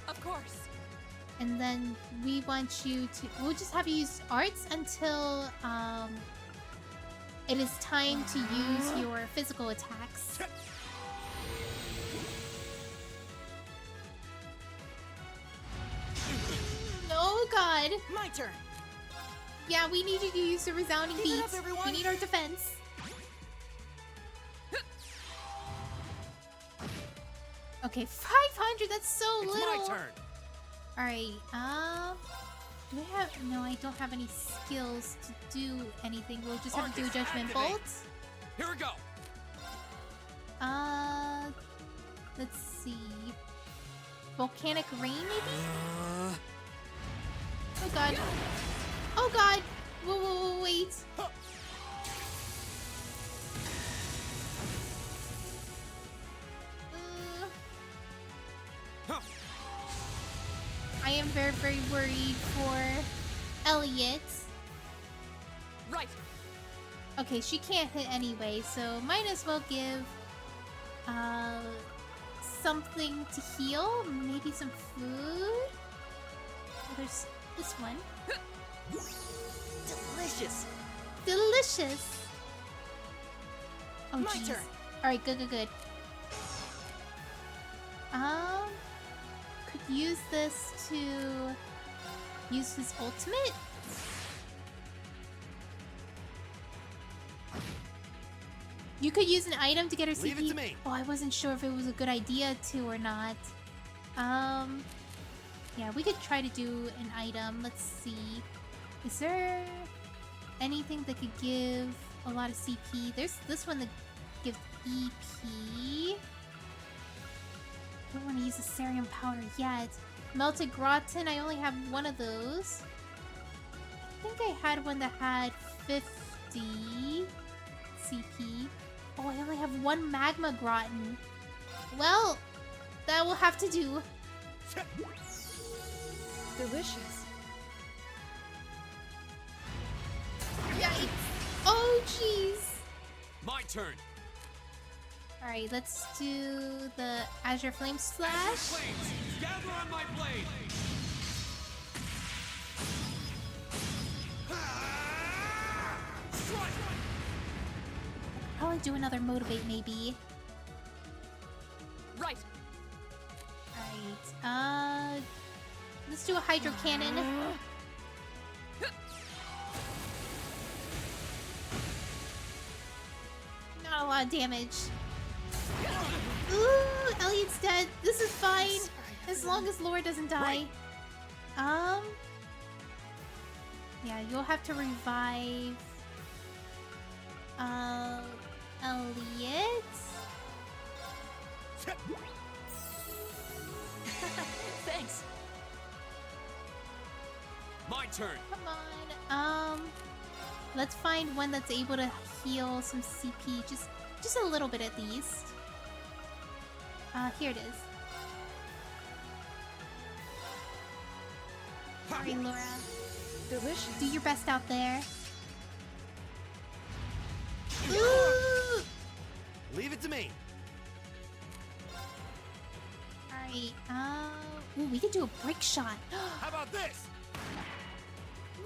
Of course. And then we want you to... We'll just have you use Arts until it is time to use your physical attacks. Oh god! My turn! Yeah, we need you to use the resounding Keep it beat. up, everyone. We need our defense. Okay, 500, that's so It's little. my turn. Alright, do I have... No, I don't have any skills to do anything. We'll just have to do a Judgment Bolt. Here we go. Let's see. Volcanic Rain, maybe? Oh god. Oh god! Whoa, wait. I am very, very worried for Elliot. Right. Okay, she can't hit anyway, so might as well give something to heal. Maybe some food. Oh, there's this one. Delicious. Delicious. Oh, My jeez. turn. All right, good. Could use this to use his ultimate. You could use an item to get her CP. Leave it to me. Oh, I wasn't sure if it was a good idea to or not. Yeah, we could try to do an item. Let's see. Is there anything that could give a lot of CP? There's this one that gives EP. Don't want to use the Cerium powder yet. Melted Gratin, I only have one of those. I think I had one that had 50 CP. Oh, I only have one Magma Gratin. Well, that will have to do. Delicious. Yikes. Oh, jeez. My turn. Alright, let's do the Azure Flame Slash. Flames, gather on my blade. Oh do another motivate maybe. Right. Alright, let's do a hydro cannon. Not a lot of damage. Ooh, Elliot's dead. This is fine. As long as Laura doesn't die. Yeah, you'll have to revive Elliot. Thanks. My turn. Come on. Let's find one that's able to heal some CP, just a little bit at least. Here it is. Sorry, Laura. Delicious. Do your best out there. Ooh! Leave it to me. Alright, ooh, we can do a brick shot. How about this?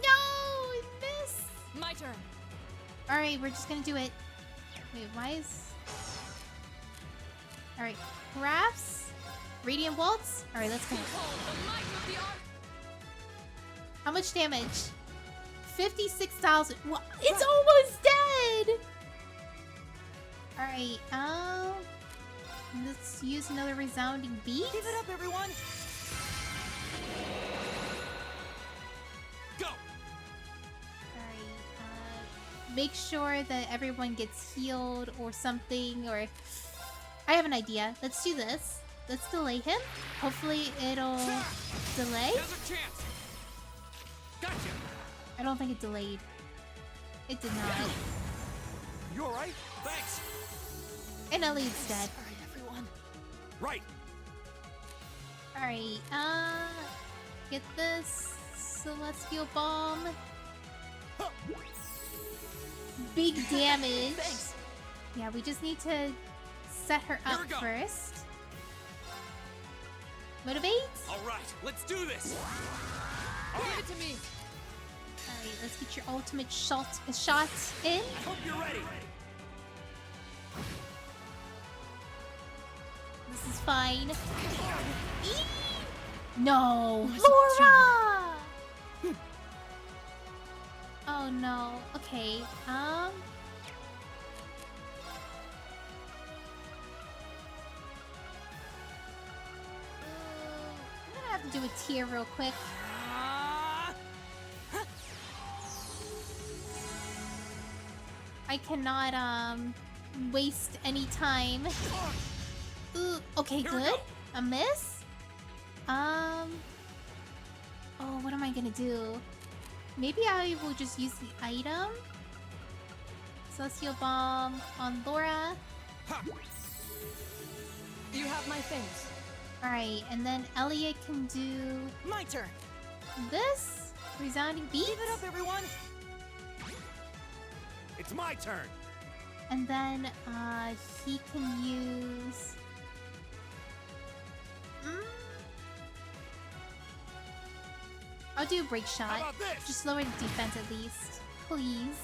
No! I missed! My turn. Alright, we're just gonna do it. Wait, why is... Alright, crafts. Radiant Waltz. Alright, let's go. How much damage? 56,000. What? It's almost dead! Alright, let's use another resounding beat. Give it up, everyone! Go! Alright, make sure that everyone gets healed or something, or... I have an idea. Let's do this. Let's delay him. Hopefully it'll delay. There's a chance. Gotcha. I don't think it delayed. It did not. You alright? Thanks. And Elliot's dead. Alright, everyone. Right. Alright, get this Celestial Bomb. Big damage. Thanks. Yeah, we just need to set her up first. Motivate? Alright, let's do this. Give it to me. Alright, let's get your ultimate shot in. I hope you're ready. This is fine. No! Laura! Oh no. Okay. I'm gonna have to do a tier real quick. I cannot waste any time. Ooh, okay, good. A miss? Oh, what am I gonna do? Maybe I will just use the item. Celestial Bomb on Laura. You have my things. Alright, and then Elliot can do My turn. this. Resounding Beat. Give it up, everyone. It's my turn. And then he can use I'll do a break shot. How about this? Just lower the defense at least. Please.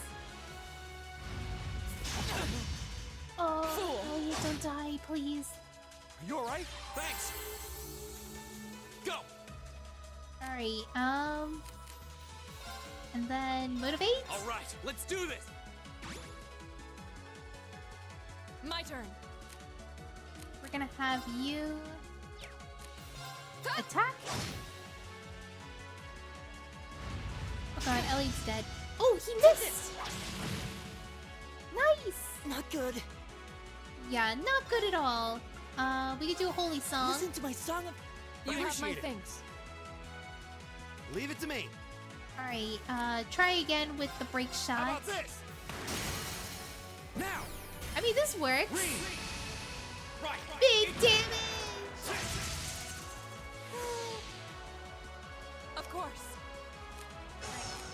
Oh, Elliot, don't die, please. You alright? Thanks. Go. Alright, and then motivate. Alright, let's do this. My turn. We're gonna have you attack. Oh god, Ellie's dead. Oh, he missed! Nice! Not good. Yeah, not good at all. We could do a holy song. Listen to my song of... You have my Appreciate it. things. Leave it to me. Alright, try again with the break shot. How about this? Now! I mean, this works. Right. Big damage! Of course.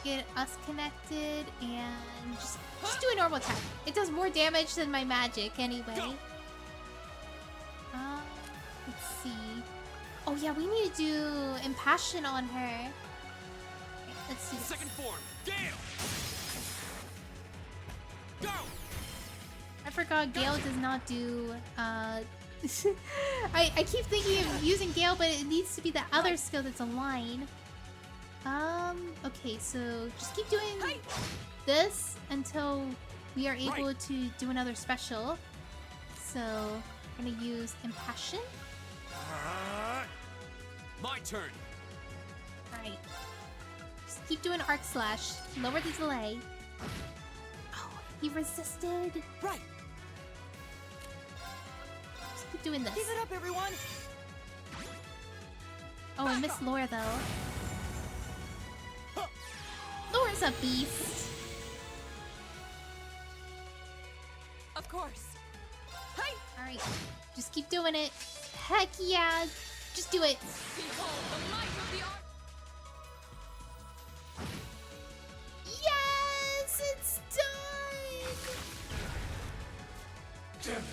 Get us connected and just do a normal attack. It does more damage than my magic anyway. Let's see. Oh yeah, we need to do Impassion on her. Okay, let's do this. Second form, Gale. Go. I forgot forgot Gale does not do, I keep thinking of using Gale, but it needs to be the other skill that's a line. Okay, so just keep doing this until we are able to do another special. So, I'm gonna use Impassion. My turn. Alright. Just keep doing Arc Slash. Lower the delay. Oh, he resisted. Right. Just keep doing this. Give it up, everyone. Oh, I missed Laura though. Laura's a beast. Of course. Hi. Alright. Just keep doing it. Heck yeah. Just do it. Behold the might of the art. Yes! It's done! Damn it!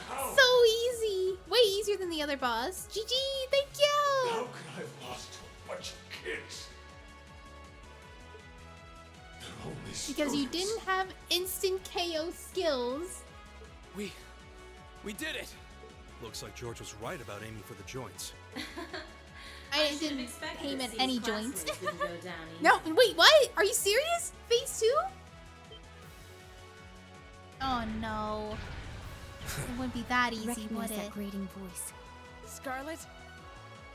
How? So easy! Way easier than the other boss. GG! Thank you! How could I have lost to a bunch of kids? They're only Because you students. didn't have instant KO skills. We did it! Looks like George was right about aiming for the joints. I didn't aim at any joints. Didn't go down No, wait, what? Are you serious? Phase 2? Oh no. It wouldn't be that easy, Recognize would that it? grating voice. Scarlet,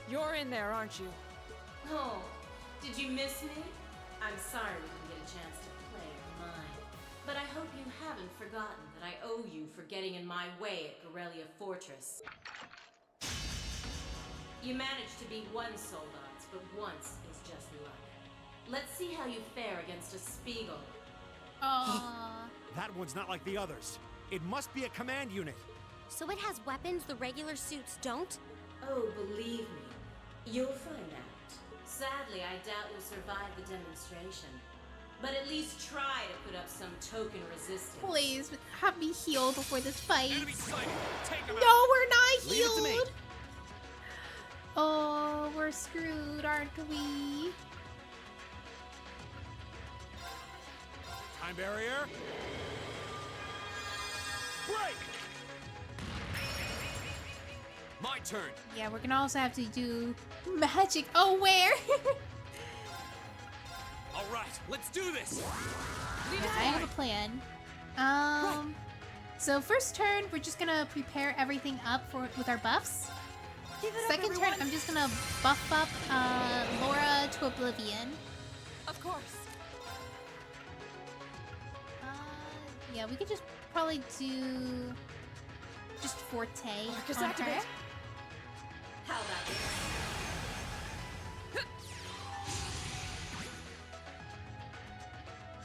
you're in there, aren't you? Oh, did you miss me? I'm sorry we didn't get a chance to play or mine. But I hope you haven't forgotten that I owe you for getting in my way at Gorelia Fortress. You managed to beat one Soldats, but once is just luck. Let's see how you fare against a Spiegel. Aww. That one's not like the others. It must be a command unit. So it has weapons the regular suits don't? Oh, believe me, you'll find out. Sadly, I doubt you'll survive the demonstration. But at least try to put up some token resistance. Please, have me heal before this fight. Take him No, we're not Leave it to me. healed! Oh, we're screwed, aren't we? Time barrier. Break! My turn. Yeah, we're gonna also have to do magic. Oh, where? All right, let's do this. I have a plan. So first turn, we're just gonna prepare everything up with our buffs. Second turn, I'm just gonna buff up Laura to Oblivion. Of course. Yeah, we could just probably do just Forte Marcus on her. activate. How about this?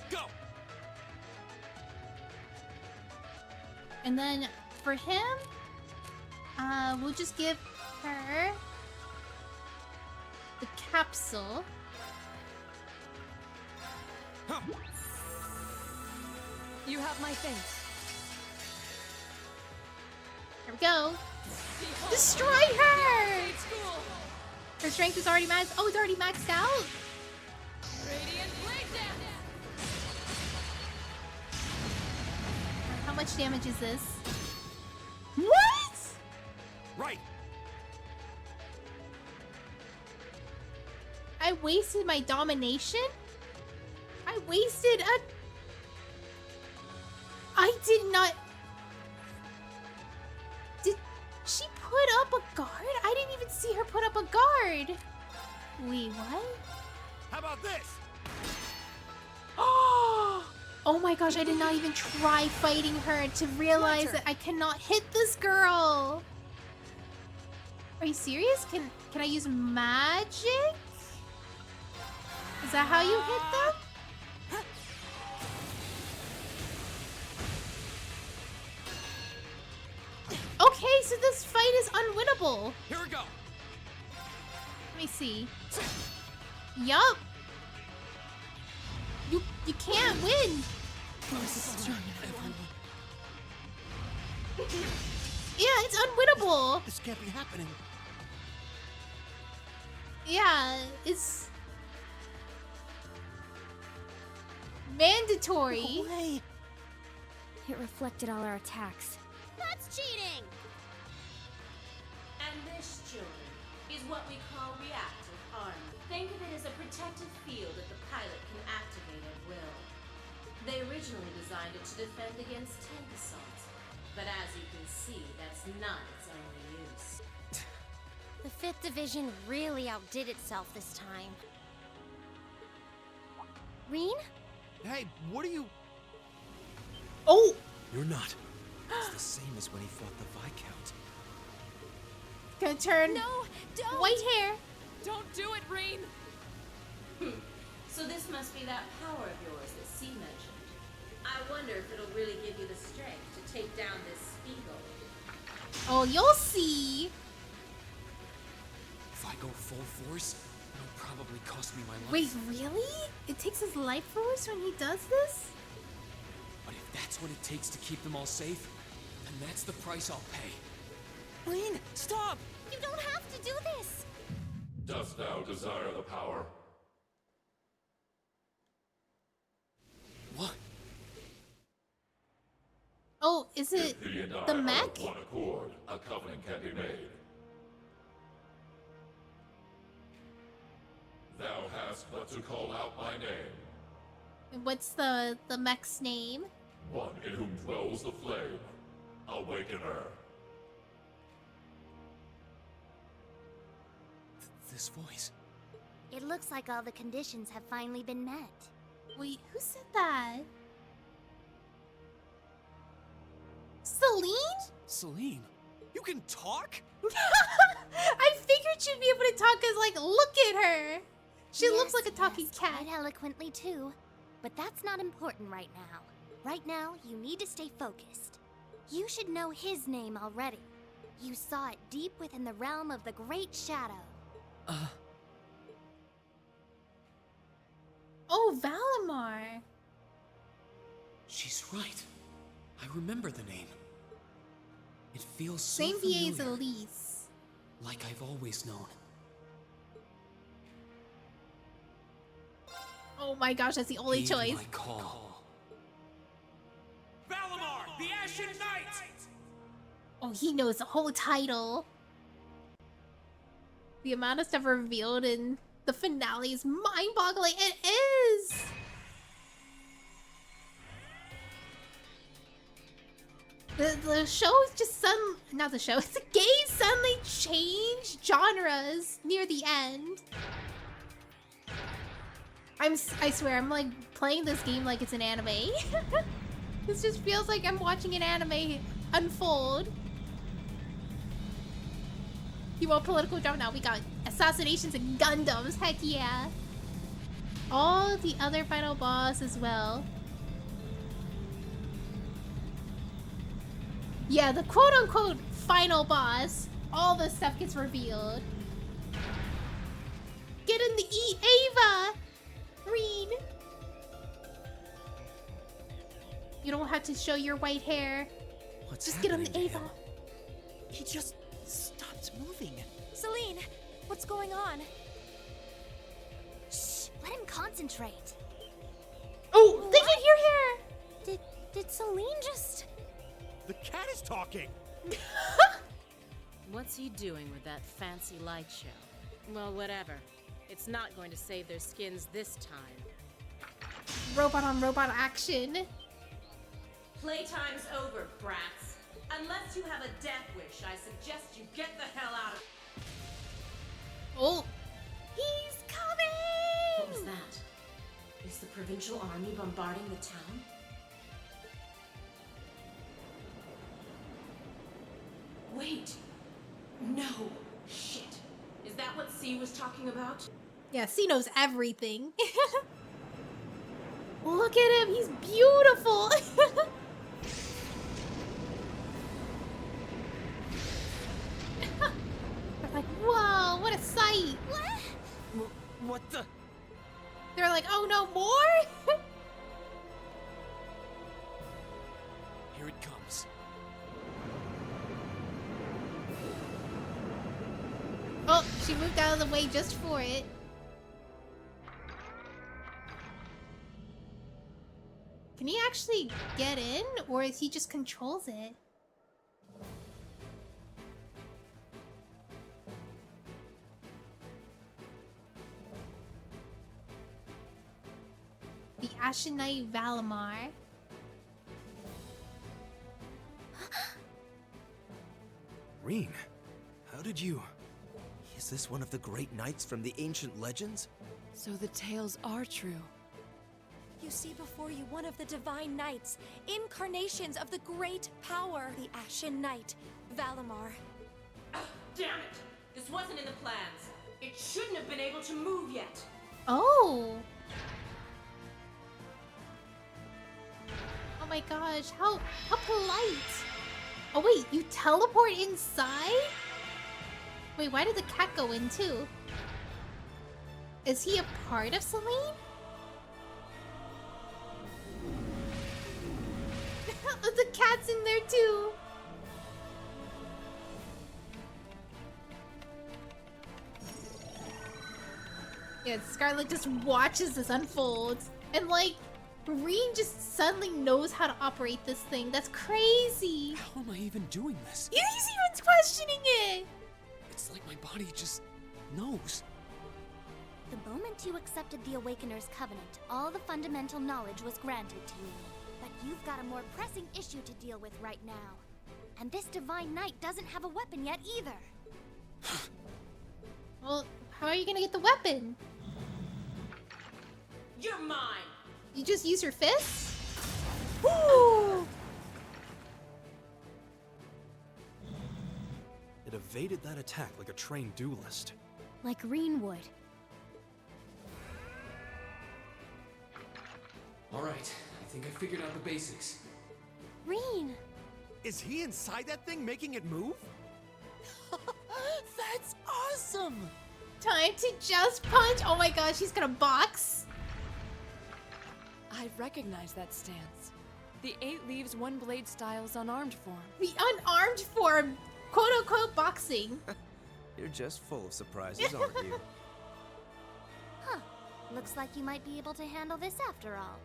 Go. And then for him, we'll just give her the capsule. You have my things. Here we go. Destroy her! Her strength is already maxed. Oh, it's already maxed out? Radiant blade dance. How much damage is this? What? Right. I wasted my domination? I wasted a... I did not... Did she put up a guard? I didn't even see her put up a guard. Wait, what? How about this? Oh my gosh, I did not even try fighting her to realize that I cannot hit this girl. Are you serious? Can I use magic? Is that how you hit them? Okay, so this fight is unwinnable. Here we go. Let me see. Yup. You can't win. Yeah, it's unwinnable. This can't be happening. Yeah, it's mandatory. It reflected all our attacks. That's cheating! And this, children, is what we call reactive armor. Think of it as a protective field that the pilot can activate at will. They originally designed it to defend against tank assault, but as you can see, that's not its only use. The 5th Division really outdid itself this time. Reen? Hey, what are you... Oh! You're not. It's the same as when he fought the Viscount. Gonna turn No, don't! white hair. Don't do it, Reen! So this must be that power of yours that C mentioned. I wonder if it'll really give you the strength to take down this Spiegel. Oh, you'll see. If I go full force, it'll probably cost me my life. Wait, really? It takes his life force when he does this? But if that's what it takes to keep them all safe, then that's the price I'll pay. Reen, stop! You don't have to do this! Dost thou desire the power? What? Oh, is it If thee and I the are mech? of one accord, a covenant can be made. Thou hast but to call out my name, What's the mech's name? one in whom dwells the flame. Awaken her. This voice. It looks like all the conditions have finally been met. Wait, who said that? Celine? Celine, you can talk? I figured she'd be able to talk because, like, look at her. She looks like a talking cat. Quite eloquently too. But that's not important right now. Right now, you need to stay focused. You should know his name already. You saw it deep within the realm of the Great Shadow. Oh, Valimar. She's right. I remember the name. It feels so Same VA as familiar, Elise. like I've always known. Oh my gosh, that's the only Heed choice. my call. Valimar, the Ashen Knight! Oh, he knows the whole title. The amount of stuff revealed in the finale is mind-boggling. It is! The show is just not the show, the game suddenly changed genres near the end. I swear, I'm like playing this game like it's an anime. This just feels like I'm watching an anime unfold. You want political drama? Now we got assassinations and Gundams. Heck yeah. All the other final boss as well. Yeah, the quote-unquote final boss. All this stuff gets revealed. Get in the Ava! Reen! You don't have to show your white hair. Just get on the Ava. He just stopped moving. Celine, what's going on? Shh, let him concentrate. Oh, they can hear her! Did Celine just... The cat is talking! What's he doing with that fancy light show? Well, whatever. It's not going to save their skins this time. Robot on robot action. Playtime's over, brats. Unless you have a death wish, I suggest you get the hell out of... Oh. He's coming! What was that? Is the provincial army bombarding the town? Wait. No. Shit. Is that what C was talking about? Yeah, C knows everything. Look at him, he's beautiful. They're like, whoa, what a sight. What the? They're like, oh no, more? Here it comes. Oh, she moved out of the way just for it. Can he actually get in, or is he just controls it? The Ashen Knight Valimar. Rean, how did you... Is this one of the great knights from the ancient legends? So the tales are true. You see before you one of the divine knights, incarnations of the great power, the Ashen Knight, Valimar. Damn it! This wasn't in the plans. It shouldn't have been able to move yet. Oh! Oh my gosh, how polite! Oh wait, you teleport inside? Wait, why did the cat go in too? Is he a part of Selene? The cat's in there too! Yeah, Scarlet just watches this unfold. And like, Rean just suddenly knows how to operate this thing. That's crazy! How am I even doing this? He's even questioning it! It's like my body just knows. The moment you accepted the Awakener's Covenant, all the fundamental knowledge was granted to you. But you've got a more pressing issue to deal with right now. And this Divine Knight doesn't have a weapon yet either. Well, how are you gonna get the weapon? You're mine! You just use your fists? Woo! It evaded that attack like a trained duelist. Like Rean would. Alright, I think I figured out the basics. Rean! Is he inside that thing making it move? That's awesome! Time to just punch! Oh my gosh, he's gonna box! I recognize that stance. The 8 Leaves One Blade style's unarmed form. The unarmed form! Quote-unquote boxing. You're just full of surprises, aren't you? Huh. Looks like you might be able to handle this after all.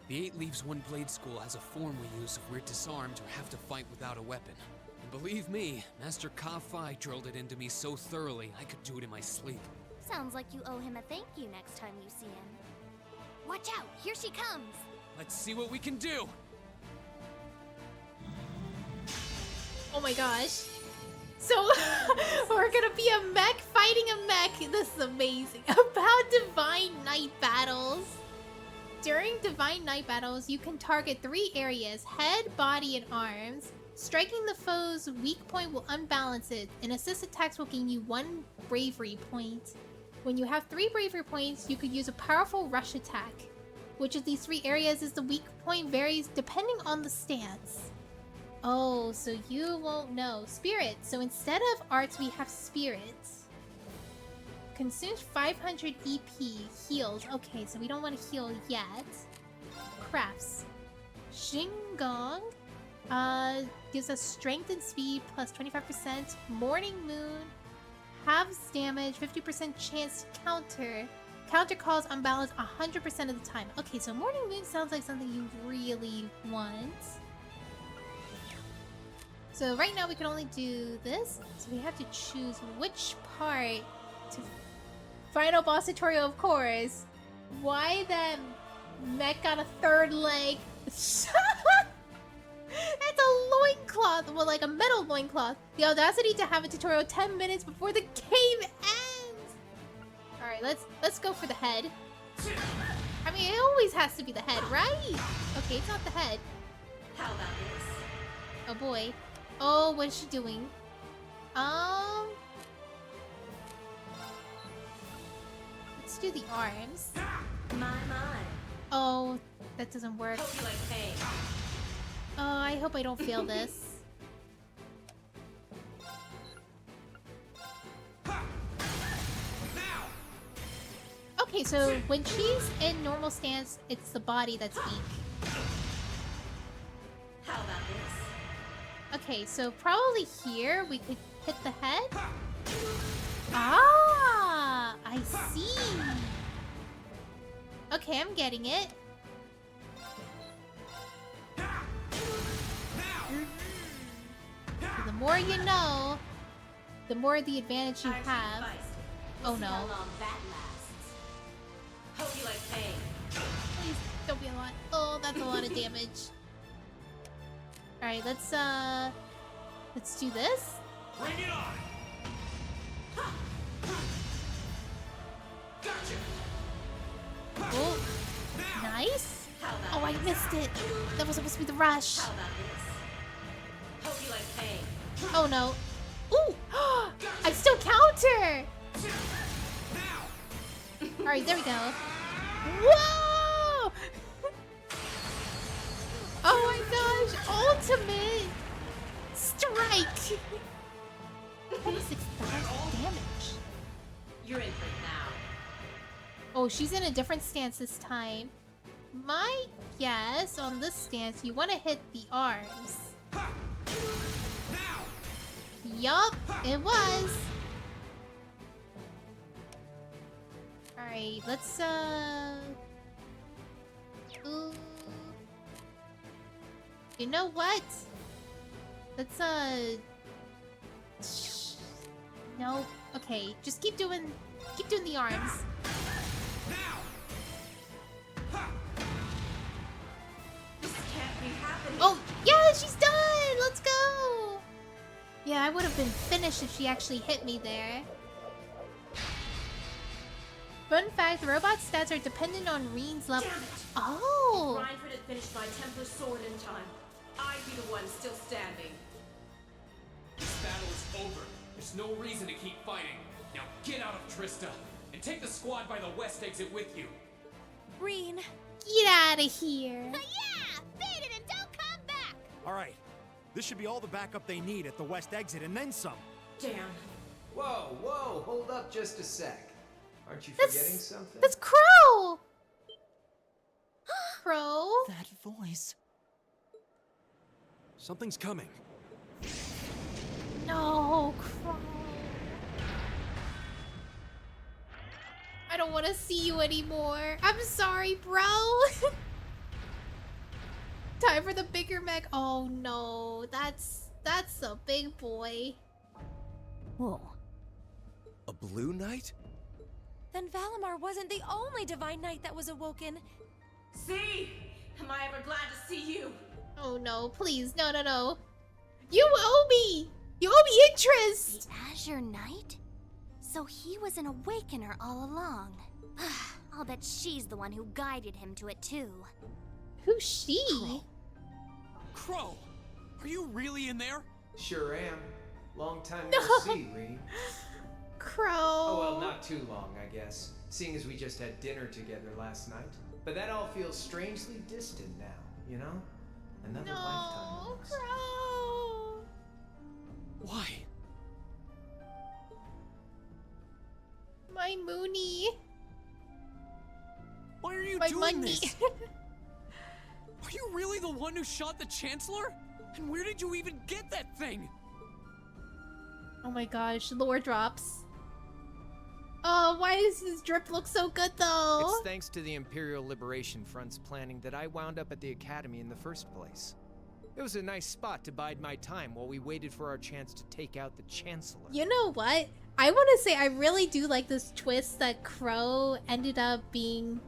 The 8 Leaves One Blade School has a form we use if we're disarmed or have to fight without a weapon. And believe me, Master Ka-Fai drilled it into me so thoroughly I could do it in my sleep. Sounds like you owe him a thank you next time you see him. Watch out! Here she comes! Let's see what we can do! Oh my gosh. So, we're gonna be a mech fighting a mech. This is amazing. About Divine Knight battles. During Divine Knight battles, you can target 3 areas: head, body, and arms. Striking the foe's weak point will unbalance it, and assist attacks will gain you 1 bravery point. When you have 3 bravery points, you could use a powerful rush attack. Which of these 3 areas is the weak point varies depending on the stance. Oh, so you won't know. Spirit. So instead of arts, we have spirits. Consumes 500 EP. Heals. Okay, so we don't want to heal yet. Crafts. Shinggong. Gives us strength and speed plus 25%. Morning Moon. Halves damage, 50% chance to counter. Counter calls unbalanced 100% of the time. Okay, so Morning Moon sounds like something you really want. So right now we can only do this. So we have to choose which part to... Final boss tutorial, of course. Why that mech got a 3rd leg? That's a loincloth. Well, like a metal loincloth. The audacity to have a tutorial 10 minutes before the game ends. Alright, let's go for the head. I mean, it always has to be the head, right? Okay, it's not the head. How about this? Oh boy. Oh, what is she doing? Let's do the arms. My. Oh, that doesn't work. Hope you like pain. Oh, I hope I don't fail this. Okay, so when she's in normal stance, it's the body that's weak. How about this? Okay, so probably here we could hit the head. Ah, I see. Okay, I'm getting it. more you know, the more the advantage you have. Oh How no. long that lasts. Hope you like pain. Please don't be a lot. Oh, that's a lot of damage. Alright, let's do this. Bring it on! Oh, nice. Oh, I missed it. That was supposed to be the rush. How about this? Hope you like pain. Oh no. Ooh! I still counter! Alright, there we go. Whoa! Oh my gosh! Ultimate strike! 26,000 damage. You're in for it now. Oh, she's in a different stance this time. My guess on this stance, you want to hit the arms. Yup, it was. Alright, let's ooh. You know what? Let's no. Okay, just keep doing the arms. This can't be happening. Oh, yeah, she's done! Let's go! Yeah, I would have been finished if she actually hit me there. Fun fact, robot stats are dependent on Reen's level. Oh! Reinford had finished my Templar sword in time. I'd be the one still standing. This battle is over. There's no reason to keep fighting. Now get out of Trista and take the squad by the west exit with you. Reen. Get out of here. Yeah! Beat it and don't come back! Alright, this should be all the backup they need at the west exit and then some. Damn. Whoa, whoa, hold up just a sec. Aren't you forgetting something? That's Crow! Crow? That voice. Something's coming. No, Crow. I don't want to see you anymore. I'm sorry, bro. Time for the bigger mech. Oh no, that's a big boy. Whoa. A blue knight? Then Valimar wasn't the only Divine Knight that was awoken. See? Am I ever glad to see you? Oh no, please, no, no, no. You owe me! You owe me interest! The Azure Knight? So he was an Awakener all along. I'll bet she's the one who guided him to it too. Who's she? Crow, are you really in there? Sure am. Long time no see, Reen. Crow. Oh, well, not too long, I guess. Seeing as we just had dinner together last night. But that all feels strangely distant now, you know? Another lifetime. Almost. Crow. Why? My Mooney. Why are you My doing money. this? Are you really the one who shot the Chancellor? And where did you even get that thing? Oh my gosh, lore drops. Oh, why does this drip look so good though? It's thanks to the Imperial Liberation Front's planning that I wound up at the Academy in the first place. It was a nice spot to bide my time while we waited for our chance to take out the Chancellor. You know what? I want to say I really do like this twist that Crow ended up being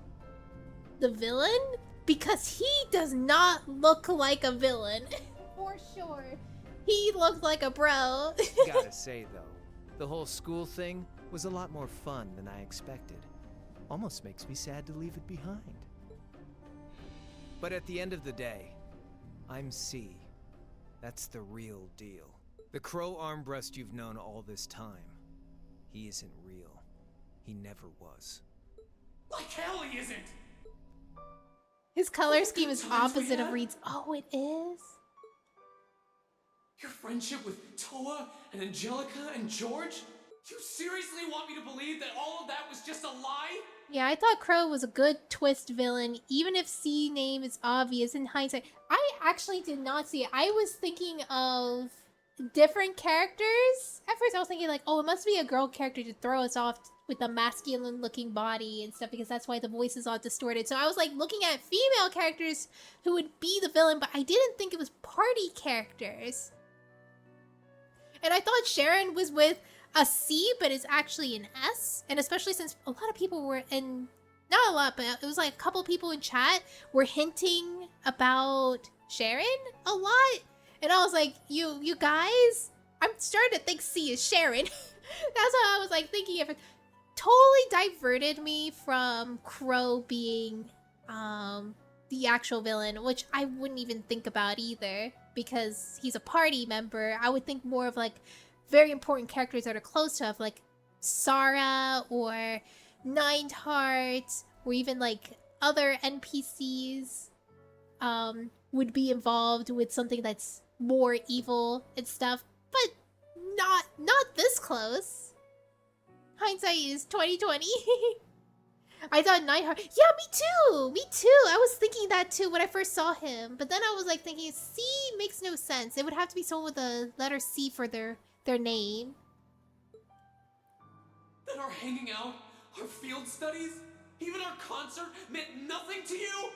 the villain, because he does not look like a villain. For sure. He looked like a bro. Gotta say though, the whole school thing was a lot more fun than I expected. Almost makes me sad to leave it behind. But at the end of the day, I'm C. That's the real deal. The Crow Armbrust you've known all this time. He isn't real. He never was. Like hell he isn't! His color scheme is opposite of Reed's. Oh, it is? Your friendship with Toa and Angelica and George? You seriously want me to believe that all of that was just a lie? Yeah, I thought Crow was a good twist villain, even if C name is obvious in hindsight. I actually did not see it. I was thinking of different characters. At first I was thinking like, oh, it must be a girl character to throw us off with a masculine looking body and stuff, because that's why the voice is all distorted. So I was like looking at female characters who would be the villain, but I didn't think it was party characters. And I thought Sharon was with a C, but it's actually an S. And especially since a lot of people were in, not a lot, but it was like a couple people in chat were hinting about Sharon a lot. And I was like, you guys, I'm starting to think C is Sharon. That's how I was like thinking of it. Totally diverted me from Crow being the actual villain, which I wouldn't even think about either because he's a party member. I would think more of like very important characters that are close to us, like Sara or Nineheart, or even like other NPCs would be involved with something that's more evil and stuff, but not this close. Hindsight is 2020. I thought Nightheart. Yeah, me too. Me too. I was thinking that too when I first saw him. But then I was like thinking C makes no sense. It would have to be someone with the letter C for their name. Then our hanging out, our field studies, even our concert meant nothing to you?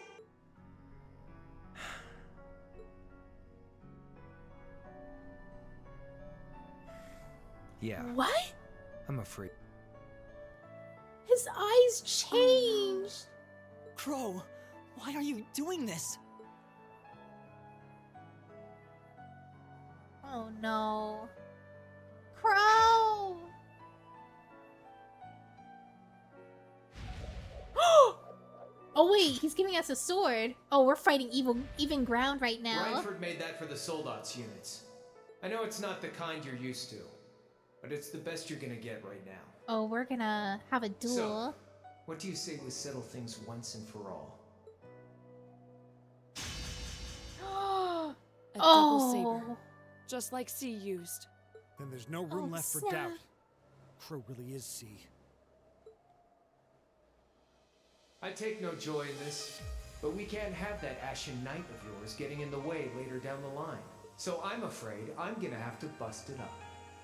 Yeah. What? I'm afraid. His eyes changed. Crow, why are you doing this? Oh no. Crow! Oh wait, he's giving us a sword. Oh, we're fighting even ground right now. Reinford made that for the Soldats units. I know it's not the kind you're used to, but it's the best you're gonna get right now. Oh, we're gonna have a duel. So, what do you say we settle things once and for all? A double saber. Just like C used. Then there's no room left for doubt. Crow really is C. I take no joy in this, but we can't have that Ashen Knight of yours getting in the way later down the line. So I'm afraid I'm gonna have to bust it up.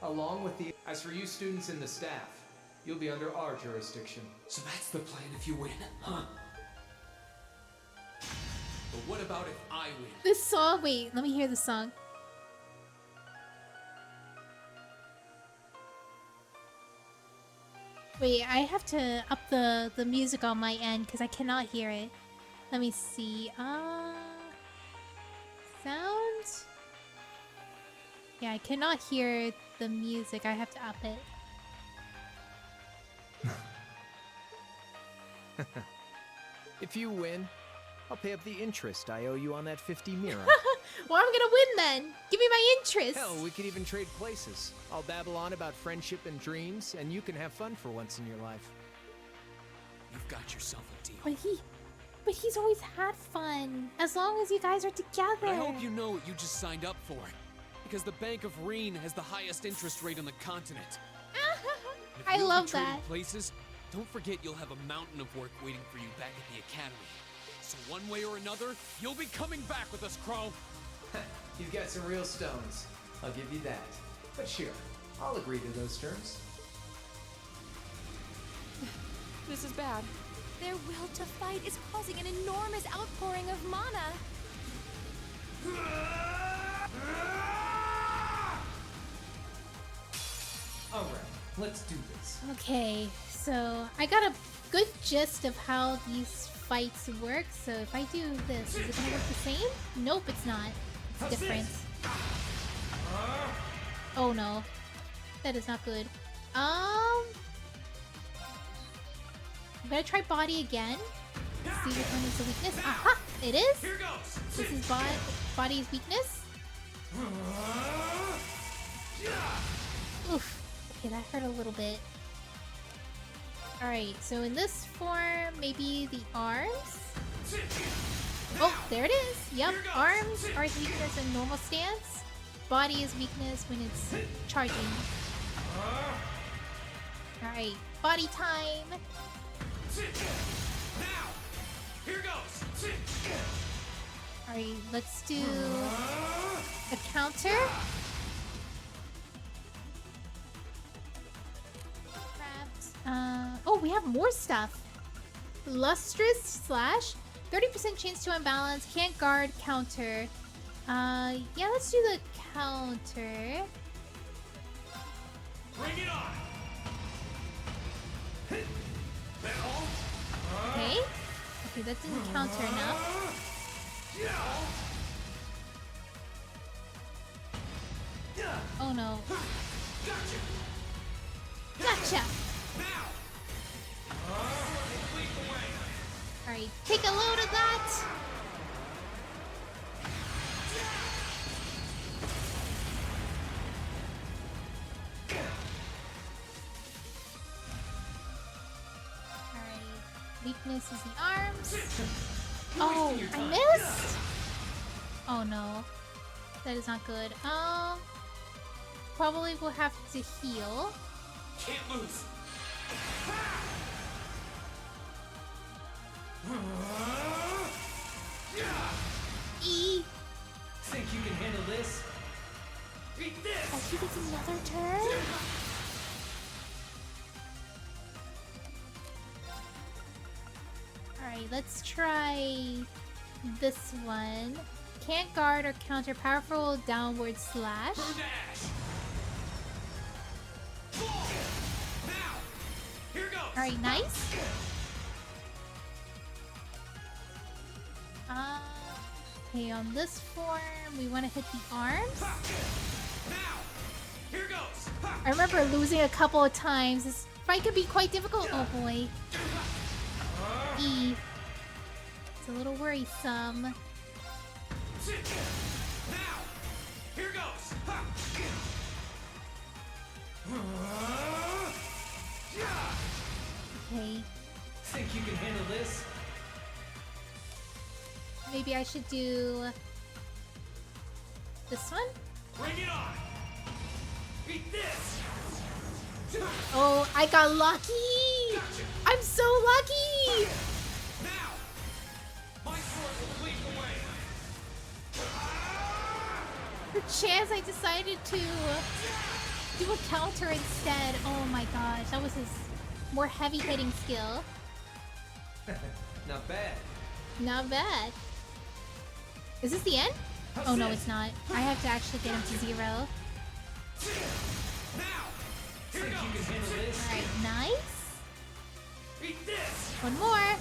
Along with the... As for you students and the staff, you'll be under our jurisdiction. So that's the plan if you win, huh? But what about if I win? This song, wait, let me hear the song. Wait, I have to up the music on my end because I cannot hear it. Let me see. Sound? Yeah, I cannot hear the music. I have to up it. If you win, I'll pay up the interest I owe you on that 50 Mira. Well, I'm gonna win then. Give me my interest. Hell, we could even trade places. I'll babble on about friendship and dreams, and you can have fun for once in your life. You've got yourself a deal. But he's always had fun. As long as you guys are together. I hope you know what you just signed up for. Because the Bank of Reen has the highest interest rate on the continent. I love that. Places, don't forget you'll have a mountain of work waiting for you back at the academy. So one way or another, you'll be coming back with us, Crow. You've got some real stones. I'll give you that. But sure, I'll agree to those terms. This is bad. Their will to fight is causing an enormous outpouring of mana. Alright, let's do this. Okay, so I got a good gist of how these fights work. So if I do this, is it gonna work the same? Nope, it's not. It's different. Oh no. That is not good. I'm gonna try body again. See which one is the weakness. Aha! It is! This is body's weakness. Oof. Okay, that hurt a little bit. Alright, so in this form, maybe the arms? Oh, there it is! Yep, arms are its weakness in normal stance. Body is weakness when it's charging. Alright, body time! Now! Here goes! Alright, let's do a counter. Oh, we have more stuff. Lustrous slash 30% chance to unbalance, can't guard, counter. Yeah, let's do the counter. Bring it on! Okay. Okay, that didn't counter enough. Oh no. Gotcha! Alright, take a load of that! Weakness is the arms. Oh, I missed! Oh no. That is not good. Probably will have to heal. Can't lose. E. Think you can handle this? Eat this! Oh, he gets another turn? Alright, let's try this one. Can't guard or counter powerful downward slash. Alright, nice. Okay, on this form, we want to hit the arms. Here goes. I remember losing a couple of times. This fight could be quite difficult. Oh boy. E. It's a little worrisome. Now, here goes. Okay. Think you can handle this? Maybe I should do this one? Bring it on. Eat this. Oh, I got lucky! I'm so lucky! Now, my sword will lead the way. The chance I decided to do a counter instead. Oh my gosh, that was his more heavy hitting skill. Not bad. Not bad. Is this the end? Oh no, it's not. I have to actually get him to 0. Alright, nice. Eat this. One more.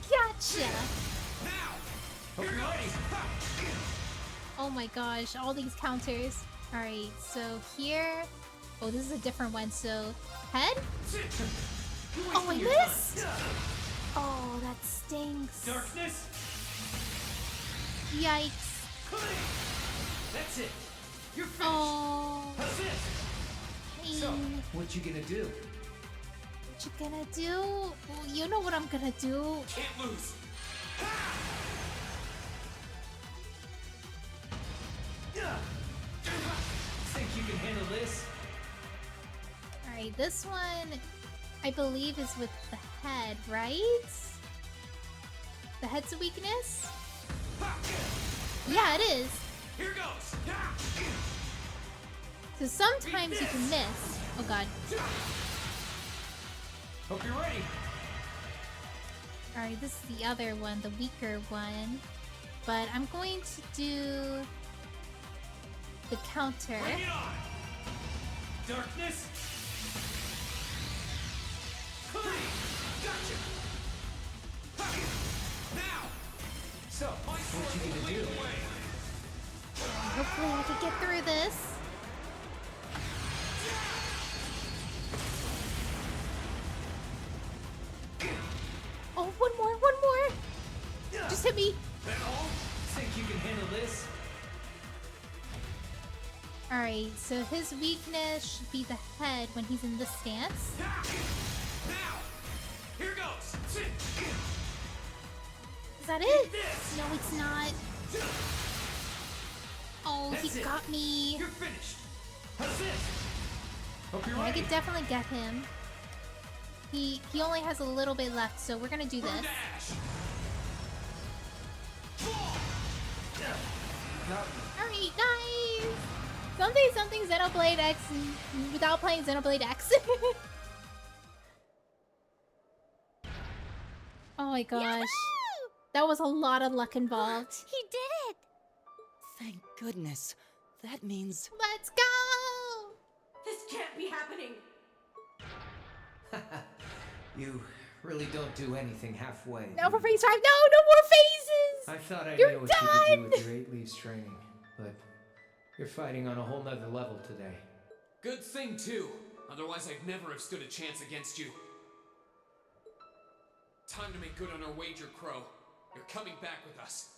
Gotcha. Hope you're ready. Oh my gosh, all these counters. Alright, so here... Oh, this is a different one, so... Head? Oh, I missed! Oh, that stinks. Darkness. Yikes. That's it. You're finished. Oh. Pain. So, what you gonna do? What you gonna do? Well, you know what I'm gonna do. Can't lose. Think you can handle this? Alright, this one, I believe, is with the head, right? The head's a weakness? Yeah, it is. Here goes. So sometimes you can miss. Oh god. Hope you're ready. Alright, this is the other one, the weaker one. But I'm going to do the counter. Bring it on. Darkness. Gotcha. Now. So, what you gonna do? Hopefully I can get through this. Oh, one more. Just hit me. That all? Think you can handle this? Alright, so his weakness should be the head when he's in this stance. Now. Here goes. Is that it? No, it's not. Oh, That's he it. got me. You're finished. That's it. Hope you're Yeah, I ready. could definitely get him. He only has a little bit left, so we're gonna do this. Alright, nice! Something Xenoblade X without playing Xenoblade X. Oh my gosh. That was a lot of luck involved. He did it! Thank goodness. that means... Let's go! This can't be happening! You really don't do anything halfway. No for phase 5. No, no more phases! I thought I You're knew what you could do done! with your 8 leaves training, but you're fighting on a whole nother level today. Good thing, too. Otherwise, I'd never have stood a chance against you. Time to make good on our wager, Crow. You're coming back with us.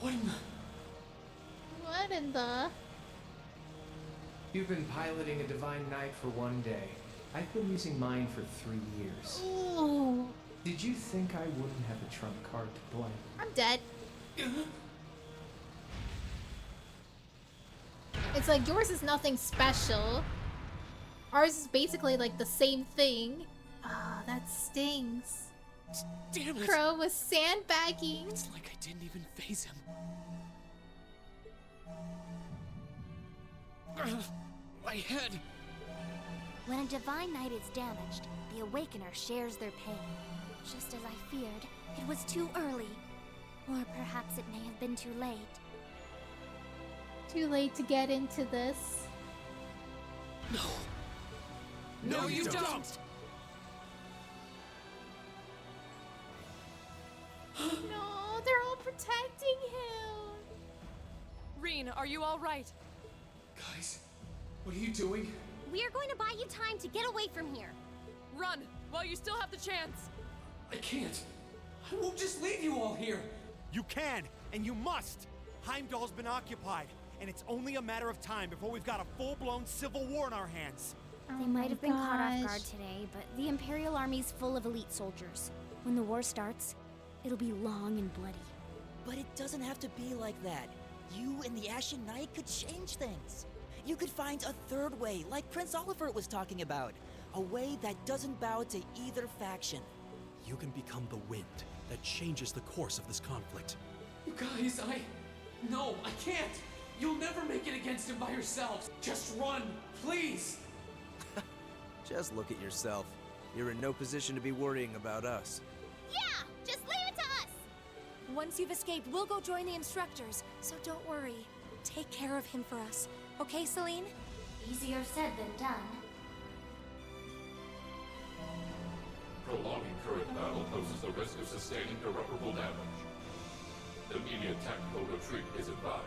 What in the... What in the... You've been piloting a Divine Knight for 1 day. I've been using mine for 3 years. Ooh. Did you think I wouldn't have a trump card to play? I'm dead. It's like yours is nothing special. Ours is basically like the same thing. Ah, that stings. Damn it! Crow was sandbagging. It's like I didn't even phase him. My head! When a Divine Knight is damaged, the Awakener shares their pain. Just as I feared, it was too early. Or perhaps it may have been too late. Too late to get into this. No. No, you don't! No, they're all protecting him. Reen, are you all right? Guys, what are you doing? We are going to buy you time to get away from here. Run, while you still have the chance. I can't. I won't just leave you all here. You can, and you must! Heimdall's been occupied, and it's only a matter of time before we've got a full-blown civil war on our hands. They might have been caught off guard today, but the Imperial Army's full of elite soldiers. When the war starts, it'll be long and bloody. But it doesn't have to be like that. You and the Ashen Knight could change things. You could find a third way, like Prince Oliver was talking about. A way that doesn't bow to either faction. You can become the wind that changes the course of this conflict. You guys, No, I can't! You'll never make it against him by yourselves! Just run, please! Just look at yourself. You're in no position to be worrying about us. Yeah! Just leave it to us! Once you've escaped, we'll go join the instructors. So don't worry. Take care of him for us. Okay, Celine? Easier said than done. Prolonging current battle poses the risk of sustaining irreparable damage. Immediate tactical retreat is advised.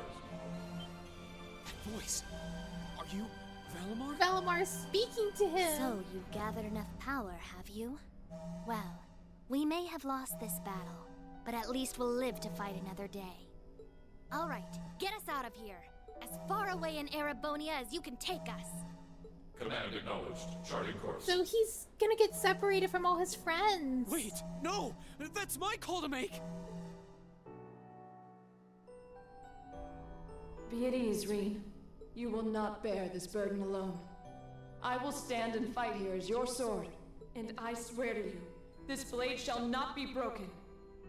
That voice! Are you Valimar? Valimar is speaking to him. So you've gathered enough power, have you? Well, we may have lost this battle, but at least we'll live to fight another day. All right, get us out of here. As far away in Erebonia as you can take us. Command acknowledged. Charting course. So he's gonna get separated from all his friends. Wait, no! That's my call to make! Be at ease, Reen. You will not bear this burden alone. I will stand and fight here as your sword, and I swear to you, this blade shall not be broken.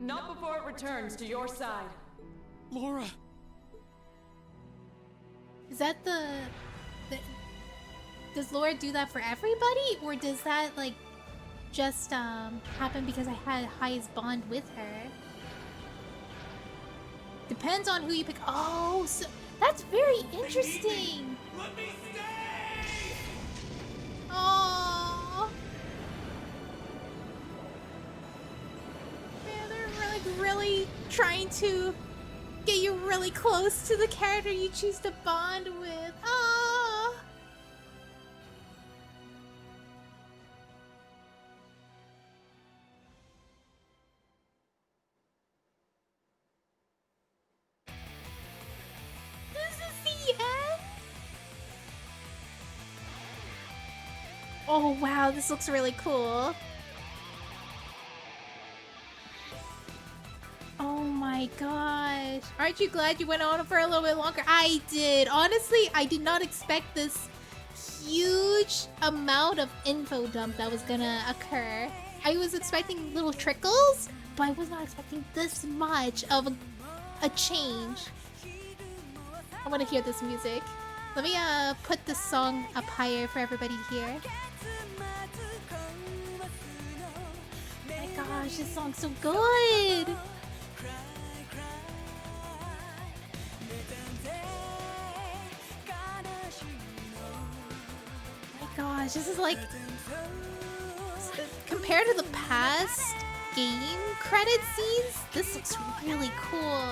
Not before it returns to your side. Laura! Is that the... Does Laura do that for everybody? Or does that, like, just, happen because I had highest bond with her? Depends on who you pick. Oh, so... That's very interesting! Let me stay! Oh, man, they're really trying to get you really close to the character you choose to bond with. Oh. This is the end? Oh wow, this looks really cool. Oh my gosh. Aren't you glad you went on for a little bit longer? I did. Honestly, I did not expect this huge amount of info dump that was gonna occur. I was expecting little trickles, but I was not expecting this much of a change. I want to hear this music. Let me put this song up higher for everybody here. Oh my gosh, this song's so good! Oh my gosh, this is like... Compared to the past game credit scenes, this looks really cool.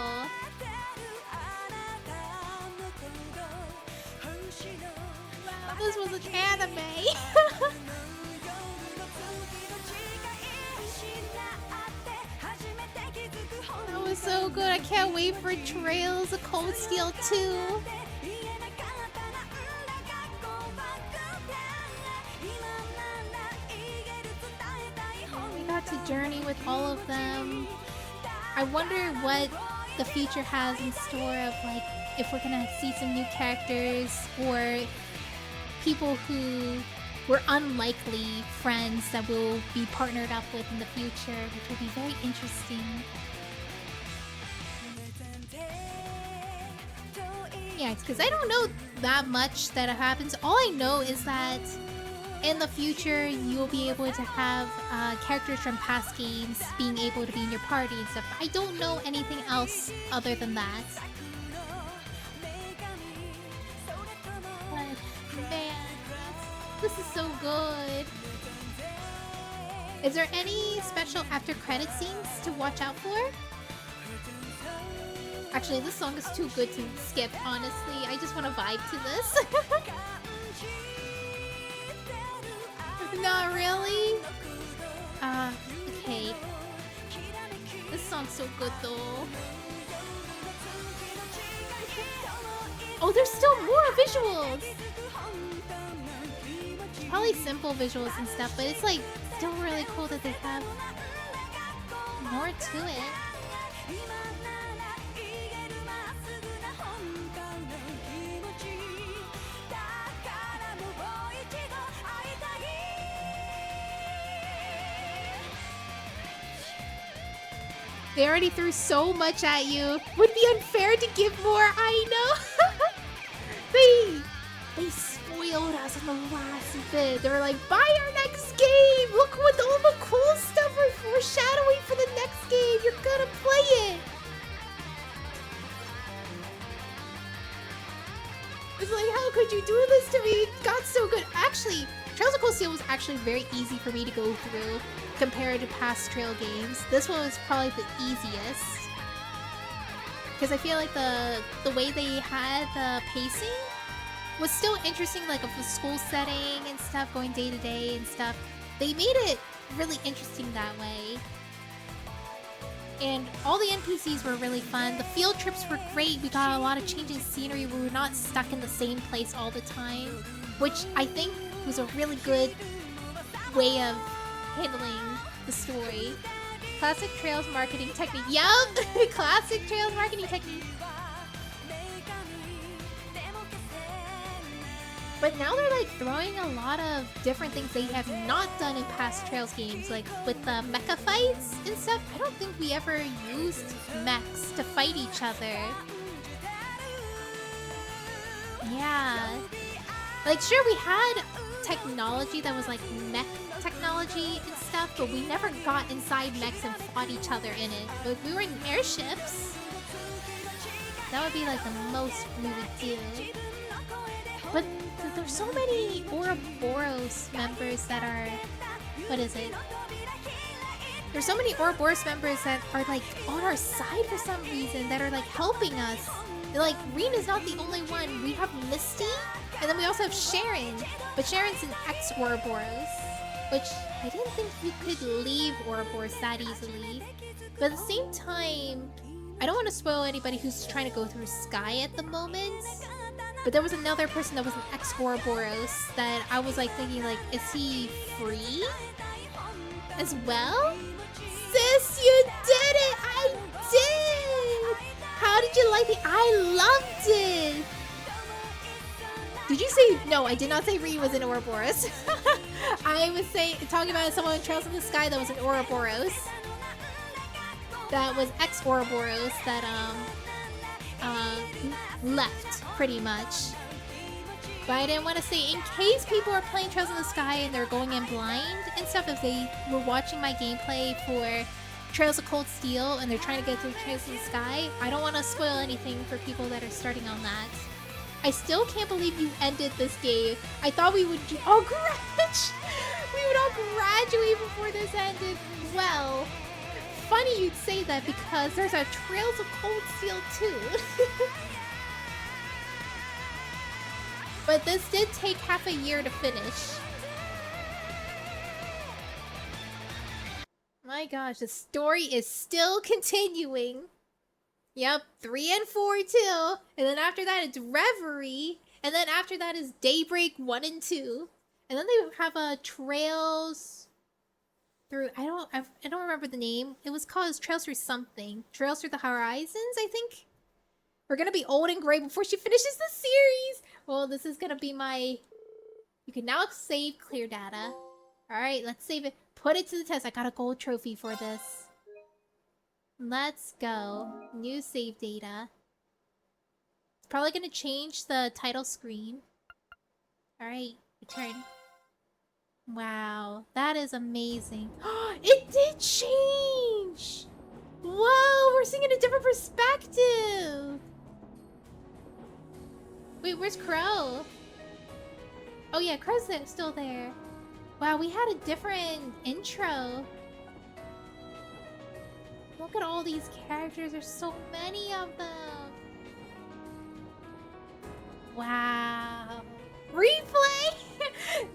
This was an anime. That was so good. I can't wait for Trails of Cold Steel 2. We got to journey with all of them. I wonder what the future has in store of, like, if we're gonna see some new characters or people who were unlikely friends that we'll be partnered up with in the future, which will be very interesting. Yeah, because I don't know that much that happens. All I know is that in the future, you'll be able to have characters from past games being able to be in your party and stuff. I don't know anything else other than that. But, man, this is so good. Is there any special after credit scenes to watch out for? Actually, this song is too good to skip, honestly. I just want to vibe to this. Not really? Okay. This song's so good though. Oh, there's still more visuals! Probably simple visuals and stuff, but it's like still really cool that they have more to it. They already threw so much at you. Would be unfair to give more, I know. They spoiled us in the last bit. They were like, buy our next game. Look what all the cool stuff we're foreshadowing for the next game. You're gonna play it. It's like, how could you do this to me? It got so good. Actually, Trails of Cold Steel was actually very easy for me to go through compared to past Trail games. This one was probably the easiest. Because I feel like the way they had the pacing was still interesting, like of the school setting and stuff, going day to day and stuff. They made it really interesting that way. And all the NPCs were really fun. The field trips were great. We got a lot of changing scenery. We were not stuck in the same place all the time, which I think was a really good way of handling the story. Classic Trails marketing technique. Yup! Classic Trails marketing technique. But now they're like throwing a lot of different things they have not done in past Trails games, like with the mecha fights and stuff. I don't think we ever used mechs to fight each other. Yeah. Like, sure, we had technology that was like mech technology and stuff, but we never got inside mechs and fought each other in it. Like, we were in airships. That would be like the most we would do. But there's so many Ouroboros members that are... What is it? There's so many Ouroboros members that are like on our side for some reason, that are like helping us. Like, Reena's not the only one. We have Misty, and then we also have Sharon. But Sharon's an ex-Ouroboros, which I didn't think you could leave Ouroboros that easily. But at the same time, I don't want to spoil anybody who's trying to go through Sky at the moment. But there was another person that was an ex-Ouroboros that I was like thinking, like, is he free as well? Sis, you did it! I did! How did you like it? I loved it! Did you say... No, I did not say Ree was an Ouroboros. I was talking about someone in Trails in the Sky that was an Ouroboros. That was ex-Ouroboros that, left, pretty much. But I didn't want to say, in case people are playing Trails in the Sky and they're going in blind and stuff, if they were watching my gameplay for Trails of Cold Steel and they're trying to get through Trails in the Sky, I don't want to spoil anything for people that are starting on that. I still can't believe you ended this game. I thought we would all we would all graduate before this ended. Well, funny you'd say that because there's a Trails of Cold Steel too. But this did take half a year to finish. My gosh, the story is still continuing. Yep, 3 and 4 too. And then after that it's Reverie. And then after that is Daybreak 1 and 2. And then they have a Trails through, I don't remember the name. It was called Trails Through something. Trails Through the Horizons, I think. We're gonna be old and gray before she finishes the series. Well, this is gonna be my... You can now save clear data. Alright, let's save it. Put it to the test. I got a gold trophy for this. Let's go. New save data. It's probably gonna change the title screen. Alright, return. Wow, that is amazing. It did change! Whoa, we're seeing it in a different perspective! Wait, where's Crow? Oh yeah, Crow's still there. Wow, we had a different intro. Look at all these characters. There's so many of them. Wow. Replay?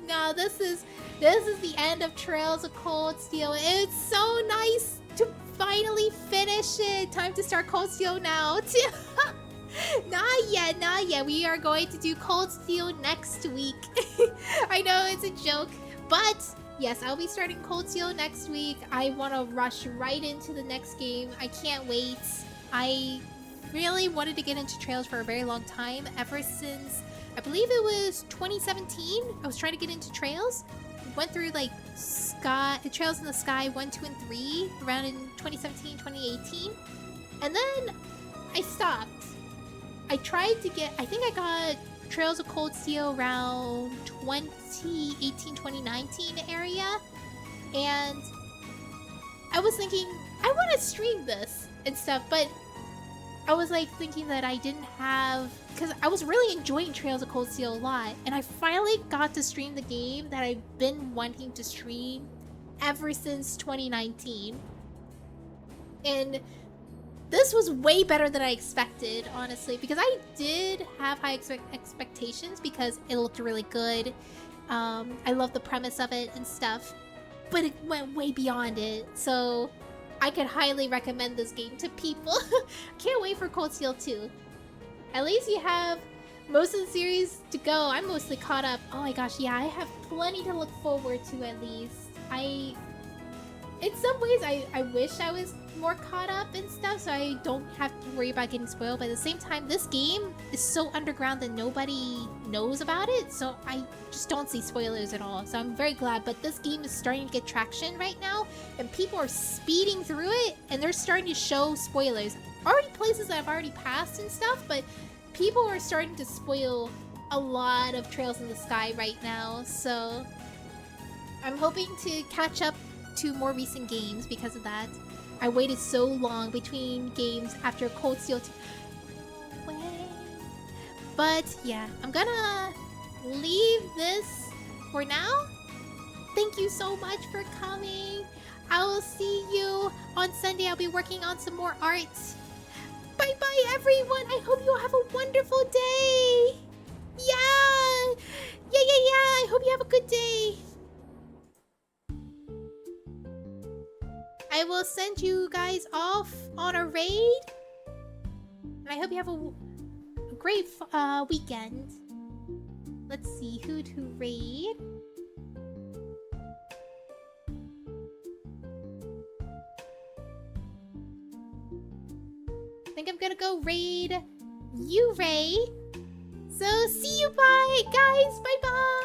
No, this is the end of Trails of Cold Steel. It's so nice to finally finish it. Time to start Cold Steel now. Not yet. We are going to do Cold Steel next week. I know it's a joke, but yes, I'll be starting Cold Steel next week. I want to rush right into the next game. I can't wait. I really wanted to get into Trails for a very long time, ever since, I believe it was 2017. I was trying to get into Trails. Went through like Trails in the Sky 1, 2, and 3 around in 2017, 2018. And then I stopped. I tried to get, I think I got Trails of Cold Steel around 2018, 2019 area. And I was thinking, I want to stream this and stuff, but I was like thinking that I didn't have, because I was really enjoying Trails of Cold Steel a lot, and I finally got to stream the game that I've been wanting to stream ever since 2019. And this was way better than I expected, honestly, because I did have high expectations because it looked really good. I love the premise of it and stuff, but it went way beyond it, so I could highly recommend this game to people. Can't wait for Cold Steel 2. At least you have most of the series to go. I'm mostly caught up. Oh my gosh, yeah, I have plenty to look forward to at least. In some ways, I wish I was more caught up and stuff, so I don't have to worry about getting spoiled. But at the same time, this game is so underground that nobody knows about it, so I just don't see spoilers at all. So I'm very glad. But this game is starting to get traction right now, and people are speeding through it, and they're starting to show spoilers. Already places that I've already passed and stuff, but people are starting to spoil a lot of Trails in the Sky right now. So I'm hoping to catch up to more recent games because of that. I waited so long between games after Cold Steel 2. No way. But yeah, I'm gonna leave this for now. Thank you so much for coming. I will see you on Sunday. I'll be working on some more art. Bye bye everyone. I hope you all have a wonderful day. Yeah. I hope you have a good day. I will send you guys off on a raid. And I hope you have a great weekend. Let's see who to raid. I think I'm gonna go raid you, Ray. So see you, bye guys. Bye bye.